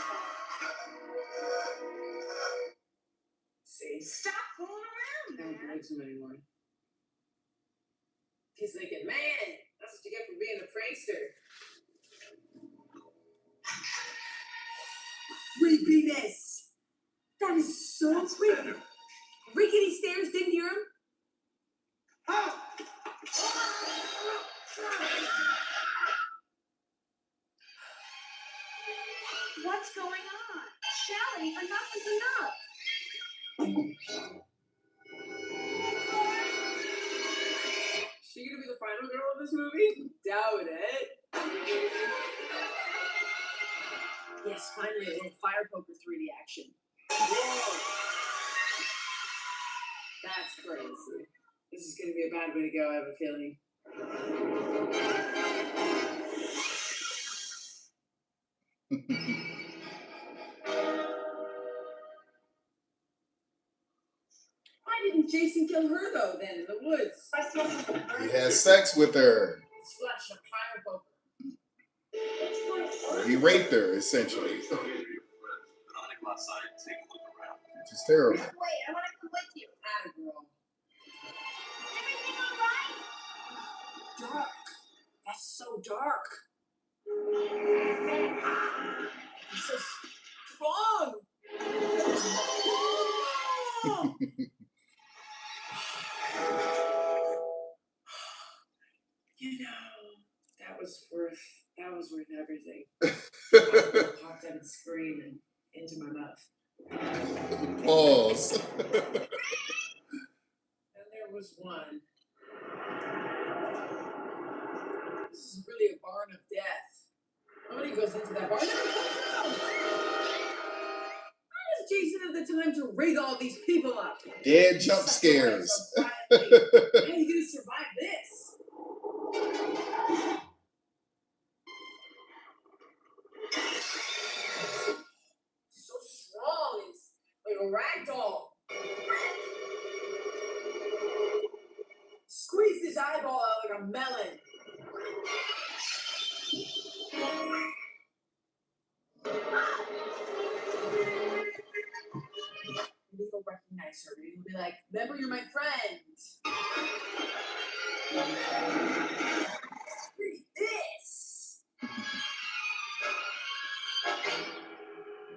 Speaker 2: See?
Speaker 3: Stop fooling around.
Speaker 2: I don't like him anymore. He's thinking, man, that's what you get for being a prankster. Creepiness. That is so creepy. Rickety stairs, didn't hear him?
Speaker 3: What's going on? Shouting enough is enough.
Speaker 2: She gonna be the final girl of this movie? Doubt it. Yes, finally a little fire poker 3D action. Whoa. That's crazy. This is gonna be a bad way to go, I have a feeling. Why didn't Jason kill her though then in the woods?
Speaker 4: He had sex with her.
Speaker 2: Flash of fire poker.
Speaker 4: He raped her, essentially. Which is terrible.
Speaker 3: Wait, I want to come with you.
Speaker 2: Atta girl.
Speaker 3: Everything all right?
Speaker 2: Dark. That's so dark. He's so strong. You know, that was worth everything. Popped out and screamed and into my mouth.
Speaker 4: Pause.
Speaker 2: And there was one. This is really a barn of death. Nobody goes into that barn. How does Jason have the time to rig all these people up?
Speaker 4: Dead jump scares.
Speaker 2: How are you gonna survive this? So strong. It's like a rag doll. Squeeze his eyeball out like a melon. Maybe he'll recognize her. Maybe he'll be like, remember, you're my friend. Read this.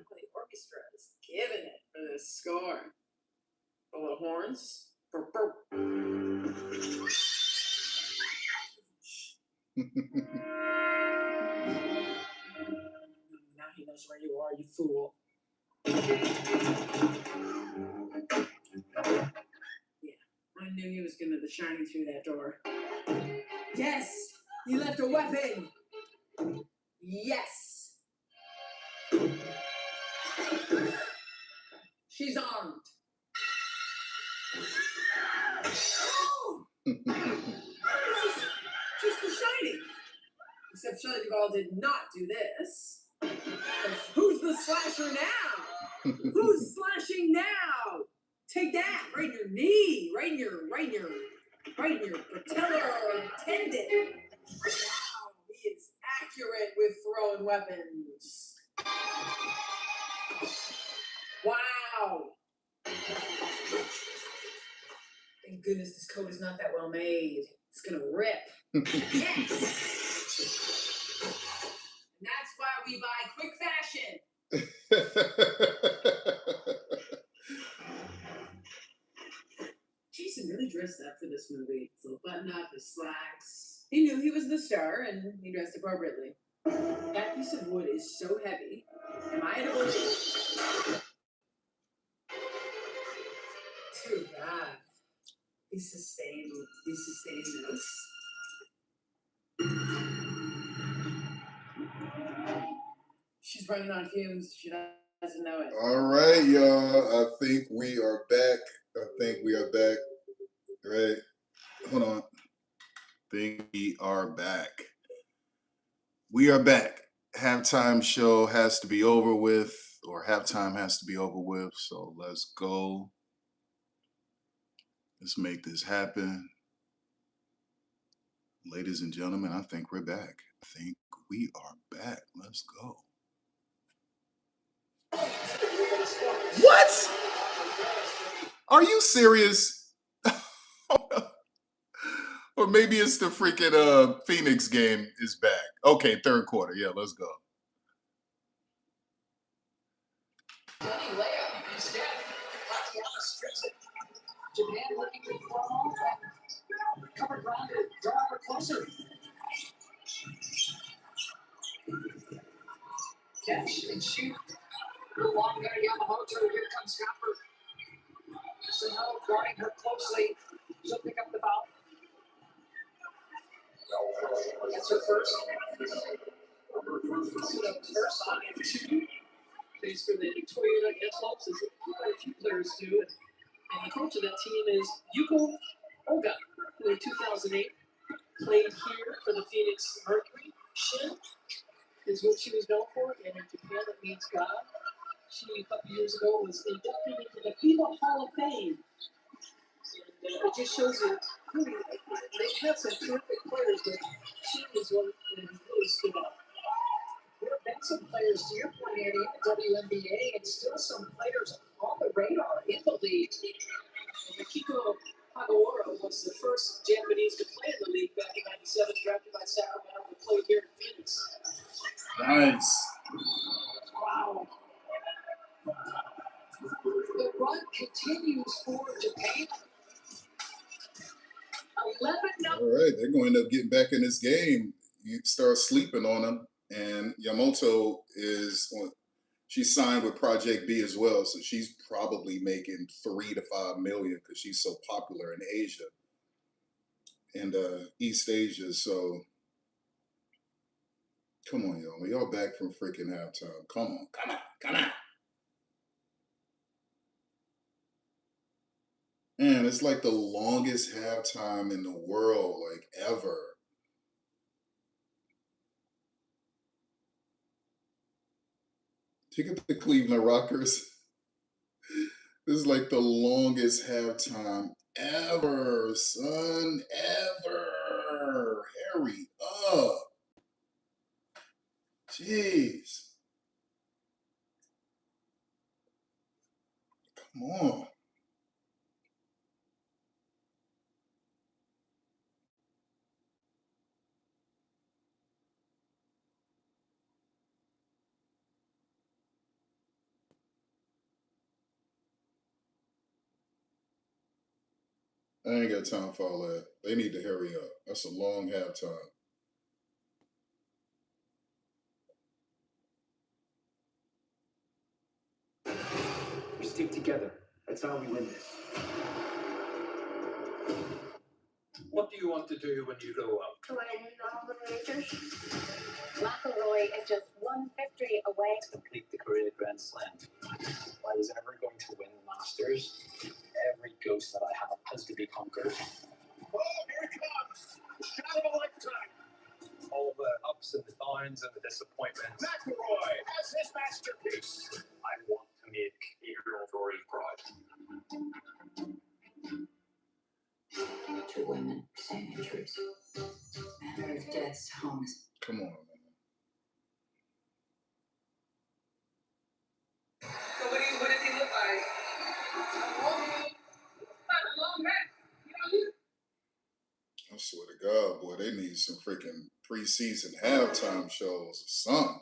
Speaker 2: The orchestra is giving it for this score. Full of horns. Now he knows where you are, you fool. Yeah, I knew he was gonna be shining through that door. Yes, he left a weapon. Yes. She's armed. Oh! Just the Shining. Except Shelley Duvall did not do this. Who's the slasher now? Who's slashing now? Take that right in your knee, right in your patellar tendon. Wow, he is accurate with throwing weapons. Wow. Thank goodness this coat is not that well made. It's gonna rip. Yes. And that's why we buy quick fashion. Jason really dressed up for this movie. So button up, his slacks. He knew he was the star and he dressed appropriately. That piece of wood is so heavy. Am I able to? Too bad. These sustained notes. She's running on fumes. She doesn't know it.
Speaker 4: All right, y'all. I think we are back. Right. Hold on. I think we are back. We are back. Halftime show has to be over with, or halftime has to be over with. So let's go. Let's make this happen. Ladies and gentlemen, I think we're back. Let's go. What? Are you serious? Or maybe it's the freaking Phoenix game is back. Okay, third quarter. Yeah, let's go.
Speaker 1: Japan looking to fall and cover ground to draw her closer. Catch and shoot. Long there, Yamamoto. Here comes Copper. Sano guarding her closely. She'll pick up the foul. That's her first. Sano first on and two. Plays for the Toyota Antelopes, as quite a few players do. And the coach of that team is Yuko Oga, who in 2008 played here for the Phoenix Mercury. Shin is what she was known for, and in Japan it means God. She, a couple years ago, was inducted into the FIBA Hall of Fame. And it just shows you, really, they have some terrific players, but she was one that really stood out. There have been some players, to your point, Andy, in the WNBA, and still some players on the radar in the league. And Akiko Hagawara was the first Japanese to play in the league back in '97, drafted by Sacramento, who played here in Phoenix.
Speaker 4: Nice.
Speaker 1: Wow. The run continues for Japan. 11-0.
Speaker 4: All right, they're going to end up getting back in this game. You start sleeping on them, and Yamamoto is on. She's signed with Project B as well, so she's probably making $3 to $5 million because she's so popular in Asia and East Asia. So come on, y'all. Y'all back from freaking halftime. Come on. Man, it's like the longest halftime in the world, like ever. Look at the Cleveland Rockers. This is like the longest halftime ever, son. Ever. Hurry up. Jeez. Come on. I ain't got time for all that. They need to hurry up. That's a long halftime.
Speaker 14: We stick together. That's how we win this.
Speaker 15: What do you want to do when you grow up?
Speaker 3: To win all the majors. McIlroy is just one victory away
Speaker 15: To complete the career Grand Slam.
Speaker 14: If I was ever going to win the Masters, every ghost that I have has to be conquered.
Speaker 12: Oh, here it comes. The shot of a lifetime.
Speaker 15: All the ups and the downs and the disappointments.
Speaker 12: McIlroy has his masterpiece.
Speaker 15: I want to make Adrian Rory proud.
Speaker 6: Two women, same injuries. Matter of death's homes.
Speaker 4: Come on, man.
Speaker 10: So what does he look like?
Speaker 4: I swear to God, boy, they need some freaking preseason halftime shows or something.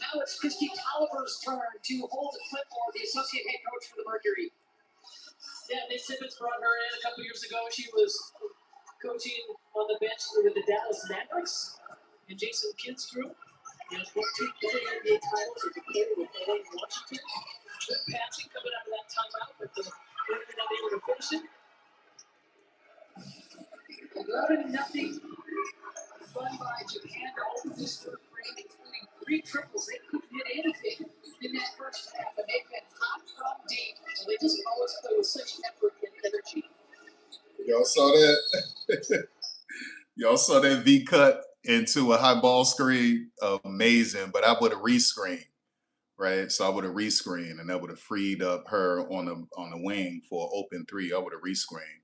Speaker 1: Now it's Christy Tolliver's turn to hold the clipboard, the associate head coach for the Mercury. Yeah, Nate Simmons brought her in a couple years ago. She was coaching on the bench with the Dallas Mavericks and Jason Kidd's group. He has won 2 WNBA titles as a player with LA and Washington. Good passing coming out of that timeout, but they're not able to finish it. 11-0. Run by Japan to open this third frame, including 3 triples. They couldn't hit anything in that first half, but they've been hot from deep, and they just always play with such effort and energy.
Speaker 4: Y'all saw that? Y'all saw that V cut into a high ball screen? Amazing, but I would have rescreened, right? So I would have rescreened, and that would have freed up her on the wing for an open 3. I would have rescreened.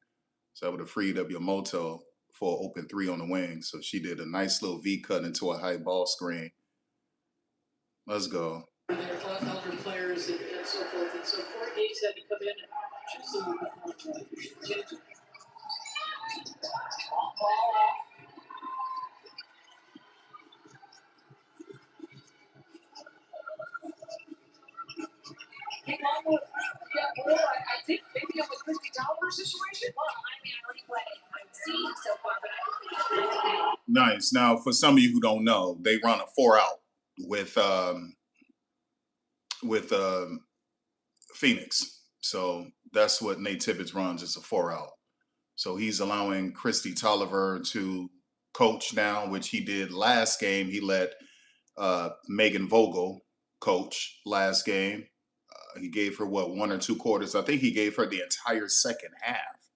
Speaker 4: So I would have freed up your Moto for an open 3 on the wing. So she did a nice little V cut into a high ball screen. Let's go.
Speaker 1: Their elder players and so forth. And so Court Gates had to come in and choose them before change it. Ball off. I think maybe on the Christy Tolliver situation. Well, I mean, I like what I'm seeing so far, but I don't think
Speaker 4: Nice. Now, for some of you who don't know, they run a 4-out with Phoenix. So that's what Nate Tibbetts runs. It's a 4-out. So he's allowing Christy Tolliver to coach now, which he did last game. He let Megan Vogel coach last game. He gave her, 1 or 2 quarters? I think he gave her the entire second half,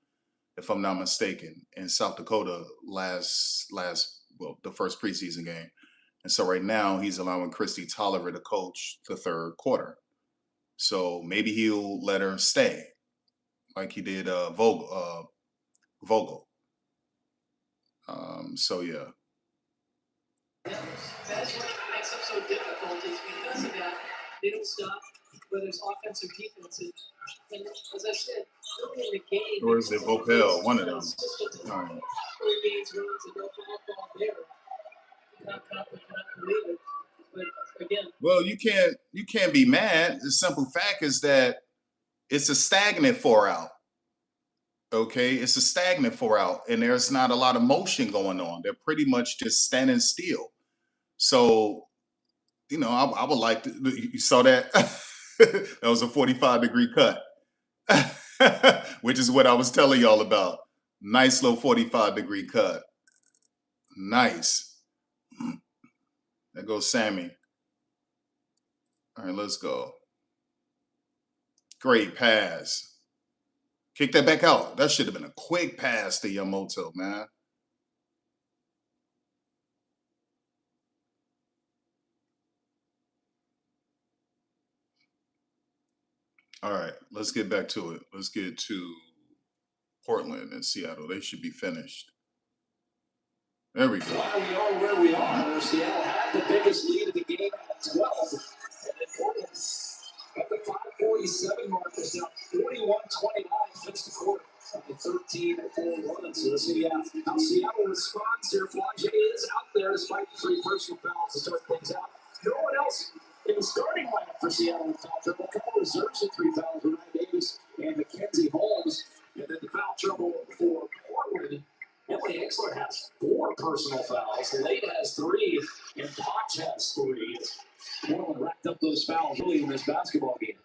Speaker 4: if I'm not mistaken, in South Dakota the first preseason game. And so right now he's allowing Christy Tolliver to coach the third quarter. So maybe he'll let her stay like he did Vogel. So yeah.
Speaker 1: that's what makes them so difficult is because of that. They don't stop, whether it's offensive, defensive. And as I said, early in the game,
Speaker 4: Or is it Vopel? One of them. All right.
Speaker 1: Early games runs and no foul there. Cannot believe it. But again,
Speaker 4: well, you can't be mad. The simple fact is that it's a stagnant 4-out. Okay, it's a stagnant 4-out, and there's not a lot of motion going on. They're pretty much just standing still. So, I would like to. You saw that? That was a 45-degree cut, which is what I was telling y'all about. Nice little 45-degree cut. Nice. There goes Sammy. All right, let's go. Great pass. Kick that back out. That should have been a quick pass to Yamamoto, man. All right, let's get back to it. Let's get to Portland and Seattle. They should be finished. There we go.
Speaker 14: Why we are where we are, where Seattle had the biggest lead of the game at 12. And then Portland
Speaker 1: start things out. No one else in the starting lineup for Seattle in foul trouble. A couple reserves at 3 fouls for Ryan Davis and Mackenzie Holmes. And then the foul trouble for Portland. Emily Hixler has 4 personal fouls. Lade has 3, and Potch has 3. Portland racked up those fouls early in this basketball game.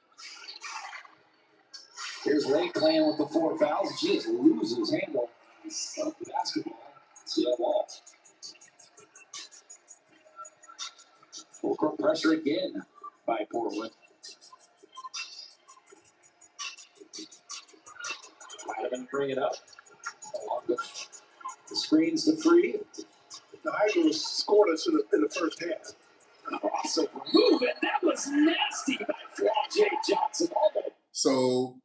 Speaker 1: Here's Lade playing with the 4 fouls. She just loses handle of the basketball. Seattle ball. Full court pressure again by Portland. Might have bring it up. Along with the screens to free.
Speaker 12: The Hydra was scoreless in the first half.
Speaker 1: Crossover move, and that was nasty by Flau'jae Johnson.
Speaker 4: So,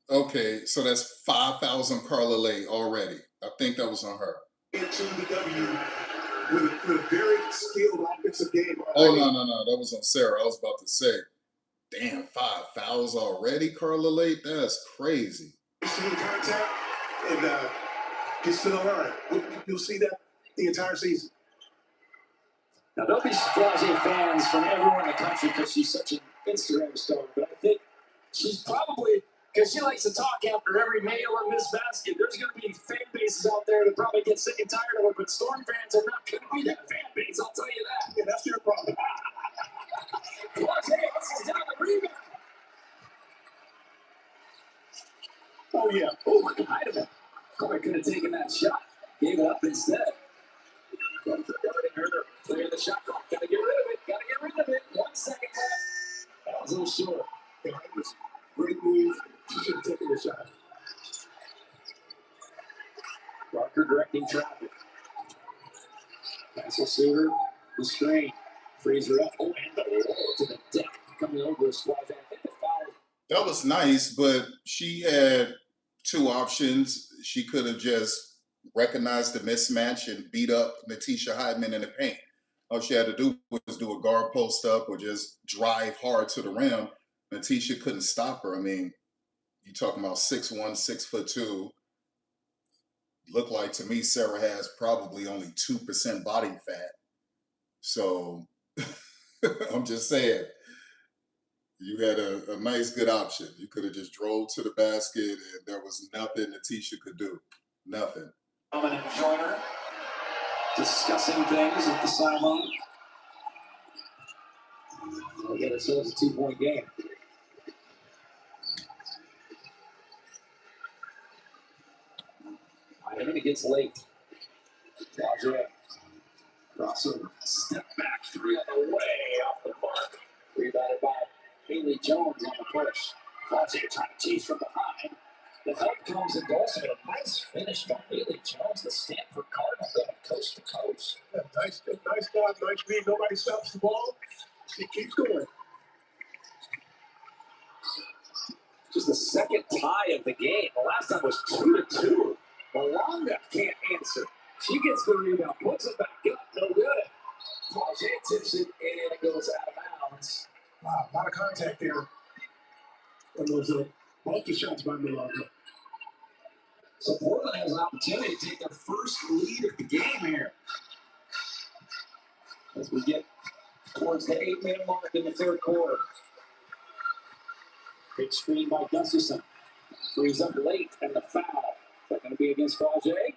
Speaker 4: okay, so that's 5 fouls on Carla Lade already. I think that was on her.
Speaker 12: Into the W with a very skilled offensive game.
Speaker 4: Oh, no. That was on Sarah. I was about to say, damn, 5 fouls already, Carla Lade? That's crazy.
Speaker 12: See the contact and gets to the line. You'll see that the entire season.
Speaker 1: Now, don't be Flau'jae fans from everywhere in the country because she's such an Instagram star, but I think she's probably, because she likes to talk after every Mayo or Miss Basket, there's going to be fan bases out there that probably get sick and tired of her, but Storm fans are not going to be that fan base, I'll tell you that.
Speaker 12: Yeah, that's their problem.
Speaker 1: Flau'jae is down the rebound.
Speaker 12: Oh, yeah.
Speaker 1: Oh, might have been. Probably could have taken that shot. Gave it up instead. Guarding her, clearing the shot clock. Gotta get rid of it. 1 second left. That was a little short.
Speaker 12: Yeah, it was a great move. She should have taken the shot.
Speaker 1: Barker directing traffic. Castle Suter, the screen. Frees her up. Oh, and the roll to the deck. Coming over as Flau'jae. I think the foul.
Speaker 4: That was nice, but she had 2 options. She could have just recognized the mismatch and beat up Natisha Hyman in the paint. All she had to do was do a guard post up or just drive hard to the rim. Natisha couldn't stop her. I mean, you're talking about 6'1", 6'2". Looked like to me Sarah has probably only 2% body fat. So I'm just saying, you had a nice, good option. You could have just drove to the basket and there was nothing Natisha could do. Nothing.
Speaker 1: Dominant Joyner discussing things at the sideline. We'll get ourselves a 2-point game. Miami gets late. Flau'jae. Crossover. Step back 3 on the way off the mark. Rebounded by Haley Jones on the push. Flau'jae trying to chase from behind. The help comes in Dawson. A nice finish by Haley Jones, the Stanford Cardinal, going coast to coast.
Speaker 12: Yeah, nice job, nice read. Nobody stops the ball. She keeps going.
Speaker 1: Just the second tie of the game. The last time was 2-2. Malonga can't answer. She gets the rebound, puts it back up, no good. Flau'jae tips it, and it goes out of bounds.
Speaker 12: Wow, a lot of contact there. And those bunch of shots by Malonga.
Speaker 1: So Portland has an opportunity to take their first lead of the game here. As we get towards the 8-minute mark in the third quarter. Big screen by Gustafson. Frees up late, and the foul. Is that going to be against Flau'jae?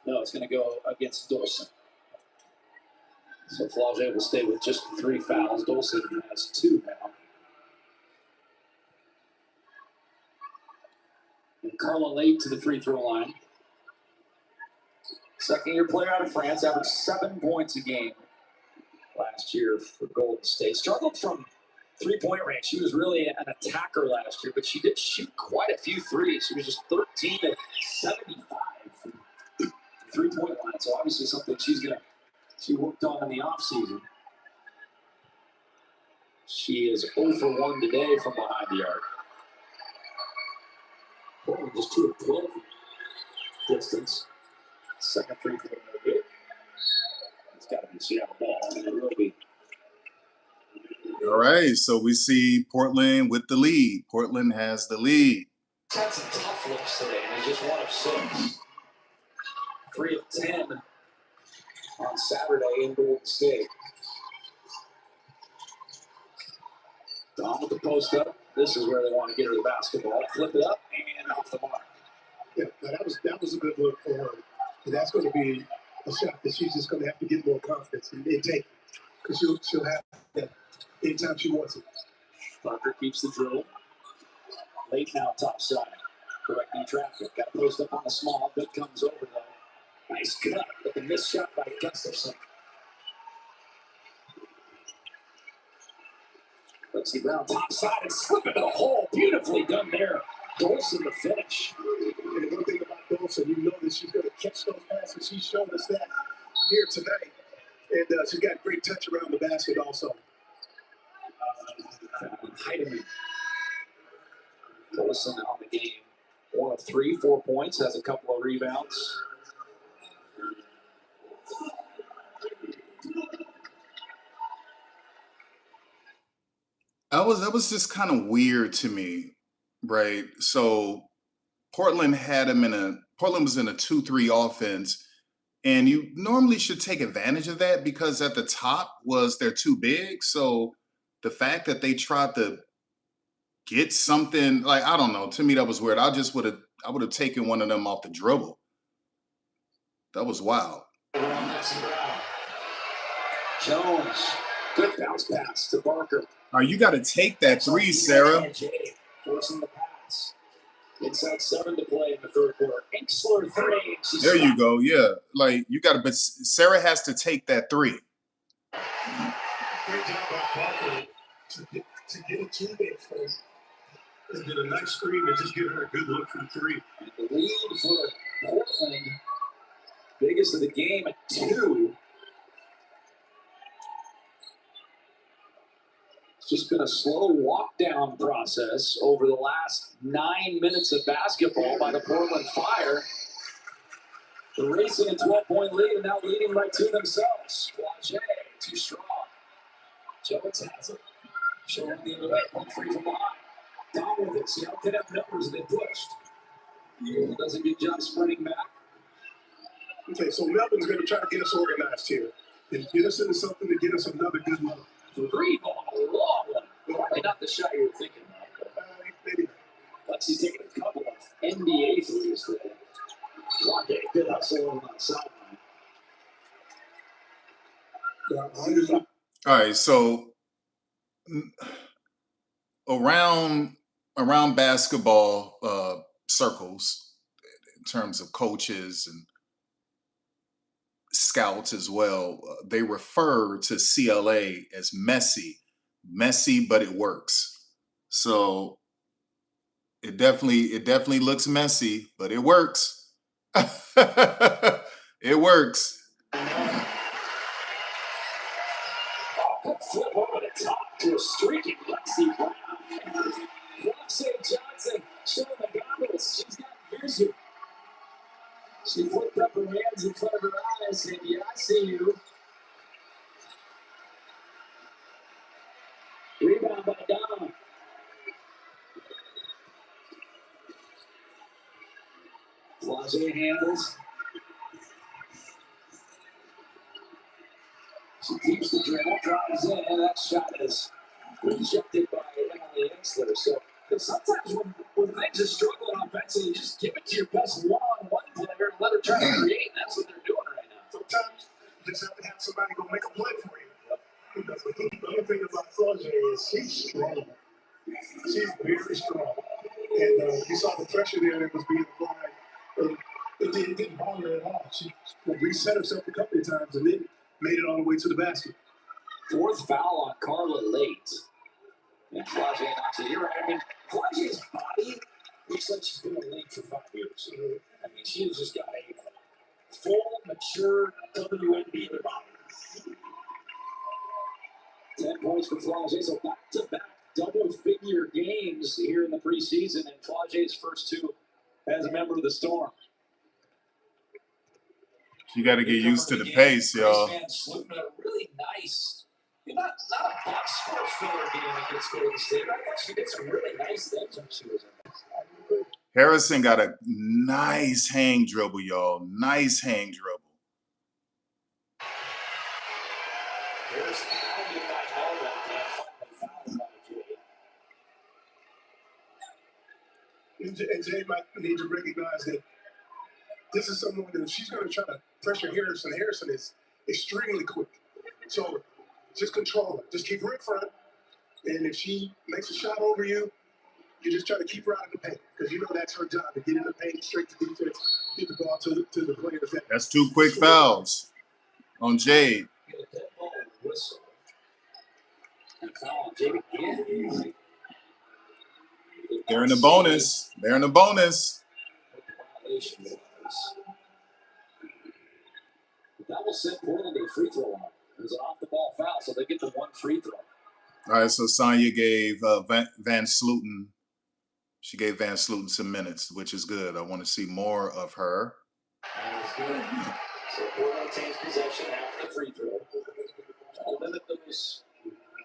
Speaker 1: No, it's going to go against Dawson. So Flau'jae will stay with just 3 fouls. Dawson has 2 now. And Carla Lade to the free throw line. Second-year player out of France, averaged 7 points a game last year for Golden State. Struggled from 3-point range. She was really an attacker last year, but she did shoot quite a few threes. She was just 13 of 75 from the 3-point line. So obviously something she worked on in the offseason. She is 0 for 1 today from behind the arc. Portland just 2 of 12 distance. Second free throw, no good. It's got to be Seattle ball, and it will be.
Speaker 4: All right, so we see Portland with the lead. Portland has the lead.
Speaker 1: Had some tough looks today, and he's just 1 of 6. 3 of 10
Speaker 5: on Saturday in Golden State. Don with the post up. This is where they want to get her the basketball. Flip it up and off the mark.
Speaker 12: Yeah, that was a good look for her. And that's going to be a shot that she's just going to have to get more confidence and take, because she'll have that anytime she wants it.
Speaker 5: Parker keeps the dribble. Late now, top side. Correcting traffic. Got to post up on the small. Big comes over though. Nice cut, but the missed shot by Gustafson. Let's see Brown top side and slip into the hole. Beautifully done there. Dolson the finish.
Speaker 12: And one thing about Dolson, you know that she's going to catch those passes. She showed us that here tonight. And she's got great touch around the basket also.
Speaker 5: Heidemann. Dolson on the game. 1 of 3, 4 points, has a couple of rebounds.
Speaker 4: That was just kind of weird to me, right? So Portland was in a 2-3 offense, and you normally should take advantage of that because at the top they're too big. So the fact that they tried to get something, like, I don't know, to me that was weird. I would have taken one of them off the dribble. That was wild.
Speaker 5: Jones, good bounce pass to Barker.
Speaker 4: You got to take that 3, Sarah.
Speaker 5: Forcing the pass. Inside 7 to play in the third quarter. Inksler 3.
Speaker 4: There you go. Yeah, like but Sarah has to take that 3.
Speaker 12: Great job by Barker to get a teammate first. And did a nice screen and just give her a good look from 3.
Speaker 5: And the lead for Portland, biggest of the game at 2. It's just been a slow walk-down process over the last 9 minutes of basketball by the Portland Fire. They're racing a 12-point lead and now leading by 2 themselves. Flagey, too strong. Jones has it. Showing the other way. 1-3 from behind. Down with it. Seattle could have numbers they pushed. He does a good job sprinting back.
Speaker 12: Okay, so Melvin's going to try to get us organized here and get us into something to get us another good look.
Speaker 5: 3 ball, a long one. Probably not the shot you were thinking of.
Speaker 12: Maybe.
Speaker 5: Lexi's taking a couple of NBA threes today. Flagey, good hustle on the sideline.
Speaker 4: All right, so around basketball circles, in terms of coaches and scouts as well, they refer to CLA as messy, but it works. So it definitely looks messy, but it works. It works.
Speaker 5: Flip over the top to a streaking Lexi Brown. Roxanne Johnson showing the goggles. She's got vision. She flipped up her hands in front of her eyes and yeah, I see you. Rebound by Donna. Flagey handles. She keeps the dribble, drives in, and that shot is rejected by Emily Inksler. So sometimes when things are struggling offensively, you just give it to your best one-on-one player and let her try to create. That's what they're doing right now.
Speaker 12: Sometimes you just have to have somebody go make a play for you. The other thing about Flagey is she's strong. She's very strong. And you saw the pressure there that was being applied. And it didn't bother her at all. She reset herself a couple of times and then made it all the way to the basket.
Speaker 5: 4th foul on Carla late. And Flagey knocks it. You're right. I mean, Flagey's body looks like she's been in the league for 5 years. I mean, she's just got a full, mature WNBA body. 10 points for Flagey. So back-to-back double-figure games here in the preseason. And Flagey's first 2 as a member of the Storm.
Speaker 4: You got to get used to the pace, y'all.
Speaker 5: Slooting a really nice, not a box score filler game against Golden State. I thought she did some really nice things when she was in there.
Speaker 4: Harrison got a nice hang dribble, y'all. Nice hang dribble.
Speaker 14: Harris now did not know that and finally fouled by Jay.
Speaker 12: And Jay might need to recognize that this is someone that if she's going to try to pressure Harrison, Harrison is extremely quick. So just control her. Just keep her in front. And if she makes a shot over you, you just try to keep her out of the paint because you know that's her job to get in the paint, straight to defense, get the ball to the players.
Speaker 4: That's 2 quick fouls on Jade.
Speaker 14: Get a dead ball whistle. And foul on Jade again.
Speaker 4: They're in the bonus. They're in the bonus.
Speaker 14: That will send Portland to the free throw line. It was an off the ball foul, so they get the 1 free throw.
Speaker 4: All right, so Sonya gave Van Sluten. She gave Van Sluten some minutes, which is good. I want to see more of her.
Speaker 14: That is good. So Portland takes possession after the free throw. To limit those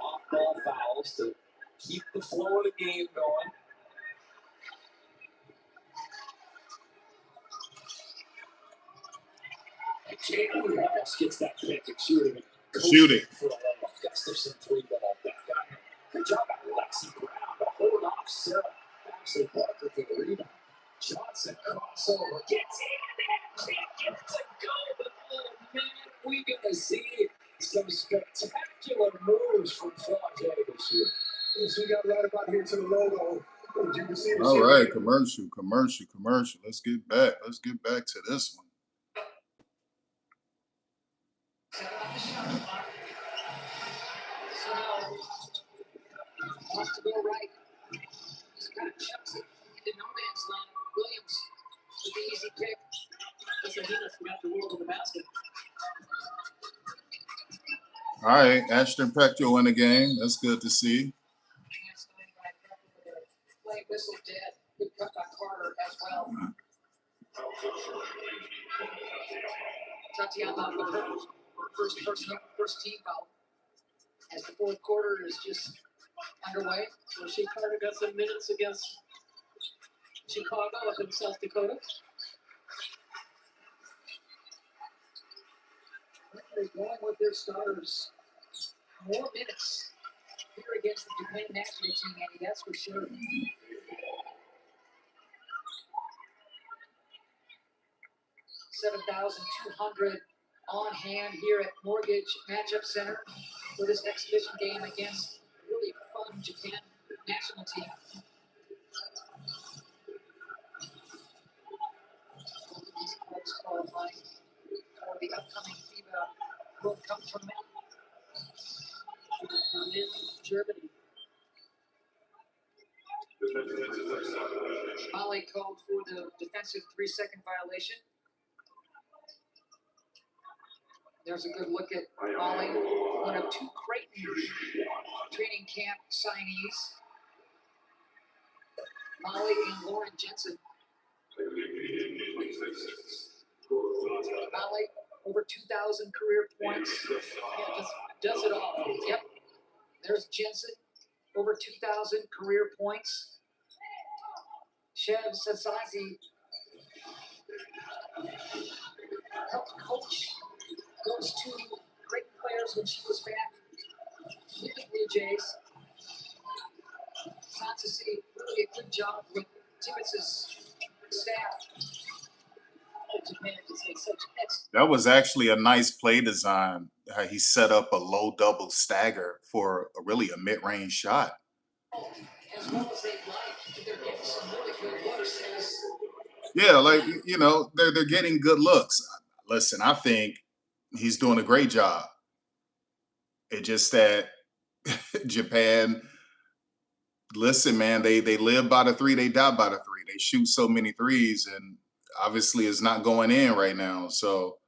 Speaker 14: off ball fouls to keep the flow of the game going. Jake almost gets that pick and shoot it. For a layup. Gustafson 3-ball back up. Good job by Lexi Brown to hold off Sarah Ashley Parker for the rebound. Johnson crossover. Gets in there. Can't get to go. But oh man, we're going to see some spectacular moves from Flaude this year.
Speaker 12: Yes, we got right about here to the logo. You can see the
Speaker 4: All right, commercial. Let's get back. Let's get back to this one.
Speaker 2: So now, wants to go right. Just kind of chucks it into no man's land. Williams with the easy pick. Listen, he just got the world in the basket.
Speaker 4: All right, Ashton Pector in the game. That's good to see.
Speaker 2: Play whistle dead. Good cut by Carter as well. Tatiana with her first team foul. As the fourth quarter is just underway.
Speaker 13: So Shea Carter got some minutes against Chicago up in South Dakota.
Speaker 2: They're going with their starters. More minutes here against the Japan national team, Andy, that's for sure. 7,200 on hand here at Mortgage Matchup Center for this exhibition game against really fun Japan national team. These clubs qualifying for the upcoming FIBA World Cup tournament in Germany. Molly called for the defensive 3-second violation. There's a good look at Molly, one of 2 Creighton training camp signees. Molly and Lauren Jensen. Molly, over 2,000 career points.
Speaker 13: Yeah, just does it all.
Speaker 2: Yep. There's Jensen, over 2,000 career points. Shev Sasazi helped coach those 2 great players when she was back with the Blue Jays. Sasazi really a good job with Tibbetts' staff.
Speaker 4: That was actually a nice play design. How he set up a low double stagger for a mid-range shot.
Speaker 2: As well as they'd like, they're getting some really good looks.
Speaker 4: Yeah, they're getting good looks. Listen, I think he's doing a great job. It's just that Japan, listen, man, they live by the 3, they die by the 3. They shoot so many threes, and obviously it's not going in right now. So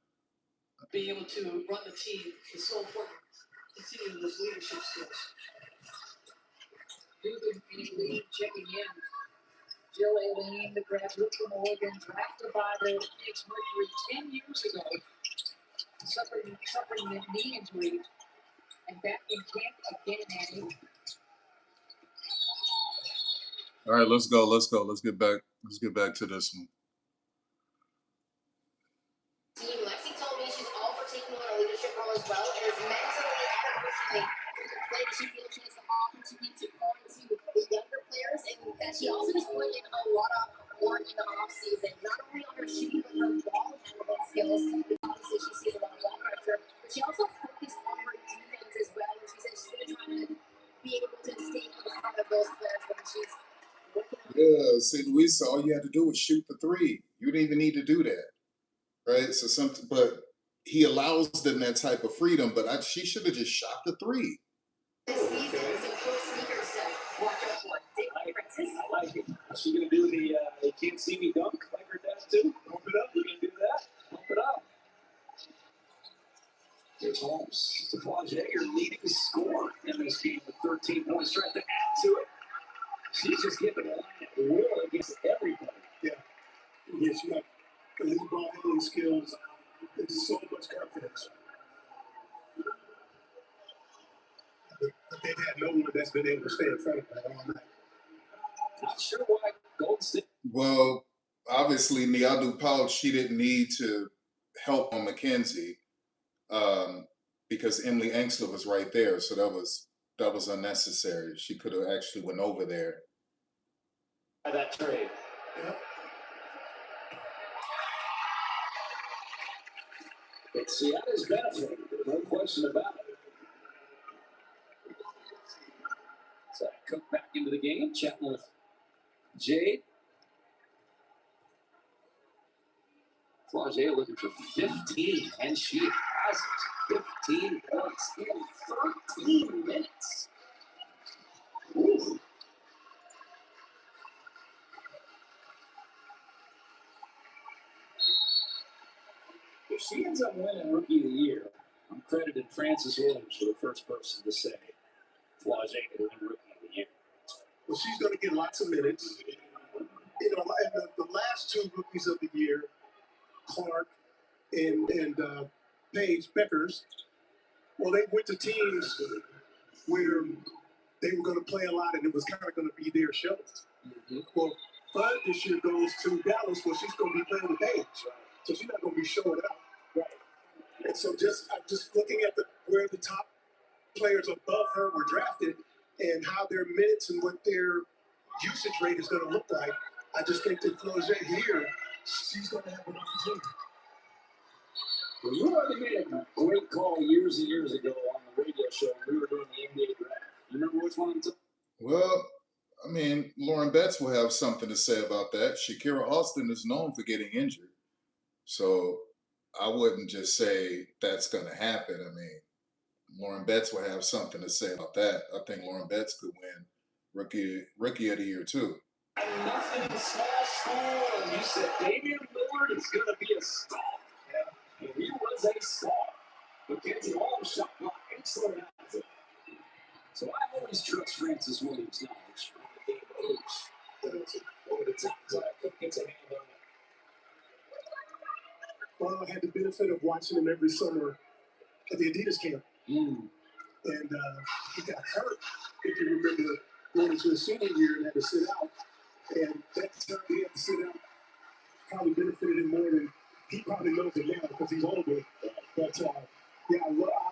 Speaker 13: being able to run the team is so important. Continue those leadership skills.
Speaker 2: Dugan Lee checking in. Jill Aileen, the graduate from Oregon, drafted by the Phoenix Mercury 10 years ago, suffering a knee injury, and back in camp again, Andy.
Speaker 4: all right, let's go. Let's get back to this one.
Speaker 3: Lexi told me she's all for taking on a leadership role as well and is mentally unfortunately, with the play, she feels she has the opportunity to pour into the younger players, and that she also just put in a lot of work in the offseason, not only on her shooting, but her ball handling skills. Obviously, she sees a lot of ball pressure, but she also focused on her defense as well, and she said she's going to try to be able to stay in front of those players when she's working on.
Speaker 4: Yeah, see, Luisa, all you had to do was shoot the three. You didn't even need to do that, right? So but he allows them that type of freedom. But she should have just shot the three.
Speaker 3: This season, some cool sneakers to watch out for. Dick Princess.
Speaker 14: I like it. Is she going to do the "they can't see me" dunk like her dad too? Pump it up. You going to do that? Pump it up. Here's Holmes. Stephon Jaeger leading scorer in this game with 13 points. Trying to add to it. She's just getting the line at will against everybody.
Speaker 12: Yeah. Yeah, she got elite ball handling skills. There's so much confidence. But they've had no one that's been able to stay in front of her all night.
Speaker 14: Not sure why Golden State.
Speaker 4: Well, obviously, Niadu Pouch, she didn't need to help on McKenzie because Emily Engstler was right there. So that was unnecessary. She could have actually went over there.
Speaker 14: That trade.
Speaker 12: Yeah.
Speaker 14: But Seattle's benefiting, no question about it. So Cook back into the game, chatting with Jade. Flaugier looking for 15, and she has it. 15 points in 13 minutes. Ooh. If she ends up winning Rookie of the Year, I'm crediting Frances Williams for the first person to say Flaugier could win Rookie of the Year.
Speaker 12: Well, she's going to get lots of minutes. You know, and the last two Rookies of the Year, Clark and Paige Beckers, well, they went to teams where they were going to play a lot, and it was kind of going to be their show. Mm-hmm. Well, Bud this year goes to Dallas, where she's going to be playing with Paige, so she's not going to be showing up. Right. And so I'm just looking at where the top players above her were drafted and how their minutes and what their usage rate is going to look like. I just think that Flaugier here, she's going to have an opportunity.
Speaker 14: Well, you already made a great call years and years ago on the radio show when we were doing the NBA draft. You remember which one?
Speaker 4: Well, I mean, Lauren Betts will have something to say about that. Shakira Austin is known for getting injured. So I wouldn't just say that's going to happen. I mean, Lauren Betts will have something to say about that. I think Lauren Betts could win Rookie of the Year, too.
Speaker 14: And nothing in small school, and you said Damian Lillard is going to be a star. And he was a star. Mackenzie Holmes shot by excellent answer. So I always trust Frances Williams' knowledge on the game of hoops. Over the times that I couldn't get a hand on it.
Speaker 12: Well, I had the benefit of watching him every summer at the Adidas camp. And he got hurt, if you remember, going into his senior year and had to sit out. And that time he had to sit out probably benefited him more than he probably knows it now because he's older. But, yeah, I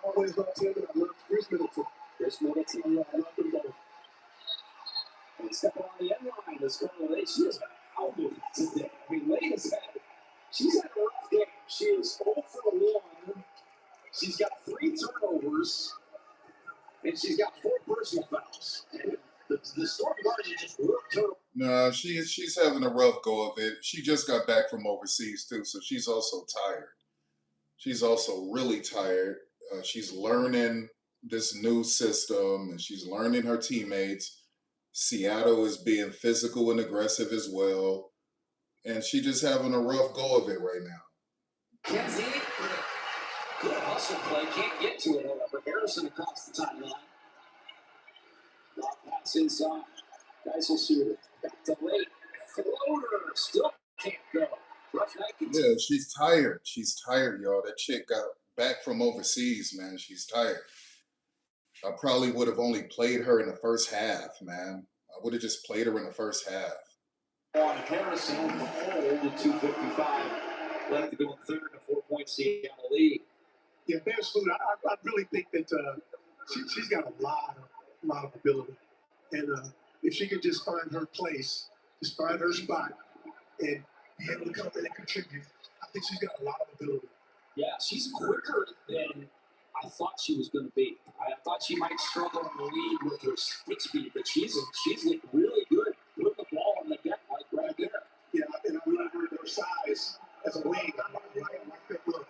Speaker 12: always loved him, and I loved Chris Middleton.
Speaker 14: Chris Middleton,
Speaker 12: I loved them both.
Speaker 14: And stepping on the end line, this girl, she is hounded today. I mean, she's had a rough game. She is 0 for 1. She's got 3 turnovers, and she's got 4 personal fouls. And the Storm Guardian just worked her.
Speaker 4: No, she's having a rough go of it. She just got back from overseas, too, so she's also tired. She's also really tired. She's learning this new system, and she's learning her teammates. Seattle is being physical and aggressive as well, and she's just having a rough go of it right now.
Speaker 14: Kenzie, good hustle play. Can't get to it, however. Harrison across the timeline. Drop pass inside. Geisel shooter. Back to late. Floater. Still can't go. Rough night.
Speaker 4: Yeah, she's tired. She's tired, y'all. That chick got back from overseas, man. She's tired. I probably would have only played her in the first half, man. I would have just played her in the first half.
Speaker 14: On Harrison, the hole with 2:55 left to go in third and a 4-point Seattle lead.
Speaker 12: Yeah, Bears food. I really think that she's got a lot of ability. And if she could just find her place, just find her spot, and be able to come in and contribute, I think she's got a lot of ability.
Speaker 14: Yeah, she's quicker than I thought she was going to be. I thought she might struggle in the lead with her foot speed, but she's looked really good. Putting the ball on the deck like right there.
Speaker 12: Yeah, and I love her size as a wing. I like that look.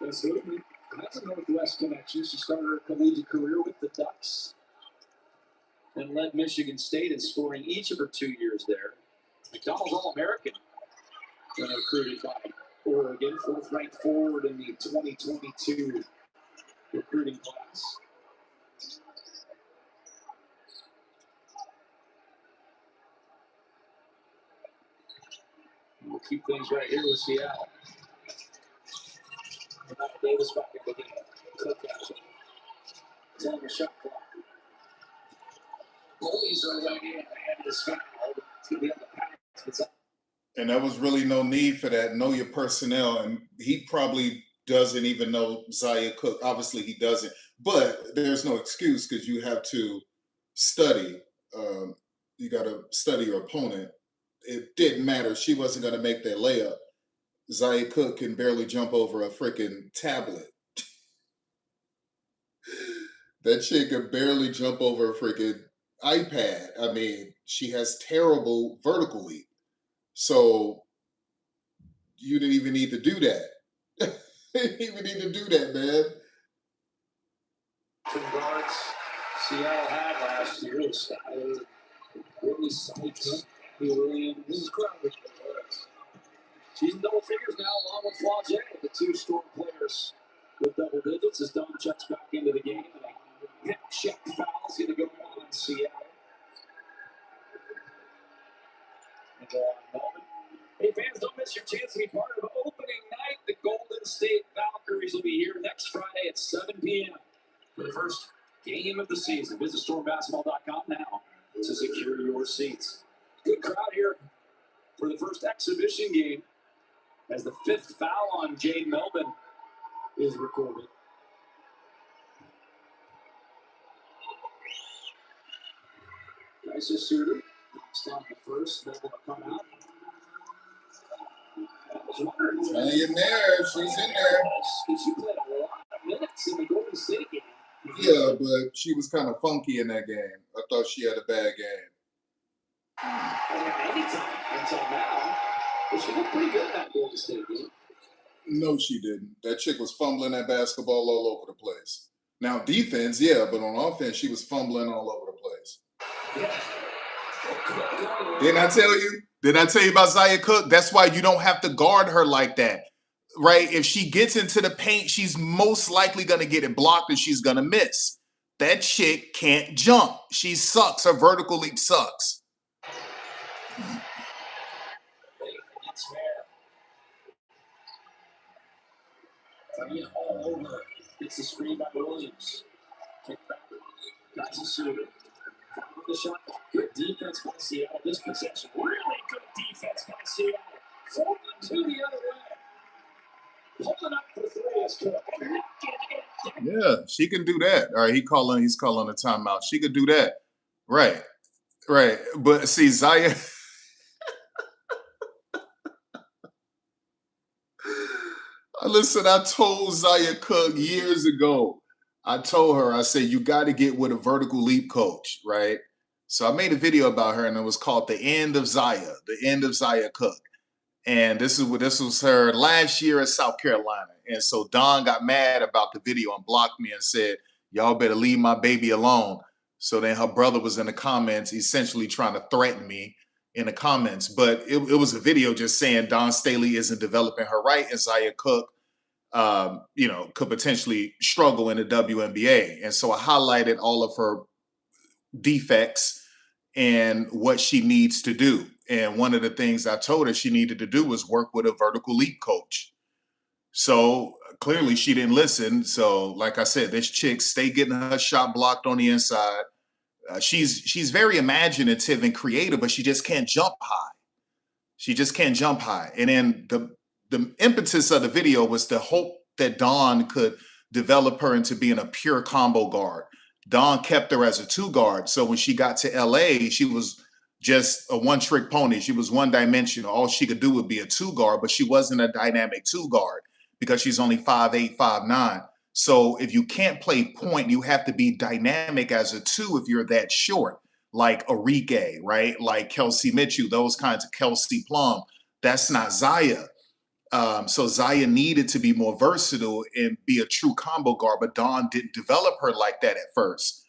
Speaker 14: Absolutely. That's a Northwest connection. She started her collegiate career with the Ducks and led Michigan State in scoring each of her 2 years there. McDonald's All-American, recruited by Oregon, fourth-ranked forward in the 2022 recruiting class. We'll keep things right here with Seattle. Davis back in the game. Cook action. It's on the shot clock. Goalies are right in. And this foul. It's going to be on the pass.
Speaker 4: And there was really no need for that. Know your personnel. And he probably doesn't even know Zaya Cook. Obviously, he doesn't. But there's no excuse because you have to study. You got to study your opponent. It didn't matter. She wasn't going to make that layup. Zaya Cook can barely jump over a freaking tablet. That chick can barely jump over a freaking iPad. I mean, she has terrible vertical leap. So you didn't even need to do that. You didn't even need to do that, man.
Speaker 14: Some guards Seattle had last year. Skyler, Whitney Sykes, Williams. This is Crowder. She's in double figures now, along with Flaugier, the two storm players with double digits. As Don checks back into the game, and a hip check foul is going to go on Seattle. And Melbourne. Hey, fans, don't miss your chance to be part of opening night. The Golden State Valkyries will be here next Friday at 7 p.m. for the first game of the season. Visit stormbasketball.com now to secure your seats. Good crowd here for the first exhibition game, as the fifth foul on Jade Melbourne is recorded. Nice shooter. Stop the first. Melbourne will come out.
Speaker 4: Hang in there. She's in there.
Speaker 14: She played a lot of minutes in the Golden State game.
Speaker 4: Yeah, but she was kind of funky in that game. I thought she had a bad game.
Speaker 14: Anytime until now. But she looked pretty good in that Golden State game.
Speaker 4: No, she didn't. That chick was fumbling that basketball all over the place. Now, defense, yeah, but on offense, she was fumbling all over the place.
Speaker 14: Yeah.
Speaker 4: Didn't I tell you? Did I tell you about Zaya Cook? That's why you don't have to guard her like that, right? If she gets into the paint, she's most likely going to get it blocked and she's going to miss. That chick can't jump. She sucks. Her vertical leap sucks.
Speaker 14: All over. It's a screen by Williams. Kick back. That's a shooter. The shot. Good defense by Seattle. This possession. Really good defense by Seattle. Forward to the other way. Pulling up for three is good.
Speaker 4: Yeah, she can do that. All right, he's calling a timeout. She could do that. Right. But see, Zaya. Listen, I told Zaya Cook years ago. I told her, I said, you got to get with a vertical leap coach, right? So I made a video about her, and it was called The End of Zaya Cook. And this was her last year at South Carolina. And so Don got mad about the video and blocked me and said, y'all better leave my baby alone. So then her brother was in the comments essentially trying to threaten me in the comments. But it was a video just saying Don Staley isn't developing her right, and Zaya Cook could potentially struggle in the WNBA. And so I highlighted all of her defects and what she needs to do. And one of the things I told her she needed to do was work with a vertical leap coach. So clearly she didn't listen. So like I said, this chick stay getting her shot blocked on the inside. She's very imaginative and creative, but she just can't jump high. And then the impetus of the video was to hope that Dawn could develop her into being a pure combo guard. Dawn kept her as a 2 guard. So when she got to LA, she was just a one-trick pony. She was one-dimensional. All she could do would be a 2 guard, but she wasn't a dynamic 2 guard because she's only 5'8", 5'9". So if you can't play point, you have to be dynamic as a 2 if you're that short, like Arike, right? Like Kelsey Mitchell, those kinds of Kelsey Plum. That's not Zaya. So Zaya needed to be more versatile and be a true combo guard, but Dawn didn't develop her like that at first.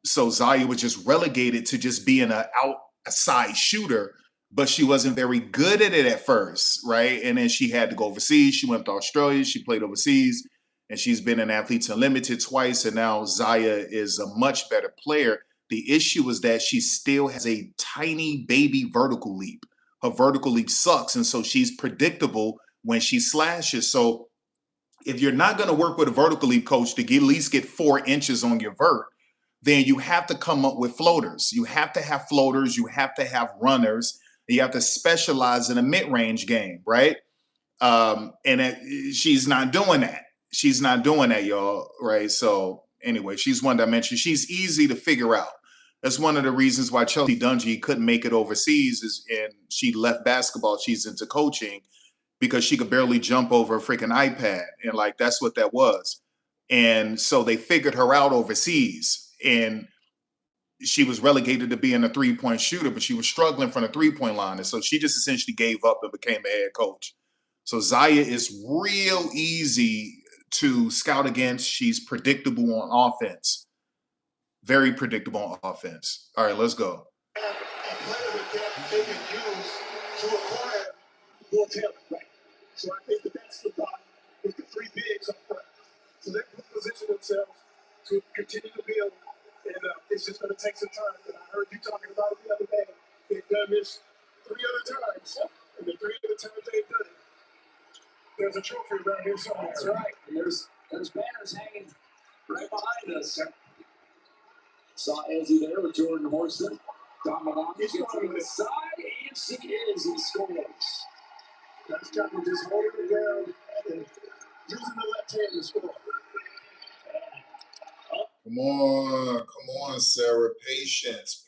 Speaker 4: So Zaya was just relegated to just being an outside shooter, but she wasn't very good at it at first, right? And then she had to go overseas. She went to Australia. She played overseas, and she's been an Athletes Unlimited twice, and now Zaya is a much better player. The issue is that she still has a tiny baby vertical leap. Her vertical leap sucks, and so she's predictable when she slashes. So if you're not going to work with a vertical leap coach to at least get 4 inches on your vert, then you have to come up with floaters. You have to have floaters. You have to have runners. You have to specialize in a mid-range game, right? She's not doing that. She's not doing that, y'all, right? So anyway, she's one dimension. She's easy to figure out. That's one of the reasons why Chelsea Dungy couldn't make it overseas and she left basketball. She's into coaching because she could barely jump over a freaking iPad. And like, that's what that was. And so they figured her out overseas. And she was relegated to being a 3-point shooter, but she was struggling from the 3-point line. And so she just essentially gave up and became a head coach. So Zaya is real easy to scout against. She's predictable on offense. Very predictable on offense. All right, let's go.
Speaker 12: A player that they can use to acquire more talent, right? So I think that's the thought with the 3 bigs up front. So they can position themselves to continue to build, and it's just going to take some time. And I heard you talking about it the other day. They've done this 3 other times, and the 3 other times they've done it, there's a trophy around here somewhere.
Speaker 14: That's right. And there's banners hanging right behind us. Saw Ezzy there with Jordan Horston. Don Maloney gets on the side, and she is. He scores.
Speaker 12: That's got to just hold it down and using the left hand to score.
Speaker 4: Come on, Sarah. Patience.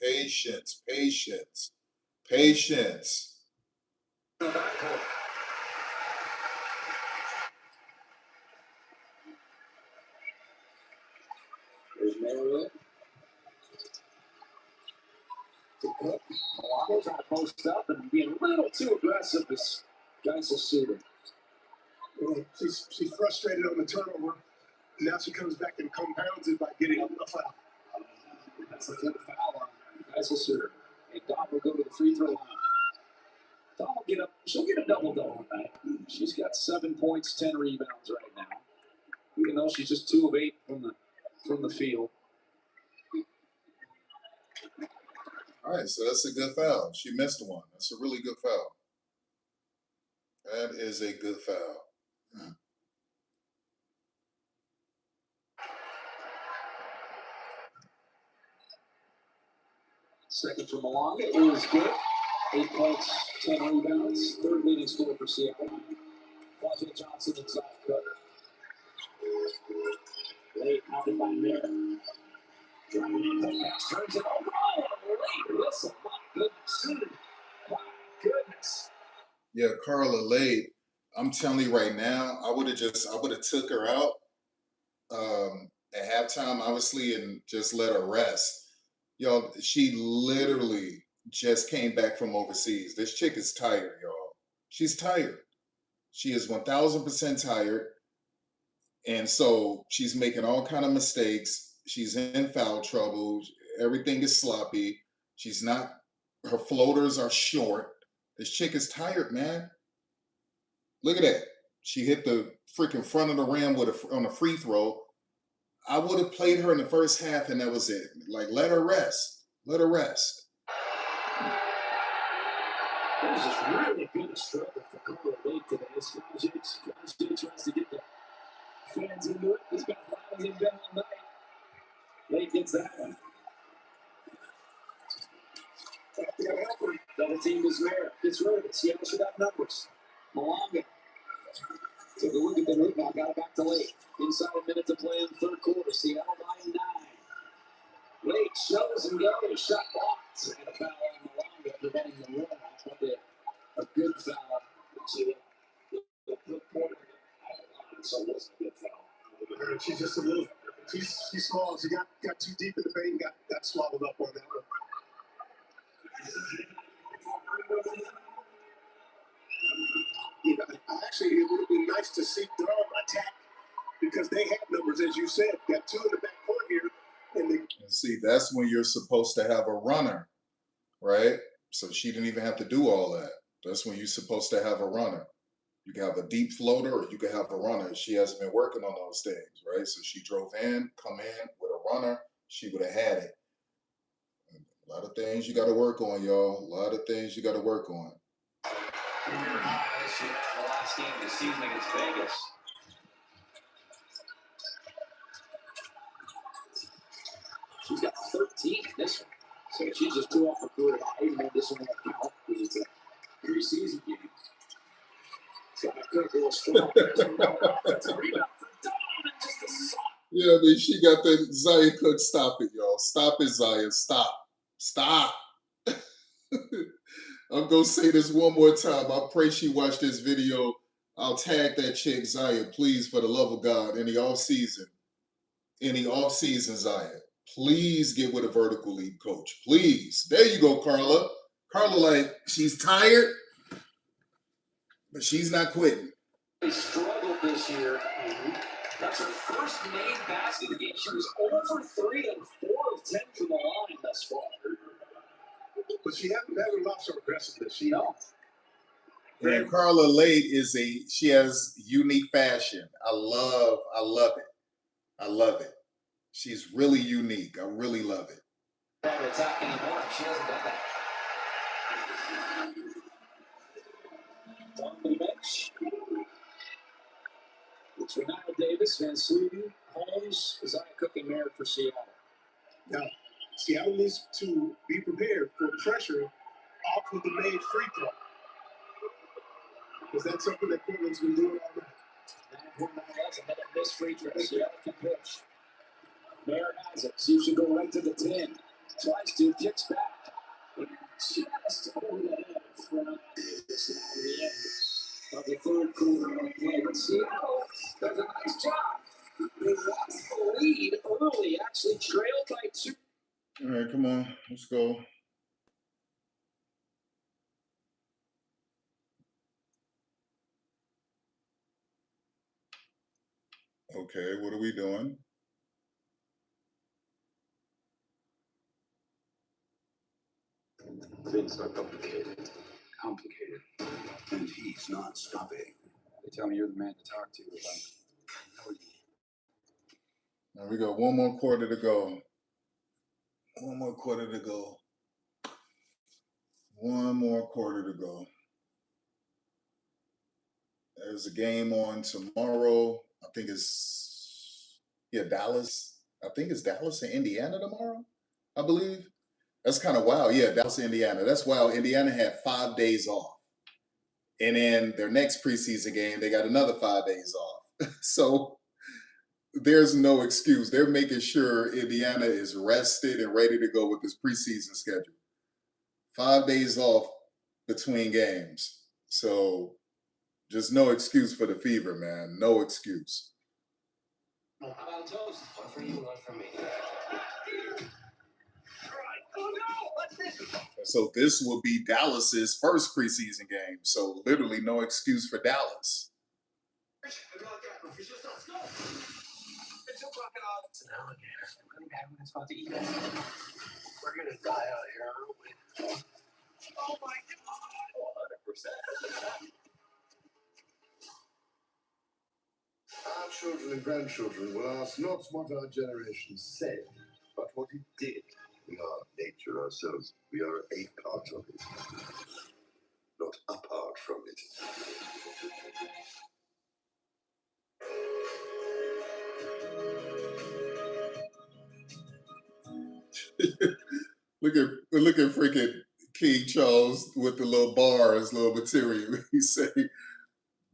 Speaker 14: There's Merrill. To Cook. Milano trying to post up and being a little too aggressive as Geisel shooting.
Speaker 12: Well, she's frustrated on the turnover. Now she comes back and compounds it by getting a foul.
Speaker 14: That's a good foul on Geisel shooter. And Don will go to the free throw line. Don will get she'll get a double-double tonight. She's got 7 points, 10 rebounds right now. Even though she's just 2 of 8 from the field.
Speaker 4: All right, so that's a good foul. She missed one. That's a really good foul. That is a good foul.
Speaker 14: Second for Malonga is good. 8 points, 10 rebounds. 3rd leading scorer for Seattle. Quadra Johnson and Zach Cook. Late pounded by Mare. Driving in, pass turns it over. Oh, late whistle. My goodness. My goodness.
Speaker 4: Yeah, Carla Lade. I'm telling you right now, I would have took her out at halftime, obviously, and just let her rest. Y'all, she literally just came back from overseas. This chick is tired, y'all. She's tired. She is 1,000% tired. And so she's making all kind of mistakes. She's in foul trouble. Everything is sloppy. Her floaters are short. This chick is tired, man. Look at that. She hit the freaking front of the rim on a free throw. I would have played her in the first half, and that was it. Like, let her rest. Let her rest.
Speaker 14: That was just really good struggle for Carla Lake today. As Flaugier tries to get the fans into it. He's been loud as been all night. Lake gets that one. Double team is there. Gets rid of it. Seattle should have numbers. Malonga. Took a look at the route now, got it back to Lake. Inside a minute to play in the third quarter. Seattle by 9. Lake shows and goes. Shot blocked. And a foul on Malonga preventing the run. A good foul. So it wasn't a good foul.
Speaker 12: She's just a little. She's small. She got too deep in the paint. Got swallowed up on that one. You know, actually, it would have been nice to see Durham attack because they have numbers, as you said. Got 2 in the backcourt here. And
Speaker 4: see, that's when you're supposed to have a runner, right? So she didn't even have to do all that. That's when you're supposed to have a runner. You can have a deep floater or you can have a runner. She hasn't been working on those things, right? So she drove in, come in with a runner. She would have had it. A lot of things you got to work on, y'all. A lot of things you got to work on.
Speaker 14: Career high this year, the last game of the season against Vegas. She's got 13 in this one. So she just threw off a career high, even though this one won't count because it's a preseason game. So I could go strong. That's a rebound for Donovan, just a soft.
Speaker 4: Yeah, I mean, she got that. Zaya Cook, stop it, y'all. Stop it, Zaya. Stop. Stop. I'm going to say this one more time. I pray she watched this video. I'll tag that chick, Zaya, please, for the love of God, in the off-season. In the off-season, Zaya, please get with a vertical leap coach. Please. There you go, Carla. Carla, like, she's tired, but she's not quitting.
Speaker 14: They struggled this year. That's her first made basket of the game. She was 0 for 3 and 4 of 10 from the line thus far.
Speaker 12: But she hasn't lost her aggressiveness. She
Speaker 4: And Carla Lade she has unique fashion. I love it. I love it. She's really unique. I really love it.
Speaker 14: Not attack anymore. She hasn't done that. On the bench. It's Renata Davis, Van Sluten, Holmes, Zaya Cook, and Merritt for Seattle.
Speaker 12: Now, Seattle needs to be prepared for pressure off of the made free throw. Because that's something that Portland's been doing all night.
Speaker 14: That's another missed free throw. Seattle can pitch. Merritt has it. So you should go right to the 10. Tries to, kicks back. Just over the head from Davis now the end of the third quarter of play. But Seattle does a nice job. They lost the lead early, actually trailed by 2.
Speaker 4: All right, come on. Let's go. Okay, what are we doing?
Speaker 14: Things are complicated.
Speaker 5: Complicated. And he's not stopping.
Speaker 14: They tell me you're the man to talk to about.
Speaker 4: Now we got one more quarter to go. One more quarter to go. One more quarter to go. There's a game on tomorrow. I think it's Dallas. I think it's Dallas and Indiana tomorrow, I believe. That's kind of wild. Yeah, Dallas and Indiana. That's wild. Indiana had 5 days off. And then their next preseason game, they got another 5 days off. So there's no excuse. They're making sure Indiana is rested and ready to go with this preseason schedule. 5 days off between games. So just no excuse for the Fever, man. No excuse.
Speaker 14: How about toast? One for you, one for me.
Speaker 4: So this will be Dallas's first preseason game. So literally no excuse for Dallas.
Speaker 14: It's an alligator. We're going to have one that's about to eat us. We're going to die out here, aren't we? Oh my God! 100%.
Speaker 9: Our children and grandchildren will ask not what our generation said, but what it did. We are nature ourselves. We are a part of it, not apart from it.
Speaker 4: Look at freaking King Charles with the little bars, little material. He say,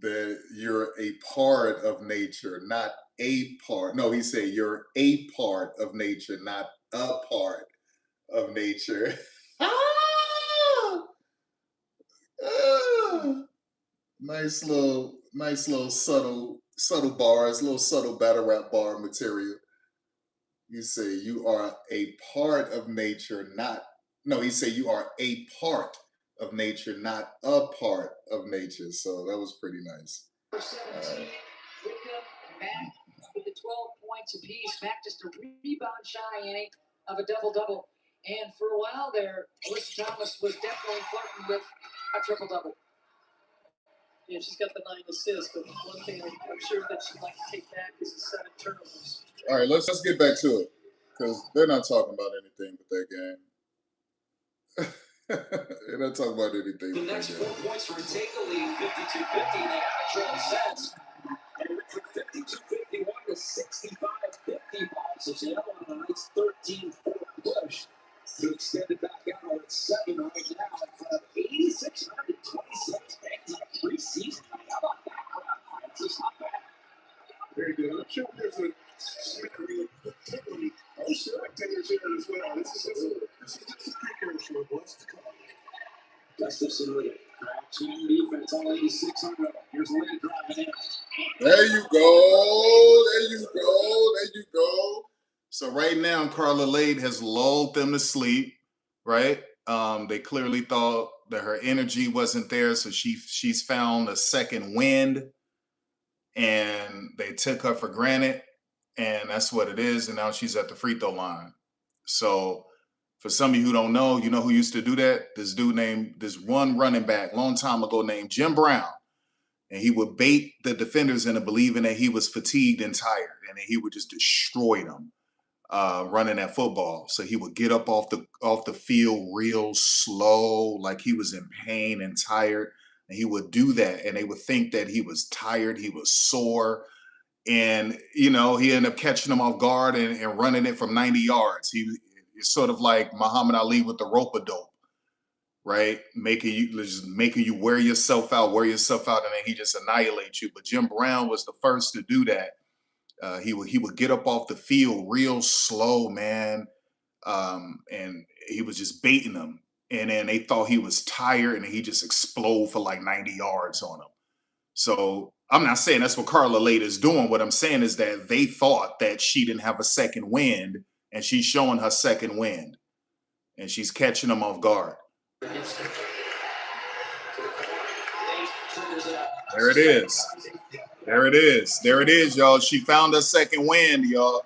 Speaker 4: that you're a part of nature, not a part. No, he said you're a part of nature, not a part of nature. Nice little subtle bars, little subtle battle rap bar material. You say you are a part of nature, not, no, he said you are a part of nature, not a part of nature. So that was pretty nice.
Speaker 13: 17, Wickham back with the 12 points apiece. Back just a rebound shy, Annie, of a double-double. And for a while there, Alyssa Thomas was definitely flirting with a triple-double. Yeah, she's got the 9 assists, but one thing I'm sure that she'd like to take back is the 7 turnovers.
Speaker 4: All right, let's get back to it, because they're not talking about anything with that game. They're not talking about anything.
Speaker 14: The next 4 points to retake the lead, 52-50. They have a 12 sets. And it went from 52-51 to 65-55. So Seattle on a nice 13-4 push to extend it back out on 7 right now in front of 8,626 fans in a preseason. How about that crowd, Francis? Not bad.
Speaker 12: Very good. I'm sure there's a smattering of particularly spectators here as well. This is just a precursor of what's to come.
Speaker 14: Gustafson with it. Team defense on 8,600. Here's Lee driving in.
Speaker 4: There you go. There you go. There you go. So right now, Carla Lade has lulled them to sleep, right? They clearly thought that her energy wasn't there, so she's found a second wind, and they took her for granted, and that's what it is. And now she's at the free throw line. So for some of you who don't know, you know who used to do that? This one running back, long time ago, named Jim Brown. And he would bait the defenders into believing that he was fatigued and tired, and then he would just destroy them running that football. So he would get up off the field real slow, like he was in pain and tired. And he would do that, and they would think that he was tired, he was sore. And, he ended up catching them off guard and running it from 90 yards. It's sort of like Muhammad Ali with the rope-a-dope, right? Making you wear yourself out, and then he just annihilates you. But Jim Brown was the first to do that. He would get up off the field real slow, man, and he was just baiting them. And then they thought he was tired, and he just explode for like 90 yards on them. So I'm not saying that's what Carla Lade is doing. What I'm saying is that they thought that she didn't have a second wind, and she's showing her second wind, and she's catching them off guard. There it is. There it is. There it is, y'all. She found her second wind, y'all.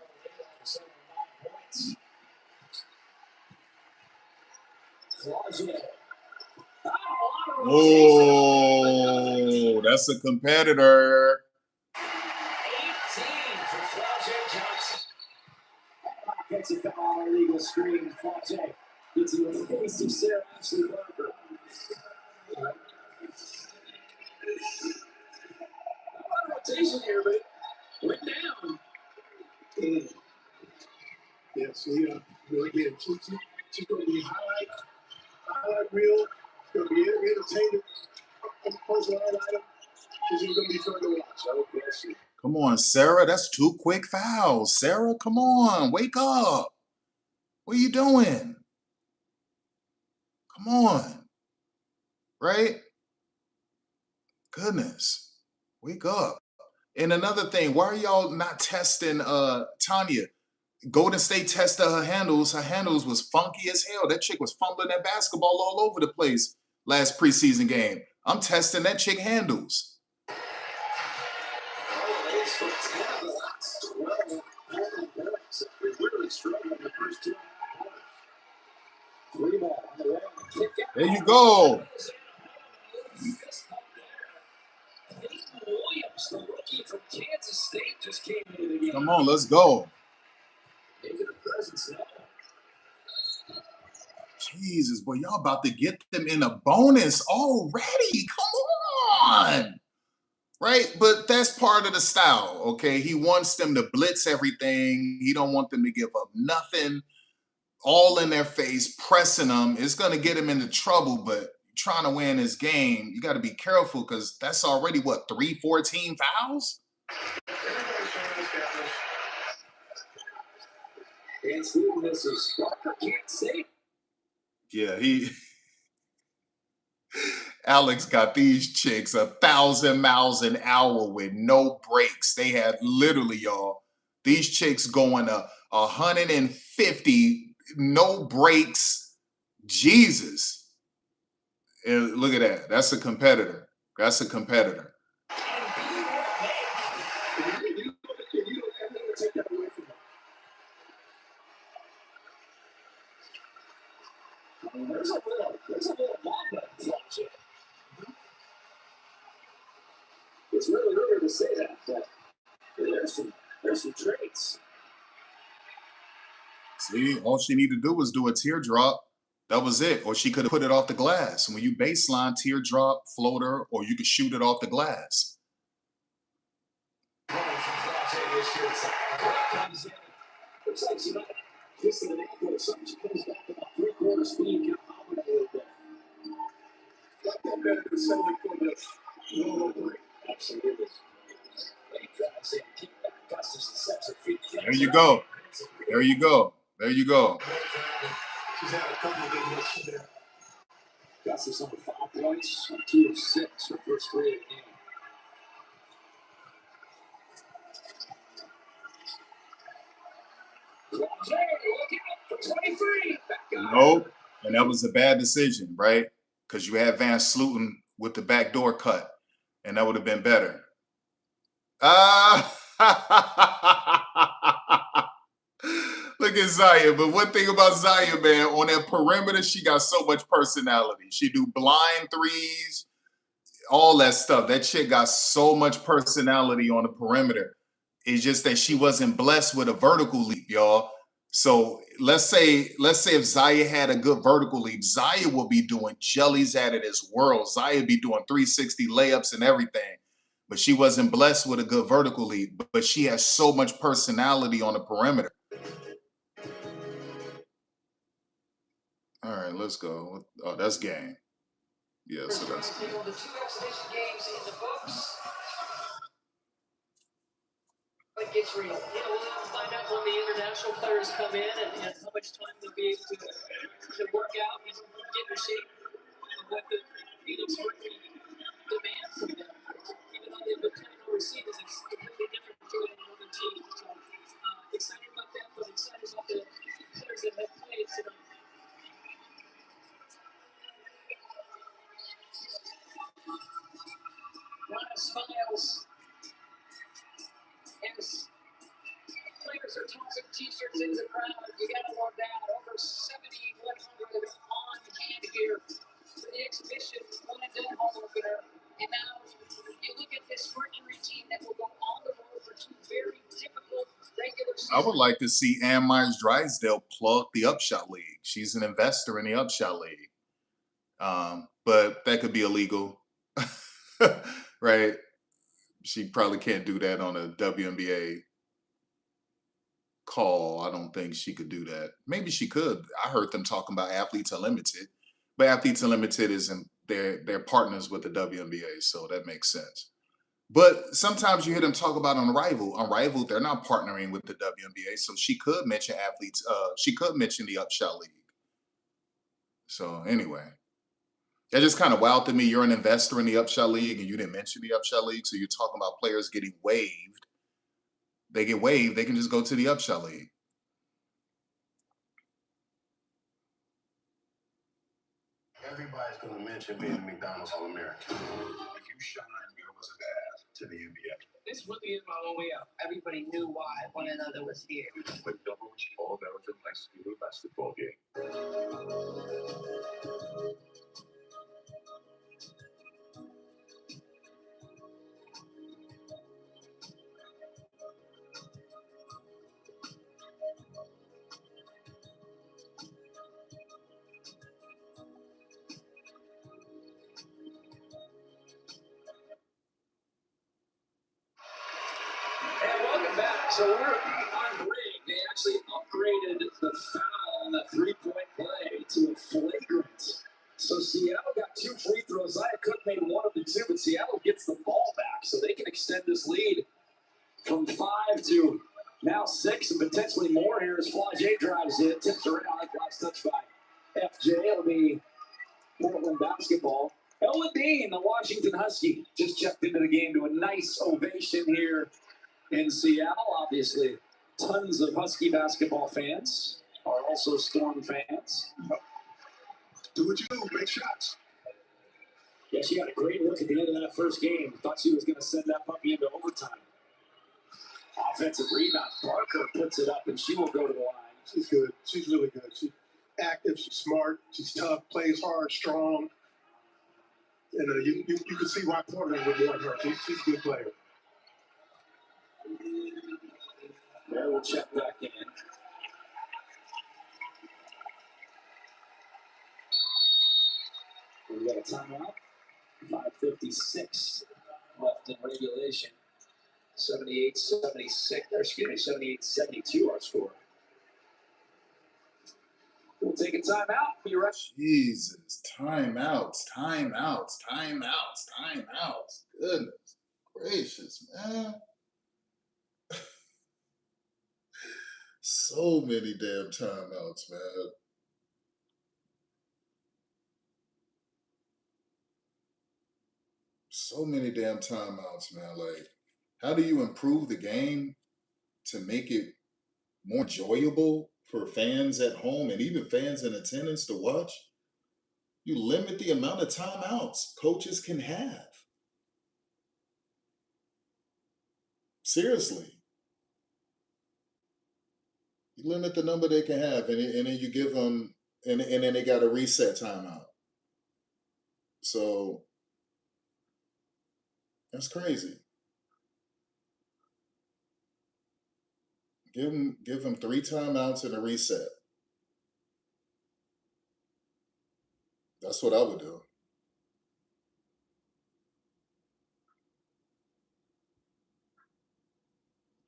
Speaker 4: Oh, that's a competitor.
Speaker 14: 18 for Flau'jae Johnson. Gets a foul on a legal screen. Flau'jae gets in the face of Sarah Ashley Barker. Rotation here, but it went down.
Speaker 12: Yeah, so again, she's going to be highlight reel. It's going to be entertaining. Personal item. She's going to be fun to watch.
Speaker 4: Come on, Sarah. That's 2 quick fouls. Sarah, come on. Wake up. What are you doing? Come on. Right? Goodness. Wake up. And another thing, why are y'all not testing Tanya? Golden State tested her handles. Her handles was funky as hell. That chick was fumbling that basketball all over the place last preseason game. I'm testing that chick handles. There you go. Come on, let's go. Jesus, boy, y'all about to get them in a bonus already. Come on. Right? But that's part of the style, okay? He wants them to blitz everything. He don't want them to give up nothing. All in their face, pressing them. It's going to get him into trouble, but trying to win this game, you got to be careful because that's already, what, 3-4 team fouls?
Speaker 14: And Steve misses. Walker can't save.
Speaker 4: Yeah, Alex got these chicks 1,000 miles an hour with no brakes. They had literally, y'all, these chicks going 150, no brakes. Jesus. And look at that. That's a competitor. That's a competitor.
Speaker 14: There's a little Wanda flash. It's really early to say that, but there's some traits.
Speaker 4: See, all she needed to do was do a teardrop. That was it. Or she could have put it off the glass. When you baseline, teardrop, floater, or you could shoot it off the glass.
Speaker 14: Looks like she might kiss an ankle or something. She comes back about 3/4 speed.
Speaker 12: Got that better than settling for this. No,
Speaker 14: Absolutely.
Speaker 4: There you go. There you go. There you go.
Speaker 12: she's had a couple of good looks there.
Speaker 14: Gus's on 5 points, 2 of 6, her first 3 of the game.
Speaker 4: Nope. And that was a bad decision, right? Because you had Van Sluten with the backdoor cut, and that would have been better. Look at Zaya. But one thing about Zaya, man, on that perimeter, she got so much personality. She do blind threes, all that stuff. That chick got so much personality on the perimeter. It's just that she wasn't blessed with a vertical leap, y'all. So let's say if Zaya had a good vertical leap, Zaya will be doing jellies at it as world. Zaya be doing 360 layups and everything. But she wasn't blessed with a good vertical leap. But she has so much personality on the perimeter. All right, let's go. Oh, that's game. Yeah, so that's
Speaker 13: the 2 exhibition games in the books. It gets real. We'll find out when the international players come in and how much time they'll be able to work out and get in shape and what the Phoenix Mercury demands from them. Even though they've been playing overseas, it's completely different from doing it on the team. So excited about that, but excited about the players that have played tonight. A lot of smiles as players are tossing t-shirts into the crowd. You gotta love that. Over 7,100 on hand here for the exhibition, one and done home opener. And now you look at this Mercury team that will go on the road for 2 very difficult regular seasons.
Speaker 4: I would like to see Ann Myers Drysdale plug the Upshot League. She's an investor in the Upshot League. But that could be illegal. Right? She probably can't do that on a WNBA call. I don't think she could do that. Maybe she could. I heard them talking about Athletes Unlimited, but Athletes Unlimited isn't. They're partners with the WNBA, so that makes sense. But sometimes you hear them talk about Unrivaled. Unrivaled, they're not partnering with the WNBA, so she could mention athletes. She could mention the Upshot League. So anyway, that just kind of wild to me. You're an investor in the Upshot League, and you didn't mention the Upshot League, so you're talking about players getting waived. They get waived, they can just go to the Upshot League.
Speaker 9: Everybody's going to mention being McDonald's All-American. If you shine, you're was a path to the NBA.
Speaker 13: This really is my own way out. Everybody knew why one another was here.
Speaker 11: But McDonald's All-American high school basketball game.
Speaker 14: And welcome back. So we're on break. They actually upgraded the foul on the 3-point play to a flagrant. So Seattle got 2 free throws. Zia Cook made one of the 2, but Seattle gets the ball back, so they can extend this lead from 5 to now 6 and potentially more here as Flage drives it, tips around. That last touch by FJ. It'll be Portland basketball. Ella Dean, the Washington Husky, just checked into the game to a nice ovation here in Seattle. Obviously, tons of Husky basketball fans are also Storm fans.
Speaker 12: Do what you do, make shots.
Speaker 14: Yeah, she got a great look at the end of that first game. Thought she was going to send that puppy into overtime. Offensive rebound. Barker puts it up, and she will go to the line.
Speaker 12: She's good. She's really good. She's active. She's smart. She's tough. Plays hard. Strong. And you can see why Portland would want her. She's a good player.
Speaker 14: There, we'll check back in. We got a timeout. 5:56 left in regulation. 78-76, or excuse me, 78-72 our score. We'll take a timeout. Be right.
Speaker 4: Jesus, timeouts. Goodness gracious, man. So many damn timeouts, man. So many damn timeouts, man. Like, how do you improve the game to make it more enjoyable for fans at home and even fans in attendance to watch? You limit the amount of timeouts coaches can have. Seriously. You limit the number they can have, and then you give them, and then they got a reset timeout. So that's crazy. Give them 3 timeouts and a reset. That's what I would do.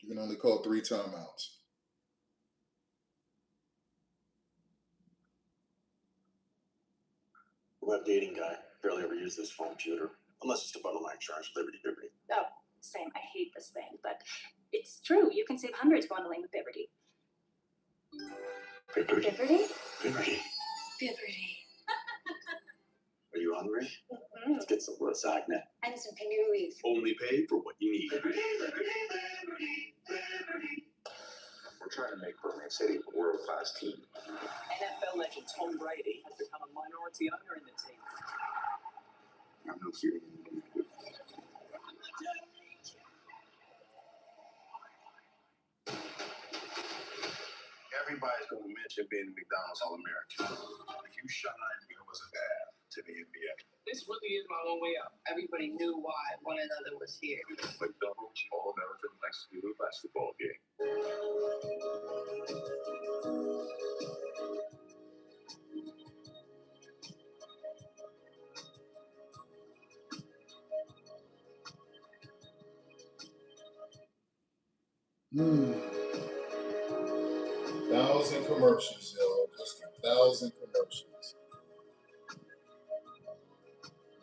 Speaker 4: You can only call 3 timeouts.
Speaker 16: Web dating guy. Barely ever use this phone computer. Unless it's to bundle my insurance with Liberty.
Speaker 17: Oh, same. I hate this thing, but it's true. You can save hundreds bundling with Liberty.
Speaker 16: Liberty?
Speaker 17: Liberty?
Speaker 16: Are you hungry?
Speaker 17: Mm-hmm.
Speaker 16: Let's get some lasagna.
Speaker 17: And some cannolis.
Speaker 16: Only pay for what you need.
Speaker 9: Liberty.
Speaker 16: We're trying to make Birmingham City a world-class team.
Speaker 13: NFL legend Tom Brady has become a minority owner in the team.
Speaker 16: I have no feeling. Everybody's going to mention being a McDonald's All-American. If you shine, there was a path to the NBA.
Speaker 1: This really is my one way out. Everybody knew why one another was here.
Speaker 11: McDonald's All-American next to the basketball game.
Speaker 4: Thousand commercials, yo. Just 1,000 commercials.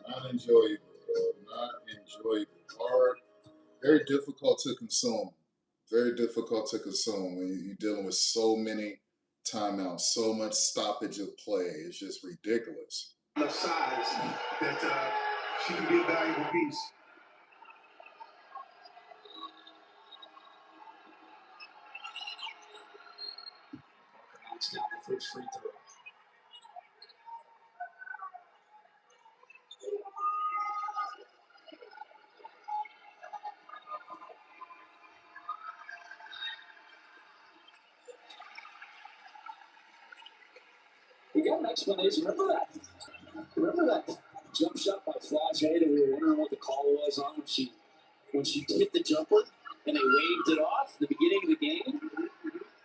Speaker 4: Not enjoyable, bro. Not enjoyable. Hard. Very difficult to consume. Very difficult to consume when you're dealing with so many timeouts, so much stoppage of play. It's just ridiculous.
Speaker 12: Enough size that she can be a valuable piece.
Speaker 14: Knocks down the first free throw. We got an explanation. Remember that jump shot by Flage that we were wondering what the call was on when she hit the jumper and they waved it off at the beginning of the game?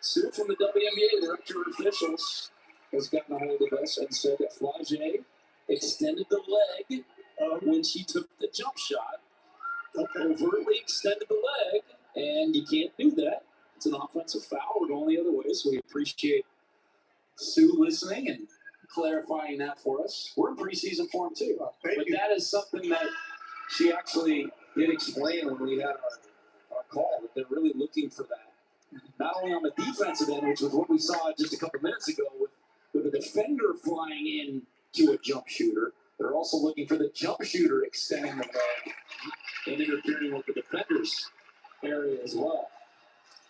Speaker 14: Sue from the WNBA director of officials has gotten a hold of us and said that Flage extended the leg when she took the jump shot. Overtly extended the leg, and you can't do that. It's an offensive foul. We're going the other way, so we appreciate Sue listening and clarifying that for us. We're in preseason form too.
Speaker 12: Thank you.
Speaker 14: That is something that she actually did explain when we had our call, that they're really looking for that. Not only on the defensive end, which was what we saw just a couple minutes ago with a defender flying in to a jump shooter, they're also looking for the jump shooter extending the leg and interfering with the defender's area as well.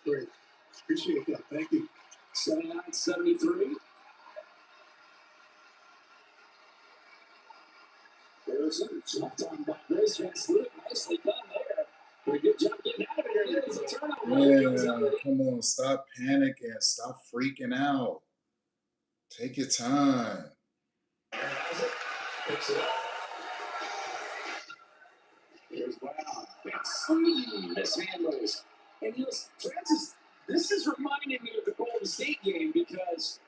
Speaker 12: Great. Appreciate that. Thank you.
Speaker 14: 79-73. There's a jump on by Grace Van Sloot. Nicely done there. But a good job getting out of here. There's a turnover.
Speaker 4: Yeah, come on, stop panicking, stop freaking out. Take your time.
Speaker 14: Picks it up. Here's Brown. Mishandles. And Francis, this is reminding me of the Golden State game because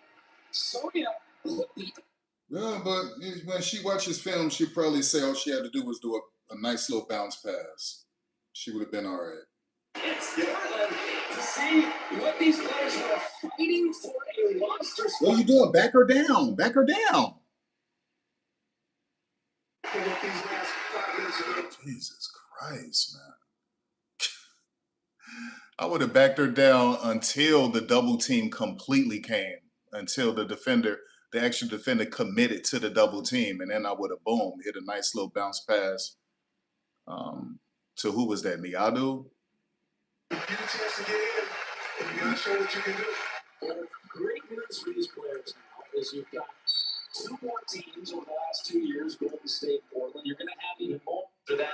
Speaker 14: Sonia put the.
Speaker 4: Yeah, but when she watches film, she'd probably say all she had to do was do a nice little bounce pass. She would have been all right.
Speaker 14: It's thrilling to see what these players were fighting for a roster spot.
Speaker 4: What are you doing? Back her down. Back her down. Jesus Christ, man. I would have backed her down until the double team completely came, until the actual defender committed to the double team, and then I would have, boom, hit a nice little bounce pass to who was that, Miadu?
Speaker 12: Give you a chance to get in, and you gotta show what you can do.
Speaker 14: Well, great news for these players now is you've got two more teams over the last 2 years, Golden State, Portland. You're going to have even more for that.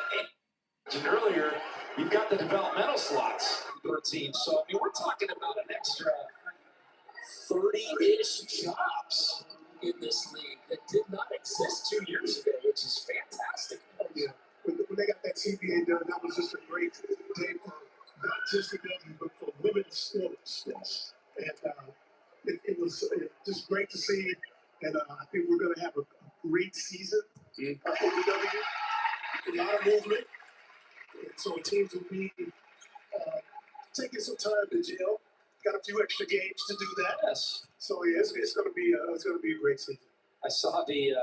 Speaker 14: And earlier, you've got the developmental slots per team. So, I mean, we're talking about an extra 30-ish jobs in this league that did not exist 2 years ago, which is fantastic.
Speaker 12: Yeah. When they got that CBA done, that was just a great day for not just the W, but for women's sports. Yes. And it was just great to see. And I think we're going to have a great season for the W. A lot of movement. And so teams will be taking some time to gel. Got a few extra games to do that.
Speaker 14: Yes.
Speaker 12: So yeah, it's going to be a great season.
Speaker 14: I saw the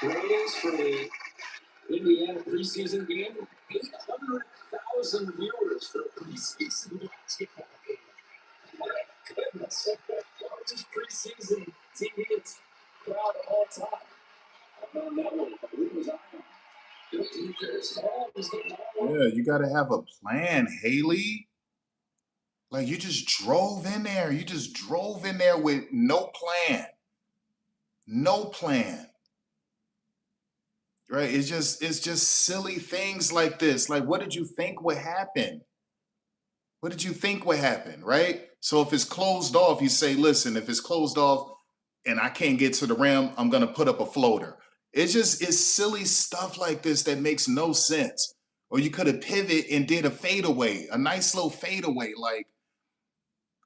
Speaker 14: ratings for the Indiana preseason game. 800,000 viewers for a preseason basketball game. My goodness. Largest preseason TV crowd of all time. I'm on that one. It was
Speaker 4: Yeah, you got to have a plan, Haley. Like, you just drove in there. You just drove in there with no plan. No plan. Right? It's just silly things like this. Like, what did you think would happen? What did you think would happen, right? So if it's closed off, you say, listen, if it's closed off and I can't get to the rim, I'm going to put up a floater. It's silly stuff like this that makes no sense. Or you could have pivoted and did a fadeaway, a nice little fadeaway. Like,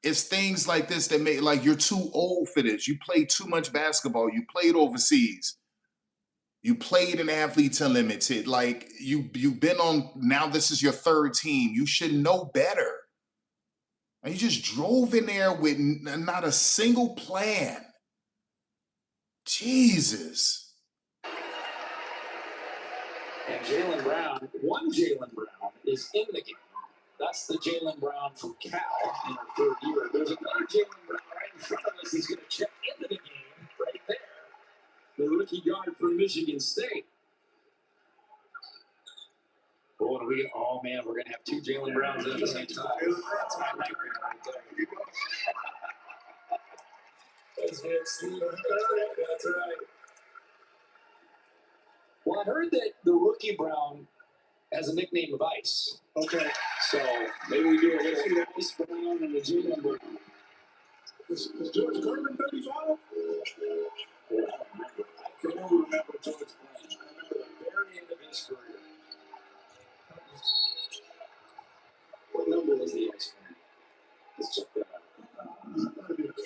Speaker 4: it's things like this that make, like, you're too old for this. You played too much basketball. You played overseas. You played in Athletes Unlimited. Like, you've been on, now this is your third team. You should know better. And you just drove in there with not a single plan. Jesus.
Speaker 14: And Jaylen Brown, one Jaylen Brown is in the game. That's the Jaylen Brown from Cal in her third year. There's another Jaylen Brown right in front of us. He's going to check into the game right there. The rookie guard from Michigan State. Oh man, we're going to have two Jaylen Browns at the same time. That's my nightmare right there. That's right. Well, I heard that the rookie Brown has a nickname of Ice.
Speaker 12: Okay.
Speaker 14: So maybe we do a little Ice Brown and the Jaylen Brown.
Speaker 12: Is George Gervin 35?
Speaker 14: I can never remember George playing. I remember the very end of his career. What number was the Ice man? Let's check that out.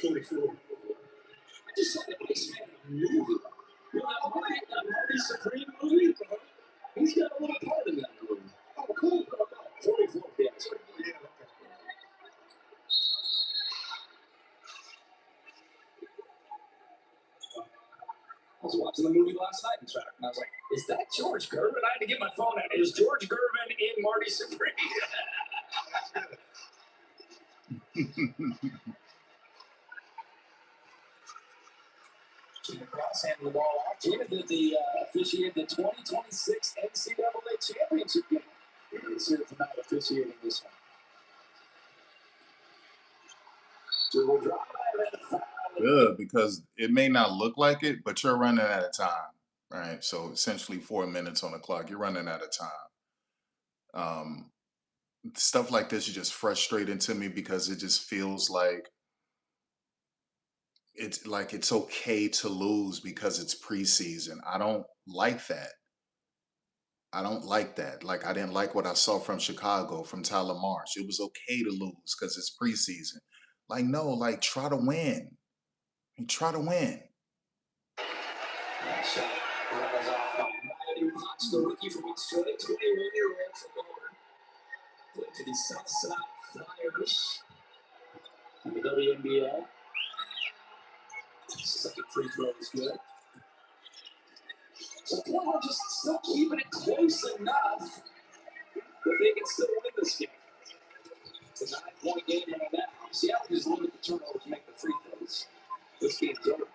Speaker 12: 44.
Speaker 14: I just saw the Ice man in a movie. You know, that Marty Supreme movie? He's got a little part in that movie. Oh, cool. 44 the Ice man. Yeah. was watching the movie last night, in fact, and I was like, is that George Gervin? I had to get my phone out. Is George Gervin in Marty Supreme? Jimmy Cross handed the ball off. Jimmy did the officiated the 2026 NCAA championship game. He's here tonight officiating this one. Dribble drive and a foul.
Speaker 4: Good, because it may not look like it, but you're running out of time, right? So essentially 4 minutes on the clock. You're running out of time. Stuff like this is just frustrating to me because it just feels like it's okay to lose because it's preseason. I don't like that. I don't like that. Like, I didn't like what I saw from Chicago, from Tyler Marsh. It was okay to lose because it's preseason. Like, no, like, try to win. Try to win.
Speaker 14: That shot runs off by Matty Potts, the rookie from Australia, 21-year-old from Auburn. Played to the Southside Flyers in the WNBA. Second free throw is good. So Portland just still keeping it close enough that they can still win this game. It's a 9-point game right now. Seattle just limit the turnovers to make the free throws. This game's over.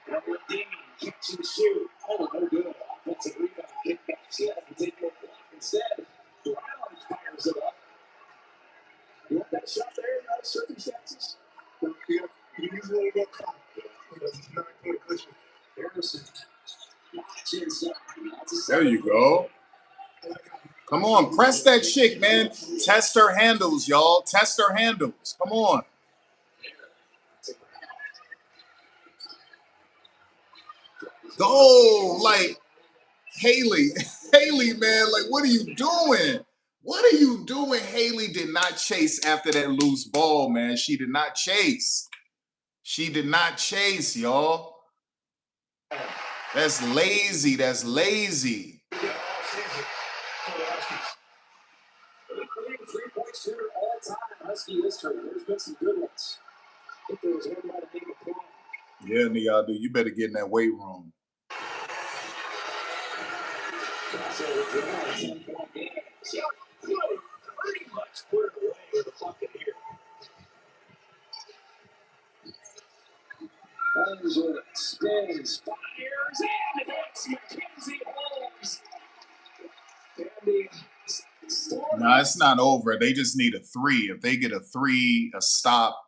Speaker 14: Edward Dean, catch and shoot. Oh, no good. Offensive rebound, kickback. Seattle can take more block instead. Brown fires it up. You want that shot there in those circumstances?
Speaker 12: You usually get caught. It's not going to cushion.
Speaker 14: Harrison. Watch inside.
Speaker 4: There you go. Come on, press that chick, man. Test her handles, y'all. Test her handles. Come on. Go, like, Haley, man, like, what are you doing? What are you doing? Haley did not chase after that loose ball, man. She did not chase. She did not chase, y'all. That's lazy. That's lazy.
Speaker 14: Three-point shooter all time in Husky history. There's been some good ones. I think there was one by the name of Paul.
Speaker 4: Yeah, Niadu, you better get in that weight room.
Speaker 14: So we're drawing a 10-point game. So pretty much put it away with the Buccaneers. Holmes spins, fires, and it's Mackenzie Holmes.
Speaker 4: No, it's not over. They just need a 3. If they get a 3, a stop,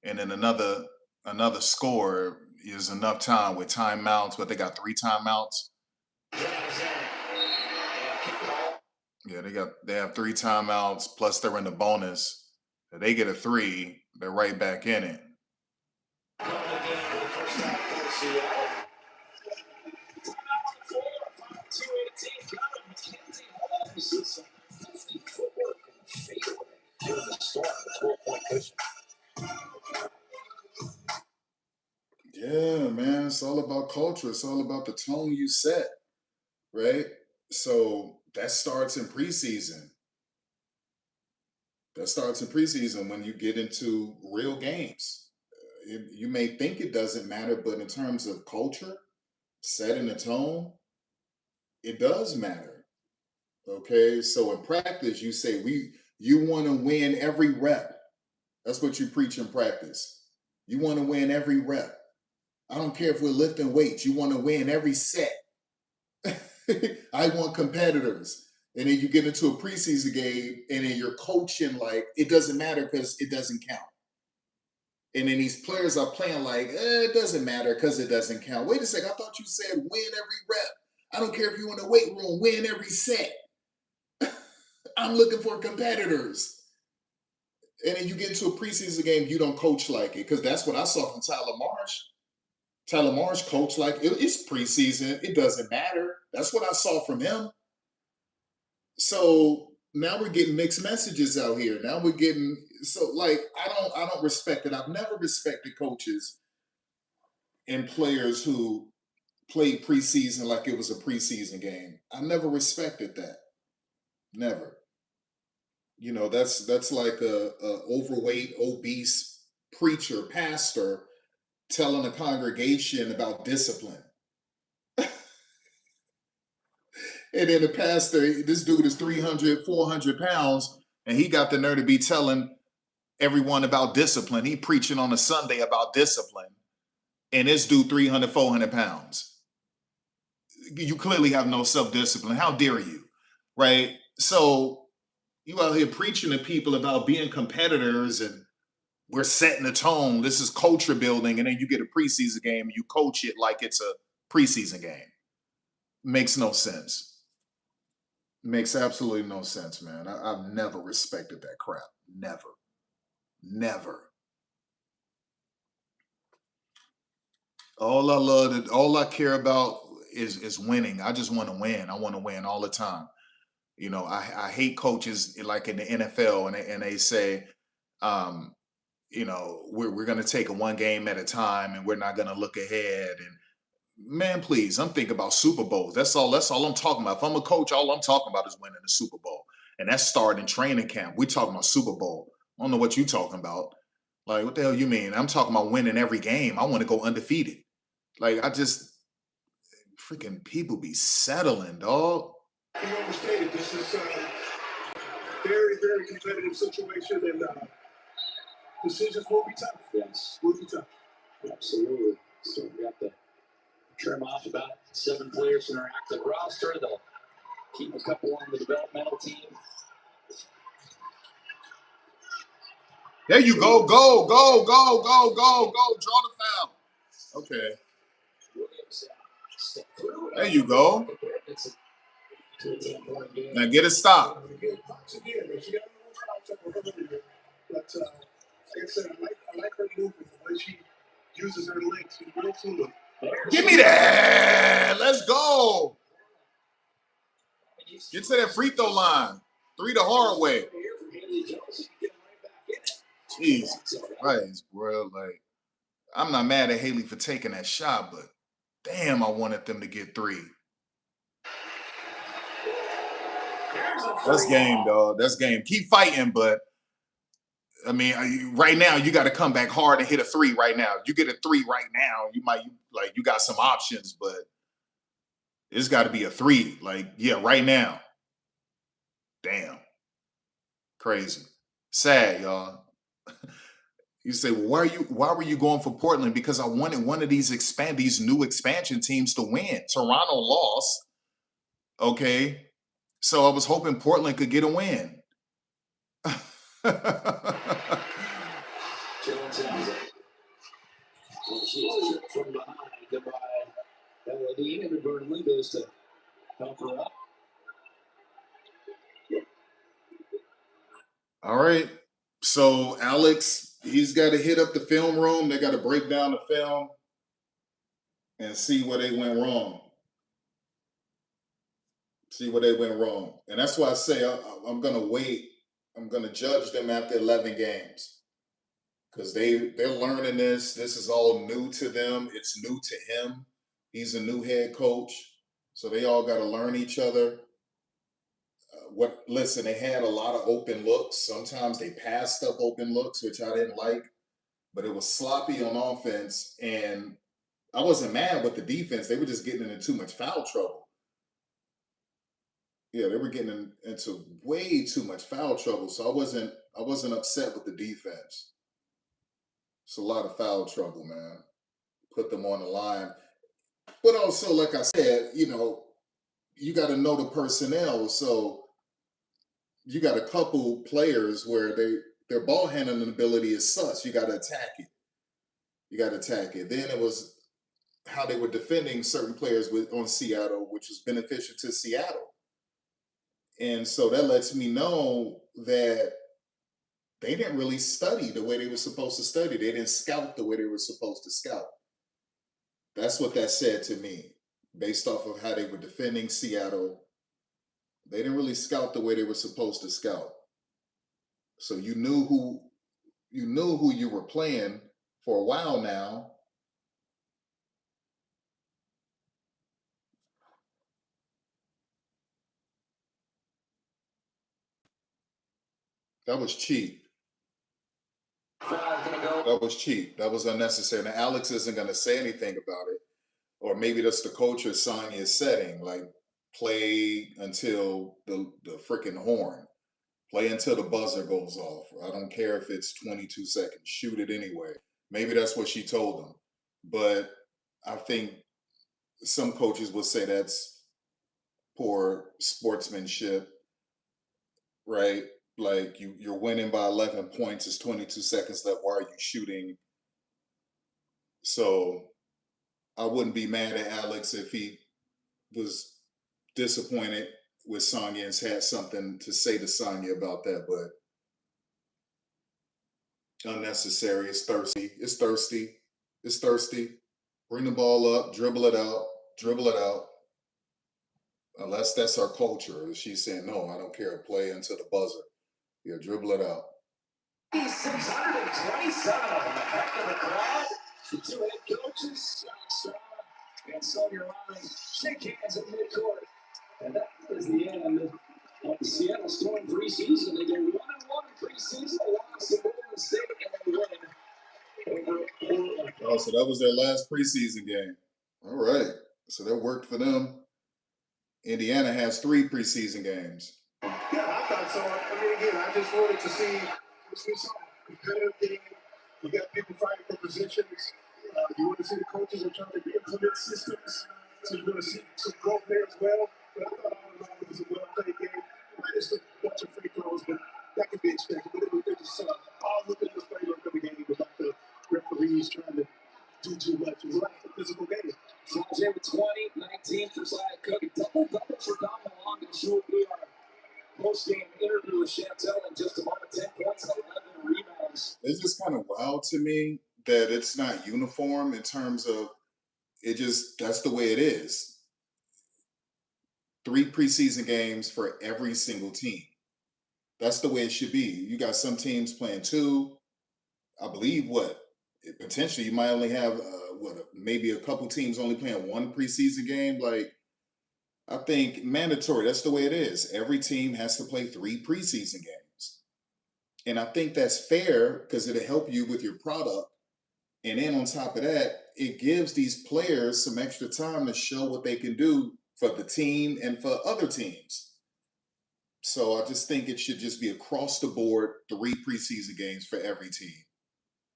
Speaker 4: and then another score is enough time with timeouts. But they got 3 timeouts. Yeah, they have 3 timeouts, plus they're in the bonus. If they get a 3, they're right back in it. Yeah, man, it's all about culture. It's all about the tone you set, right? So that starts in preseason. That starts in preseason when you get into real games. You may think it doesn't matter, but in terms of culture, setting the tone, it does matter. Okay, so in practice, you say you want to win every rep. That's what you preach in practice. You want to win every rep. I don't care if we're lifting weights. You want to win every set. I want competitors. And then you get into a preseason game and then you're coaching like it doesn't matter because it doesn't count. And then these players are playing like, it doesn't matter because it doesn't count. Wait a second, I thought you said win every rep. I don't care if you're in the weight room, win every set. I'm looking for competitors. And then you get into a preseason game, you don't coach like it because that's what I saw from Tyler Marsh. Tyler Marsh coached like it's preseason. It doesn't matter. That's what I saw from him. So now we're getting mixed messages out here. Now we're getting like I don't respect it. I've never respected coaches and players who played preseason like it was a preseason game. I never respected that. Never. You know, that's like a overweight, obese preacher, pastor telling a congregation about discipline. And then the pastor, this dude is 300, 400 pounds, and he got the nerve to be telling everyone about discipline. He preaching on a Sunday about discipline. And this dude 300, 400 pounds. You clearly have no self-discipline. How dare you? Right? So you out here preaching to people about being competitors and we're setting the tone. This is culture building. And then you get a preseason game and you coach it like it's a preseason game. Makes no sense. Makes absolutely no sense, man. I've never respected that crap. Never. Never. All I care about is winning. I just want to win. I want to win all the time. You know, I hate coaches like in the NFL and they say, um, you know, we're gonna take it one game at a time and we're not gonna look ahead. And man, please, I'm thinking about Super Bowls. That's all I'm talking about. If I'm a coach, all I'm talking about is winning the Super Bowl. And that's starting training camp. We're talking about Super Bowl. I don't know what you're talking about. Like, what the hell you mean? I'm talking about winning every game. I want to go undefeated. Like, I just freaking people be settling, dog.
Speaker 12: You overstated. This is a very, very competitive situation, and decisions will be tough.
Speaker 14: Yes,
Speaker 12: Will be tough.
Speaker 14: absolutely. So we got to trim off about 7 players in our active roster. They'll keep a couple on the developmental team.
Speaker 4: There you go. Go. Draw the foul. Okay. There you go. Now get a stop.
Speaker 12: But like I said, I like her movement, the way she uses her legs. She's real fluid.
Speaker 4: Give me that. Let's go. Get to that free throw line. 3 the hard way. Jesus Christ, bro. Like, I'm not mad at Haley for taking that shot, but damn, I wanted them to get 3. That's game, dog. That's game. Keep fighting, but I mean, right now you got to come back hard and hit a 3 right now. You get a 3 right now, you got some options, but it's got to be a 3. Like, yeah, right now. Damn. Crazy. Sad, y'all. You say, well, why were you going for Portland? Because I wanted one of these new expansion teams to win. Toronto lost. Okay. So I was hoping Portland could get a win.
Speaker 14: From behind, goodbye. LED inadvertently goes to help her up.
Speaker 4: All right. So Alex, he's got to hit up the film room. They got to break down the film and see where they went wrong. See where they went wrong. And that's why I say I'm going to wait. I'm going to judge them after 11 games. Because they're learning this. This is all new to them. It's new to him. He's a new head coach. So they all got to learn each other. Listen, they had a lot of open looks. Sometimes they passed up open looks, which I didn't like. But it was sloppy on offense. And I wasn't mad with the defense. They were just getting into too much foul trouble. Yeah, they were getting into way too much foul trouble. So I wasn't upset with the defense. It's a lot of foul trouble, man. Put them on the line. But also, like I said, you got to know the personnel. So you got a couple players where their ball handling ability is such. You got to attack it. Then it was how they were defending certain players on Seattle, which was beneficial to Seattle. And so that lets me know that they didn't really study the way they were supposed to study. They didn't scout the way they were supposed to scout. That's what that said to me, based off of how they were defending Seattle. They didn't really scout the way they were supposed to scout. So you knew who you were playing for a while now. That was cheap. That was cheap. That was unnecessary. Now Alex isn't going to say anything about it, or maybe that's the culture Sonya is setting. Like, play until the freaking horn. Play until the buzzer goes off. I don't care if it's 22 seconds. Shoot it anyway. Maybe that's what she told them. But I think some coaches would say that's poor sportsmanship, right? Like you're winning by 11 points. It's 22 seconds left. Why are you shooting? So I wouldn't be mad at Alex if he was disappointed with Sonya and had something to say to Sonya about that, but unnecessary. It's thirsty. It's thirsty. It's thirsty. Bring the ball up, dribble it out, dribble it out. Unless that's our culture. She's saying, no, I don't care. Play until the buzzer. Yeah, dribble it out.
Speaker 14: 627 of them. A heck of a crowd. The two head coaches, and Sonya Rhymes, shake hands at midcourt. And that is the end of the Seattle Storm preseason. They go 1-1 in preseason, lost to Golden State, and they win over Portland.
Speaker 4: Oh, so that was their last preseason game. All right. So that worked for them. Indiana has 3 preseason games.
Speaker 12: Yeah, I thought so. I mean, again, I just wanted to see some competitive game. You got people fighting for positions. You want to see the coaches are trying to implement systems. So you're going to see some growth there as well. But I thought all in all it was a well-played game. Minus a bunch of free throws, but that could be expected. But it was just all looking at the framework of the game without the referees trying to do too much. It was like a physical game.
Speaker 14: Flaugier with 20, 19 for Zaya Cook, and double-double for Dom Malonga. She will be our post-game interview with Chantel in just a moment. 10 points and 11 rebounds.
Speaker 4: It's just kind of wild to me that it's not uniform in terms of that's the way it is. 3 preseason games for every single team. That's the way it should be. You got some teams playing 2. I believe potentially you might only have maybe a couple teams only playing 1 preseason game. Like, I think mandatory. That's the way it is. Every team has to play 3 preseason games. And I think that's fair because it'll help you with your product. And then on top of that, it gives these players some extra time to show what they can do for the team and for other teams. So I just think it should just be across the board 3 preseason games for every team.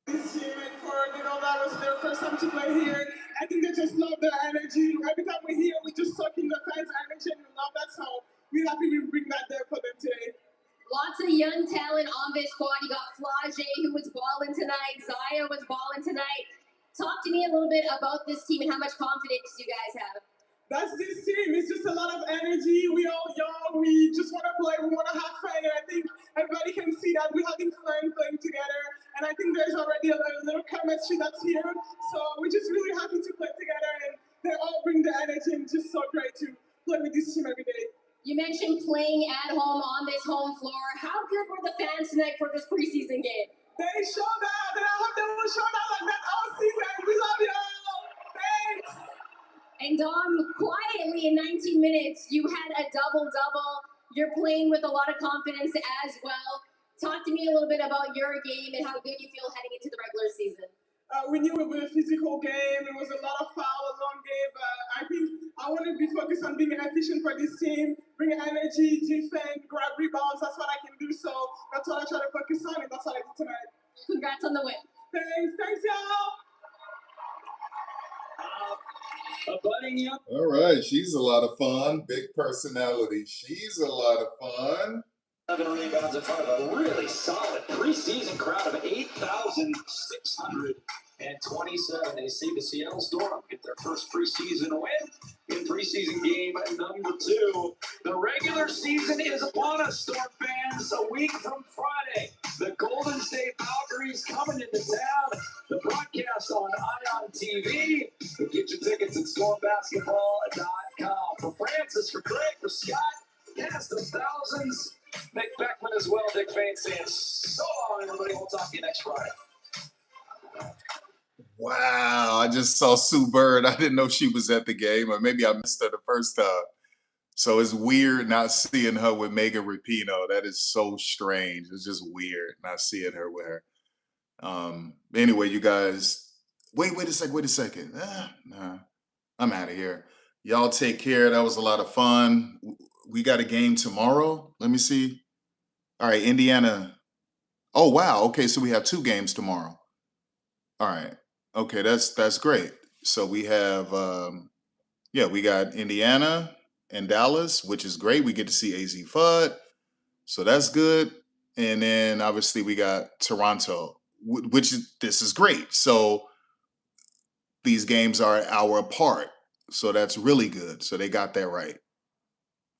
Speaker 10: This team and for that was their first time to play here. I think they just love the energy. Every time we're here, we just suck in the fans' energy and we love that. So we're happy we bring that there for them today.
Speaker 3: Lots of young talent on this squad. You got Flaugier, who was balling tonight. Zaya was balling tonight. Talk to me a little bit about this team and how much confidence you guys have.
Speaker 10: That's this team. It's just a lot of energy. We all young. We just want to play. We want to have fun. And I think everybody can see that we're having fun playing together. And I think there's already a little chemistry that's here. So we're just really happy to play together. And they all bring the energy. And it's just so great to play with this team every day.
Speaker 3: You mentioned playing at home on this home floor. How good were the fans tonight for this preseason game?
Speaker 10: They showed out, and I hope they will show out like that all season. We love y'all. Thanks.
Speaker 3: And Dom, quietly in 19 minutes, you had a double-double. You're playing with a lot of confidence as well. Talk to me a little bit about your game and how good you feel heading into the regular season.
Speaker 10: We knew it was a physical game. It was a lot of foul, a long game. But I think I want to be focused on being efficient for this team, bring energy, defend, grab rebounds. That's what I can do. So that's what I try to focus on, and that's what I did tonight.
Speaker 3: Congrats on the win.
Speaker 10: Thanks, y'all.
Speaker 4: All right, she's a lot of fun. Big personality. She's a lot of fun.
Speaker 14: 7 rebounds in front of a really solid preseason crowd of 8,627. They see the Seattle Storm get their first preseason win in preseason game number 2. The regular season is upon us, Storm fans. A week from Friday, the Golden State Valkyries coming into town. The broadcast on ION TV. Get your tickets at stormbasketball.com. For Francis, for Craig, for Scott, cast of thousands. Nick Beckman as well. Dick Fain saying so long, everybody. We'll talk to you next Friday.
Speaker 4: Wow, I just saw Sue Bird. I didn't know she was at the game, or maybe I missed her the first time. So it's weird not seeing her with Megan Rapinoe. That is so strange. It's just weird not seeing her with her. Anyway, you guys, wait a second. Nah, I'm out of here. Y'all take care. That was a lot of fun. We got a game tomorrow. Let me see. All right, Indiana. Oh wow. Okay, so we have 2 games tomorrow. All right. Okay, that's great. So we have yeah, we got Indiana and Dallas, which is great. We get to see AZ Fudd. So that's good. And then obviously we got Toronto, which is this is great. So these games are an hour apart. So that's really good. So they got that right.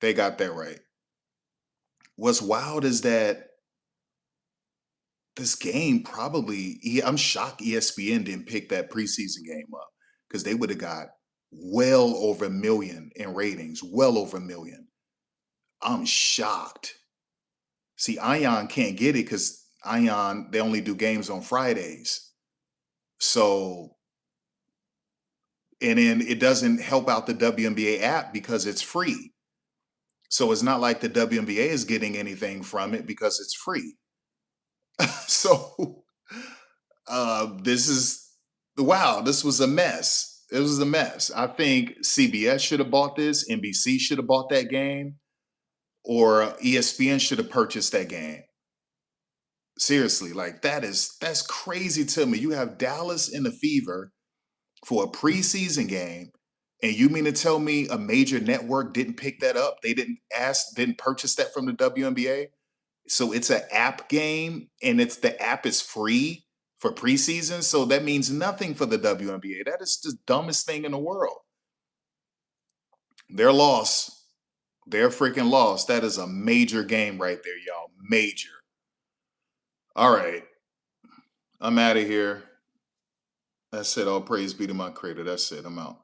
Speaker 4: They got that right. What's wild is that this game probably, I'm shocked ESPN didn't pick that preseason game up because they would have got well over 1 million in ratings, well over 1 million. I'm shocked. See, Ion can't get it because Ion, they only do games on Fridays. So, and then it doesn't help out the WNBA app because it's free. So it's not like the WNBA is getting anything from it because it's free. So this is wow, this was a mess. It was a mess. I think CBS should have bought this, NBC should have bought that game, or ESPN should have purchased that game. Seriously, like that's crazy to me. You have Dallas in the Fever for a preseason game, and you mean to tell me a major network didn't pick that up? They didn't purchase that from the WNBA? So it's an app game, and the app is free for preseason. So that means nothing for the WNBA. That is the dumbest thing in the world. They're lost. They're freaking lost. That is a major game right there, y'all. Major. All right. I'm out of here. That's it. All praise be to my creator. That's it. I'm out.